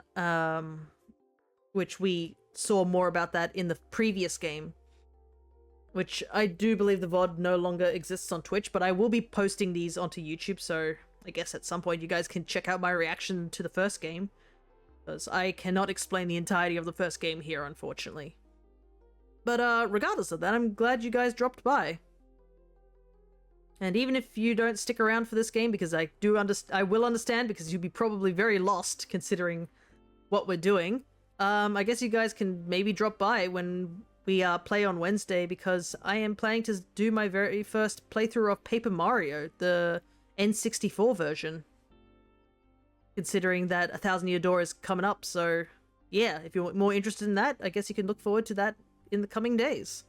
which we saw more about that in the previous game, which I do believe the VOD no longer exists on Twitch, but I will be posting these onto YouTube, so I guess at some point you guys can check out my reaction to the first game, because I cannot explain the entirety of the first game here, unfortunately. But regardless of that, I'm glad you guys dropped by. And even if you don't stick around for this game, because I will understand, because you'll be probably very lost considering what we're doing. I guess you guys can maybe drop by when we play on Wednesday, because I am planning to do my very first playthrough of Paper Mario, the N64 version. Considering that 1,000 Year Door is coming up, so yeah, if you're more interested in that, I guess you can look forward to that in the coming days.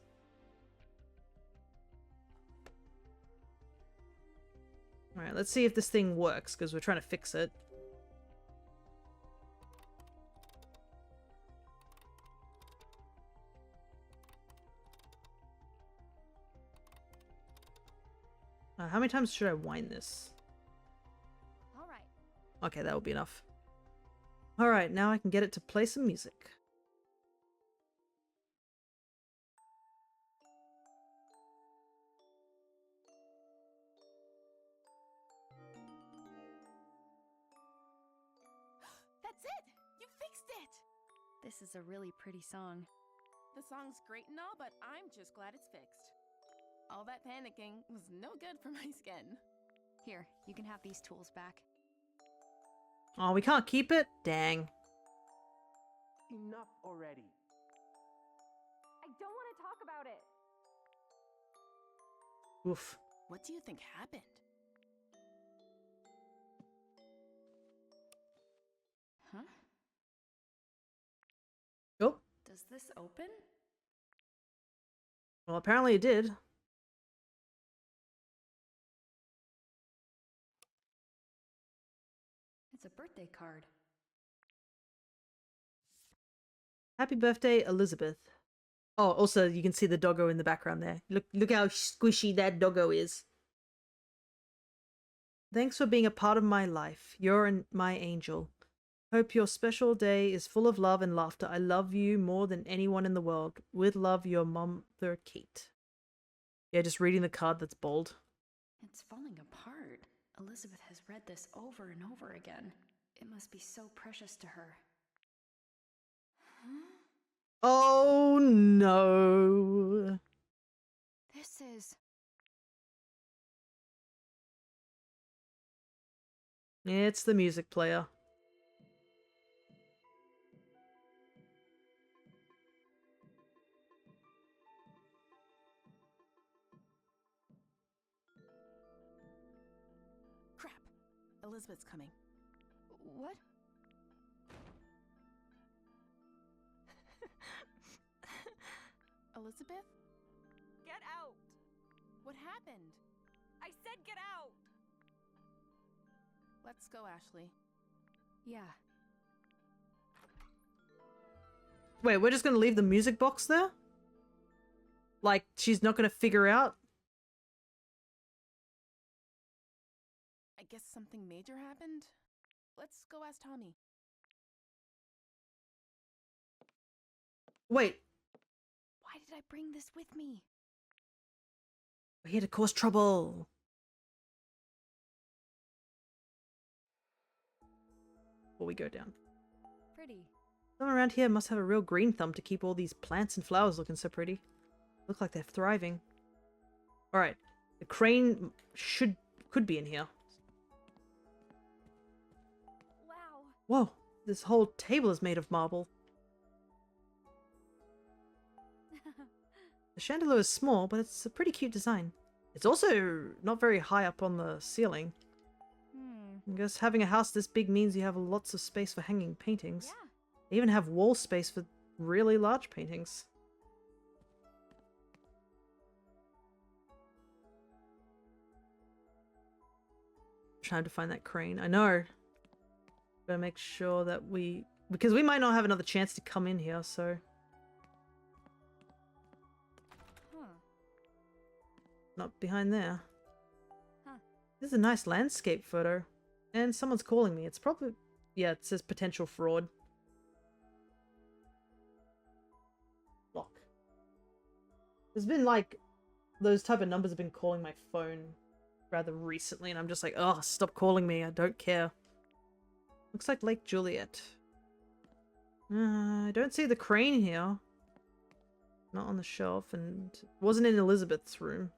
Alright, let's see if this thing works, because we're trying to fix it. How many times should I wind this? Alright. Okay, that will be enough. Alright, now I can get it to play some music. That's it! You fixed it! This is a really pretty song. The song's great and all, but I'm just glad it's fixed. All that panicking was no good for my skin. Here, you can have these tools back. Oh, we can't keep it? Dang. Enough already. I don't want to talk about it. Oof. What do you think happened? Huh? Oh. Does this open? Well, apparently it did. It's a birthday card. Happy birthday, Elizabeth. Oh, also you can see the doggo in the background there. Look how squishy that doggo is. Thanks for being a part of my life. You're my angel. Hope your special day is full of love and laughter. I love you more than anyone in the world. With love, your mother, Kate. Yeah, just reading the card that's bold. It's falling apart. Elizabeth has read this over and over again. It must be so precious to her. Huh? Oh no. This is... It's the music player. Crap. Elizabeth's coming. What? Elizabeth? Get out! What happened? I said get out! Let's go, Ashley. Yeah. Wait, we're just gonna leave the music box there? Like, she's not gonna figure out? I guess something major happened? Let's go ask Tommy. Wait. Why did I bring this with me? We're here to cause trouble. Before we go down. Pretty. Someone around here must have a real green thumb to keep all these plants and flowers looking so pretty. Look like they're thriving. Alright. The crane could be in here. Wow. Whoa. This whole table is made of marble. The chandelier is small, but it's a pretty cute design. It's also not very high up on the ceiling. I guess having a house this big means you have lots of space for hanging paintings. Yeah. They even have wall space for really large paintings. Trying to find that crane. I know. Gotta make sure that because we might not have another chance to come in here, so... Not behind there. This is a nice landscape photo. And someone's calling me. It's probably... Yeah, it says potential fraud. Lock. There's been like... Those type of numbers have been calling my phone rather recently, and I'm just like, oh, stop calling me. I don't care. Looks like Lake Juliet. I don't see the crane here. Not on the shelf, and it wasn't in Elizabeth's room.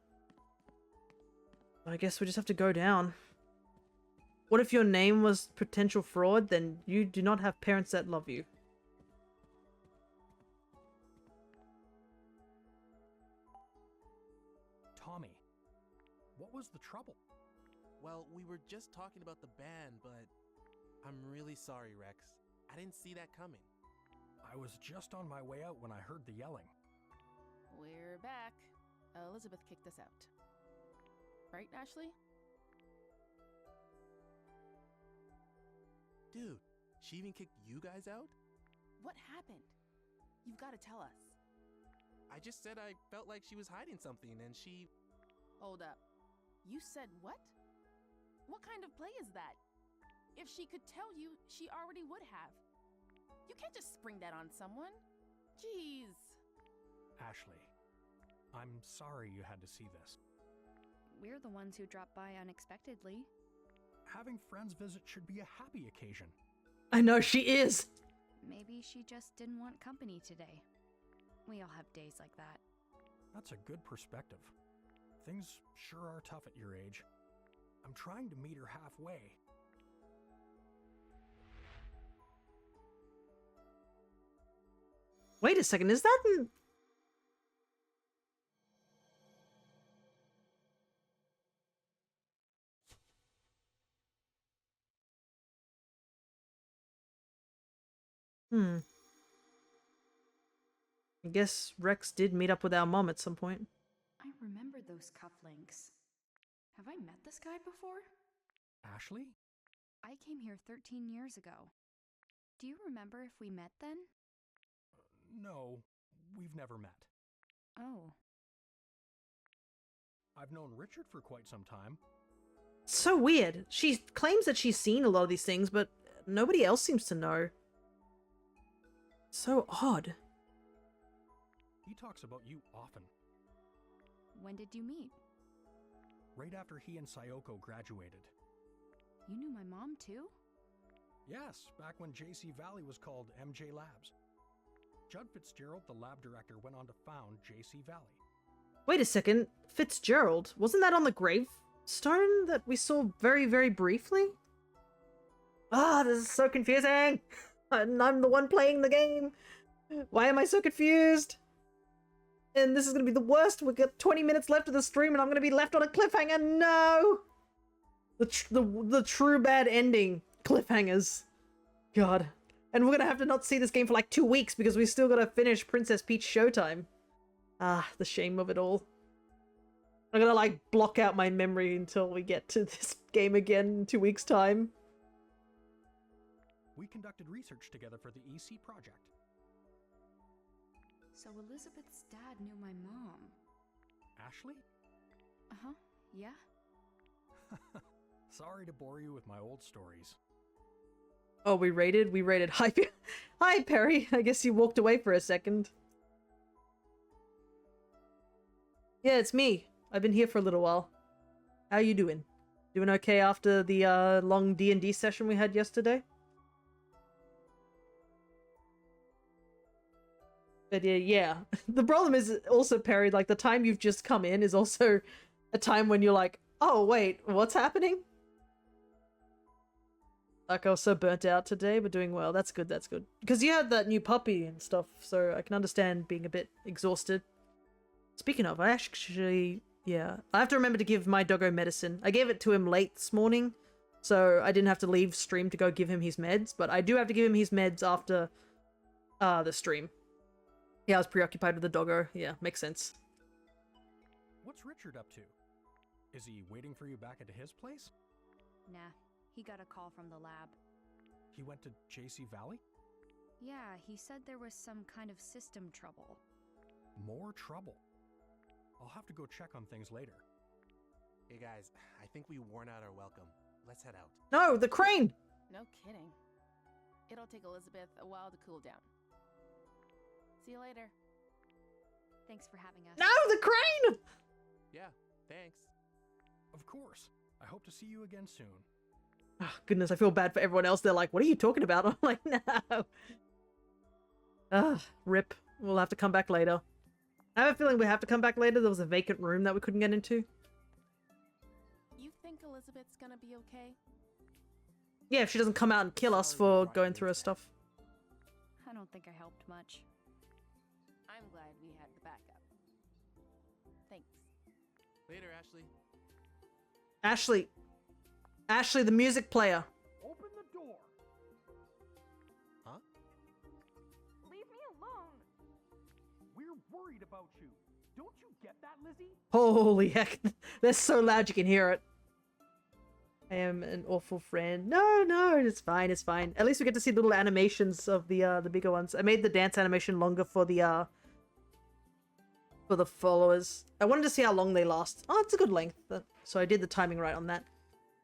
I guess we just have to go down. What if your name was potential fraud? Then you do not have parents that love you. Tommy, what was the trouble? Well, we were just talking about the band, but I'm really sorry, Rex. I didn't see that coming. I was just on my way out when I heard the yelling. We're back. Elizabeth kicked us out. Right, Ashley? Dude, she even kicked you guys out? What happened? You've got to tell us. I just said I felt like she was hiding something and she... Hold up. You said what? What kind of play is that? If she could tell you, she already would have. You can't just spring that on someone. Jeez. Ashley, I'm sorry you had to see this. We're the ones who dropped by unexpectedly. Having friends visit should be a happy occasion. I know, she is! Maybe she just didn't want company today. We all have days like that. That's a good perspective. Things sure are tough at your age. I'm trying to meet her halfway. Wait a second, is that... I guess Rex did meet up with our mom at some point. I remember those cufflinks. Have I met this guy before? Ashley? I came here 13 years ago. Do you remember if we met then? No, we've never met. Oh. I've known Richard for quite some time. So weird. She claims that she's seen a lot of these things, but nobody else seems to know. So odd. He talks about you often. When did you meet? Right after he and Sayoko graduated. You knew my mom too? Yes, back when JC Valley was called MJ Labs. Judd Fitzgerald, the lab director, went on to found JC Valley. Wait a second. Fitzgerald? Wasn't that on the gravestone that we saw very, very briefly? Ah, this is so confusing! And I'm the one playing the game! Why am I so confused? And this is gonna be the worst. We've got 20 minutes left of the stream and I'm gonna be left on a cliffhanger. No! The true bad ending. Cliffhangers. God. And we're gonna have to not see this game for like 2 weeks because we still gotta finish Princess Peach Showtime. Ah, the shame of it all. I'm gonna like block out my memory until we get to this game again in 2 weeks' time. We conducted research together for the EC project. So Elizabeth's dad knew my mom. Ashley? Uh-huh, yeah. Sorry to bore you with my old stories. Oh, we raided? We raided. Hi, Hi, Perry. I guess you walked away for a second. Yeah, it's me. I've been here for a little while. How you doing? Doing okay after the long D&D session we had yesterday? But yeah. The problem is also, Perry, like, the time you've just come in is also a time when you're like, oh, wait, what's happening? Like, I was so burnt out today, but doing well. That's good, that's good. Because you had that new puppy and stuff, so I can understand being a bit exhausted. Speaking of, I actually, yeah, I have to remember to give my doggo medicine. I gave it to him late this morning, so I didn't have to leave stream to go give him his meds, but I do have to give him his meds after the stream. Yeah, I was preoccupied with the doggo. Yeah, makes sense. What's Richard up to? Is he waiting for you back at his place? Nah, he got a call from the lab. He went to JC Valley? Yeah, he said there was some kind of system trouble. More trouble. I'll have to go check on things later. Hey guys, I think we worn out our welcome. Let's head out. No, the crane! No kidding. It'll take Elizabeth a while to cool down. See you later. Thanks for having us. No, the crane! Yeah, thanks. Of course. I hope to see you again soon. Oh, goodness, I feel bad for everyone else. They're like, what are you talking about? I'm like, no. Ugh, rip. We'll have to come back later. I have a feeling we have to come back later. There was a vacant room that we couldn't get into. You think Elizabeth's gonna be okay? Yeah, if she doesn't come out and kill us for going through her stuff. I don't think I helped much. I'm glad we had the backup. Thanks. Later, Ashley. Ashley. Ashley, the music player. Open the door. Huh? Leave me alone. We're worried about you. Don't you get that, Lizzie? Holy heck. They're so loud you can hear it. I am an awful friend. No, it's fine, it's fine. At least we get to see little animations of the bigger ones. I made the dance animation longer for the followers. I wanted to see how long they last. Oh, it's a good length. So I did the timing right on that.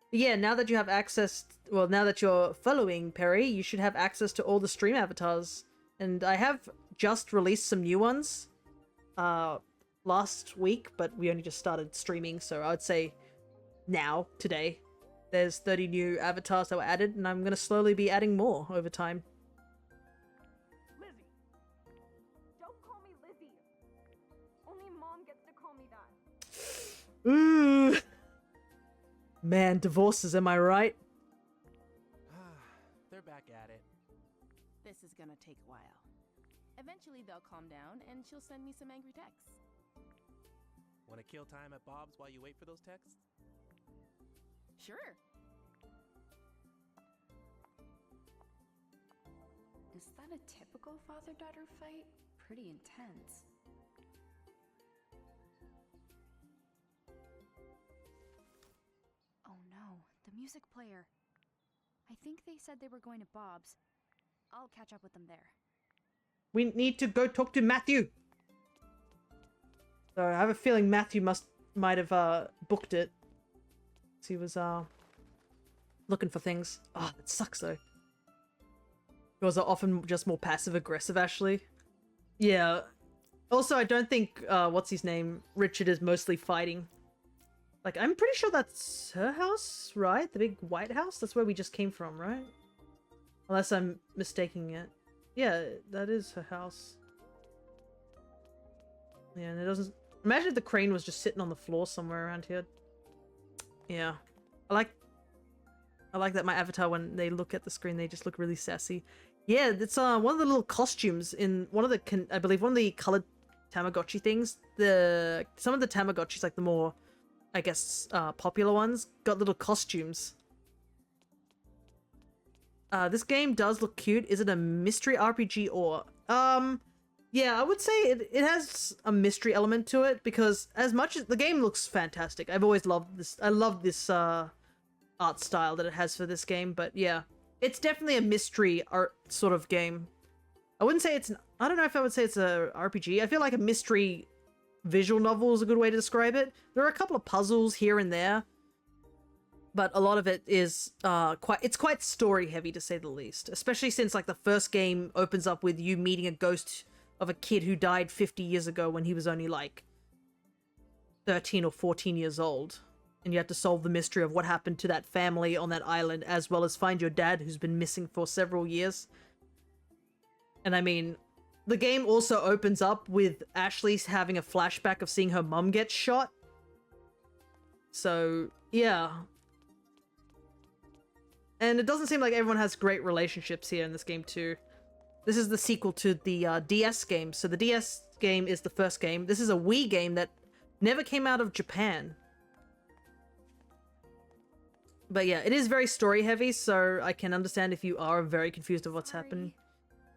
But yeah, now that you have access, well, now that you're following Perry, you should have access to all the stream avatars. And I have just released some new ones last week, but we only just started streaming, so I would say now, today, there's 30 new avatars that were added, and I'm going to slowly be adding more over time. Lizzie! Don't call me Lizzie! Only Mom gets to call me that. Ooh! Man, divorces, am I right? They're back at it. This is gonna take a while. Eventually they'll calm down and she'll send me some angry texts. Want to kill time at Bob's while you wait for those texts? Sure. Is that a typical father-daughter fight? Pretty intense. Oh no, the music player. I think they said they were going to Bob's. I'll catch up with them there. We need to go talk to Matthew. So I have a feeling Matthew might have booked it. He was looking for things. Oh, that sucks though. Yours are often just more passive aggressive, Ashley. Yeah. Also, I don't think what's his name, Richard, is mostly fighting. Like, I'm pretty sure that's her house, right? The big white house? That's where we just came from, right? Unless I'm mistaking it. Yeah, that is her house. Yeah, and it doesn't... Imagine if the crane was just sitting on the floor somewhere around here. Yeah. I like that my avatar, when they look at the screen, they just look really sassy. Yeah, it's one of the little costumes in one of the... I believe one of the colored Tamagotchi things. Some of the Tamagotchis, like the more... I guess, popular ones, got little costumes. This game does look cute. Is it a mystery RPG or... Yeah, I would say it has a mystery element to it, because as much as... The game looks fantastic. I've always loved this. I love this, art style that it has for this game, but yeah. It's definitely a mystery art sort of game. I wouldn't say it's an... I don't know if I would say it's a RPG. I feel like a mystery... visual novel is a good way to describe it. There are a couple of puzzles here and there, but a lot of it is quite story heavy, to say the least, especially since like the first game opens up with you meeting a ghost of a kid who died 50 years ago when he was only like 13 or 14 years old, and you have to solve the mystery of what happened to that family on that island, as well as find your dad who's been missing for several years. And I mean, the game also opens up with Ashley having a flashback of seeing her mum get shot. So, yeah. And it doesn't seem like everyone has great relationships here in this game too. This is the sequel to the DS game. So the DS game is the first game. This is a Wii game that never came out of Japan. But yeah, it is very story heavy, so I can understand if you are very confused of what's happening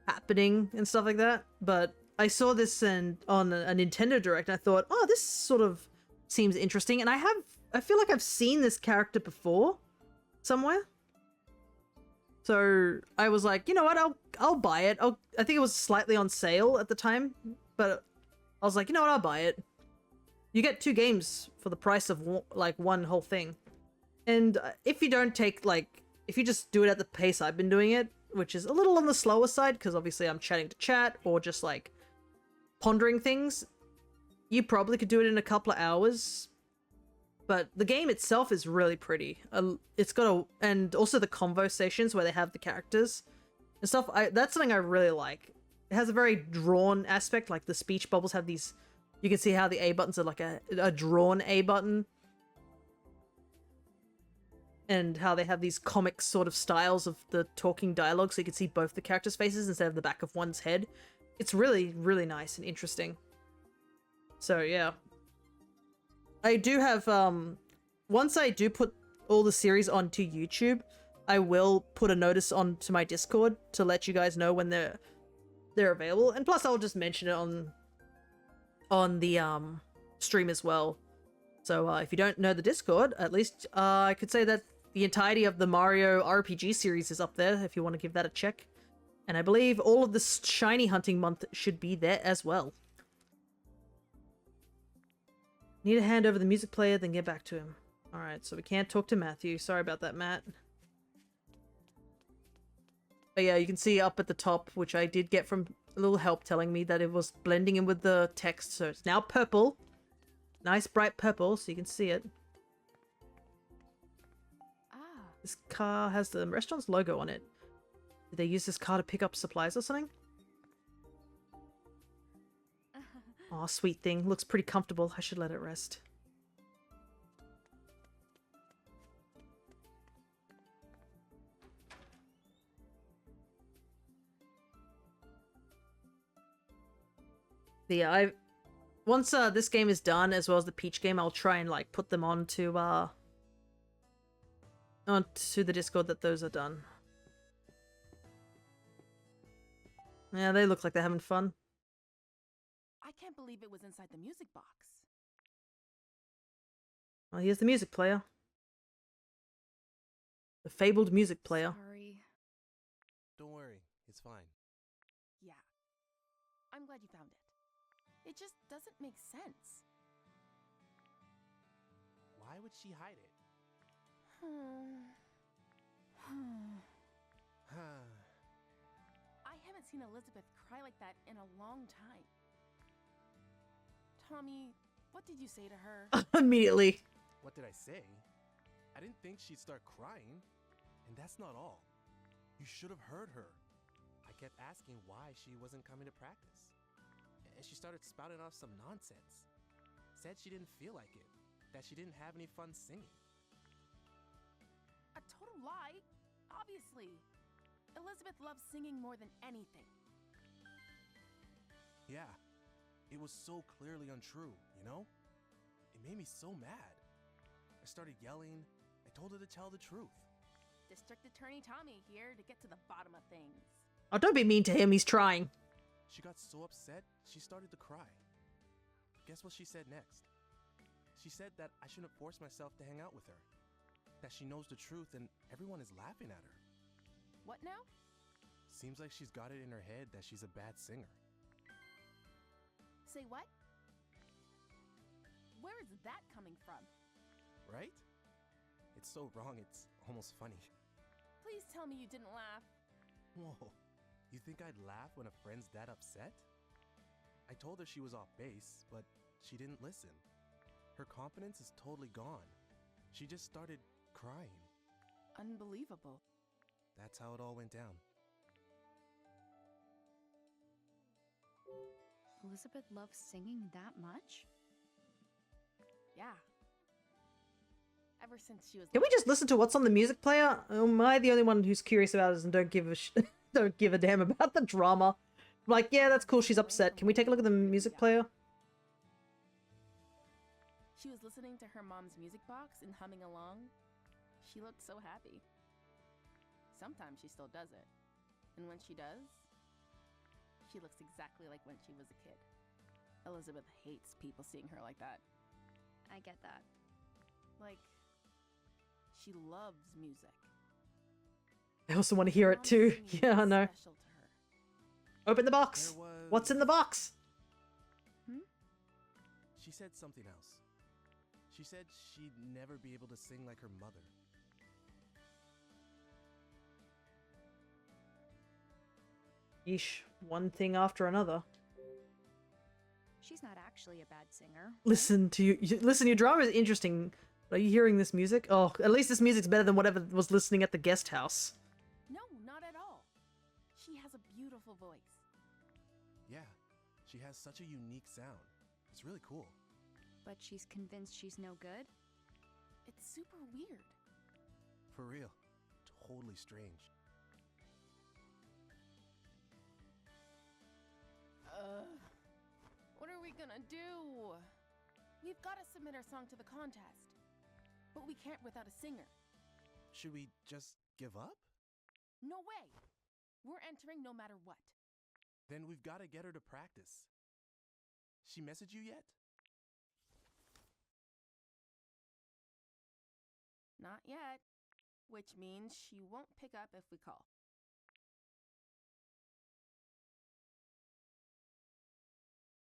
and stuff like that. But I saw this on a Nintendo Direct and I thought, oh, this sort of seems interesting. And I feel like I've seen this character before somewhere. So I was like, you know what, I'll buy it. I think it was slightly on sale at the time, but I was like, you know what, I'll buy it. You get 2 games for the price of like one whole thing. And if you don't take if you just do it at the pace I've been doing it, which is a little on the slower side, because obviously I'm chatting to chat or just like pondering things, you probably could do it in a couple of hours. But the game itself is really pretty. It's got and also the convo stations where they have the characters and stuff. That's something I really like. It has a very drawn aspect, like the speech bubbles have these. You can see how the A buttons are like a drawn A button, and how they have these comic sort of styles of the talking dialogue, so you can see both the characters' faces instead of the back of one's head. It's really, really nice and interesting. So yeah. I do have, once I do put all the series onto YouTube, I will put a notice onto my Discord to let you guys know when they're available. And plus I'll just mention it on the, stream as well. So, if you don't know the Discord, at least, I could say that the entirety of the Mario RPG series is up there if you want to give that a check. And I believe all of the shiny hunting month should be there as well. Need to hand over the music player, then get back to him. Alright, so we can't talk to Matthew. Sorry about that, Matt. But yeah, you can see up at the top, which I did get from a little help telling me that it was blending in with the text, so it's now purple. Nice bright purple, so you can see it. This car has the restaurant's logo on it. Did they use this car to pick up supplies or something? Aw, sweet thing. Looks pretty comfortable. I should let it rest. But yeah, once this game is done, as well as the Peach game, I'll try and like put them onto the Discord that those are done. Yeah, they look like they're having fun. I can't believe it was inside the music box. Well, here's the music player. The fabled music player. Sorry. Don't worry, it's fine. Yeah. I'm glad you found it. It just doesn't make sense. Why would she hide it? I haven't seen Elizabeth cry like that in a long time. Tommy, what did you say to her? Immediately. What did I say? I didn't think she'd start crying. And that's not all. You should have heard her. I kept asking why she wasn't coming to practice. And she started spouting off some nonsense. Said she didn't feel like it. That she didn't have any fun singing. A total lie, obviously. Elizabeth loves singing more than anything. Yeah, it was so clearly untrue, you know? It made me so mad. I started yelling. I told her to tell the truth. District Attorney Tommy here to get to the bottom of things. Oh, don't be mean to him. He's trying. She got so upset, she started to cry. Guess what she said next? She said that I shouldn't force myself to hang out with her. That she knows the truth and everyone is laughing at her. What now? Seems like she's got it in her head that she's a bad singer. Say what? Where is that coming from? Right? It's so wrong, it's almost funny. Please tell me you didn't laugh. Whoa, you think I'd laugh when a friend's that upset? I told her she was off base, but she didn't listen. Her confidence is totally gone. She just started crying. Unbelievable. That's how it all went down. Elizabeth loves singing that much? Yeah. Ever since she was. Can we just listen to what's on the music player? Am I the only one who's curious about it and don't give a don't give a damn about the drama? I'm like, yeah, that's cool. She's upset. Can we take a look at the music player? She was listening to her mom's music box and humming along. She looked so happy. Sometimes she still does it. And when she does, she looks exactly like when she was a kid. Elizabeth hates people seeing her like that. I get that. Like, she loves music. I also want to hear it too. Yeah, I know. Special to her. Open the box. What's in the box? She said something else. She said she'd never be able to sing like her mother. Yeesh. One thing after another. She's not actually a bad singer. Listen to you. Listen, your drama is interesting. Are you hearing this music? Oh, at least this music's better than whatever was listening at the guest house. No, not at all. She has a beautiful voice. Yeah, she has such a unique sound. It's really cool. But she's convinced she's no good? It's super weird. For real. Totally strange. What are we gonna do? We've got to submit our song to the contest. But we can't without a singer. Should we just give up? No way! We're entering no matter what. Then we've got to get her to practice. She messaged you yet? Not yet. Which means she won't pick up if we call.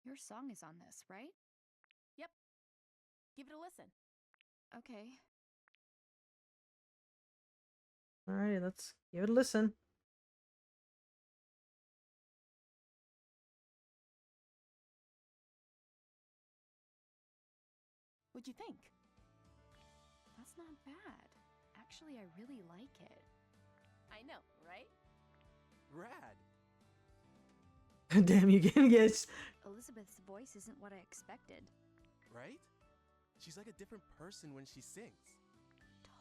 Your song is on this, right? Yep. Give it a listen. Okay. Alright, let's give it a listen. What'd you think? That's not bad. Actually, I really like it. I know, right? Rad. Damn, you can guess. Elizabeth's voice isn't what I expected. Right? She's like a different person when she sings.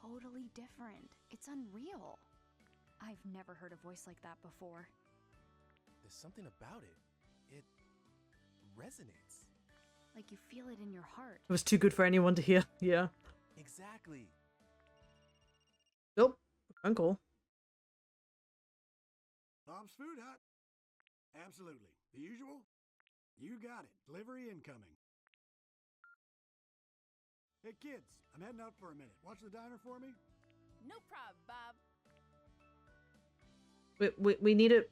Totally different. It's unreal. I've never heard a voice like that before. There's something about it. It resonates. Like you feel it in your heart. It was too good for anyone to hear. Yeah. Exactly. Nope. Phone call. Bob's Food Hut. Absolutely. The usual? You got it. Delivery incoming. Hey kids, I'm heading out for a minute. Watch the diner for me? No prob, Bob. We need to...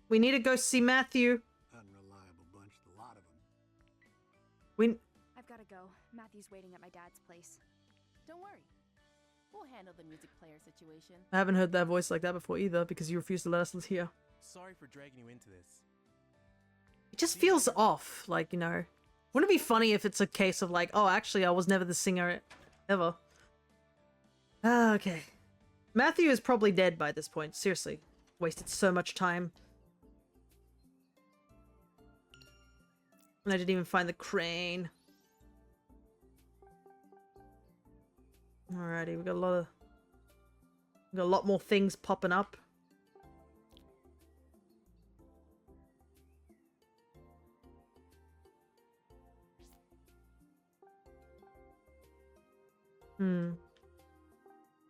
We need to go see Matthew. Unreliable bunch, the lot of them. I've got to go. Matthew's waiting at my dad's place. Don't worry. We'll handle the music player situation. I haven't heard that voice like that before either because you refused to let us hear. Sorry for dragging you into this. It just feels off, like, you know. Wouldn't it be funny if it's a case of like, oh, actually, I was never the singer ever. Ah, okay. Matthew is probably dead by this point. Seriously. Wasted so much time. And I didn't even find the crane. Alrighty, we got a lot more things popping up.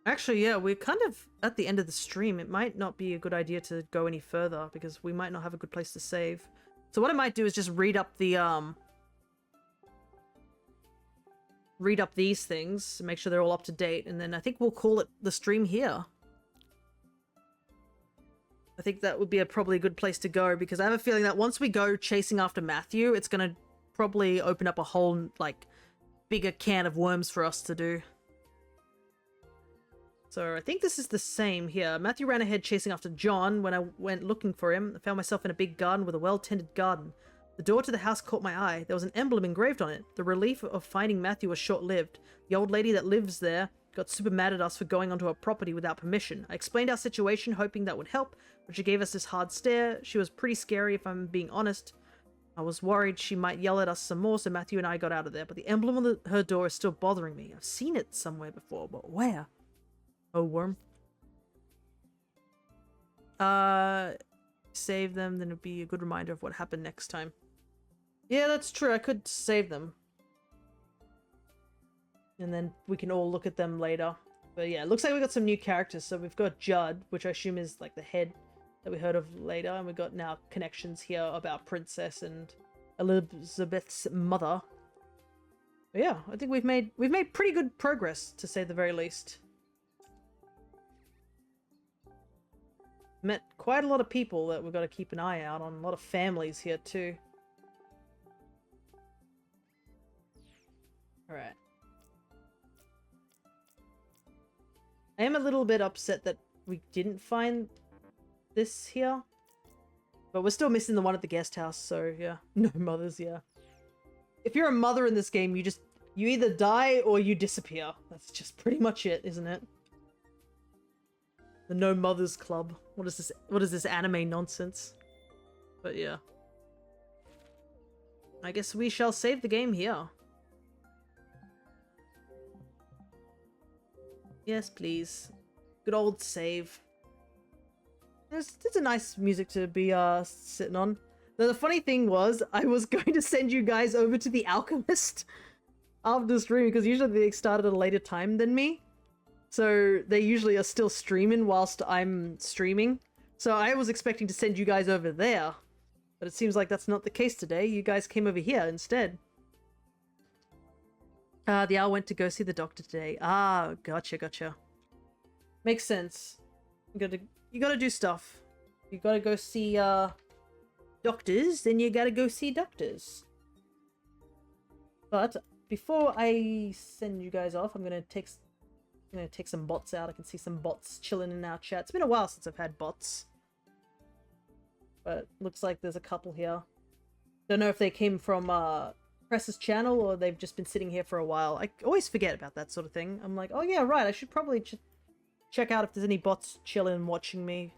Actually, yeah, we're kind of at the end of the stream. It might not be a good idea to go any further because we might not have a good place to save. So what I might do is just read up the, read up these things, make sure they're all up to date, and then I think we'll call it the stream here. I think that would be probably a good place to go because I have a feeling that once we go chasing after Matthew, it's gonna probably open up a whole, like, bigger can of worms for us to do. So I think this is the same here. Matthew ran ahead chasing after John. When I went looking for him, I found myself in a big garden with a well-tended garden. The door to the house caught my eye. There was an emblem engraved on it. The relief of finding Matthew was short-lived. The old lady that lives there got super mad at us for going onto her property without permission. I explained our situation, hoping that would help, but she gave us this hard stare. She was pretty scary, if I'm being honest. I was worried she might yell at us some more, so Matthew and I got out of there, but the emblem on her door is still bothering me. I've seen it somewhere before, but where? Oh, worm. Save them, then it'd be a good reminder of what happened next time. Yeah, that's true. I could save them. And then we can all look at them later. But yeah, it looks like we got some new characters. So we've got Judd, which I assume is like the head that we heard of later. And we've got now connections here about Princess and Elizabeth's mother. But yeah, I think we've made pretty good progress, to say the very least. Met quite a lot of people that we've got to keep an eye out on. A lot of families here too. Alright. I am a little bit upset that we didn't find this here. But we're still missing the one at the guest house, so yeah. No mothers, yeah. If you're a mother in this game, you either die or you disappear. That's just pretty much it, isn't it? The No Mothers Club. What is this anime nonsense? But yeah. I guess we shall save the game here. Yes, please. Good old save. It's a nice music to be sitting on. The funny thing was, I was going to send you guys over to The Alchemist after streaming, because usually they started at a later time than me. So they usually are still streaming whilst I'm streaming. So I was expecting to send you guys over there. But it seems like that's not the case today. You guys came over here instead. The owl went to go see the doctor today. Ah, gotcha. Makes sense. You gotta do stuff. You gotta go see doctors, then you gotta go see doctors. But before I send you guys off, I'm gonna take some bots out. I can see some bots chilling in our chat. It's been a while since I've had bots. But looks like there's a couple here. Don't know if they came from Press's channel or they've just been sitting here for a while. I always forget about that sort of thing. I'm like, oh yeah, right, I should probably check out if there's any bots chilling watching me.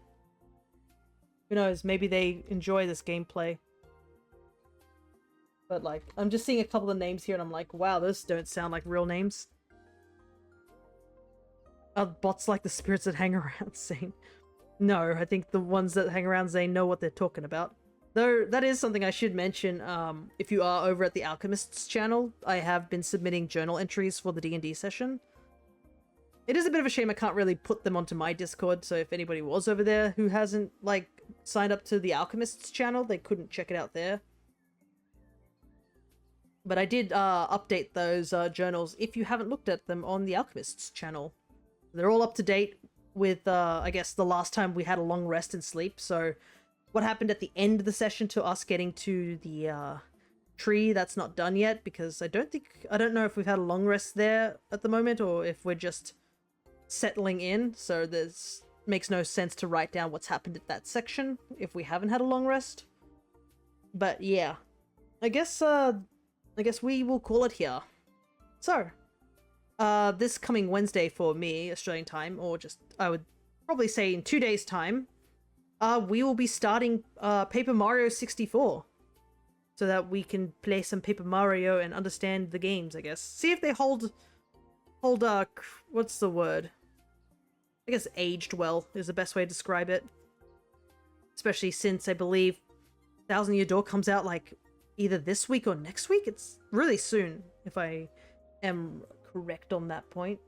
Who knows, maybe they enjoy this gameplay. But like, I'm just seeing a couple of names here and I'm like, wow, those don't sound like real names. Are bots like the spirits that hang around Zane? No, I think the ones that hang around Zane know what they're talking about. Though, that is something I should mention, if you are over at the Alchemist's channel, I have been submitting journal entries for the D&D session. It is a bit of a shame I can't really put them onto my Discord, so if anybody was over there who hasn't, like, signed up to the Alchemist's channel, they couldn't check it out there. But I did update those journals if you haven't looked at them on the Alchemist's channel. They're all up to date with, I guess, the last time we had a long rest and sleep, so what happened at the end of the session to us getting to the tree, that's not done yet, because I don't know if we've had a long rest there at the moment, or if we're just settling in, so makes no sense to write down what's happened at that section if we haven't had a long rest. But yeah, I guess we will call it here. So, this coming Wednesday for me, Australian time, or just, I would probably say in 2 days' time, we will be starting Paper Mario 64. So that we can play some Paper Mario and understand the games, I guess. See if they hold what's the word? I guess aged well is the best way to describe it. Especially since I believe Thousand Year Door comes out like either this week or next week. It's really soon, if I am correct on that point.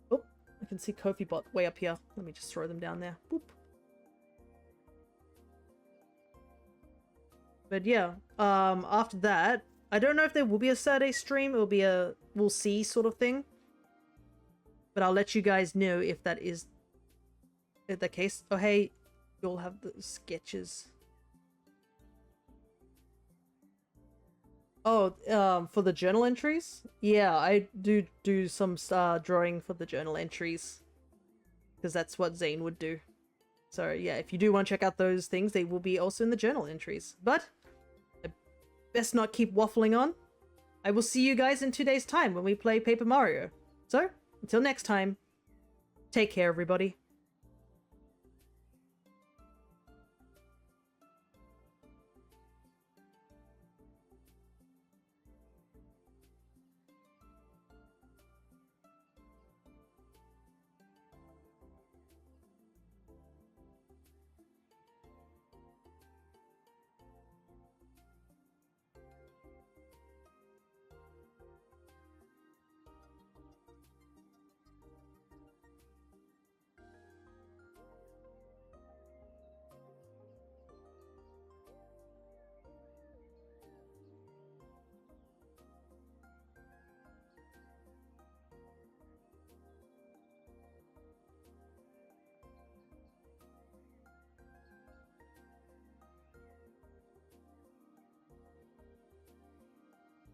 Oh, I can see Kofi Bot way up here. Let me just throw them down there. Boop. But yeah, after that, I don't know if there will be a Saturday stream. It'll be a we'll see sort of thing. But I'll let you guys know if that is the case. Oh hey, you'll have the sketches. Oh, for the journal entries? Yeah, I do some drawing for the journal entries. Because that's what Zane would do. So yeah, if you do want to check out those things, they will be also in the journal entries. But I best not keep waffling on. I will see you guys in 2 days' time when we play Paper Mario. So, until next time, take care everybody.